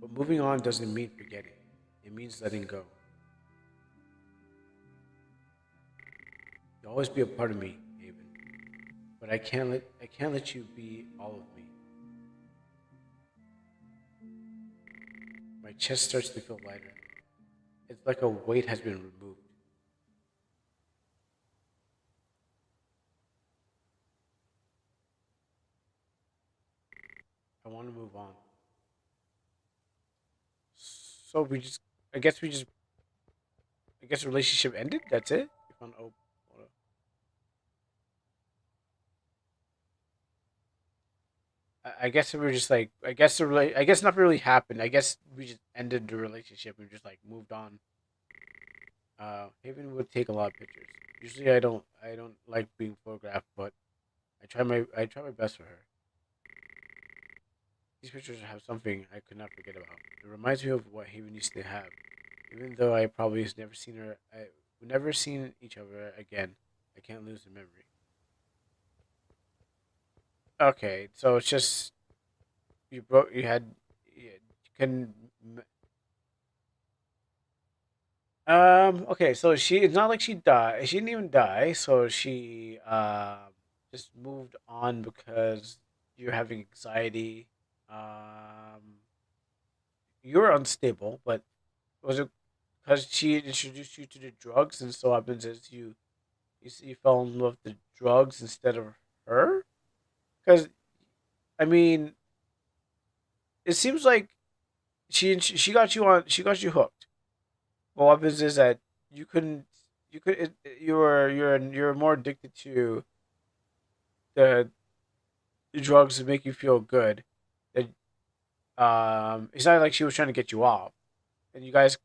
Speaker 1: But moving on doesn't mean forgetting. It means letting go. You'll always be a part of me, Haven. But I can't let you be all of me. My chest starts to feel lighter. It's like a weight has been removed. I want to move on. So we just, I guess we just, I guess the relationship ended. That's it. We found, oh, hold I guess we were just like, I guess nothing really happened. I guess we just ended the relationship and just like moved on. Haven would take a lot of pictures. Usually I don't like being photographed, but I try my best for her. These pictures have something I could not forget about. It reminds me of what Haven used to have. Even though I probably has never seen her, we've never seen each other again. I can't lose the memory. Okay, so it's just you broke. You had you can. Okay, so she. It's not like she died. She didn't even die. So she just moved on because you're having anxiety. Um, you're unstable, but was it because she introduced you to the drugs, and so happens as you fell in love with the drugs instead of her? Because I mean, it seems like she got you on. She got you hooked. What happens is that you couldn't. You could. You're more addicted to the, the drugs that make you feel good. That it's not like she was trying to get you off, and you guys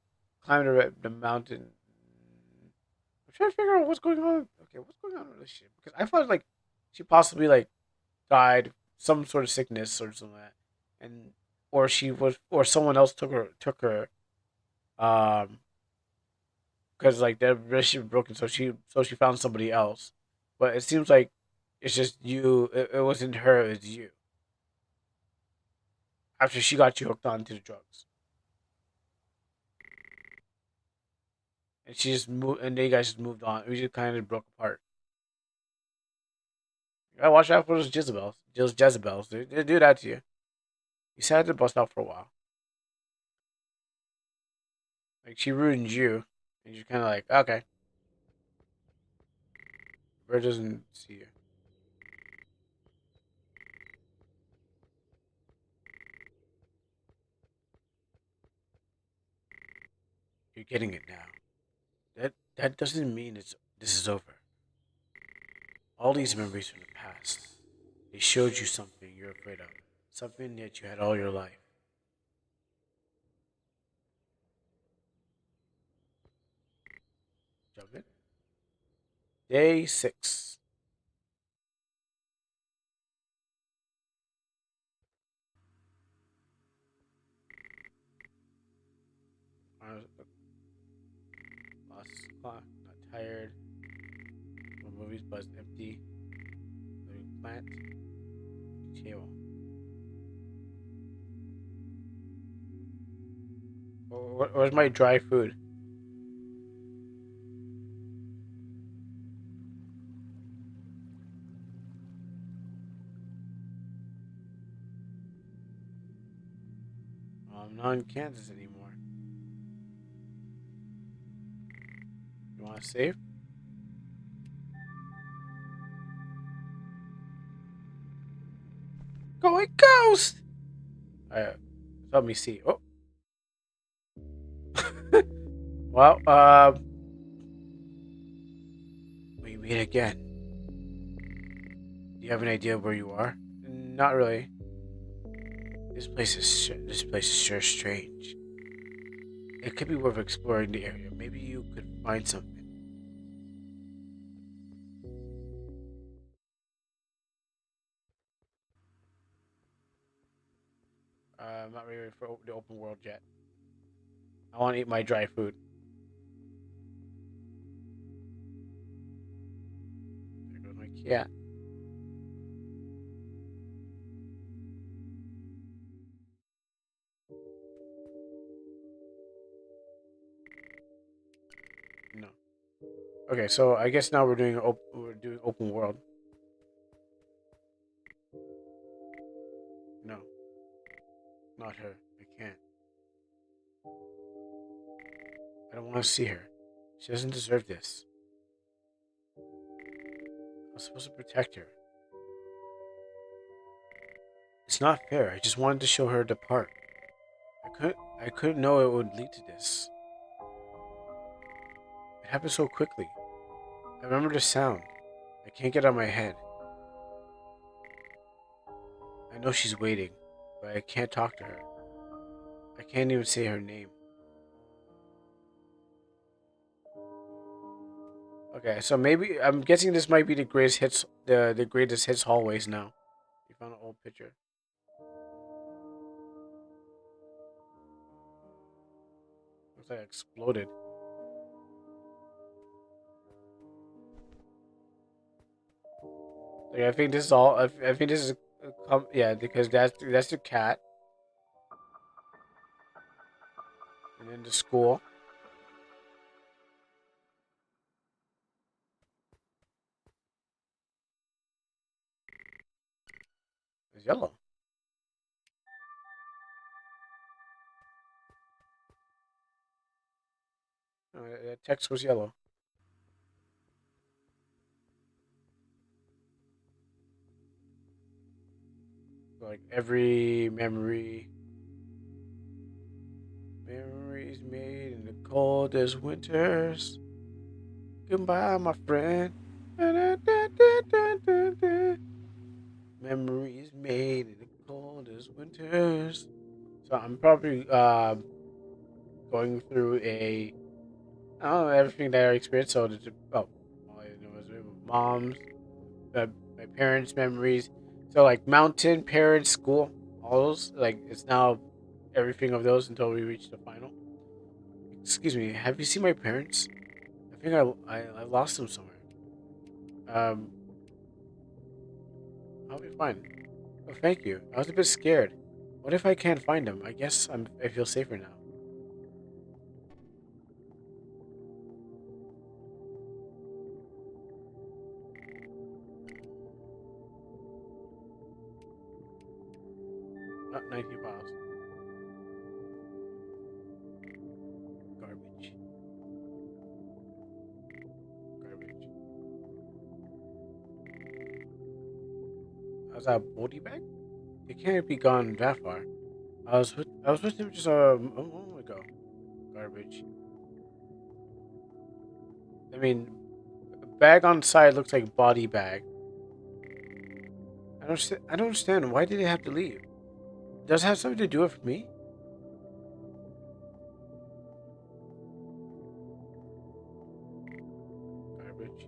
Speaker 1: climbed the mountain. I'm trying to figure out what's going on. Okay, what's going on with this shit? Because I thought like she possibly like died some sort of sickness or something like that, and or she was or someone else took her um because like their relationship was broken, so she found somebody else. But it seems like it's just you. It wasn't her. It's you. After she got you hooked onto the drugs, and she just moved, and they guys just moved on. We just kind of broke apart. You gotta watch out for those Jezebels. Those Jezebels, they do that to you. You sad to bust out for a while. Like she ruined you, and you're kind of like, okay, Bird doesn't see you. You're getting it now. That doesn't mean this is over. All these memories from the past, they showed you something you're afraid of, something that you had all your life. Jump in. Day 6. Lost clock, not tired. More movies, buzz empty. Living plant. Table. Where's my dry food? I'm not in Kansas anymore. You want to save? Going ghost! Alright, let me see. Oh. Well, we meet again. Do you have an idea where you are? Not really. This place is sure strange. It could be worth exploring the area. Maybe you could find something. I'm not ready for the open world yet. I want to eat my dry food. There goes my cat. No. Okay, so I guess now we're doing open world. No, not her. I can't. I don't want to see her. She doesn't deserve this. I was supposed to protect her. It's not fair. I just wanted to show her the park. I couldn't know it would lead to this. It happened so quickly. I remember the sound. I can't get out of my head. I know she's waiting, but I can't talk to her. I can't even say her name. Okay, so maybe I'm guessing this might be the greatest hits, the greatest hits hallways now. You found an old picture. Looks like it exploded. Like, I think this is all. I think this is, yeah, because that's the cat, and then the school. It's yellow. That text was yellow. Like every memories made in the coldest winters. Goodbye, my friend. Memories made in the coldest winters. So I'm probably going through I don't know everything that I experienced. So all I know is mom's, my parents' memories. So like mountain, parents, school, all those. Like it's now everything of those until we reach the final. Excuse me. Have you seen my parents? I think I lost them somewhere. Um, I'll be fine. Oh, thank you. I was a bit scared. What if I can't find them? I guess I feel safer now. Not 19 miles. Garbage. Garbage. How's that a body bag? It can't be gone that far. I was with him just a moment ago. Garbage. I mean, bag on side looks like body bag. I don't understand. Why did they have to leave? Does it have something to do with me? Garbage.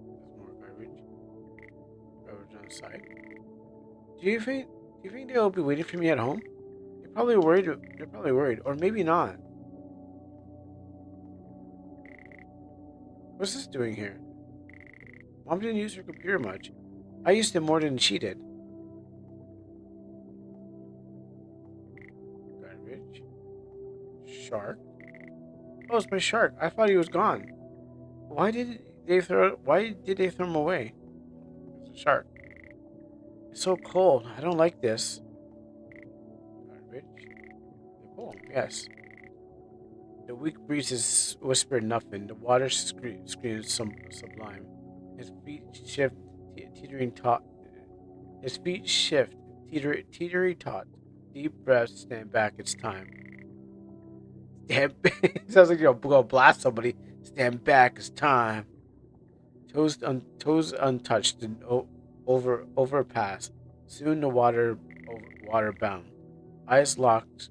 Speaker 1: There's more garbage. Garbage on side. Do you think they'll be waiting for me at home? They're probably worried. They're probably worried, or maybe not. What's this doing here? Mom didn't use her computer much. I used it more than she did. Shark? Oh, it's my shark. I thought he was gone. Why did they throw him away? It's a shark. It's so cold. I don't like this. Garbage. Oh, yes. The weak breezes whisper nothing. The water screams sublime. His feet shift, teetering taut. His feet shift, teetery taut. Deep breaths. Stand back. It's time. Stand back. It sounds like you're gonna blast somebody. Stand back. It's time. Toes untouched and overpass. Soon the water bound. Eyes locked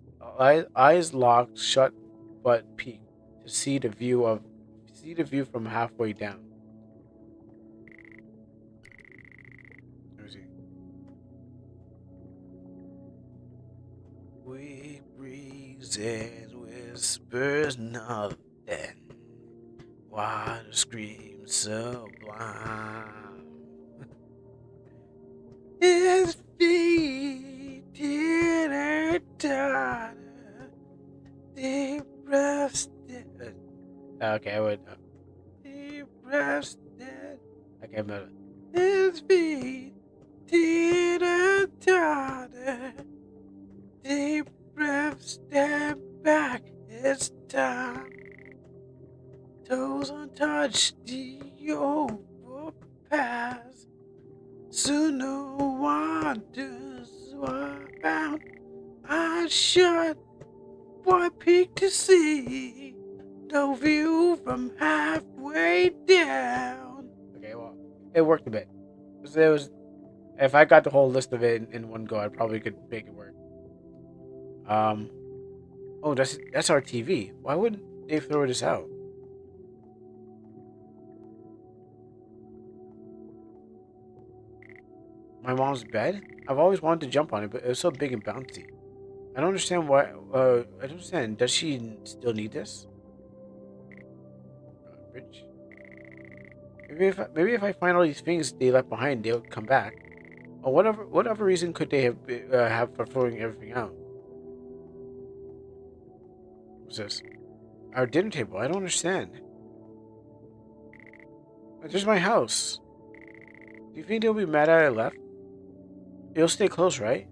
Speaker 1: shut, but peak to see the view from halfway down. Let me see. Weak breezes whispers nothing. Water screams sublime. His feet teeter totter. Deep breaths. Okay, I would. Deep breaths. Okay, I'm not. His feet teeter totter. Deep breaths. Step back. It's time. Toes untouched. The overpass. Soon no wonders were found. I shut. What peak to see? No view from halfway down. Okay, well, it worked a bit. If I got the whole list of it in one go, I probably could make it work. Um, oh, that's our TV. Why wouldn't they throw this out? My mom's bed? I've always wanted to jump on it, but it was so big and bouncy. I don't understand why. I don't understand. Does she still need this? Rich. Maybe if I find all these things they left behind, they'll come back. Or whatever reason could they have for throwing everything out? What's this? Our dinner table. I don't understand. There's my house. Do you think they'll be mad that I left? You'll stay close, right?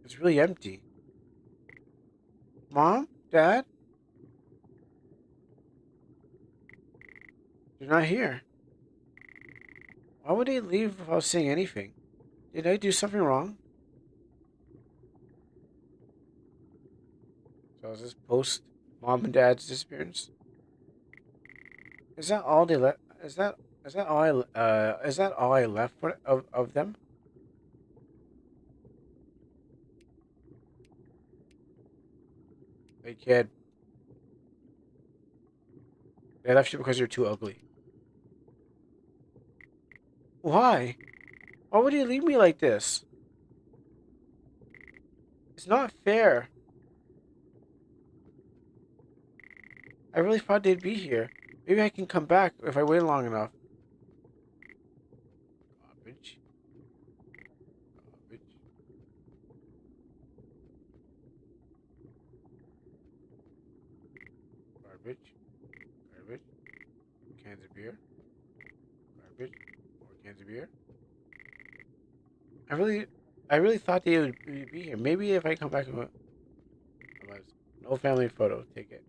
Speaker 1: It's really empty. Mom? Dad? They're not here. Why would they leave without saying anything? Did I do something wrong? So is this post mom and dad's disappearance? Is that all they left? Is that all I left of them? Hey kid, they left you because you're too ugly. Why? Why would you leave me like this? It's not fair. I really thought they'd be here. Maybe I can come back if I wait long enough. Garbage. Garbage. Garbage. Garbage. Cans of beer. Garbage. More cans of beer. I really, I really thought they would be here. Maybe if I come back, no family photo. Take it.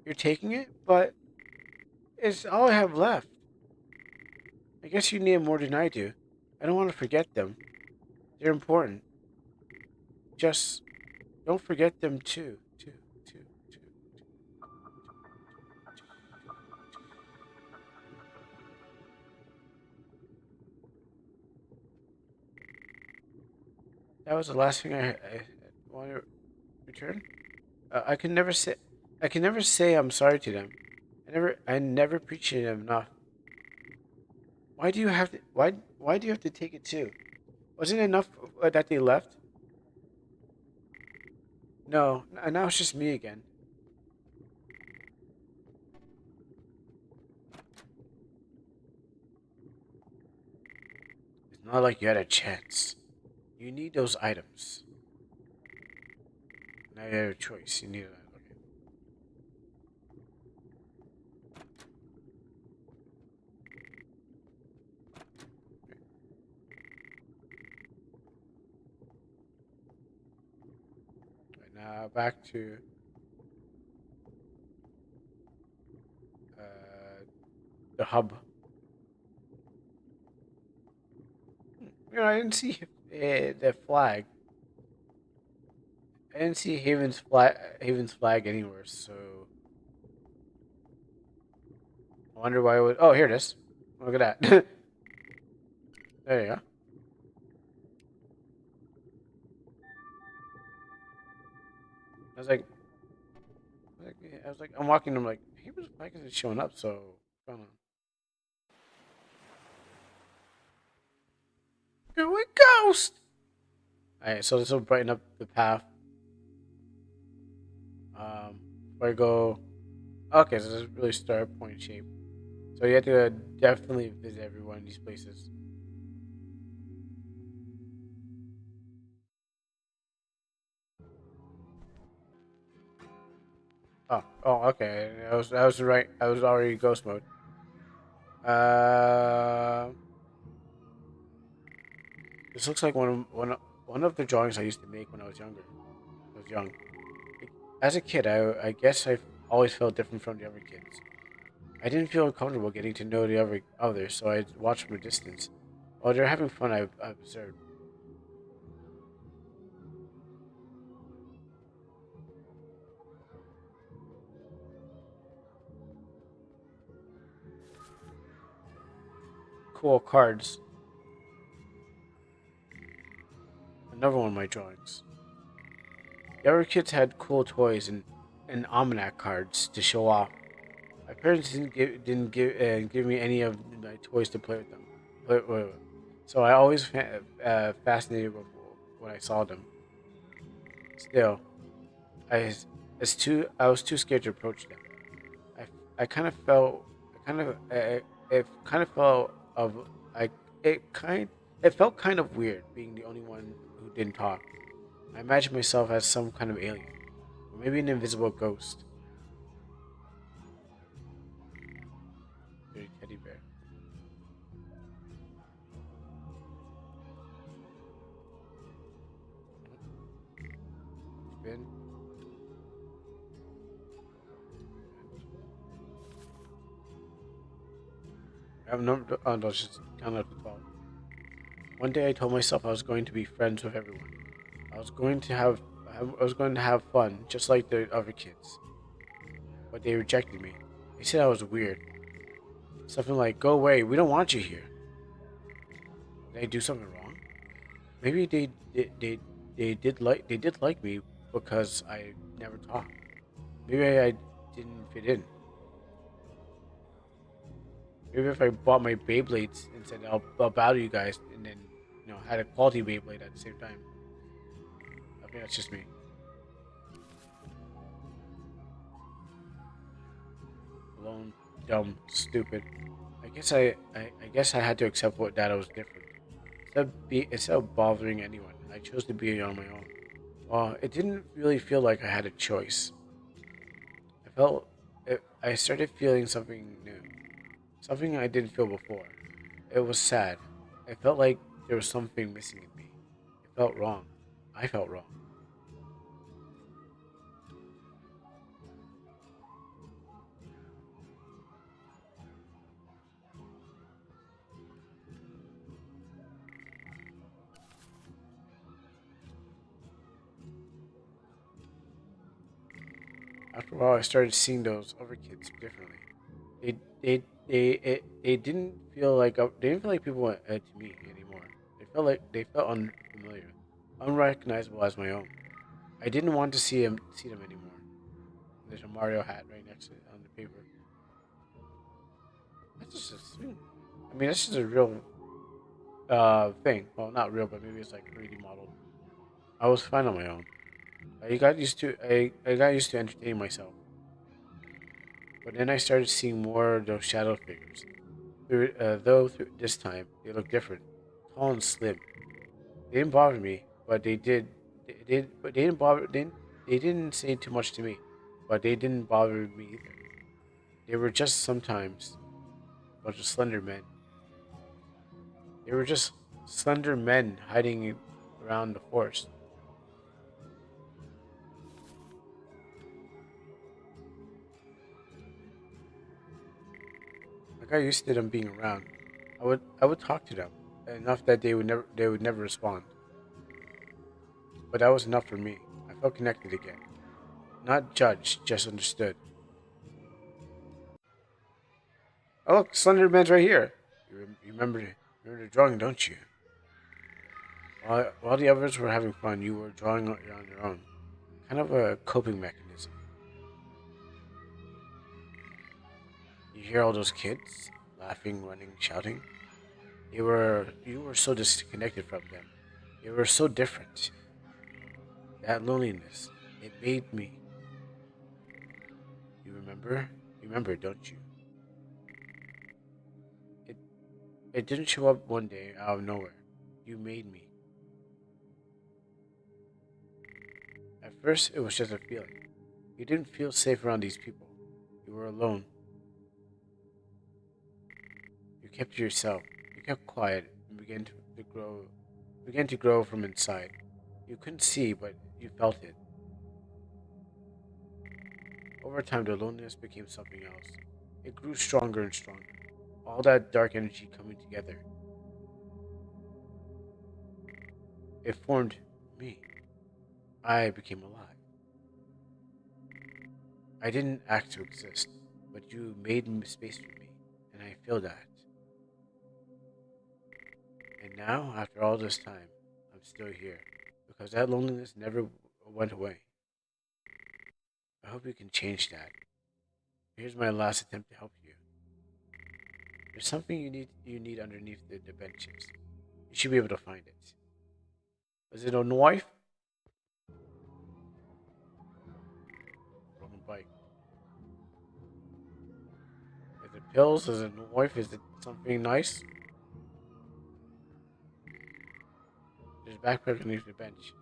Speaker 1: You're taking it, but it's all I have left. I guess you need it more than I do. I don't want to forget them. They're important. Just don't forget them too. Too. That was the last thing I want to return. I can never say, I'm sorry to them. I never appreciated them enough. Why do you have to? Why do you have to take it too? Wasn't it enough that they left? No, now it's just me again. It's Not like you had a chance. You need those items. Now you have a choice. You need that. Okay. Right, now back to the hub. I didn't see the flag. I didn't see Haven's flag anywhere. So I wonder why it was. Oh, here it is. Look at that. There you go. I was like, I'm walking. I'm like, Haven's flag isn't showing up. So, what's going on? Here we ghost. All right, so this will brighten up the path. Before I go. Okay, so this is really star point shape. So you have to definitely visit every one of these places. Okay. I was right. I was already ghost mode. Uh, this looks like one of the drawings I used to make when I was younger. I was young. As a kid, I guess I always felt different from the other kids. I didn't feel comfortable getting to know the others, so I watched from a distance. While they're having fun, I observed. Cool cards. Another one of my drawings. The other kids had cool toys and almanac cards to show off. My parents didn't give me any of my toys to play with them. So I always fascinated with when I saw them. Still, I I was too scared to approach them. I kind of felt I kind of it kind of felt of I it kind it felt kind of weird being the only one who didn't talk. I imagined myself as some kind of alien, or maybe an invisible ghost. Dirty teddy bear. Spin. I have number. Oh no, just count up to 12. One day I told myself I was going to be friends with everyone. I was going to have fun, just like the other kids. But they rejected me. They said I was weird. Something like, "Go away. We don't want you here." Did I do something wrong? Maybe they did like me because I never talked. Maybe I didn't fit in. Maybe if I bought my Beyblades and said I'll bow to you guys, and then had a quality Beyblade at the same time. I think that's just me. Alone, dumb, stupid. I guess I had to accept what that I was different. Instead of bothering anyone, I chose to be on my own. Well, it didn't really feel like I had a choice. I started feeling something new, something I didn't feel before. It was sad. I felt like there was something missing in me. It felt wrong. I felt wrong. After a while, I started seeing those other kids differently. They didn't feel like people to me anymore. They felt unfamiliar, unrecognizable as my own. I didn't want to see them anymore. There's a Mario hat right next to it on the paper. That's just a thing. I mean, that's just a real thing. Well, not real, but maybe it's like 3D modeled. I was fine on my own. I got used to entertaining myself. But then I started seeing more of those shadow figures. Though through this time they look different, tall and slim. They didn't bother me, but they did. But they didn't bother. They didn't say too much to me, but they didn't bother me either. They were just sometimes a bunch of slender men. They were just slender men hiding around the forest. I got used to them being around. I would talk to them enough that they would never respond. But that was enough for me. I felt connected again. Not judged, just understood. Oh look, Slender Man's right here. You remember the drawing, don't you? While the others were having fun, you were drawing on your own. Kind of a coping mechanism. You hear all those kids laughing, running, shouting. You were so disconnected from them. You were so different. That loneliness, it made me. You remember? You remember, don't you? It it didn't show up one day out of nowhere. You made me. At first, it was just a feeling. You didn't feel safe around these people. You were alone. You kept to yourself. You kept quiet and began to grow from inside. You couldn't see, but you felt it. Over time, the loneliness became something else. It grew stronger and stronger. All that dark energy coming together. It formed me. I became alive. I didn't act to exist, but you made space for me, and I feel that. And now, after all this time, I'm still here because that loneliness never went away. I hope you can change that. Here's my last attempt to help you. There's something you need underneath the benches. You should be able to find it. Is it a knife? Broken bike. Is it pills? Is it a knife? Is it something nice? There's a backpack underneath the bench.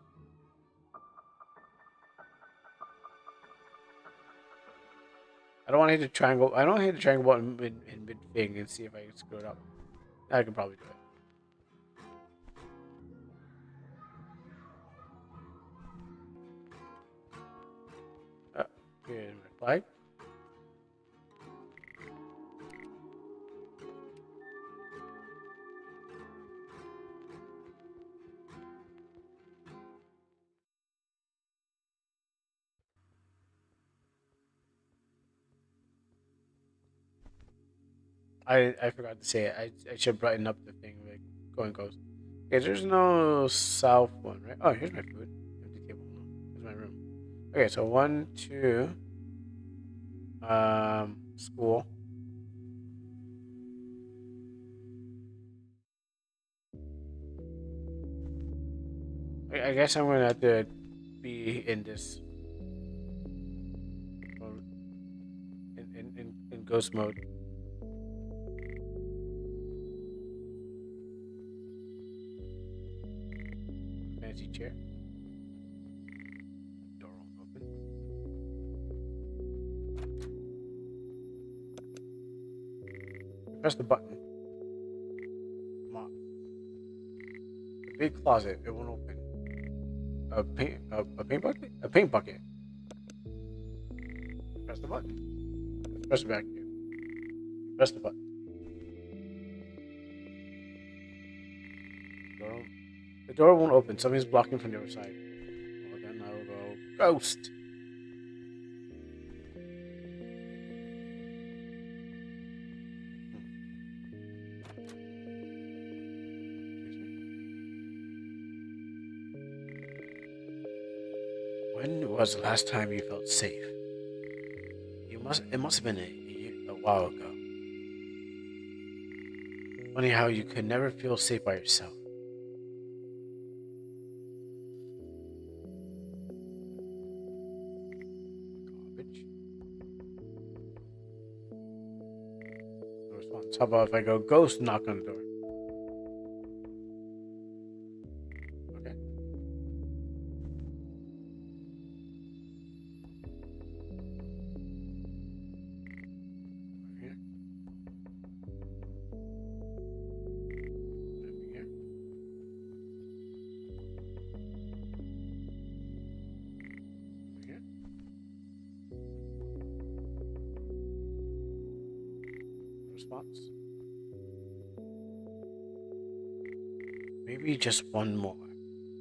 Speaker 1: I don't want to hit the triangle. I don't hit the triangle button in mid thing and see if I can screw it up. I can probably do it. Here's my flag. I forgot to say it. I should brighten up the thing like going goes. Okay, there's no south one, right? Oh, here's my food. Empty table. No, here's my room. Okay, so 1, 2. School. I guess I'm gonna have to be in this mode, in ghost mode. Fancy chair. Door won't open. Press the button. Come on. The big closet. It won't open. A paint bucket. A paint bucket. Press the button. Let's press it back here. Press the button. Door. The door won't open. Something's blocking from the other side. Well, then I'll go ghost. When was the last time you felt safe? It must have been a while ago. Funny how you could never feel safe by yourself. Garbage. No response. How about if I go ghost knock on the door? response. Maybe just one more.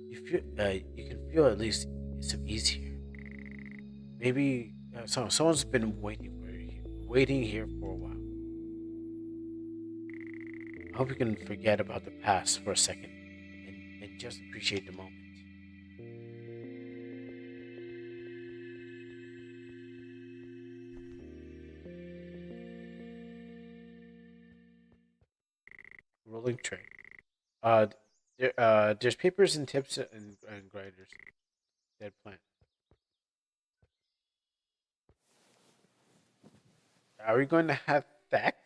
Speaker 1: You can feel at least some ease here. Maybe someone's been waiting here for a while. I hope you can forget about the past for a second and just appreciate the moment. Rolling tray. There's papers and tips and grinders. Dead plant. Are we going to have that?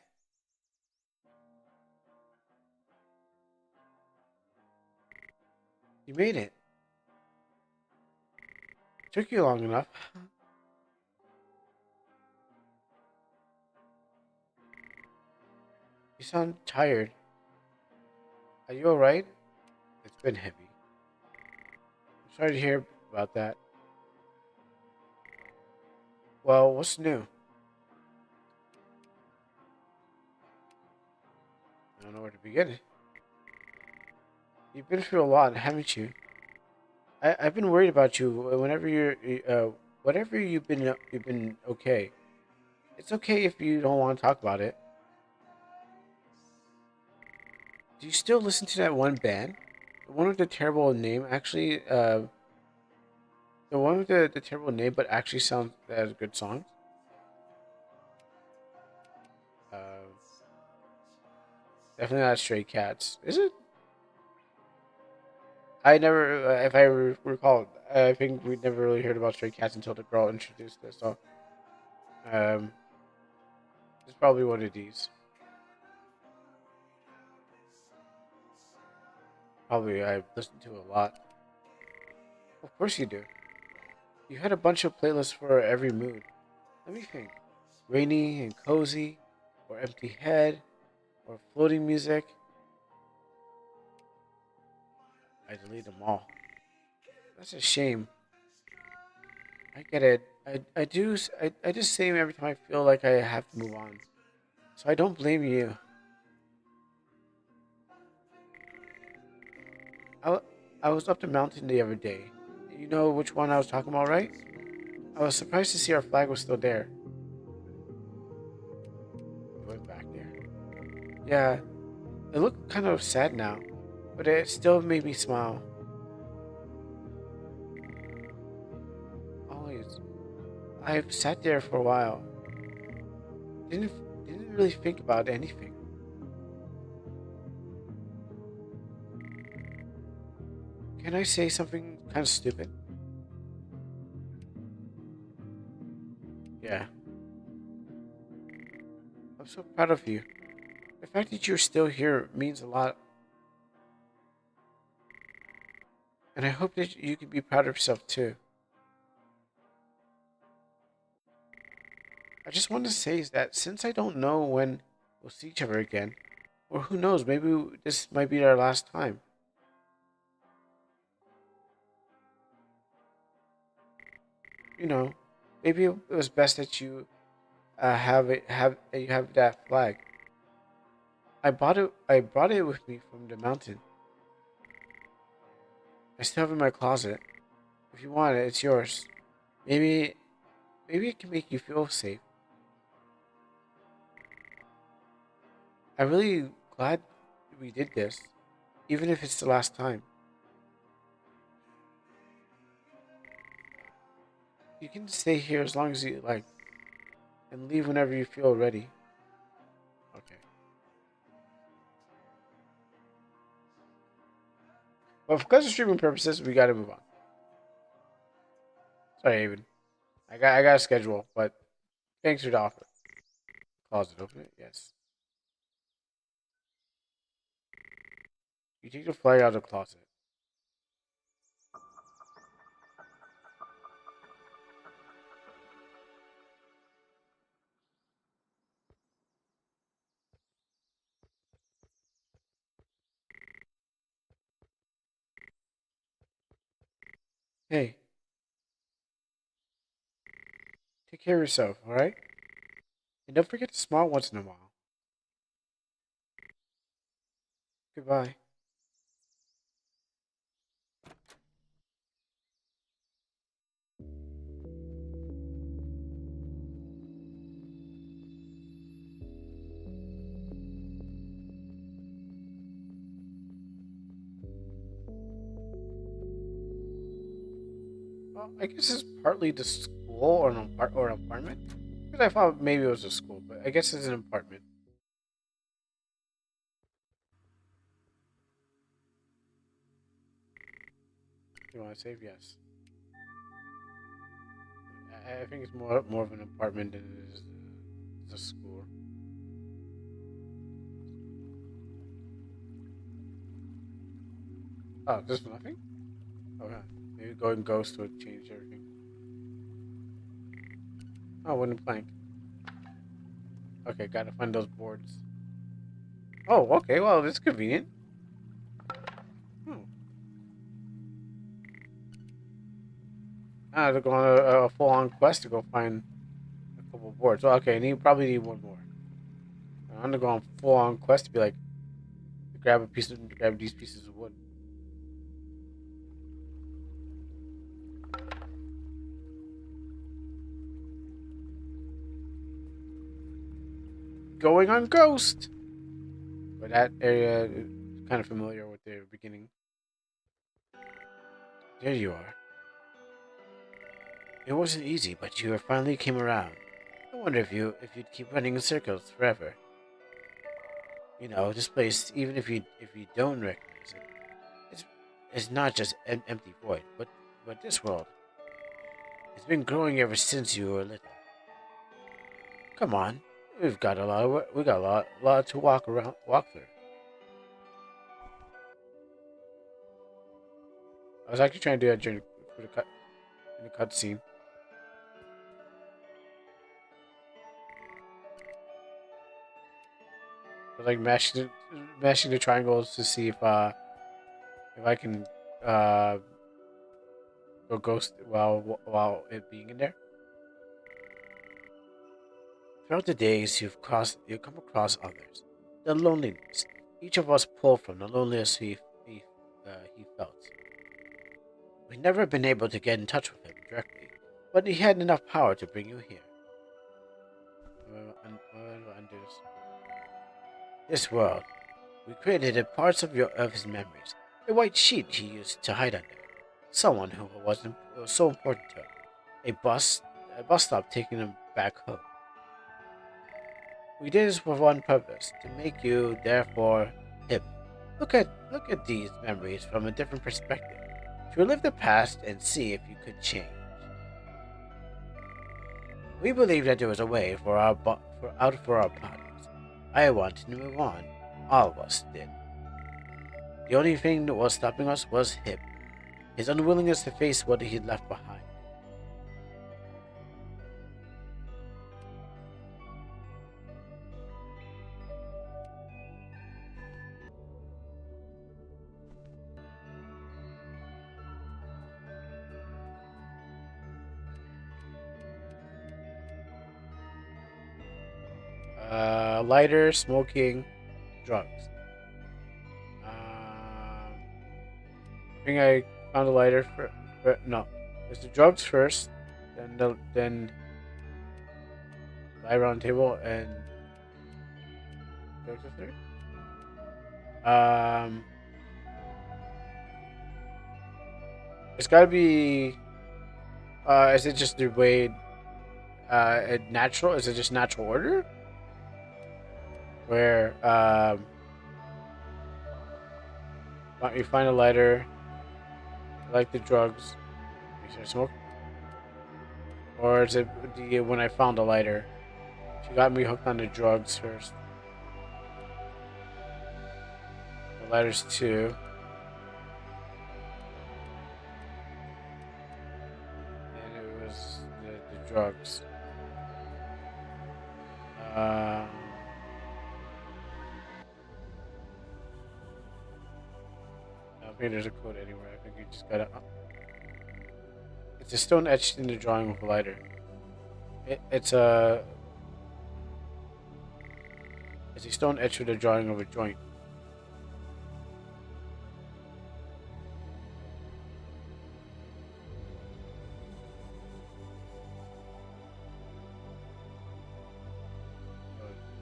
Speaker 1: You made it. Took you long enough. You sound tired. Are you alright? It's been heavy. I'm sorry to hear about that. Well, what's new? I don't know where to begin. You've been through a lot, haven't you? I've been worried about you. Whatever you've been okay. It's okay if you don't want to talk about it. Do you still listen to that one band? The one with the terrible name, actually. The one with the terrible name, but actually sounds as good songs. Uh, Definitely not Stray Cats. Is it? I never, if I recall, I think we never really heard about Stray Cats until the girl introduced us. So, um, it's probably one of these. Probably I've listened to a lot. Of course you do. You had a bunch of playlists for every mood. Let me think. Rainy and cozy, or empty head, or floating music. I delete them all. That's a shame. I get it. I just say 'em every time I feel like I have to move on. So I don't blame you. I, I was up the mountain the other day. You know which one I was talking about, right? I was surprised to see our flag was still there. We went back there. Yeah, it looked kind of sad now, but it still made me smile. Always. I've sat there for a while. Didn't didn't really think about anything. Can I say something kind of stupid? Yeah. I'm so proud of you. The fact that you're still here means a lot, and I hope that you can be proud of yourself too. I just want to say is that since I don't know when we'll see each other again, or who knows, maybe this might be our last time. You know, maybe it was best that you you have that flag. I brought it with me from the mountain. I still have it in my closet. If you want it, it's yours. Maybe maybe it can make you feel safe. I'm really glad we did this, even if it's the last time. You can stay here as long as you like, and leave whenever you feel ready. Okay. But because of streaming purposes, we gotta move on. Sorry, Aven. I got a schedule, but thanks for the offer. Closet, open it. Yes. You take the flag out of the closet. Hey, take care of yourself, all right? And don't forget to smile once in a while. Goodbye. Well, I guess it's partly the school or an apartment. Because I thought maybe it was a school, but I guess it's an apartment. You want to save? Yes. I think it's more of an apartment than it is a school. Oh, this is nothing? Oh, yeah. Maybe going ghost would change everything. Oh, wooden plank. Okay, gotta find those boards. Oh, okay, well, that's convenient. Hmm. I have to go on a full-on quest to go find a couple boards. Well, okay, probably need one more. I'm gonna go on full-on quest to be like, to grab these pieces of wood. Going on ghost! But that area is kind of familiar with the beginning. There you are. It wasn't easy, but you finally came around. I wonder if you'd keep running in circles forever. You know, this place, even if you don't recognize it, it's it's not just an empty void, but this world. It's been growing ever since you were little. Come on, we got a lot to walk through. I was actually trying to do that during for the cut in the cutscene. I was like mashing the triangles to see if I can uh go ghost while it being in there. Throughout the days, you've come across others. The loneliness. Each of us pull from the loneliness he felt. We've never been able to get in touch with him directly, but he had enough power to bring you here. Undo this. This world. We created parts of his memories. A white sheet he used to hide under. Someone who was so important to him. A bus, a bus stop taking him back home. We did this for one purpose, to make you, therefore, him. Look at these memories from a different perspective. To relive the past and see if you could change. We believed that there was a way for our bodies. I wanted to move on. All of us did. The only thing that was stopping us was him. His unwillingness to face what he'd left behind. Lighter, smoking, drugs. I think I found a lighter for no. It's the drugs first, then lie around the table and drugs are third. Um, it's got to be. Is it just the way? Natural? Is it just natural order? Where you find a lighter, like the drugs, you start smoke, or is it the when I found a lighter? She got me hooked on the drugs first. The lighters two, and it was the drugs. Um, I don't think there's a code anywhere. I think you just gotta. It's a stone etched in the drawing with a lighter. It's a stone etched with a drawing of a joint.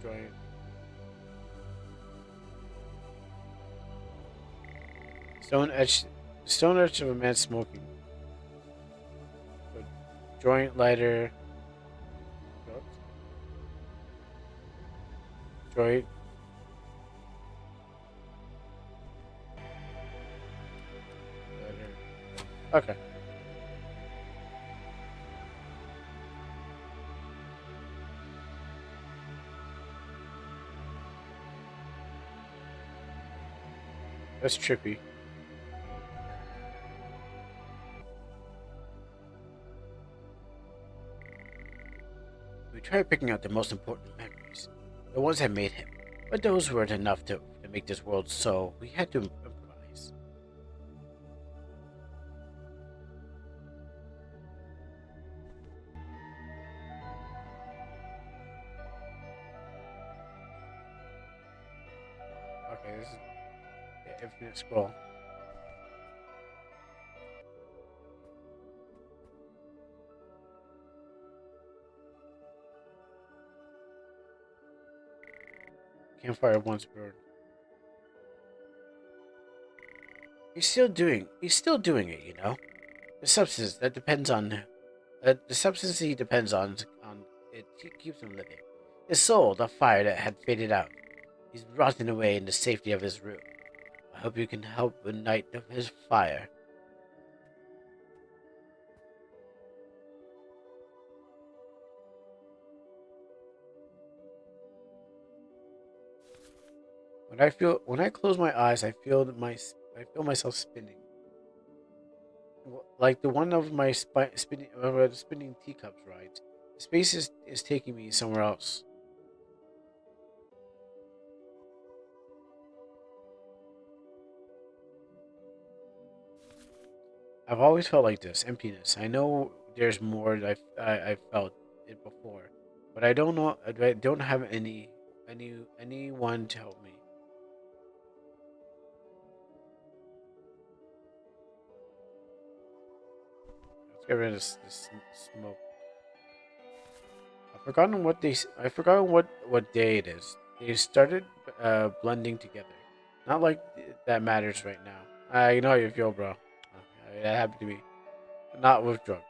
Speaker 1: joint. Stone etched, stone etched of a man smoking. So, joint lighter. Oops. Joint. Lighter. Okay. That's trippy. We tried picking out the most important memories, the ones that made him, but those weren't enough to make this world so we had to improvise. Okay, this is the infinite scroll. Campfire once burned. He's still doing it, you know? The substance that depends on the substance he depends on it keeps him living. His soul, the fire that had faded out. He's rotting away in the safety of his room. I hope you can help ignite his fire. When I close my eyes, I feel myself spinning, like the one of my spinning teacups rides. Space is taking me somewhere else. I've always felt like this emptiness. I know there's more. I felt it before, but I don't know. I don't have anyone to help me. Let's get rid of this smoke. I forgotten what day it is. They started blending together. Not like that matters right now. You know how you feel, bro. That happened to me. Not with drugs.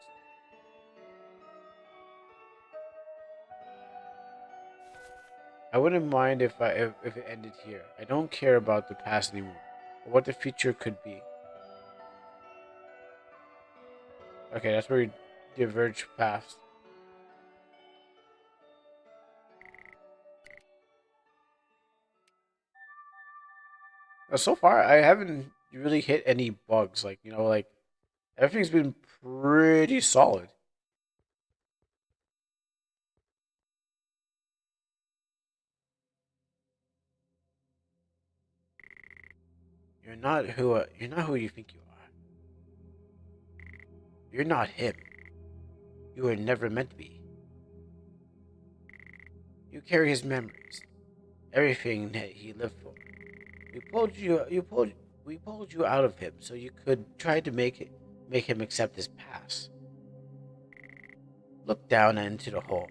Speaker 1: I wouldn't mind if it ended here. I don't care about the past anymore, or what the future could be. Okay, that's where we diverge paths. So far, I haven't really hit any bugs. Like like everything's been pretty solid. You're not who you think you are. You're not him. You were never meant to be. You carry his memories, everything that he lived for. We pulled you pulled we pulled you out of him so you could try to make him accept his past. Look down into the hole.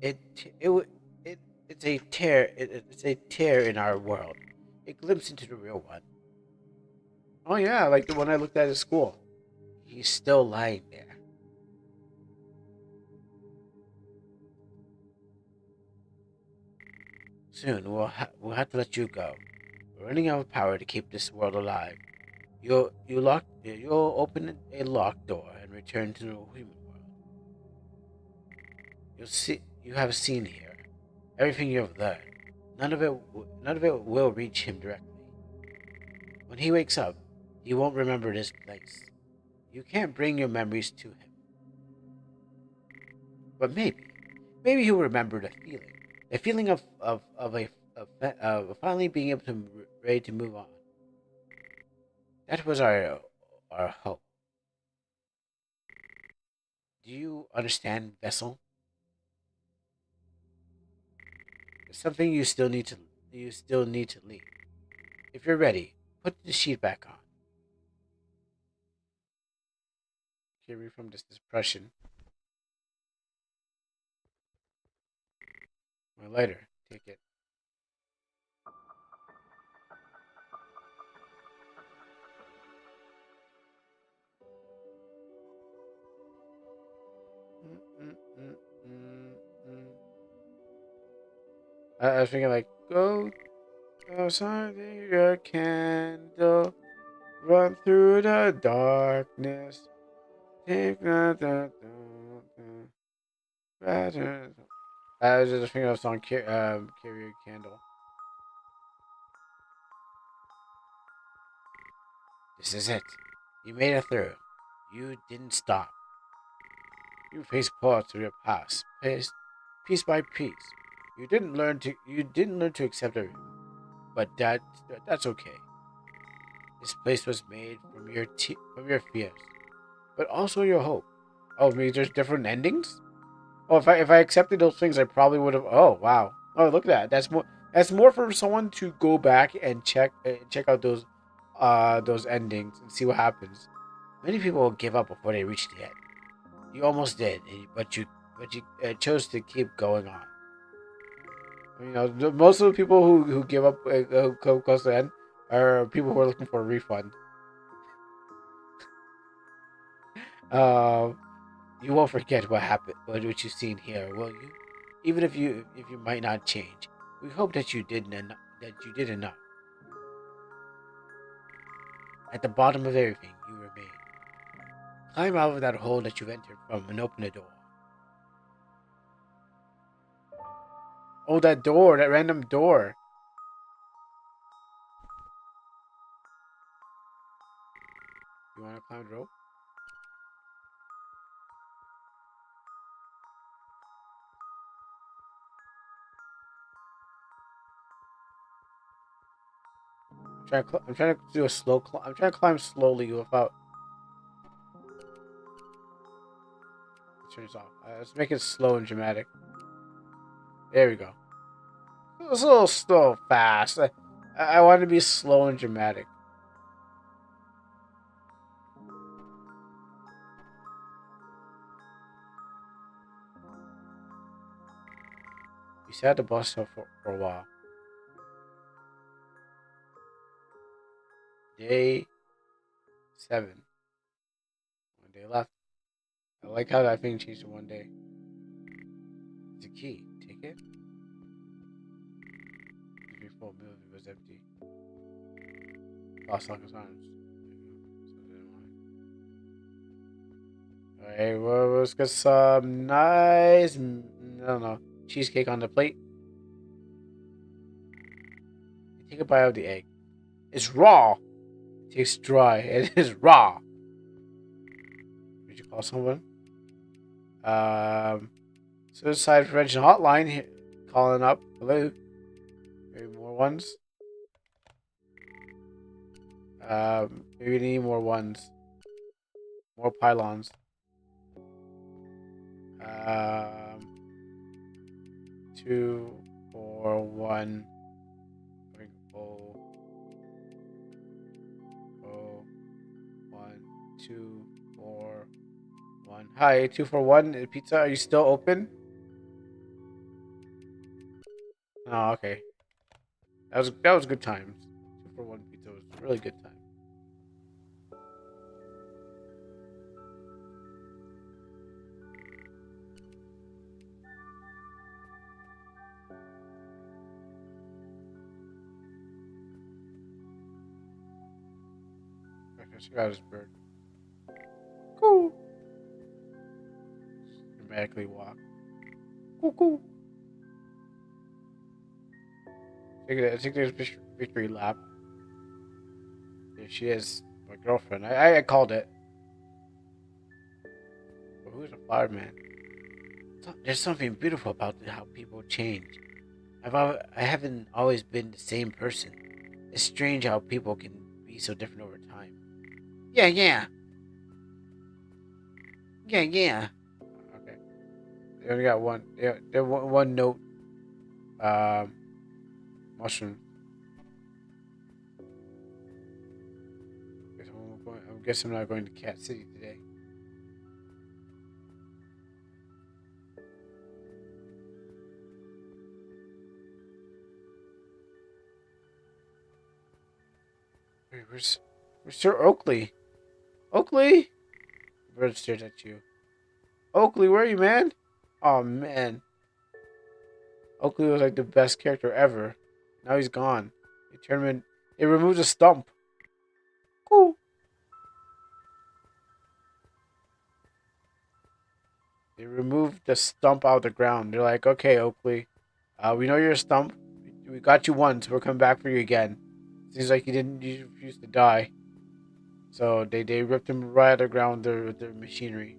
Speaker 1: It it w- it it's a tear. It's a tear in our world. A glimpse into the real one. Oh yeah, like the one I looked at school. He's still lying there. Soon we'll have to let you go. We're running out of power to keep this world alive. You'll open a locked door and return to the human world. You have seen here everything you have learned. None of it will reach him directly. When he wakes up, he won't remember this place. You can't bring your memories to him, but maybe he'll remember the feeling of finally being able to ready to move on. That was our hope. Do you understand, Vessel? It's something you still need to leave. If you're ready, put the sheet back on. Cure me from this depression. My lighter. Take it. Mm, mm, mm, mm. I was thinking like, go outside your candle, run through the darkness, take the better. I was just thinking of a song, Carry Your Candle. This is it. You made it through. You didn't stop. You faced parts of your past, piece by piece. You didn't learn to accept everything, but that's okay. This place was made from from your fears, but also your hope. Oh, maybe there's different endings. Oh, if I accepted those things, I probably would have. Oh, wow. Oh, look at that. That's more for someone to go back and check out those endings and see what happens. Many people will give up before they reach the end. You almost did, but you chose to keep going on. You know, most of the people who give up, who come close to the end, are people who are looking for a refund. Um, you won't forget what happened, what you've seen here, will you? Even if you might not change, we hope that that you did enough. At the bottom of everything, you remain. Climb out of that hole that you've entered from and open the door. Oh, that door, that random door. You want to climb the rope? I'm trying to do a slow climb. I'm trying to climb slowly without. Turn this off. Let's make it slow and dramatic. There we go. It's a little slow, fast. I want to be slow and dramatic. We sat at the bus stop for a while. Day 7. One day left. I like how that thing changed to one day. It's a key. Take it. Before building was empty. Lost Lock arms. Alright, well, let's get some nice, I don't know, cheesecake on the plate. Take a bite of the egg. It's raw. It tastes dry. It is raw. Did you call someone? Suicide prevention hotline here, calling up. Hello. Maybe more ones. Maybe we need more ones. More pylons. Um, 2, 4, 1. Oh, 1, 2, 4, 1. Hi, 241 pizza. Are you still open? Oh, okay. That was good times. 241 pizza was a really good time. Okay, check out this bird. Cool. Dramatically walk. Cool, cool. I think there's victory lap. There she is, my girlfriend. I called it. But who's a fireman? There's something beautiful about how people change. I haven't always been the same person. It's strange how people can be so different over time. Yeah, yeah. Yeah, yeah. Okay. They only got one. They one note. Um, mushroom. I guess I'm not going to Cat City today. Wait, where's Sir Oakley? Oakley? The bird stares at you. Oakley, where are you, man? Oh man, Oakley was like the best character ever. Now he's gone. They turned him in. They removed a stump. Cool. They removed the stump out of the ground. They're like, okay, Oakley, we know you're a stump. We got you once. We're coming back for you again. Seems like you refused to die. So they ripped him right out of the ground with their machinery.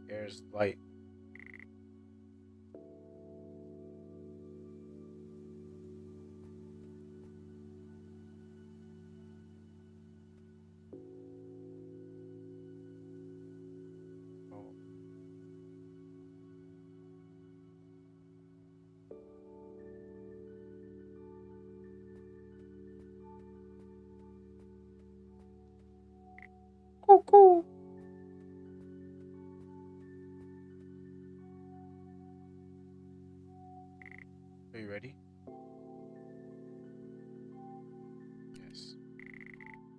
Speaker 1: There's light. Oh. Cool, cool. Are you ready? Yes.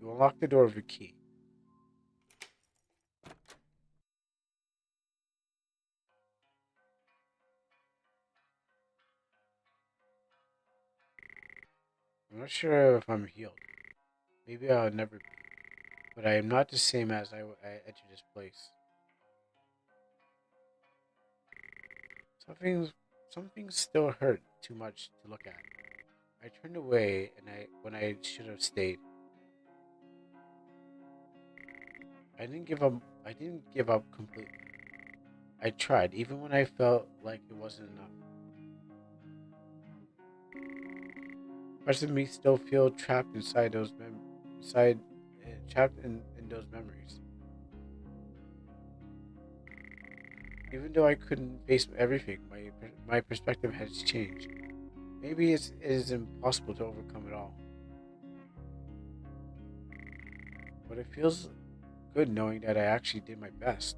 Speaker 1: You unlock the door with your key. I'm not sure if I'm healed. Maybe I'll never be. But I am not the same as I entered this place. Something, some things still hurt too much to look at. I turned away, and when I should have stayed. I didn't give up. I didn't give up completely. I tried, even when I felt like it wasn't enough. Parts of me still feel trapped inside trapped in those memories. Even though I couldn't face everything, my perspective has changed. Maybe it is impossible to overcome it all. But it feels good knowing that I actually did my best.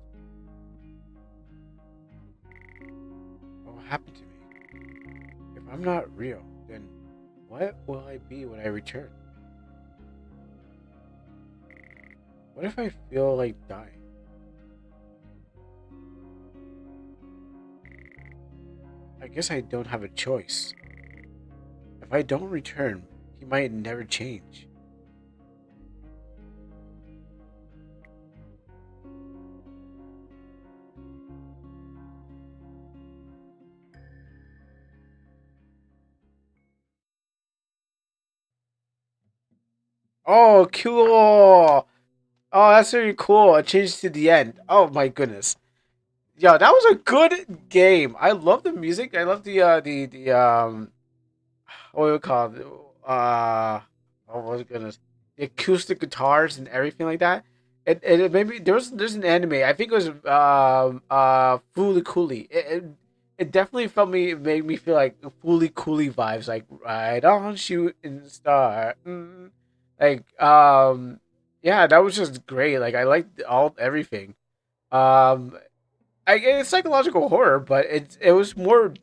Speaker 1: What will happen to me? If I'm not real, then what will I be when I return? What if I feel like dying? I guess I don't have a choice. If I don't return, he might never change. Oh, cool! Oh, that's really cool. It changed to the end. Oh my goodness. Yo, that was a good game. I love the music. I love the what do we call it? Oh my goodness, the acoustic guitars and everything like that. It maybe there's an anime. I think it was Fooly Cooly. It definitely made me feel like Fooly Cooly vibes, like right on shooting star. Like yeah, that was just great. Like I liked all everything. Um, it's psychological horror, but it was more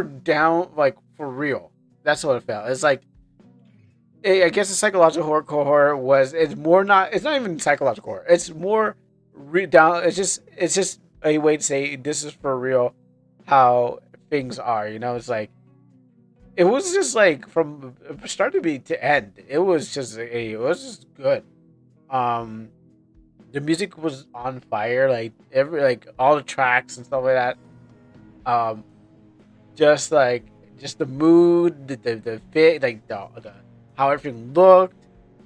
Speaker 1: down like for real. That's what it felt. It's like I guess the psychological horror was it's not even psychological horror. It's more down. It's just a way to say this is for real. How things are, you know. It's like it was just like from start to end. It was just good. Um, the music was on fire. Like like all the tracks and stuff like that. Um, just like just the mood, the fit, like the how everything looked,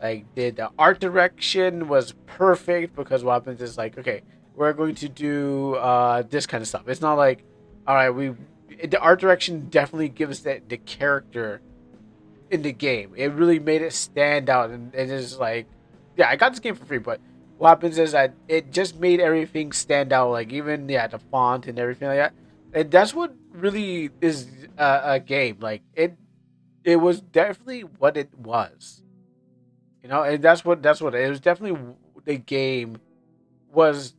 Speaker 1: like the art direction was perfect because what happens is like okay, we're going to do this kind of stuff. It's not like all right, we the art direction definitely gives the character in the game. It really made it stand out, and it is like yeah, I got this game for free, but what happens is that it just made everything stand out, like even yeah, the font and everything like that. And that's what really is a game. Like it was definitely what it was, you know, and that's what it was. Definitely the game was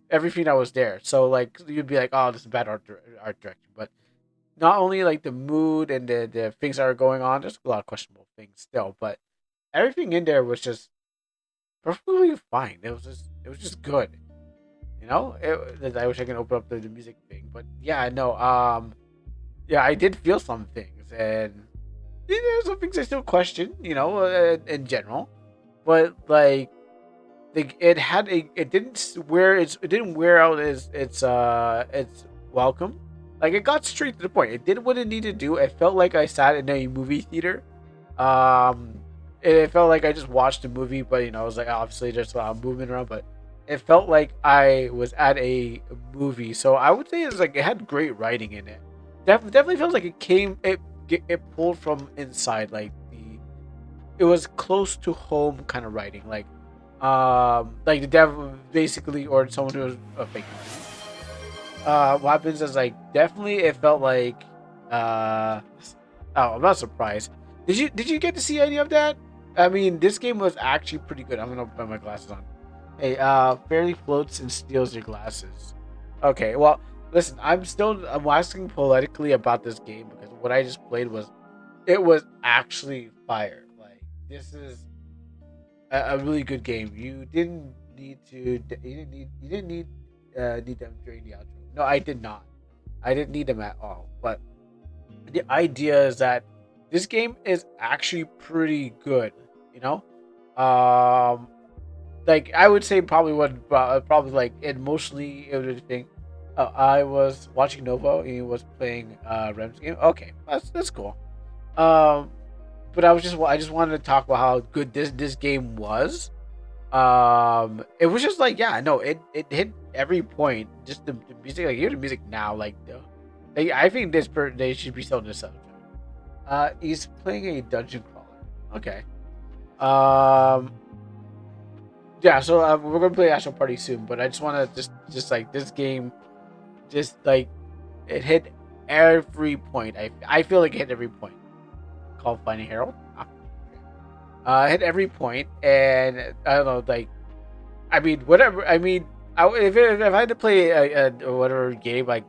Speaker 1: everything that was there. So like you'd be like, oh, this is bad art direction, but not only like the mood and the things that are going on. There's a lot of questionable things still, but everything in there was just perfectly fine. It was just good. You know, I wish I can open up the music thing, but yeah, no. Yeah, I did feel some things, and there's some things I still question. You know, in general, but like it didn't it didn't wear out its welcome. Like it got straight to the point. It did what it needed to do. It felt like I sat in a movie theater. Um, it felt like I just watched a movie, but you know, it was like obviously just moving around, but it felt like I was at a movie. So I would say it's like it had great writing in it. Definitely feels like it pulled from inside, it was close to home kind of writing, like the devil basically, or someone who was a fake. What happens is like definitely it felt like uh oh, I'm not surprised. Did you get to see any of that? I mean, this game was actually pretty good. I'm gonna put my glasses on. Hey, fairly floats and steals your glasses. Okay, well, listen, I'm asking politically about this game because what I just played was actually fire. Like this is a really good game. You didn't need them during the outro. No, I did not. I didn't need them at all. But the idea is that this game is actually pretty good. You know, um, like I would say probably probably like emotionally it would think. I was watching Novo and he was playing Rem's game. Okay, that's cool. Um, but I just wanted to talk about how good this game was. It was just like yeah, no, it hit every point. Just the music, like hear the music now, like I think they should be selling this out. He's playing a dungeon crawler. Okay. Um, yeah. So we're gonna play Astral Party soon, but I just want to just like this game, just like it hit every point. I feel like it hit every point. Called Finding Harold. Hit every point, and I don't know, like I mean, whatever. I mean, if I had to play a whatever game, like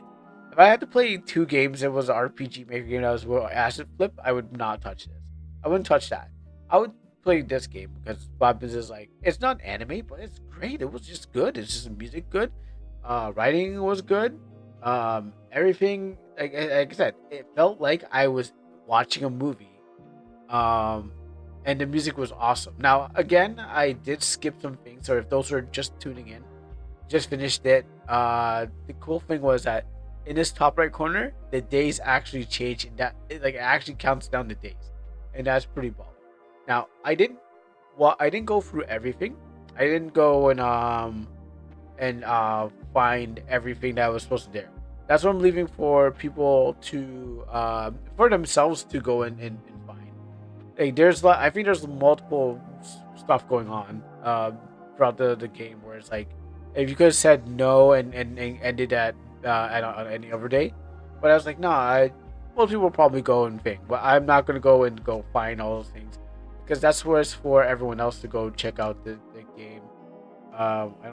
Speaker 1: if I had to play two games, it was an RPG maker game that was Acid Flip. I would not touch this. I wouldn't touch that. I would play this game because Bob is like it's not anime, but it's great. It was just good. It's just music good. Writing was good. Everything like I said, it felt like I was watching a movie. Um, and the music was awesome. Now, again, I did skip some things, so if those are just tuning in, just finished it. The cool thing was that in this top right corner, the days actually change, and it actually counts down the days, and that's pretty baller. Now, I didn't go through everything. I didn't go and find everything that was supposed to be there. That's what I'm leaving for people to for themselves to go and find. Like I think there's multiple stuff going on throughout the game where it's like if you could have said no and ended on any other day, but I was like no, most people will probably go and think, but I'm not gonna go and go find all those things because that's where it's for everyone else to go check out the game. I